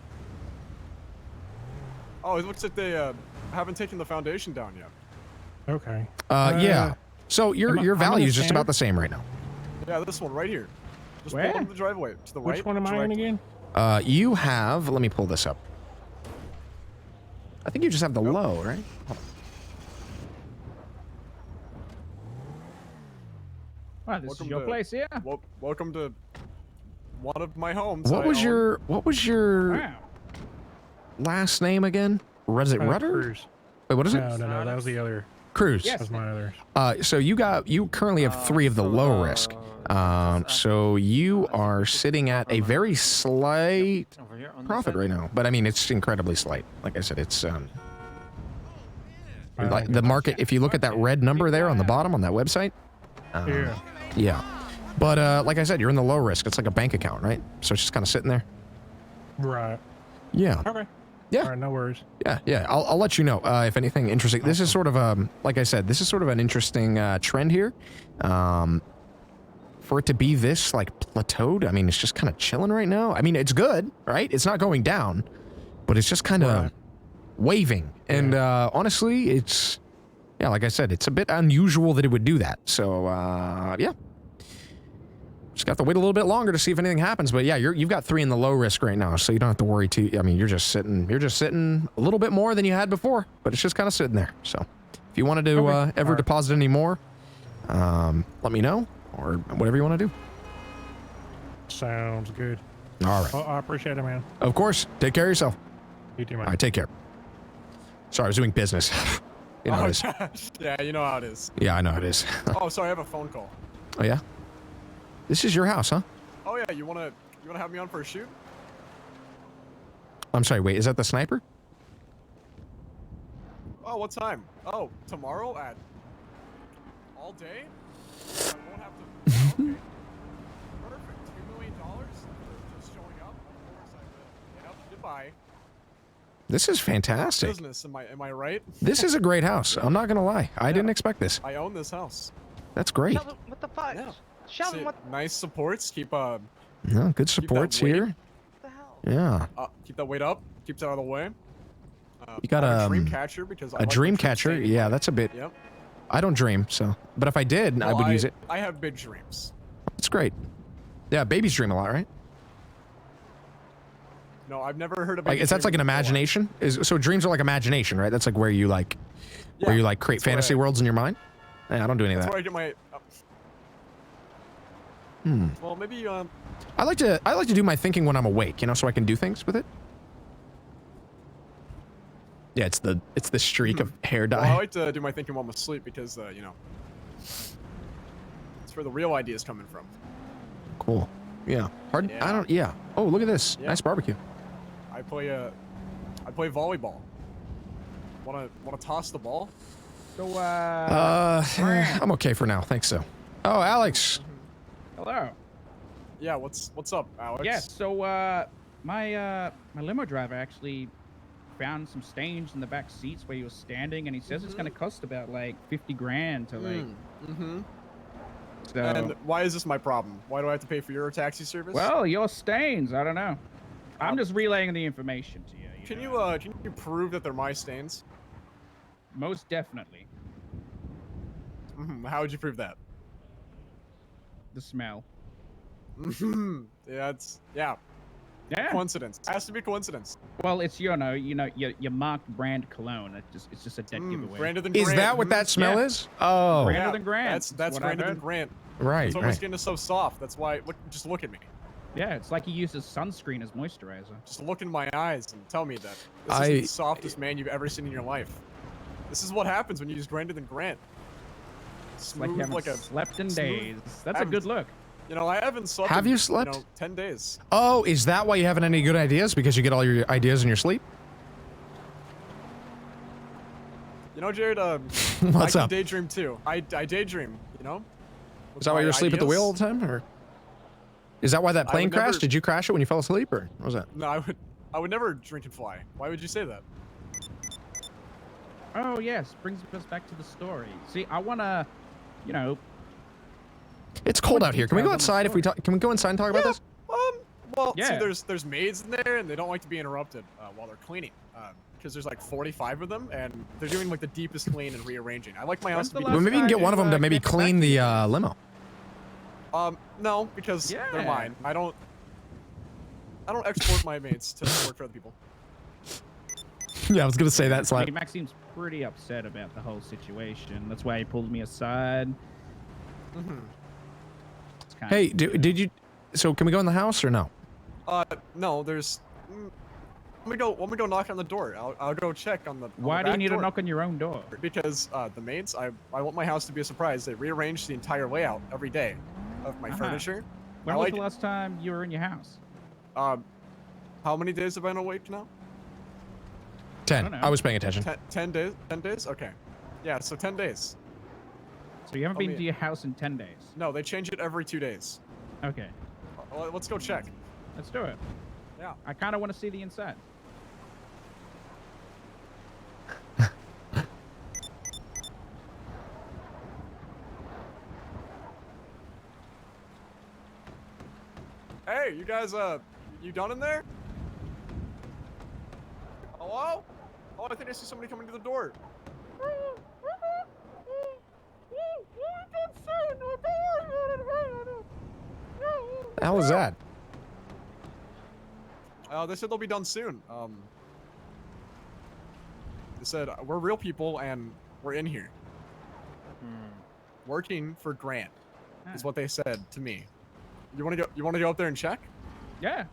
Oh, it looks like they haven't taken the foundation down yet. Okay. Yeah. So your value is just about the same right now. Yeah, this one right here. Just Where? pull into the driveway to the right. Which one am I in again? You have, let me pull this up. I think you just have the low, right? Hold on. Wow, this is your place here. Welcome to one of my homes. What was your Wow. last name again? Was it Rudder? Cruz. Wait, what is it? No, that was the other. Cruz. That was my other. So you currently have 3 of the low risk. So you are sitting at a very slight profit right now, but I mean it's incredibly slight. Like I said, it's Like the market, if you look at that red number there on the bottom on that website. Yeah. Yeah. But like I said, you're in the low risk. It's like a bank account, right? So it's just kind of sitting there. Right. Yeah. Okay. Yeah. All right, no worries. Yeah. I'll let you know if anything interesting. This is sort of like I said, this is sort of an interesting trend here. For it to be this like plateaued, I mean, it's just kind of chilling right now. I mean, it's good, right? It's not going down, but it's just kind of waving. And honestly, it's, yeah, like I said, it's a bit unusual that it would do that. So yeah. Just got to wait a little bit longer to see if anything happens. But yeah, you've got 3 in the low risk right now, so you don't have to worry too. I mean, you're just sitting a little bit more than you had before, but it's just kind of sitting there. So if you wanted to ever deposit any more, let me know or whatever you want to do. Sounds good. All right. Well, I appreciate it, man. Of course. Take care of yourself. You too, man. All right, take care. Sorry, I was doing business. You know how it is. Yeah, you know how it is. Yeah, I know how it is. Oh, sorry, I have a phone call. Oh yeah? This is your house, huh? Oh yeah, you wanna have me on for a shoot? I'm sorry, wait, is that the sniper? Oh, what time? Oh, tomorrow at all day? I won't have to. Okay. Perfect. $2 million for just showing up. Of course I will. Yep. Goodbye. This is fantastic. Business, am I right? This is a great house. I'm not gonna lie. I didn't expect this. I own this house. That's great. Sheldon, what the fuck? Yeah. Sheldon, See, what? nice supports. Keep No, good supports weight. here. Yeah. Keep that weight up. Keeps it out of the way. You got a dream catcher because I a like dream the dream catcher. staying. Yeah, that's a bit. Yep. I don't dream, so. But if I did, I Well, would use it. I have big dreams. It's great. Yeah, babies dream a lot, right? No, I've never heard of. Like, that's like an imagination. So dreams are like imagination, right? That's like where you like, where you like create fantasy worlds in your mind. Yeah, I don't do any of That's that. where I get my. Well, maybe. I like to do my thinking when I'm awake, you know, so I can do things with it. Yeah, it's the streak of hair dye. Well, I like to do my thinking while I'm asleep because you know, it's where the real ideas coming from. Cool. Yeah. Hard. Yeah. I don't. Yeah. Oh, look at this. Yeah. Nice barbecue. I play volleyball. Wanna toss the ball? So I'm okay for now. Thanks so. Oh, Alex. Hello. Yeah. What's up, Alex? Yeah. So my limo driver actually found some stains in the back seats where he was standing, and he says it's gonna cost about like 50 grand to like. So, And why is this my problem? Why do I have to pay for your taxi service? well, your stains. I don't know. I'm just relaying the information to you. Can you prove that they're my stains? Most definitely. How would you prove that? The smell. Yeah, yeah. Coincidence. Has to be coincidence. Well, it's your marked brand cologne. It's just a dead giveaway. Branded than Is Grant. that what that smell is? Oh. Branded than Grant. That's what I branded than heard. Grant. Right. That's why my Right. skin is so soft. That's why. Just look at me. Yeah, it's like he uses sunscreen as moisturizer. Just look in my eyes and tell me that this is the softest man you've ever seen in your life. This is what happens when you use Branded than Grant. It's like Smooth you haven't like a slept in smooth- days. That's a good look. You know, I haven't slept. Have in, you slept? You know, 10 days. Oh, is that why you haven't any good ideas? Because you get all your ideas in your sleep? You know, Jared. What's I can up? daydream too. I daydream. You know. Is that why you're asleep at the wheel all the time, or is that why that I plane would never- crashed? Did you crash it when you fell asleep, or what was that? No, I would never drink and fly. Why would you say that? Oh yes, brings us back to the story. See, I wanna, you know. It's cold out here. Can we go outside if we talk? Can we go inside and talk about this? Well, Yeah. see, there's maids in there, and they don't like to be interrupted while they're cleaning, because there's like 45 of them, and they're doing like the deepest clean and rearranging. I like my house to be. Well, maybe you can get one of them to maybe clean the limo. No, because they're mine. I don't export my mates to work for other people. Yeah, I was gonna say that. I mean, Max seems pretty upset about the whole situation. That's why he pulled me aside. It's kind Hey, of did you? So can we go in the house or no? No, there's. Let me go knock on the door. I'll go check on the. Why do you need to knock on your own door? Because the maids, I want my house to be a surprise. They rearrange the entire layout every day of my furniture. When was the last time you were in your house? How many days have I been awake now? 10. I was paying attention. 10 days. 10 days. Okay. Yeah, so 10 days. So you haven't been to your house in 10 days? No, they change it every 2 days. Okay. Let's go check. Let's do it. Yeah. I kind of want to see the inside. Hey, you guys, you done in there? Hello? Oh, I think I see somebody coming to the door. The hell is that? They said they'll be done soon. They said we're real people and we're in here. Working for Grant is what they said to me. You want to go? You want to go up there and check? Yeah.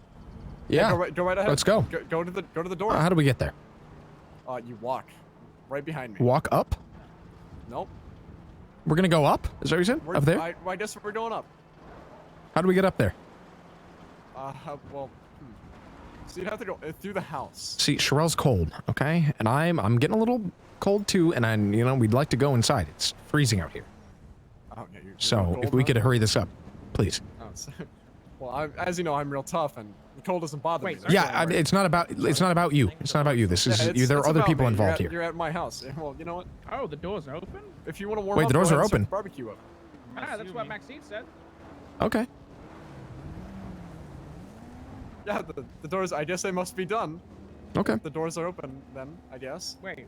Yeah. Go right ahead. Let's go. Go to the door. How do we get there? You walk right behind me. Walk up? Nope. We're gonna go up? Is that what you said? Up there? I guess we're going up. How do we get up there? Well, so you'd have to go through the house. See, Sherelle's cold, okay? And I'm getting a little cold too, and we'd like to go inside. It's freezing out here. Oh, yeah, you're So cold if we now? could hurry this up, please. Oh, well, as you know, I'm real tough, and the cold doesn't bother me. Yeah, it's not about you. It's not about you. This is there are other people involved here. You're at my house. Well, you know what? Oh, the doors are open? If you want to warm Wait, up, the doors go are ahead and open. set the barbecue up. Ah, that's what Maxine said. Okay. Yeah, the doors. I guess they must be done. Okay. The doors are open then. I guess. Wait,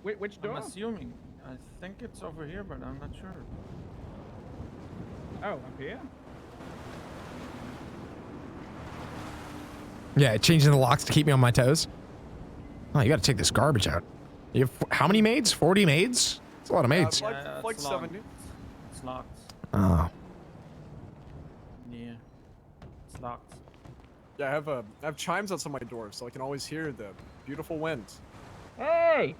which door? I'm assuming. I think it's over here, but I'm not sure. Oh, up here? Yeah, changing the locks to keep me on my toes. Oh, you got to take this garbage out. You have how many maids? 40 maids? That's a lot of maids. Like 70. It's locked. Oh. Yeah. It's locked. Yeah, I have chimes outside my door, so I can always hear the beautiful wind. Hey!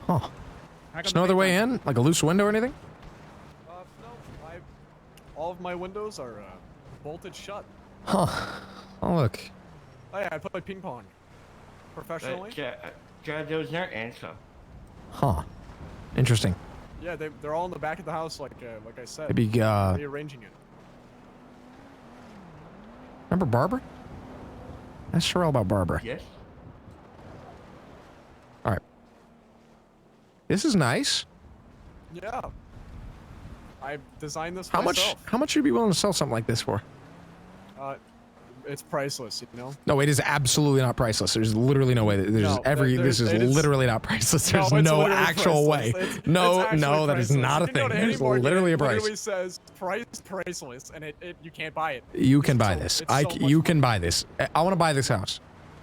Huh. There's no other way in? Like a loose window or anything? No, all of my windows are bolted shut. Huh. Oh, look. Oh yeah, I play ping pong professionally. There was no answer. Huh. Interesting. Yeah, they're all in the back of the house, like I said. Maybe, rearranging it. Remember Barbara? Ask Sherelle about Barbara. Yes. All right. This is nice. Yeah. I designed this How myself. much would you be willing to sell something like this for? It's priceless, you know. No, it is absolutely not priceless. There's literally no way. This is literally not priceless. There's no actual way. No, that is not a thing. There's literally a price. It literally says priceless, and you can't buy it. You can buy this. You can buy this. I want to buy this house.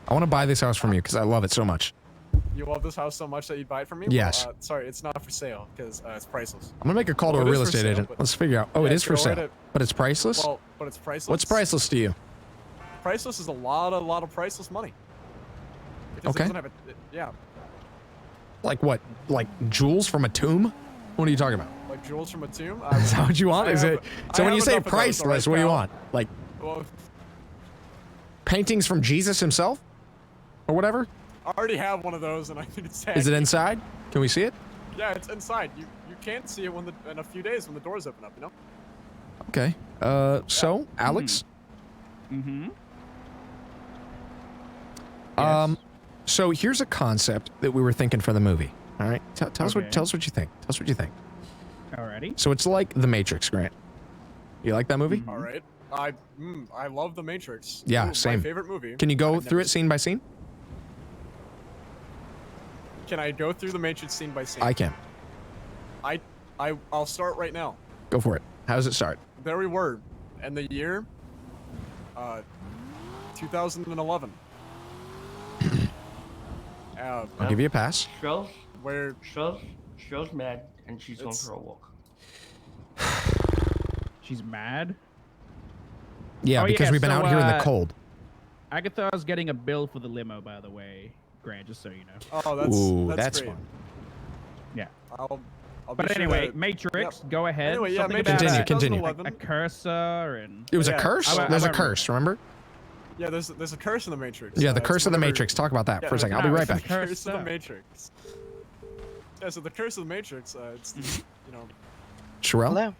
I want to buy this house from you because I love it so much. You love this house so much that you'd buy it from me? Yes. Well, sorry, it's not for sale because it's priceless. I'm gonna make a call to a real estate agent. Let's figure out. Oh, it is for sale, but it's priceless. Well, but it's priceless. What's priceless to you? Priceless is a lot of priceless money. Because Okay. It doesn't have yeah. Like what? Like jewels from a tomb? What are you talking about? Like jewels from a tomb? Is that what you want? Is it? So when you say enough of those, priceless, all what do you right, want? Like Well, paintings from Jesus himself, or whatever? I already have one of those, and I think it's. Is it inside? Can we see it? Yeah, it's inside. You can't see it in a few days when the doors open up. You know. Okay. So Alex. Mm-hmm. So here's a concept that we were thinking for the movie. All right. Tell us what you think. Tell us what you think. Alrighty. So it's like The Matrix, Grant. You like that movie? All right. I love The Matrix. Yeah, Ooh, same. My favorite movie. Can you go through it scene by scene? Can I go through The Matrix scene by scene? I can. I'll start right now. Go for it. How does it start? There we were, in the year, 2011. I'll give you a pass. Cheryl's mad and she's going for a walk. She's mad? Yeah, because we've been out here in the cold. Agatha's getting a bill for the limo, by the way, Grant, just so you know. Oh, that's great. fun. Yeah. I'll But be sure anyway, to- Matrix, Yep. go ahead. Anyway, yeah, Something Matrix. about Continue. a cursor and... It was a curse? There's a curse, remember? Yeah, there's a curse in the Matrix. Yeah, the It's curse of the whenever- Matrix. Talk about that Yeah, for a second. I'll there's be right a back. Curse of the Matrix. Yeah, so the curse of the Matrix, it's, you know... Sherelle? Hello.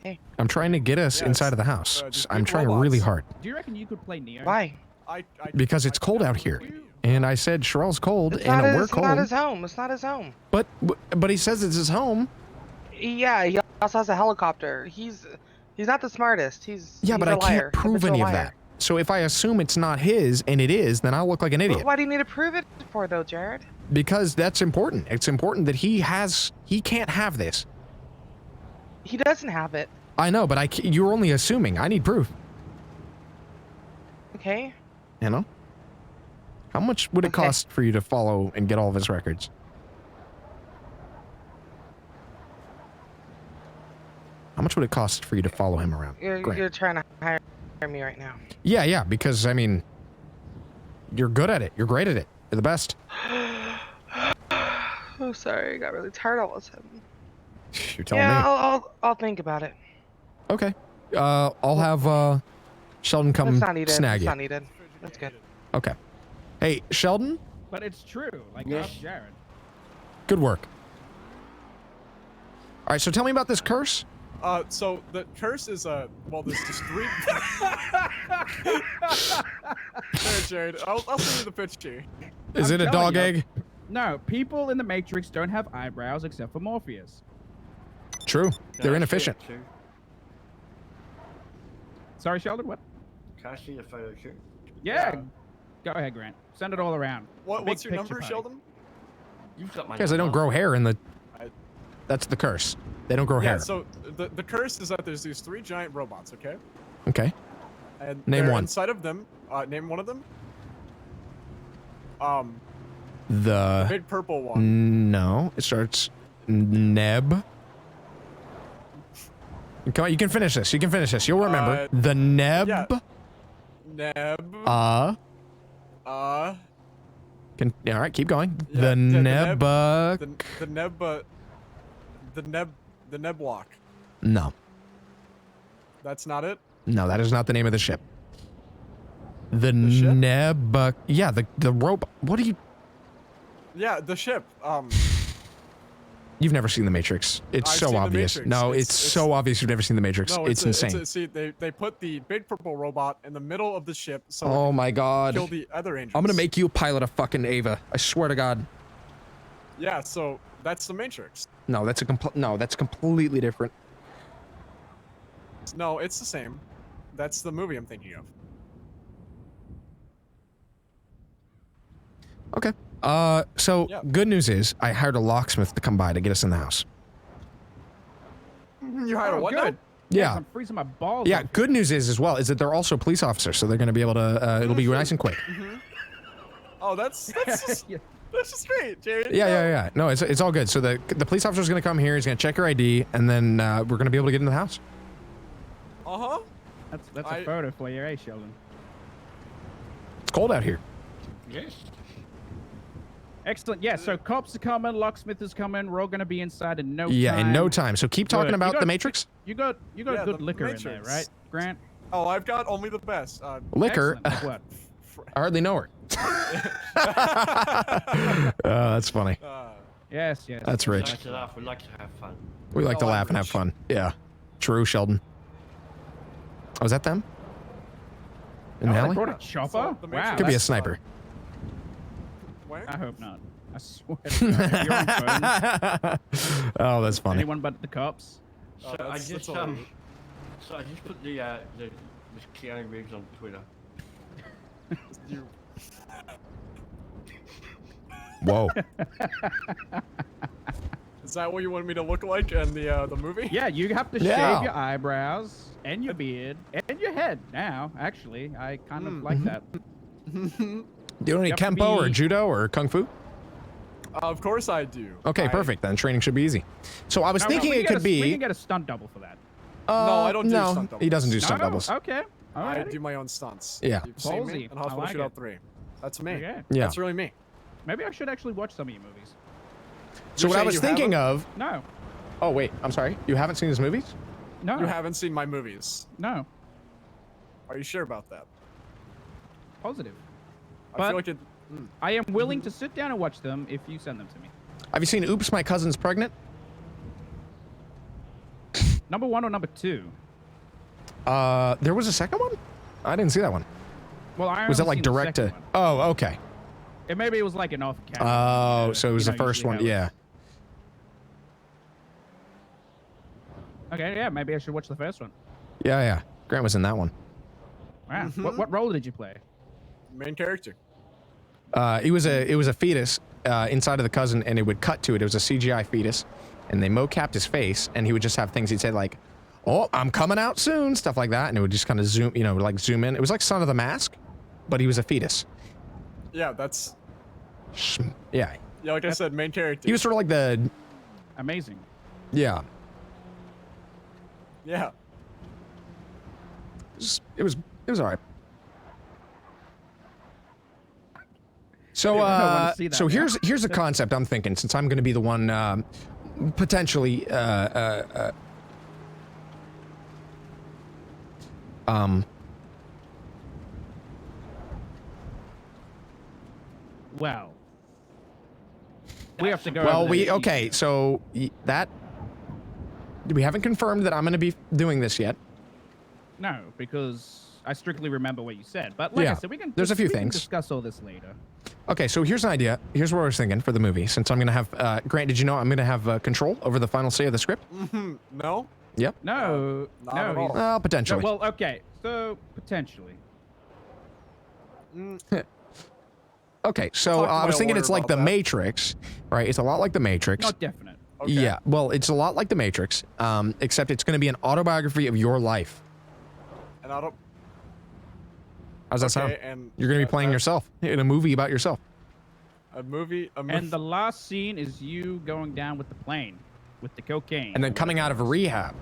Hey. I'm trying to get us inside of the house. I'm trying really hard. Do you reckon you could play Neo? Why? Because it's cold out here. And I said Sherelle's cold, It's and not we're his, cold. not his home. It's not his home. But he says it's his home. Yeah, he also has a helicopter. He's not the smartest. He's But a I liar. can't prove any of that. So if I assume it's not his, and it is, then I'll look like an idiot. Why do you need to prove it for, though, Jared? Because that's important. It's important that he can't have this. He doesn't have it. I know, but you're only assuming. I need proof. Okay. You know? How much would it cost for you to follow and get all of his records? How much would it cost for you to follow him around? You're trying to hire me right now. Yeah, because, I mean, you're good at it. You're great at it. You're the best. Oh, sorry. I got really tired all of a sudden. You're telling me. Yeah, I'll think about it. Okay. I'll have Sheldon come That's not needed. snag That's you. not needed. That's good. Okay. Hey, Sheldon? But it's true. Like, Yes. ask Jared. Good work. All right, so tell me about this curse. So the curse is well, there's just 3. There, Jared. I'll send you the picture. Is it a dog egg? No, people in the Matrix don't have eyebrows except for Morpheus. True. They're inefficient. Sorry, Sheldon, what? Can I see a photo too? Yeah. Go ahead, Grant. Send it all around. What's Big your picture number, party. Sheldon? You've got my Because they don't grow hair in the... That's the curse. They don't grow Yeah, hair. so the curse is that there's these 3 giant robots, okay? Okay. And Name they're one. inside of them. Name one of them. The big purple one. No, it starts Neb. Come on, you can finish this. You can finish this. You'll remember. The Neb. Yeah. Neb. All right, keep going. Yeah, The Neb. The Neblock. No. That's not it. No, that is not the name of the ship. The ship? Neb. Yeah, the rope. What are you? Yeah, the ship. You've never seen The Matrix. It's I've so seen The obvious. Matrix. No, it's so obvious you've never seen The Matrix. No, it's insane. see, they put the big purple robot in the middle of the ship so Oh my god. kill the other angels. I'm gonna make you pilot a fucking Ava. I swear to God. Yeah, so that's the Matrix. No, that's that's completely different. No, it's the same. That's the movie I'm thinking of. Okay. So good news is I hired a locksmith to come by to get us in the house. You hired a what now? Good. Yeah. I'm freezing my balls. Yeah. off. Good news is they're also police officers, so they're gonna be able to. It'll be nice and quick. Oh, that's just great, Jared. Yeah. No, it's all good. So the police officer's gonna come here. He's gonna check your ID, and then we're gonna be able to get in the house. That's a photo for you, eh, Sheldon? It's cold out here. Yes. Excellent. Yeah, so cops are coming, locksmith is coming. We're all going to be inside in no time. Yeah, in no time. So keep talking Good. about the Matrix. You got Yeah, good the liquor in Matrix. there, right, Grant? Oh, I've got only the best. Liquor. Excellent. Like what? I hardly know her. That's funny. Yes. That's We rich. like to laugh. We like to have fun. We like to laugh and have fun. Yeah. True, Sheldon. Oh, is that them? In the They alley? brought a chopper? Wow. Could be a that's- sniper. Where? I hope not. I swear to God. You're on phones. Oh, that's funny. Anyone but the cops? So I just put the Keanu Reeves on Twitter. Whoa. Is that what you want me to look like in the movie? Yeah, you have to Yeah. shave your eyebrows and your beard and your head now, actually. I kind of like that. Do you know any You have to Kempo or be- Judo or Kung Fu? Of course I do. Okay, perfect. Then training should be easy. So I was No, thinking we it can could get a- We be. can get a stunt double for that. No, I don't do no, stunt doubles. he doesn't do No? stunt doubles. Okay. All I right. do my own stunts. Yeah. You've seen me Ballsy. in Hospital I like Shootout it. 3. That's me. Okay. Yeah. That's really me. Maybe I should actually watch some of your movies. So what I saying was you thinking haven't? of. No. Oh wait, I'm sorry. You haven't seen his movies? No. You haven't seen my movies. No. Are you sure about that? Positive. I But feel like it. I am willing to sit down and watch them if you send them to me. Have you seen Oops, My Cousin's Pregnant? Number 1 or number 2? There was a second one? I didn't see that one. Well, I was it only like seen the direct second to? one. Oh, okay. Maybe it was like an off camera. Oh, so it was the first one. Yeah. Okay, yeah, maybe I should watch the first one. Yeah, yeah. Grant was in that one. Wow. What role did you play? Main character. It was a fetus inside of the cousin, and it would cut to it. It was a CGI fetus, and they mocapped his face, and he would just have things he'd say like, "Oh, I'm coming out soon," stuff like that, and it would just kind of zoom, you know, like zoom in. It was like Son of the Mask, but he was a fetus. Yeah, that's. Yeah. Yeah, like I said, main character. He was sort of like the. Amazing. Yeah. Yeah. It was all right. So so here's a concept I'm thinking, since I'm going to be the one potentially Well, we have to go. Well, okay, so that we haven't confirmed that I'm going to be doing this yet. No, because I strictly remember what you said. But like I said, we can. There's a few we can things. discuss all this later. Okay, so here's an idea. Here's what I was thinking for the movie. Since I'm going to have Grant, did you know I'm going to have control over the final say of the script? No. Yep. No. Not at all. Well, potentially. No, well, okay. So potentially. Okay, so I was thinking it's like the Matrix, right? It's a lot like the Matrix. Not definite. Okay. Yeah, well, it's a lot like the Matrix, except it's going to be an autobiography of your life. An auto. How's that sound? And You're going to be playing yourself in a movie about yourself. A movie. And the last scene is you going down with the plane, with the cocaine. And then coming out of a rehab.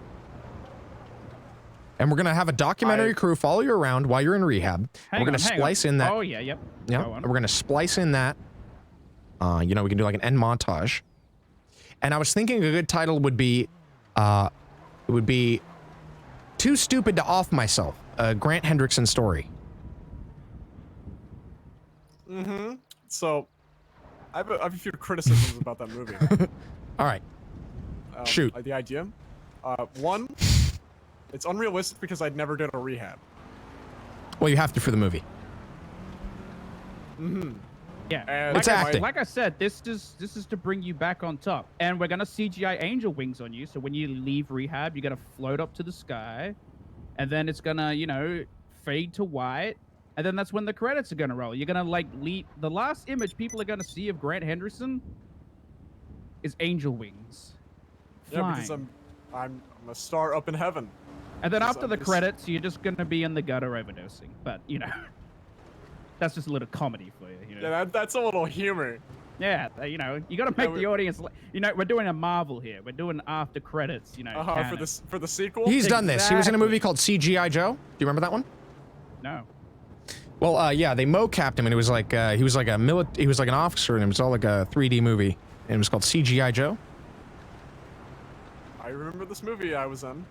And we're going to have a documentary crew follow you around while you're in rehab. We're going to splice in that. Oh, yeah, yep. Yeah, we're going to splice in that. You know, we can do like an end montage. And I was thinking a good title would be, it would be Too Stupid to Off Myself, a Grant Hendrickson story. So, I have a few criticisms about that movie. All right. Shoot. The idea. One, it's unrealistic because I'd never done a rehab. Well, you have to for the movie. Yeah, And It's acting. Like I said, this is to bring you back on top, and we're gonna CGI angel wings on you. So when you leave rehab, you're gonna float up to the sky, and then it's gonna, you know, fade to white, and then that's when the credits are gonna roll. You're gonna like leave the last image people are gonna see of Grant Henderson is angel wings. Yeah, because flying. I'm a star up in heaven. And then Because after I'm the just- credits, you're just gonna be in the gutter overdosing. But you know, that's just a little comedy for you. You know? Yeah, that's a little humor. Yeah, you know, you got to make the audience. You know, we're doing a Marvel here. We're doing after credits. You know, for the sequel. He's done this. He was in a movie called CGI Joe. Do you remember that one? No. Well, yeah, they mocapped him, and it was like he was like he was like an officer, and it was all like a 3D movie, and it was called CGI Joe. I remember this movie I was in.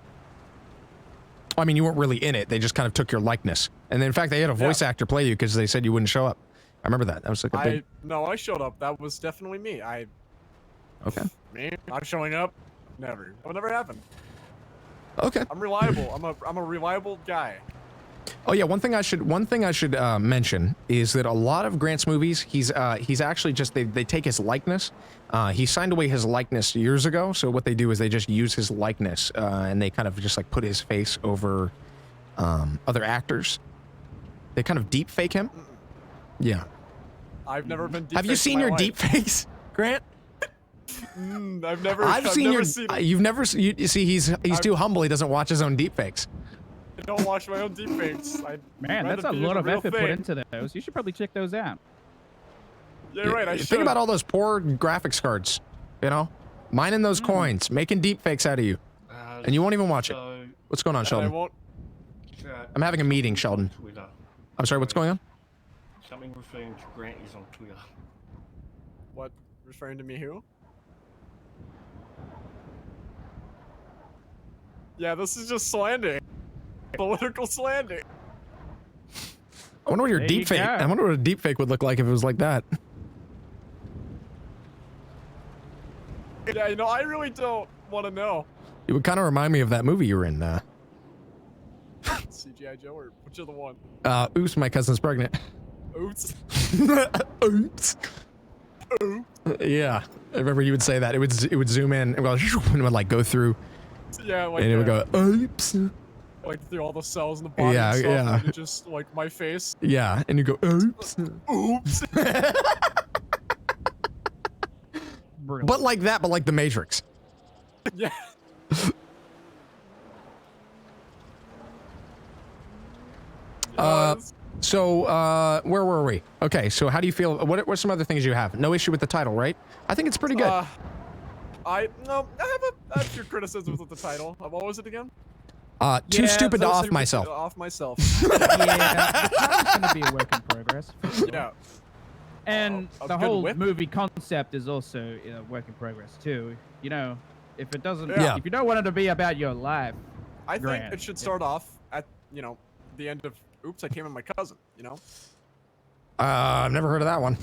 I mean, you weren't really in it. They just kind of took your likeness, and then, in fact, they had a voice actor play you because they said you wouldn't show up. I remember that. That was like a big. No, I showed up. That was definitely me. Okay. Me not showing up, never. That would never happen. Okay. I'm reliable. I'm a reliable guy. Oh yeah, one thing I should mention is that a lot of Grant's movies, he's actually just they take his likeness. He signed away his likeness years ago, so what they do is they just use his likeness and they kind of just like put his face over other actors. They kind of deep fake him. Yeah. I've never been. Have you seen your deep fakes, Grant? I've never. I've seen your. You've never. You see, he's too humble. He doesn't watch his own deep fakes. I don't watch my own deepfakes. Man, that's a lot of effort put into those. You should probably check those out. Yeah, right. I should. Think about all those poor graphics cards. You know, mining those coins, making deep fakes out of you, and you won't even watch it. What's going on, Sheldon? I'm having a meeting, Sheldon. Twitter. I'm sorry. What's going on? Something referring to Grant is on Twitter. What? Referring to me who? Yeah, this is just slander. Political slander. I wonder what your deep fake. I wonder what a deep fake would look like if it was like that. Yeah, you know, I really don't want to know. It would kind of remind me of that movie you were in. CGI Joe or which other one? Oops, my cousin's pregnant. Oops. Oops. Yeah, I remember you would say that. It would zoom in and it would like go through. Yeah, like and it would go oops. Like through all the cells in the body. Yeah, and stuff, yeah. And it just like my face. Yeah, and you go oops. Oops. But like that, but like the Matrix. Yeah. So where were we? Okay, so how do you feel? What's some other things you have? No issue with the title, right? I think it's pretty good. I have a few criticisms with the title. What was it again? Too stupid to off stupid myself. to Off myself. Yeah, the title's gonna be a work in progress. for sure. Yeah. And A the good whole whip? movie concept is also a work in progress too. You know, if it doesn't, Yeah. if you don't want it to be about your life, I think grand. it should start off at, you know, the end of Oops, I Came in My Cousin, you know? I've never heard of that one.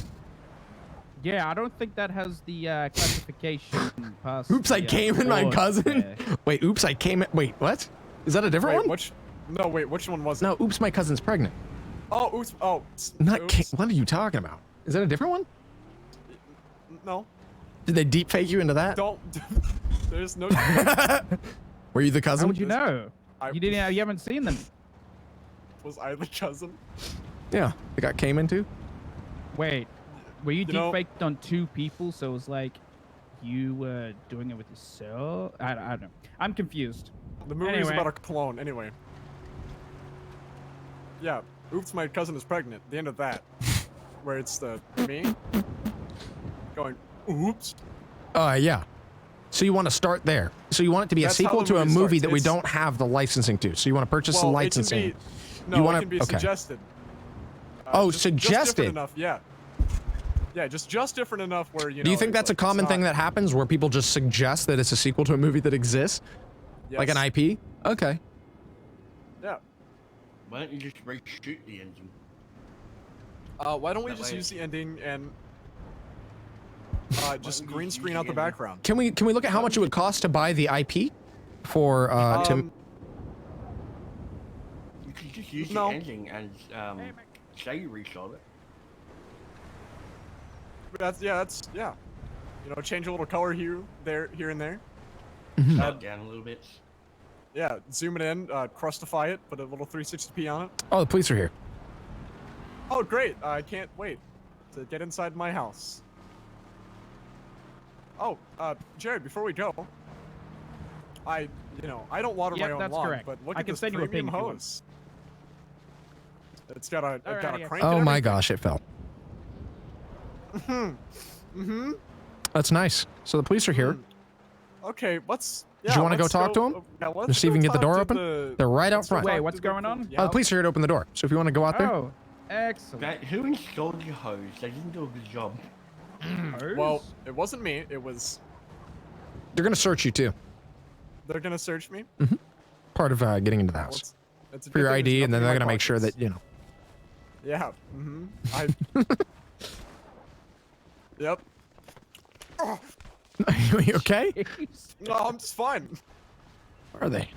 Yeah, I don't think that has the classification past. Oops, I came in my board cousin. there. Wait, oops, I came in. Wait, what? Is that a different one? Which one was it? No, oops, my cousin's pregnant. Oh, oops. Oh, Not. oops. What are you talking about? Is that a different one? No. Did they deep fake you into that? Don't. There's no. Were you the cousin? How would you know? You didn't. You haven't seen them. Was I the cousin? Yeah, they got came into. Wait, were you, know- deep-faked on 2 people? So it was like you were doing it with yourself? I don't know. I'm confused. The movie is Anyway. about a clone, anyway. Yeah. Oops, my cousin is pregnant. The end of that, where it's me going, oops. Yeah. So you want to start there. So you want it to be a That's how sequel the to a movie movie starts. that we It's- don't have the licensing to. So you want to purchase the Well, licensing. It can be, no, you want it can be suggested. Oh, Just suggested. different enough, yeah. Yeah, just different enough where, you know. Do you think it's that's a like, common it's thing not- that happens where people just suggest that it's a sequel to a movie that exists? Like an Yes. IP? Okay. Yeah. Why don't you just reshoot the engine? Why don't we That just way- use the ending and just don't we green just screen use out the the ending? background? Can we look at how much it would cost to buy the IP for to You could just use No. the engine and say you reshot it. That's yeah. You know, change a little color here and there. Shut it down a little bit. Yeah, zoom it in, crustify it, put a little 360p on it. Oh, the police are here. Oh, great! I can't wait to get inside my house. Oh, Jared, before we go, I don't water Yep, my own that's lawn, correct. but look I at can this send you a premium ping if you want. hose. It's got a Alrighty, crank. Oh and my everything. gosh, it fell. Mm-hmm. That's nice. So the police are here. Okay, let's. Do you want to go talk to them? Yeah, let's Just see if we go can get the talk door to open? They're right out front. Wait, what's going on? Oh, the police are here to open the door. So if you want to go out there. Oh, excellent. Who installed your hose? They didn't do a good job. Well, it wasn't me. It was. They're going to search you too. They're gonna search me. Part of getting into the house. It's a For your good thing there's ID, and then nothing they're in going to my make sure pockets. that, you know. Yeah. Yep. Are you okay? No, I'm just fine. Where are they?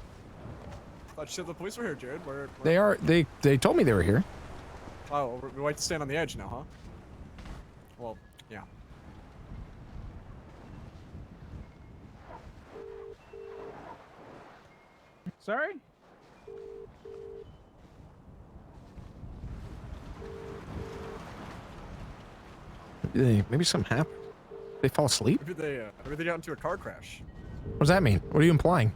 Thought you said the police were here, Jared. Where? They are. They told me they were here. Oh, we like to stand on the edge now, huh? Well, yeah. Sorry? Maybe something happened. They fall asleep? Maybe they got into a car crash. What does that mean? What are you implying?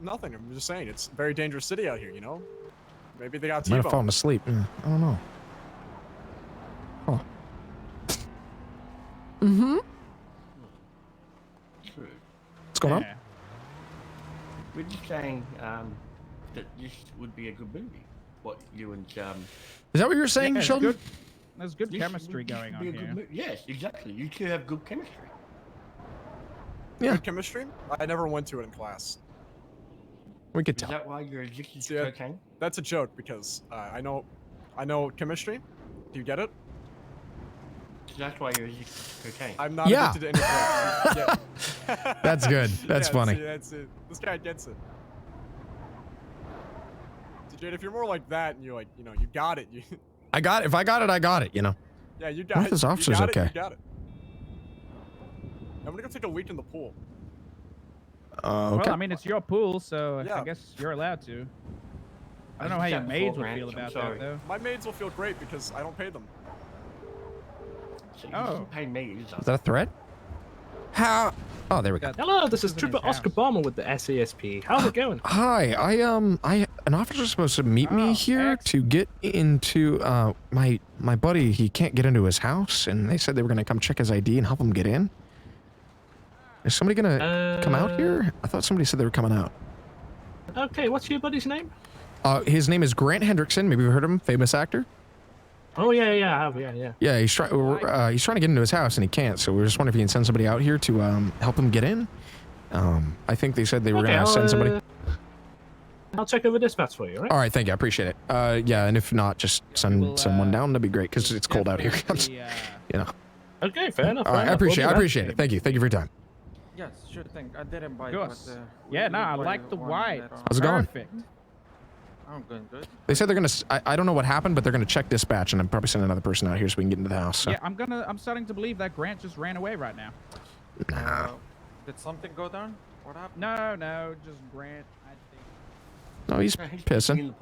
Nothing. I'm just saying it's a very dangerous city out here. You know. Maybe they got Might have fallen T-boned. asleep. Yeah, I don't know. Huh. Mm-hmm. True. What's going on? Yeah. We're just saying that this would be a good movie. What you and Is that what you were saying, Yeah, Sheldon? good. There's good this chemistry would just going on be a good here. Yes, exactly. You two have good chemistry. Yeah. Good chemistry? I never went to it in class. We could Is tell. that why you're addicted See, to cocaine? That's a joke because I know chemistry. Do you get it? That's why you're addicted to cocaine. I'm not addicted to any drugs. Yeah. That's good. That's funny. See, that's it. This guy gets it. So Jade, if you're more like that and you're like, you know, you got it. I got it. If I got it, I got it. You know. Yeah, you got What if it. this officer's you got okay? It, you got it. I'm gonna go take a leak in the pool. Okay. Well, I mean, it's your pool, so Yeah. I guess you're allowed to. I don't know how your maids would feel about that, though. My maids will feel great because I don't pay them. So you didn't pay me either. Is that a threat? How? Oh, there we go. Hello, this is Trooper Oscar Bomber with the SASP. How's it going? Hi, an officer's supposed to meet me here to get into, my buddy, he can't get into his house, and they said they were gonna come check his ID and help him get in. Is somebody gonna come out here? I thought somebody said they were coming out. Okay, what's your buddy's name? His name is Grant Hendrickson. Maybe you've heard of him, famous actor. Oh, yeah, I have, yeah. Yeah, he's trying to get into his house and he can't, so we were just wondering if you can send somebody out here to, help him get in. I think they said they were gonna send somebody. I'll check over dispatch for you, right? All right, thank you. I appreciate it. Yeah, and if not, just send someone down. That'd be great because it's cold out here. You know. Okay, fair enough. All right, I appreciate it. Thank you. Thank you for your time. Yes, sure thing. I didn't buy Of it, course. but Yeah, no, I like the white. How's it going? Perfect. I'm going good. They said they're gonna. I don't know what happened, but they're gonna check dispatch, and I'm probably sending another person out here so we can get into the house. So. Yeah, I'm starting to believe that Grant just ran away right now. Nah. Did something go down? What happened? No, just Grant. I think. No, he's pissing.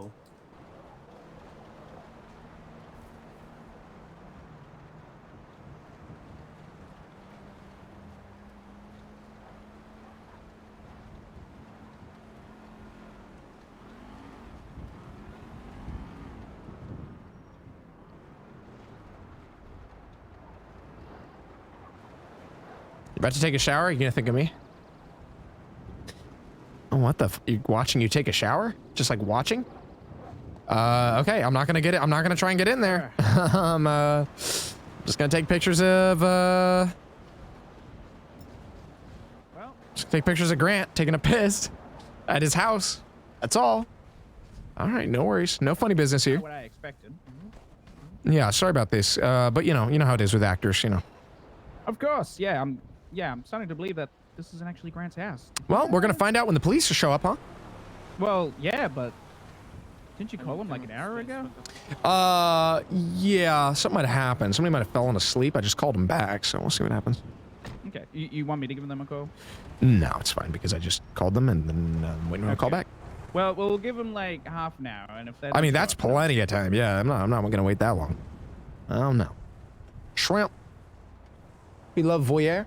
About to take a shower? You gonna think of me? Oh, what the? You watching you take a shower? Just like watching? Okay. I'm not gonna get it. I'm not gonna try and get in there. I'm just gonna take pictures of just take pictures of Grant taking a piss at his house. That's all. All right. No worries. No funny business here. What I expected. Yeah. Sorry about this. But you know how it is with actors. You know. Of course. Yeah, I'm starting to believe that this isn't actually Grant's house. Well, we're gonna find out when the police show up, huh? Well, yeah, but didn't you call him like an hour ago? Yeah, something might have happened. Somebody might have fallen asleep. I just called him back, so we'll see what happens. Okay, you want me to give them a call? No, it's fine because I just called them and then I'm waiting for a call back. Well, we'll give them like half an hour, and if that. I mean, that's plenty of time. Yeah, I'm not gonna wait that long. Oh no, shrimp. We love voyeur.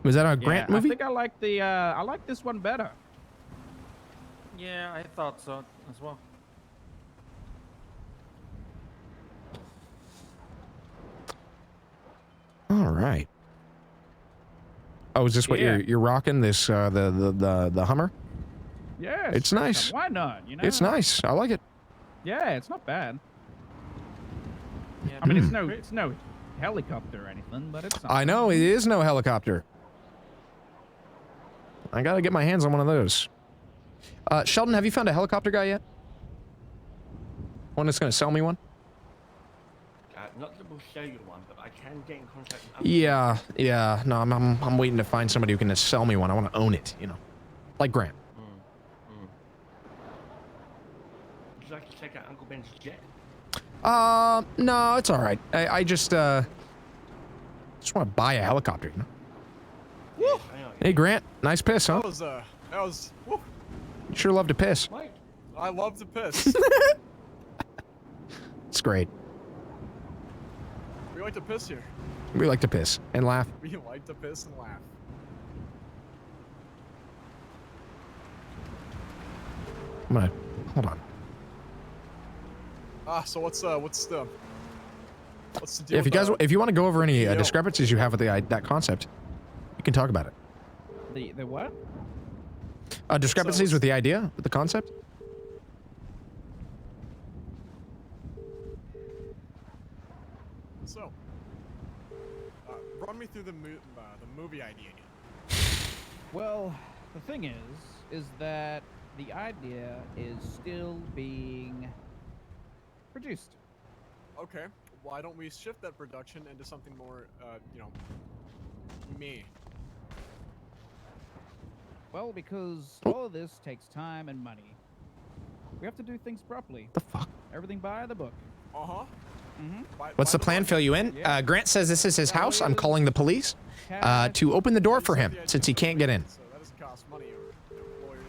Was that a Grant movie? I think I like this one better. Yeah, I thought so as well. All right. Oh, is this what you're rocking? This the Hummer? Yeah. It's nice. Why not? You know. It's nice. I like it. Yeah, it's not bad. Yeah, I mean, it's no helicopter or anything, but it's. I know it is no helicopter. I gotta get my hands on one of those. Sheldon, have you found a helicopter guy yet? One that's gonna sell me one? Not that we'll show you one, but I can get in contact with Yeah. No, I'm waiting to find somebody who can sell me one. I want to own it, you know, like Grant. Would you like to check out Uncle Ben's jet? No, it's all right. I just want to buy a helicopter, you know. Woo! Hey, Grant, nice piss, huh? That was. Woo. You sure love to piss. I love to piss. It's great. We like to piss here. We like to piss and laugh. We like to piss and laugh. I'm gonna hold on. So what's the deal? Yeah, if you want to go over any discrepancies you have with that concept, you can talk about it. The what? Discrepancies with the idea, with the concept. So, run me through the movie idea again. Well, the thing is that the idea is still being produced. Okay. why don't we shift that production into something more, you know, me? Well, because all of this takes time and money. We have to do things properly. The fuck? Everything by the book. Uh-huh. What's the plan? Fill you in? Grant says this is his house. I'm calling the police to open the door for him since he can't get in. So that doesn't cost money or lawyers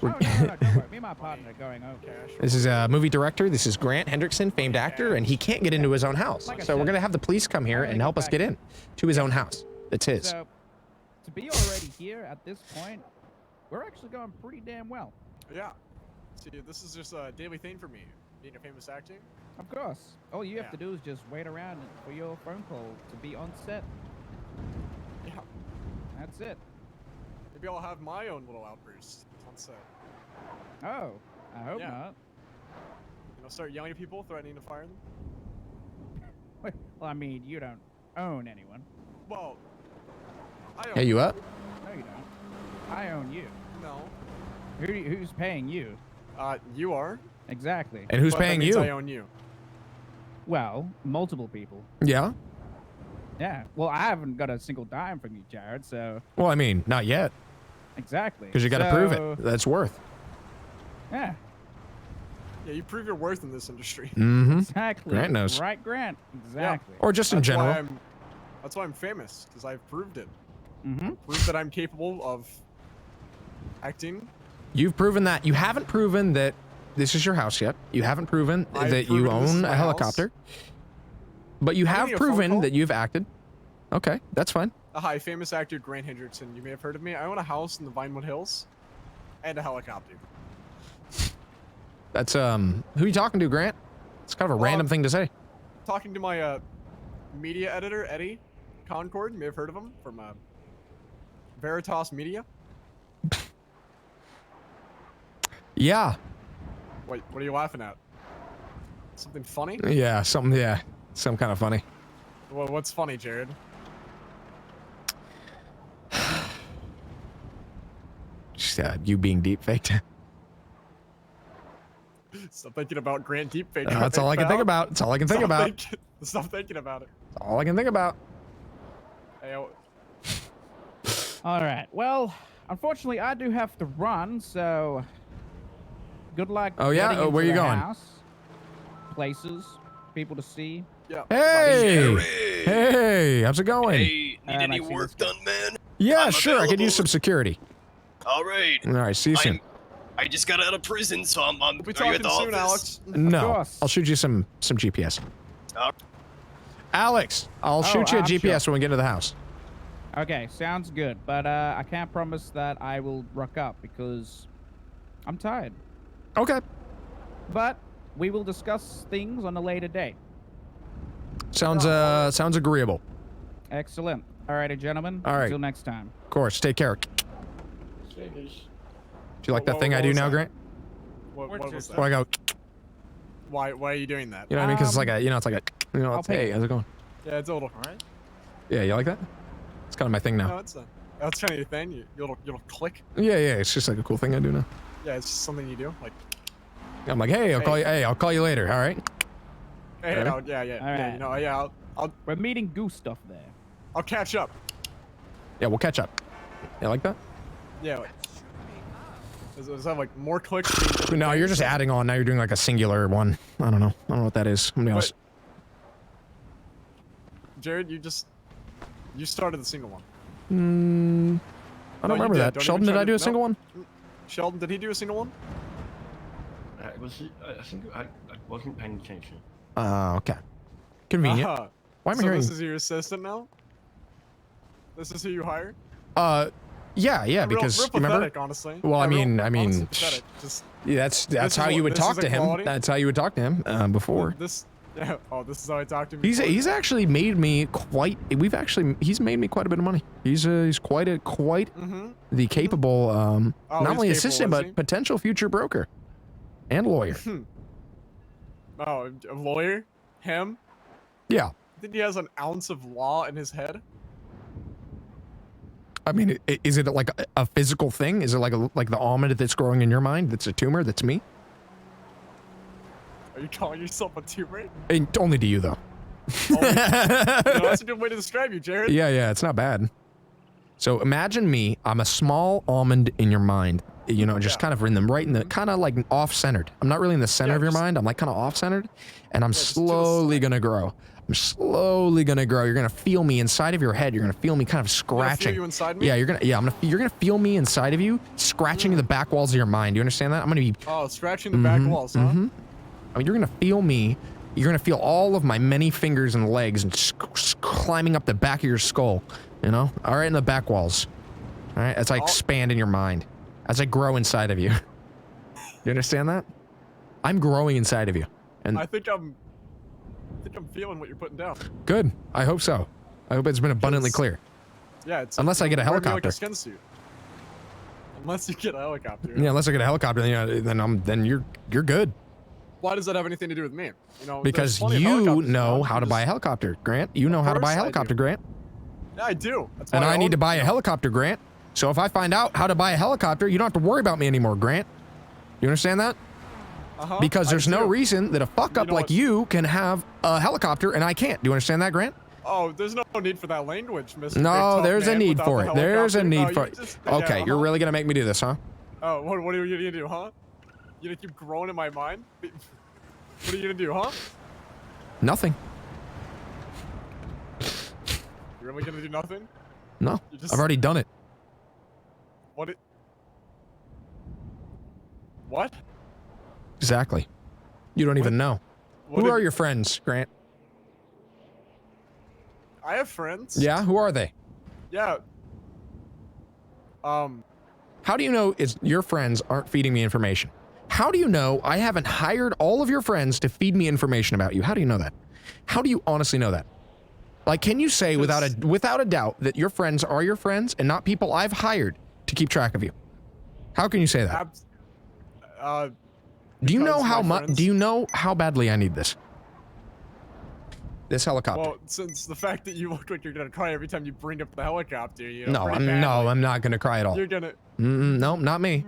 and cash. Oh, no, don't worry. Me and my partner are going over. This is a movie director. This is Grant Hendrickson, famed actor, and he can't get into his own house. So we're gonna have the police come here and help us get in to his own house. It's his. So, to be already here at this point, we're actually going pretty damn well. Yeah. See, this is just a daily thing for me, being a famous actor. Of course. All you have to do is just wait around for your phone call to be on set. Yeah. That's it. Maybe I'll have my own little outburst on set. Oh, I hope not. You know, start yelling at people, threatening to fire them. Well, I mean, you don't own anyone. Well, I own Hey, you up? No, you don't. I own you. No. Who's paying you? You are. Exactly. And who's But that paying means you? I own you. Well, multiple people. Yeah. Yeah. Well, I haven't got a single dime from you, Jared, so... Well, I mean, not yet. Exactly. Because you got to prove it. That's worth. Yeah. Yeah, you prove your worth in this industry. Mm-hmm. Exactly. Grant knows. Right, Grant. Exactly. Or just in That's why general. that's why I'm famous, because I've proved it. Mm-hmm. Proved that I'm capable of acting. You've proven that. You haven't proven that this is your house yet. You haven't proven I've that you proven this is own my a helicopter. But you I'm have getting a phone proven call. that you've acted. Okay, that's fine. Hi, famous actor Grant Hendrickson. You may have heard of me. I own a house in the Vinewood Hills and a helicopter. That's who are you talking to, Grant? It's kind of a random thing to say. Talking to my media editor, Eddie Concord. You may have heard of him from Veritas Media. Yeah. What are you laughing at? Something funny? Yeah, something. Yeah, some kind of funny. Well, what's funny, Jared? Just you being deep faked. Stop thinking about Grant Deepfake. That's all I can think about. That's all I can think about. Stop thinking about it. That's all I can think about. Hey, All right. Well, unfortunately, I do have to run, so good luck. Oh, yeah? getting Oh, where into you the going? House, places, people to see. Yeah. Hey, hey, how's it going? Hey, need any work done, man? Yeah, sure. I could use some security. All right. All right, see you soon. I just got out of prison, so I'm are you talking at the soon, office? Alex. No, I'll shoot you some GPS. Alex, I'll shoot you a GPS when we get to the house. Okay, sounds good, but I can't promise that I will rock up because I'm tired. Okay. But we will discuss things on a later date. Sounds sounds agreeable. Excellent. All righty, gentlemen. All right. Until next time. Of course. Take care. Do you like that thing I do now, Grant? What was that? Or I go, Why are you doing that? you know what I mean? Because it's like a, it's like a, it's, hey, how's it going? Yeah, it's a little. Alright. Yeah, you like that? It's kind of my thing No, now. that's kind of your thing. You little click. Yeah, it's just like a cool thing I do now. Yeah, it's just something you do. Like. I'm like, hey, I'll call you. Hey, I'll call you later. All right. Hey, All no, right. yeah. All right. You know, yeah. I'll. We're meeting Gustav there. I'll catch up. Yeah, we'll catch up. You like that? Yeah. Is that like more clicks? No, you're just adding on. Now you're doing like a singular one. I don't know. I don't know what that is. I'm gonna be honest. Jared, you started the single one. I don't No, you remember did. that. Don't Sheldon, even did try I to- do a no. single one? Sheldon, did he do a single one? It was, I think I wasn't paying attention. Okay. Convenient. Why am I so hearing? this is your assistant now? This is who you hire? Yeah, Real because remember? pathetic, honestly. Well, I Yeah, mean, honestly pathetic. Just, yeah, that's how you would talk to him. equality. That's how you would talk to him before. This is how I talk to him. He's actually made me quite. He's made me quite a bit of money. He's quite the capable not only he's assistant capable, is but he? potential future broker and lawyer. Oh, a lawyer? Him? Yeah. I think he has an ounce of law in his head. I mean, is it like a physical thing? Is it like the almond that's growing in your mind? That's a tumor. That's me. Are you calling yourself a tumor? And only to you though. That's a good way to describe you, Jared. Yeah, it's not bad. So imagine me, I'm a small almond in your mind, you know, just kind of right in the, kind of like off-centered. I'm not really in the center of your mind, I'm like kind of off-centered, and I'm slowly gonna grow. I'm slowly gonna grow. You're gonna feel me inside of your head. You're gonna feel me kind of scratching. Feel you inside me? Yeah, you're gonna feel me inside of you, scratching the back walls of your mind. You understand that? I'm gonna be. Oh, scratching the back walls, huh? I mean, you're gonna feel me. You're gonna feel all of my many fingers and legs and climbing up the back of your skull. You know, all right in the back walls. All right, as I expand in your mind, as I grow inside of you. You understand that? I'm growing inside of you, and I think I'm feeling what you're putting down. Good. I hope so. I hope it's been abundantly clear. Yeah, it's unless I get a wearing me helicopter. like a skin suit. Unless you get a helicopter. Yeah, unless I get a helicopter, then you're good. Why does that have anything to do with me? You know, Because you know how to buy a helicopter, Grant. You know how to buy a helicopter, Grant. Yeah, I do. That's why And I need to own- buy a helicopter, Grant. So if I find out how to buy a helicopter, you don't have to worry about me anymore, Grant. You understand that? Because there's no reason that a fuck up like you can have a helicopter and I can't. Do you understand that, Grant? Oh, there's no need for that language, Mr. No, Big there's Tough a Man need without for the it. There's a helicopter. need No, for you it. just- Okay, yeah, you're really gonna make me do this, huh? Oh, what are you gonna do, huh? You gonna keep growing in my mind? What are you gonna do, huh? Nothing. You're really gonna do nothing? No, You just- I've already done it. What? Exactly. You don't even know. what Who did- are your friends, Grant? I have friends. Yeah, who are they? Yeah. How do you know your friends aren't feeding me information? How do you know I haven't hired all of your friends to feed me information about you? How do you know that? How do you honestly know that? Like, can you say without a doubt that your friends are your friends and not people I've hired to keep track of you? How can you say that? Do you know how much? Do you know how badly I need this? This helicopter. Well, since the fact that you look like you're gonna cry every time you bring up the helicopter, you know. No, pretty badly, I'm not gonna cry at all. You're gonna. No, not me.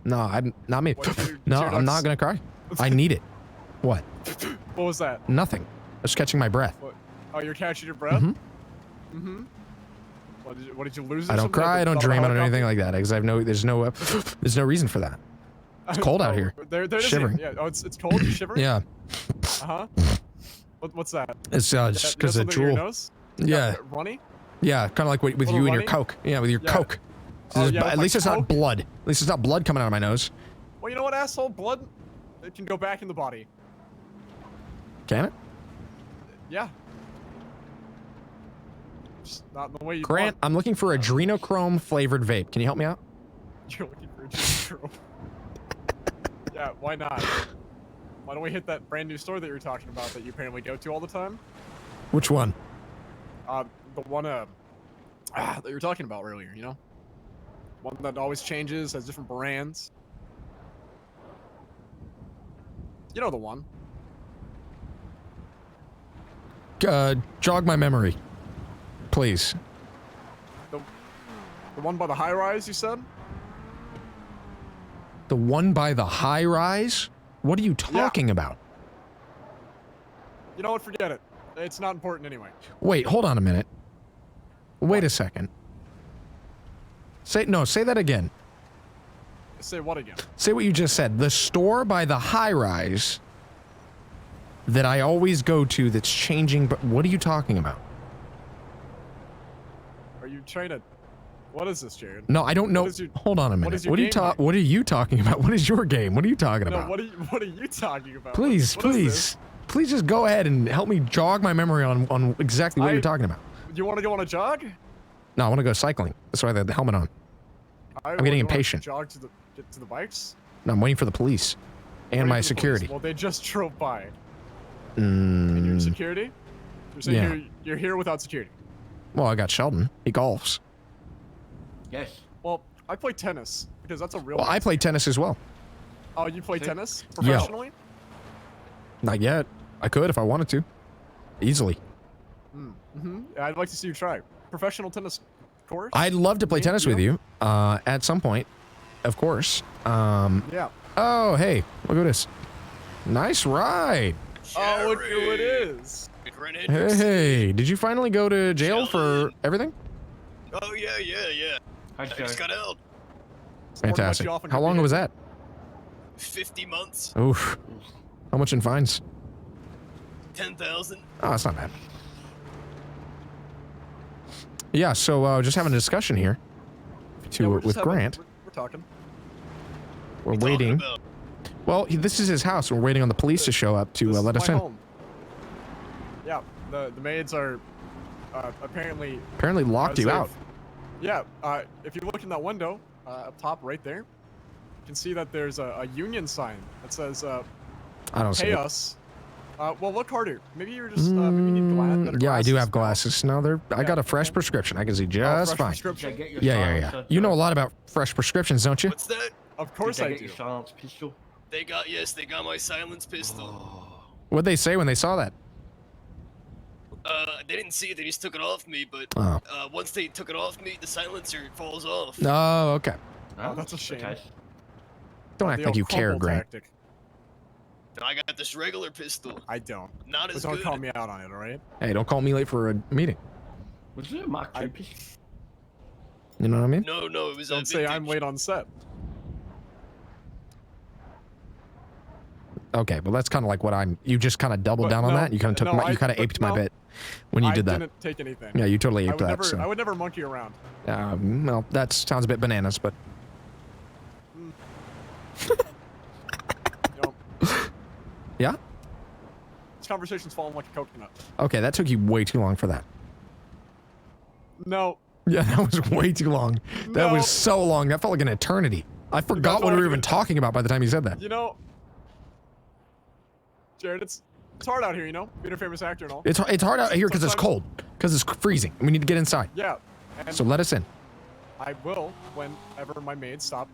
No, I'm not me. No, I'm not gonna cry. I need it. What? What was that? Nothing. I was catching my breath. What? Oh, you're catching your breath. Mm-hmm. What did you lose? Or I don't something? cry. I don't About the dream. I don't do helicopter? anything like that because there's no reason for that. It's cold out here. There it is. Shivering. Yeah. Oh, it's cold. You're shivering. Yeah. What's that? It's just because of something in your drool. nose? Yeah. Runny? Yeah, kind of like with Little you and your runny? Coke. Yeah, with your Yeah. Coke. Oh, This is- yeah, with at my least it's not Coke? blood. At least it's not blood coming out of my nose. Well, you know what, asshole? Blood, it can go back in the body. Can it? Yeah. Just not in the way you Grant, I'm looking for adrenochrome flavored vape. Can you help me out? You're looking for a true. Yeah, why not? Why don't we hit that brand new store that you were talking about that you apparently go to all the time? Which one? The one that you were talking about earlier, you know? One that always changes, has different brands. You know the one. Jog my memory, please. The one by the high rise, you said? The one by the high rise? What are you talking about? You know what? Forget it. It's not important anyway. Wait, hold on a minute. Wait a second. Say that again. Say what again? Say what you just said. The store by the high rise that I always go to that's changing, but what are you talking about? Are you trying to... What is this, Jared? No, I don't know. What is your- Hold on a minute. is your What are you game What are you talking about? What is your game? What are you talking No, about? what are you talking about? Please, What is please just go ahead and help me jog my memory on exactly what you're talking about. this? You want to go on a jog? No, I want to go cycling. That's why I have the helmet on. I'm getting impatient. Jog to get to the bikes? No, I'm waiting for the police and Waiting my for the police. security. Well, they just drove by. And your security? You're saying Yeah. you're here without security? Well, I got Sheldon. He golfs. Yes. Well, I play tennis because that's a real. Well, I play tennis as well. Oh, you play tennis Yeah. professionally? Not yet. I could if I wanted to. Easily. Yeah, I'd like to see you try professional tennis course. I'd love to play tennis with you at some point, of course. Yeah. Oh, hey, look at this. Nice ride. Oh, look who it is. Grant Hendricks. Hey, did you finally go to jail for everything? Oh yeah. I just got out. Fantastic. How long was that? 50 months. Oof. How much in fines? 10,000. Oh, that's not bad. Yeah, so just having a discussion here with Grant. We're talking. We're waiting. Well, this is his house. We're waiting on the police to show up to let us in. Home. Yeah, the maids are apparently Locked you out. Yeah, if you look in that window up top right there, you can see that there's a union sign that says I don't see pay it. us. Well, look harder. Maybe you're just maybe you need better yeah, I do glasses. have glasses. No, I got a fresh prescription. I can see just fine. Prescription? Yeah. You know a lot about fresh prescriptions, don't you? What's that? Of course I Get do. your silence pistol. They got my silence pistol. What'd they say when they saw that? They didn't see it. They just took it off me. But once they took it off me, the silencer falls off. Oh, okay. Oh, that's a shame. Okay. Don't act like you care, Grant. Tactic. I got this regular pistol. I don't. Not as But don't good. call me out on it, all right? Hey, don't call me late for a meeting. Was it a Mark II pistol? You know what I mean? No, it was. Don't say I'm late on set. Okay, well that's kind of like what you just kind of doubled down on that. You kind of took you kind of aped my bit when you did that. I didn't take anything. Yeah, you totally aped that. I would never monkey around. Well, that sounds a bit bananas, but. Yeah? This conversation's falling like a coconut. Okay, that took you way too long for that. No. Yeah, that was way too long. That was so long. That felt like an eternity. I forgot what we were even talking about by the time you said that. You know, Jared, it's hard out here, you know, being a famous actor and all. It's hard out here because it's cold, because it's freezing. We need to get inside. Yeah. And So let us in. I will whenever my maids stop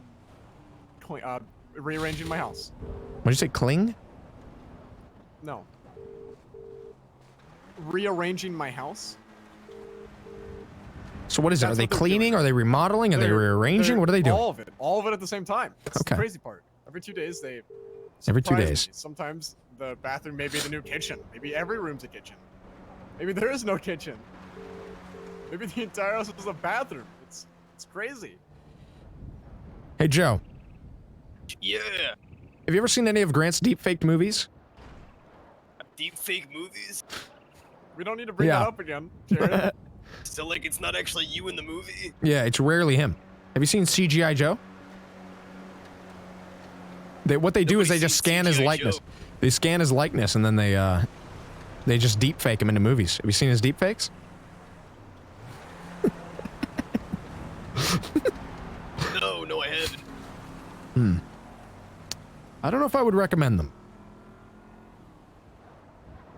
rearranging my house. What did you say, cling? No. Rearranging my house. So what is it? Are That's they what they're cleaning? doing. Are they remodeling? Are they rearranging? What are they doing? All of it at the same time. That's Okay. the crazy part. Every 2 days they Every 2 surprise days. me. Sometimes the bathroom may be the new kitchen. Maybe every room's a kitchen. Maybe there is no kitchen. Maybe the entire house is a bathroom. It's crazy. Hey, Joe. Yeah. Have you ever seen any of Grant's deep-faked movies? Deep fake movies. We don't need to bring that up again, Jared. So like it's not actually you in the movie. Yeah, it's rarely him. Have you seen CGI Joe? What they do is they just scan his likeness. They scan his likeness and then they just deep fake him into movies. Have you seen his deep fakes? No, I haven't. I don't know if I would recommend them.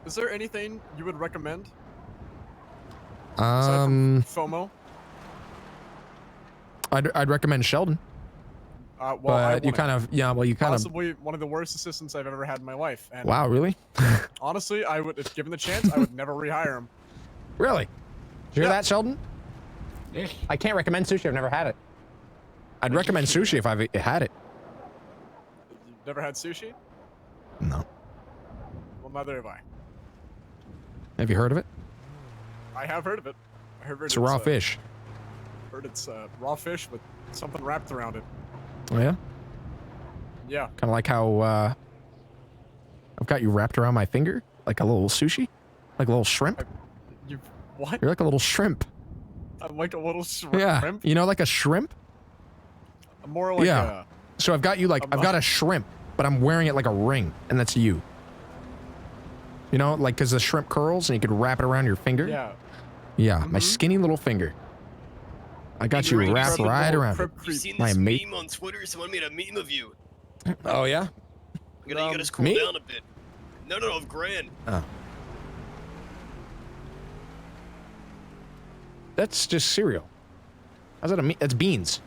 Is there anything you would recommend? FOMO. I'd recommend Sheldon. But you kind of possibly one of the worst assistants I've ever had in my life. And Wow, really? honestly, I would, if given the chance, I would never rehire him. Really? You hear that, Sheldon? Yes. I can't recommend sushi. I've never had it. I'd recommend sushi if I've had it. You've never had sushi? No. Well, neither have I. Have you heard of it? I have heard of it. I heard It's a raw fish. Heard it's raw fish with something wrapped around it. Oh, yeah? Yeah. Kind of like how I've got you wrapped around my finger, like a little sushi, like a little shrimp. What? You're like a little shrimp. I'm like a little shrimp. Yeah. You know, like a shrimp. More like yeah. So I've got you like I've got a shrimp, but I'm wearing it like a ring, and that's you. You know, like because the shrimp curls, and you could wrap it around your finger. Yeah. Yeah, my skinny little finger. I got you wrapped right around it. You seen My this mate. meme on Twitter? Someone made a meme of you. Oh yeah. You gotta scroll me? down a bit. No, of Gran. Oh. That's just cereal. How's that that's beans.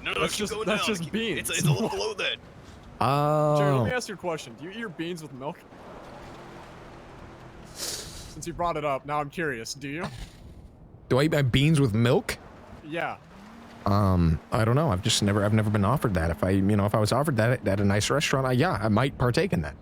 No, That's keep just- going that's down. just beans. It's a little below that. Jared, let Oh. me ask you a question. Do you eat your beans with milk? Since you brought it up, now I'm curious. Do you? Do I eat my beans with milk? Yeah. I don't know. I've never been offered that. If I was offered that at a nice restaurant, I might partake in that.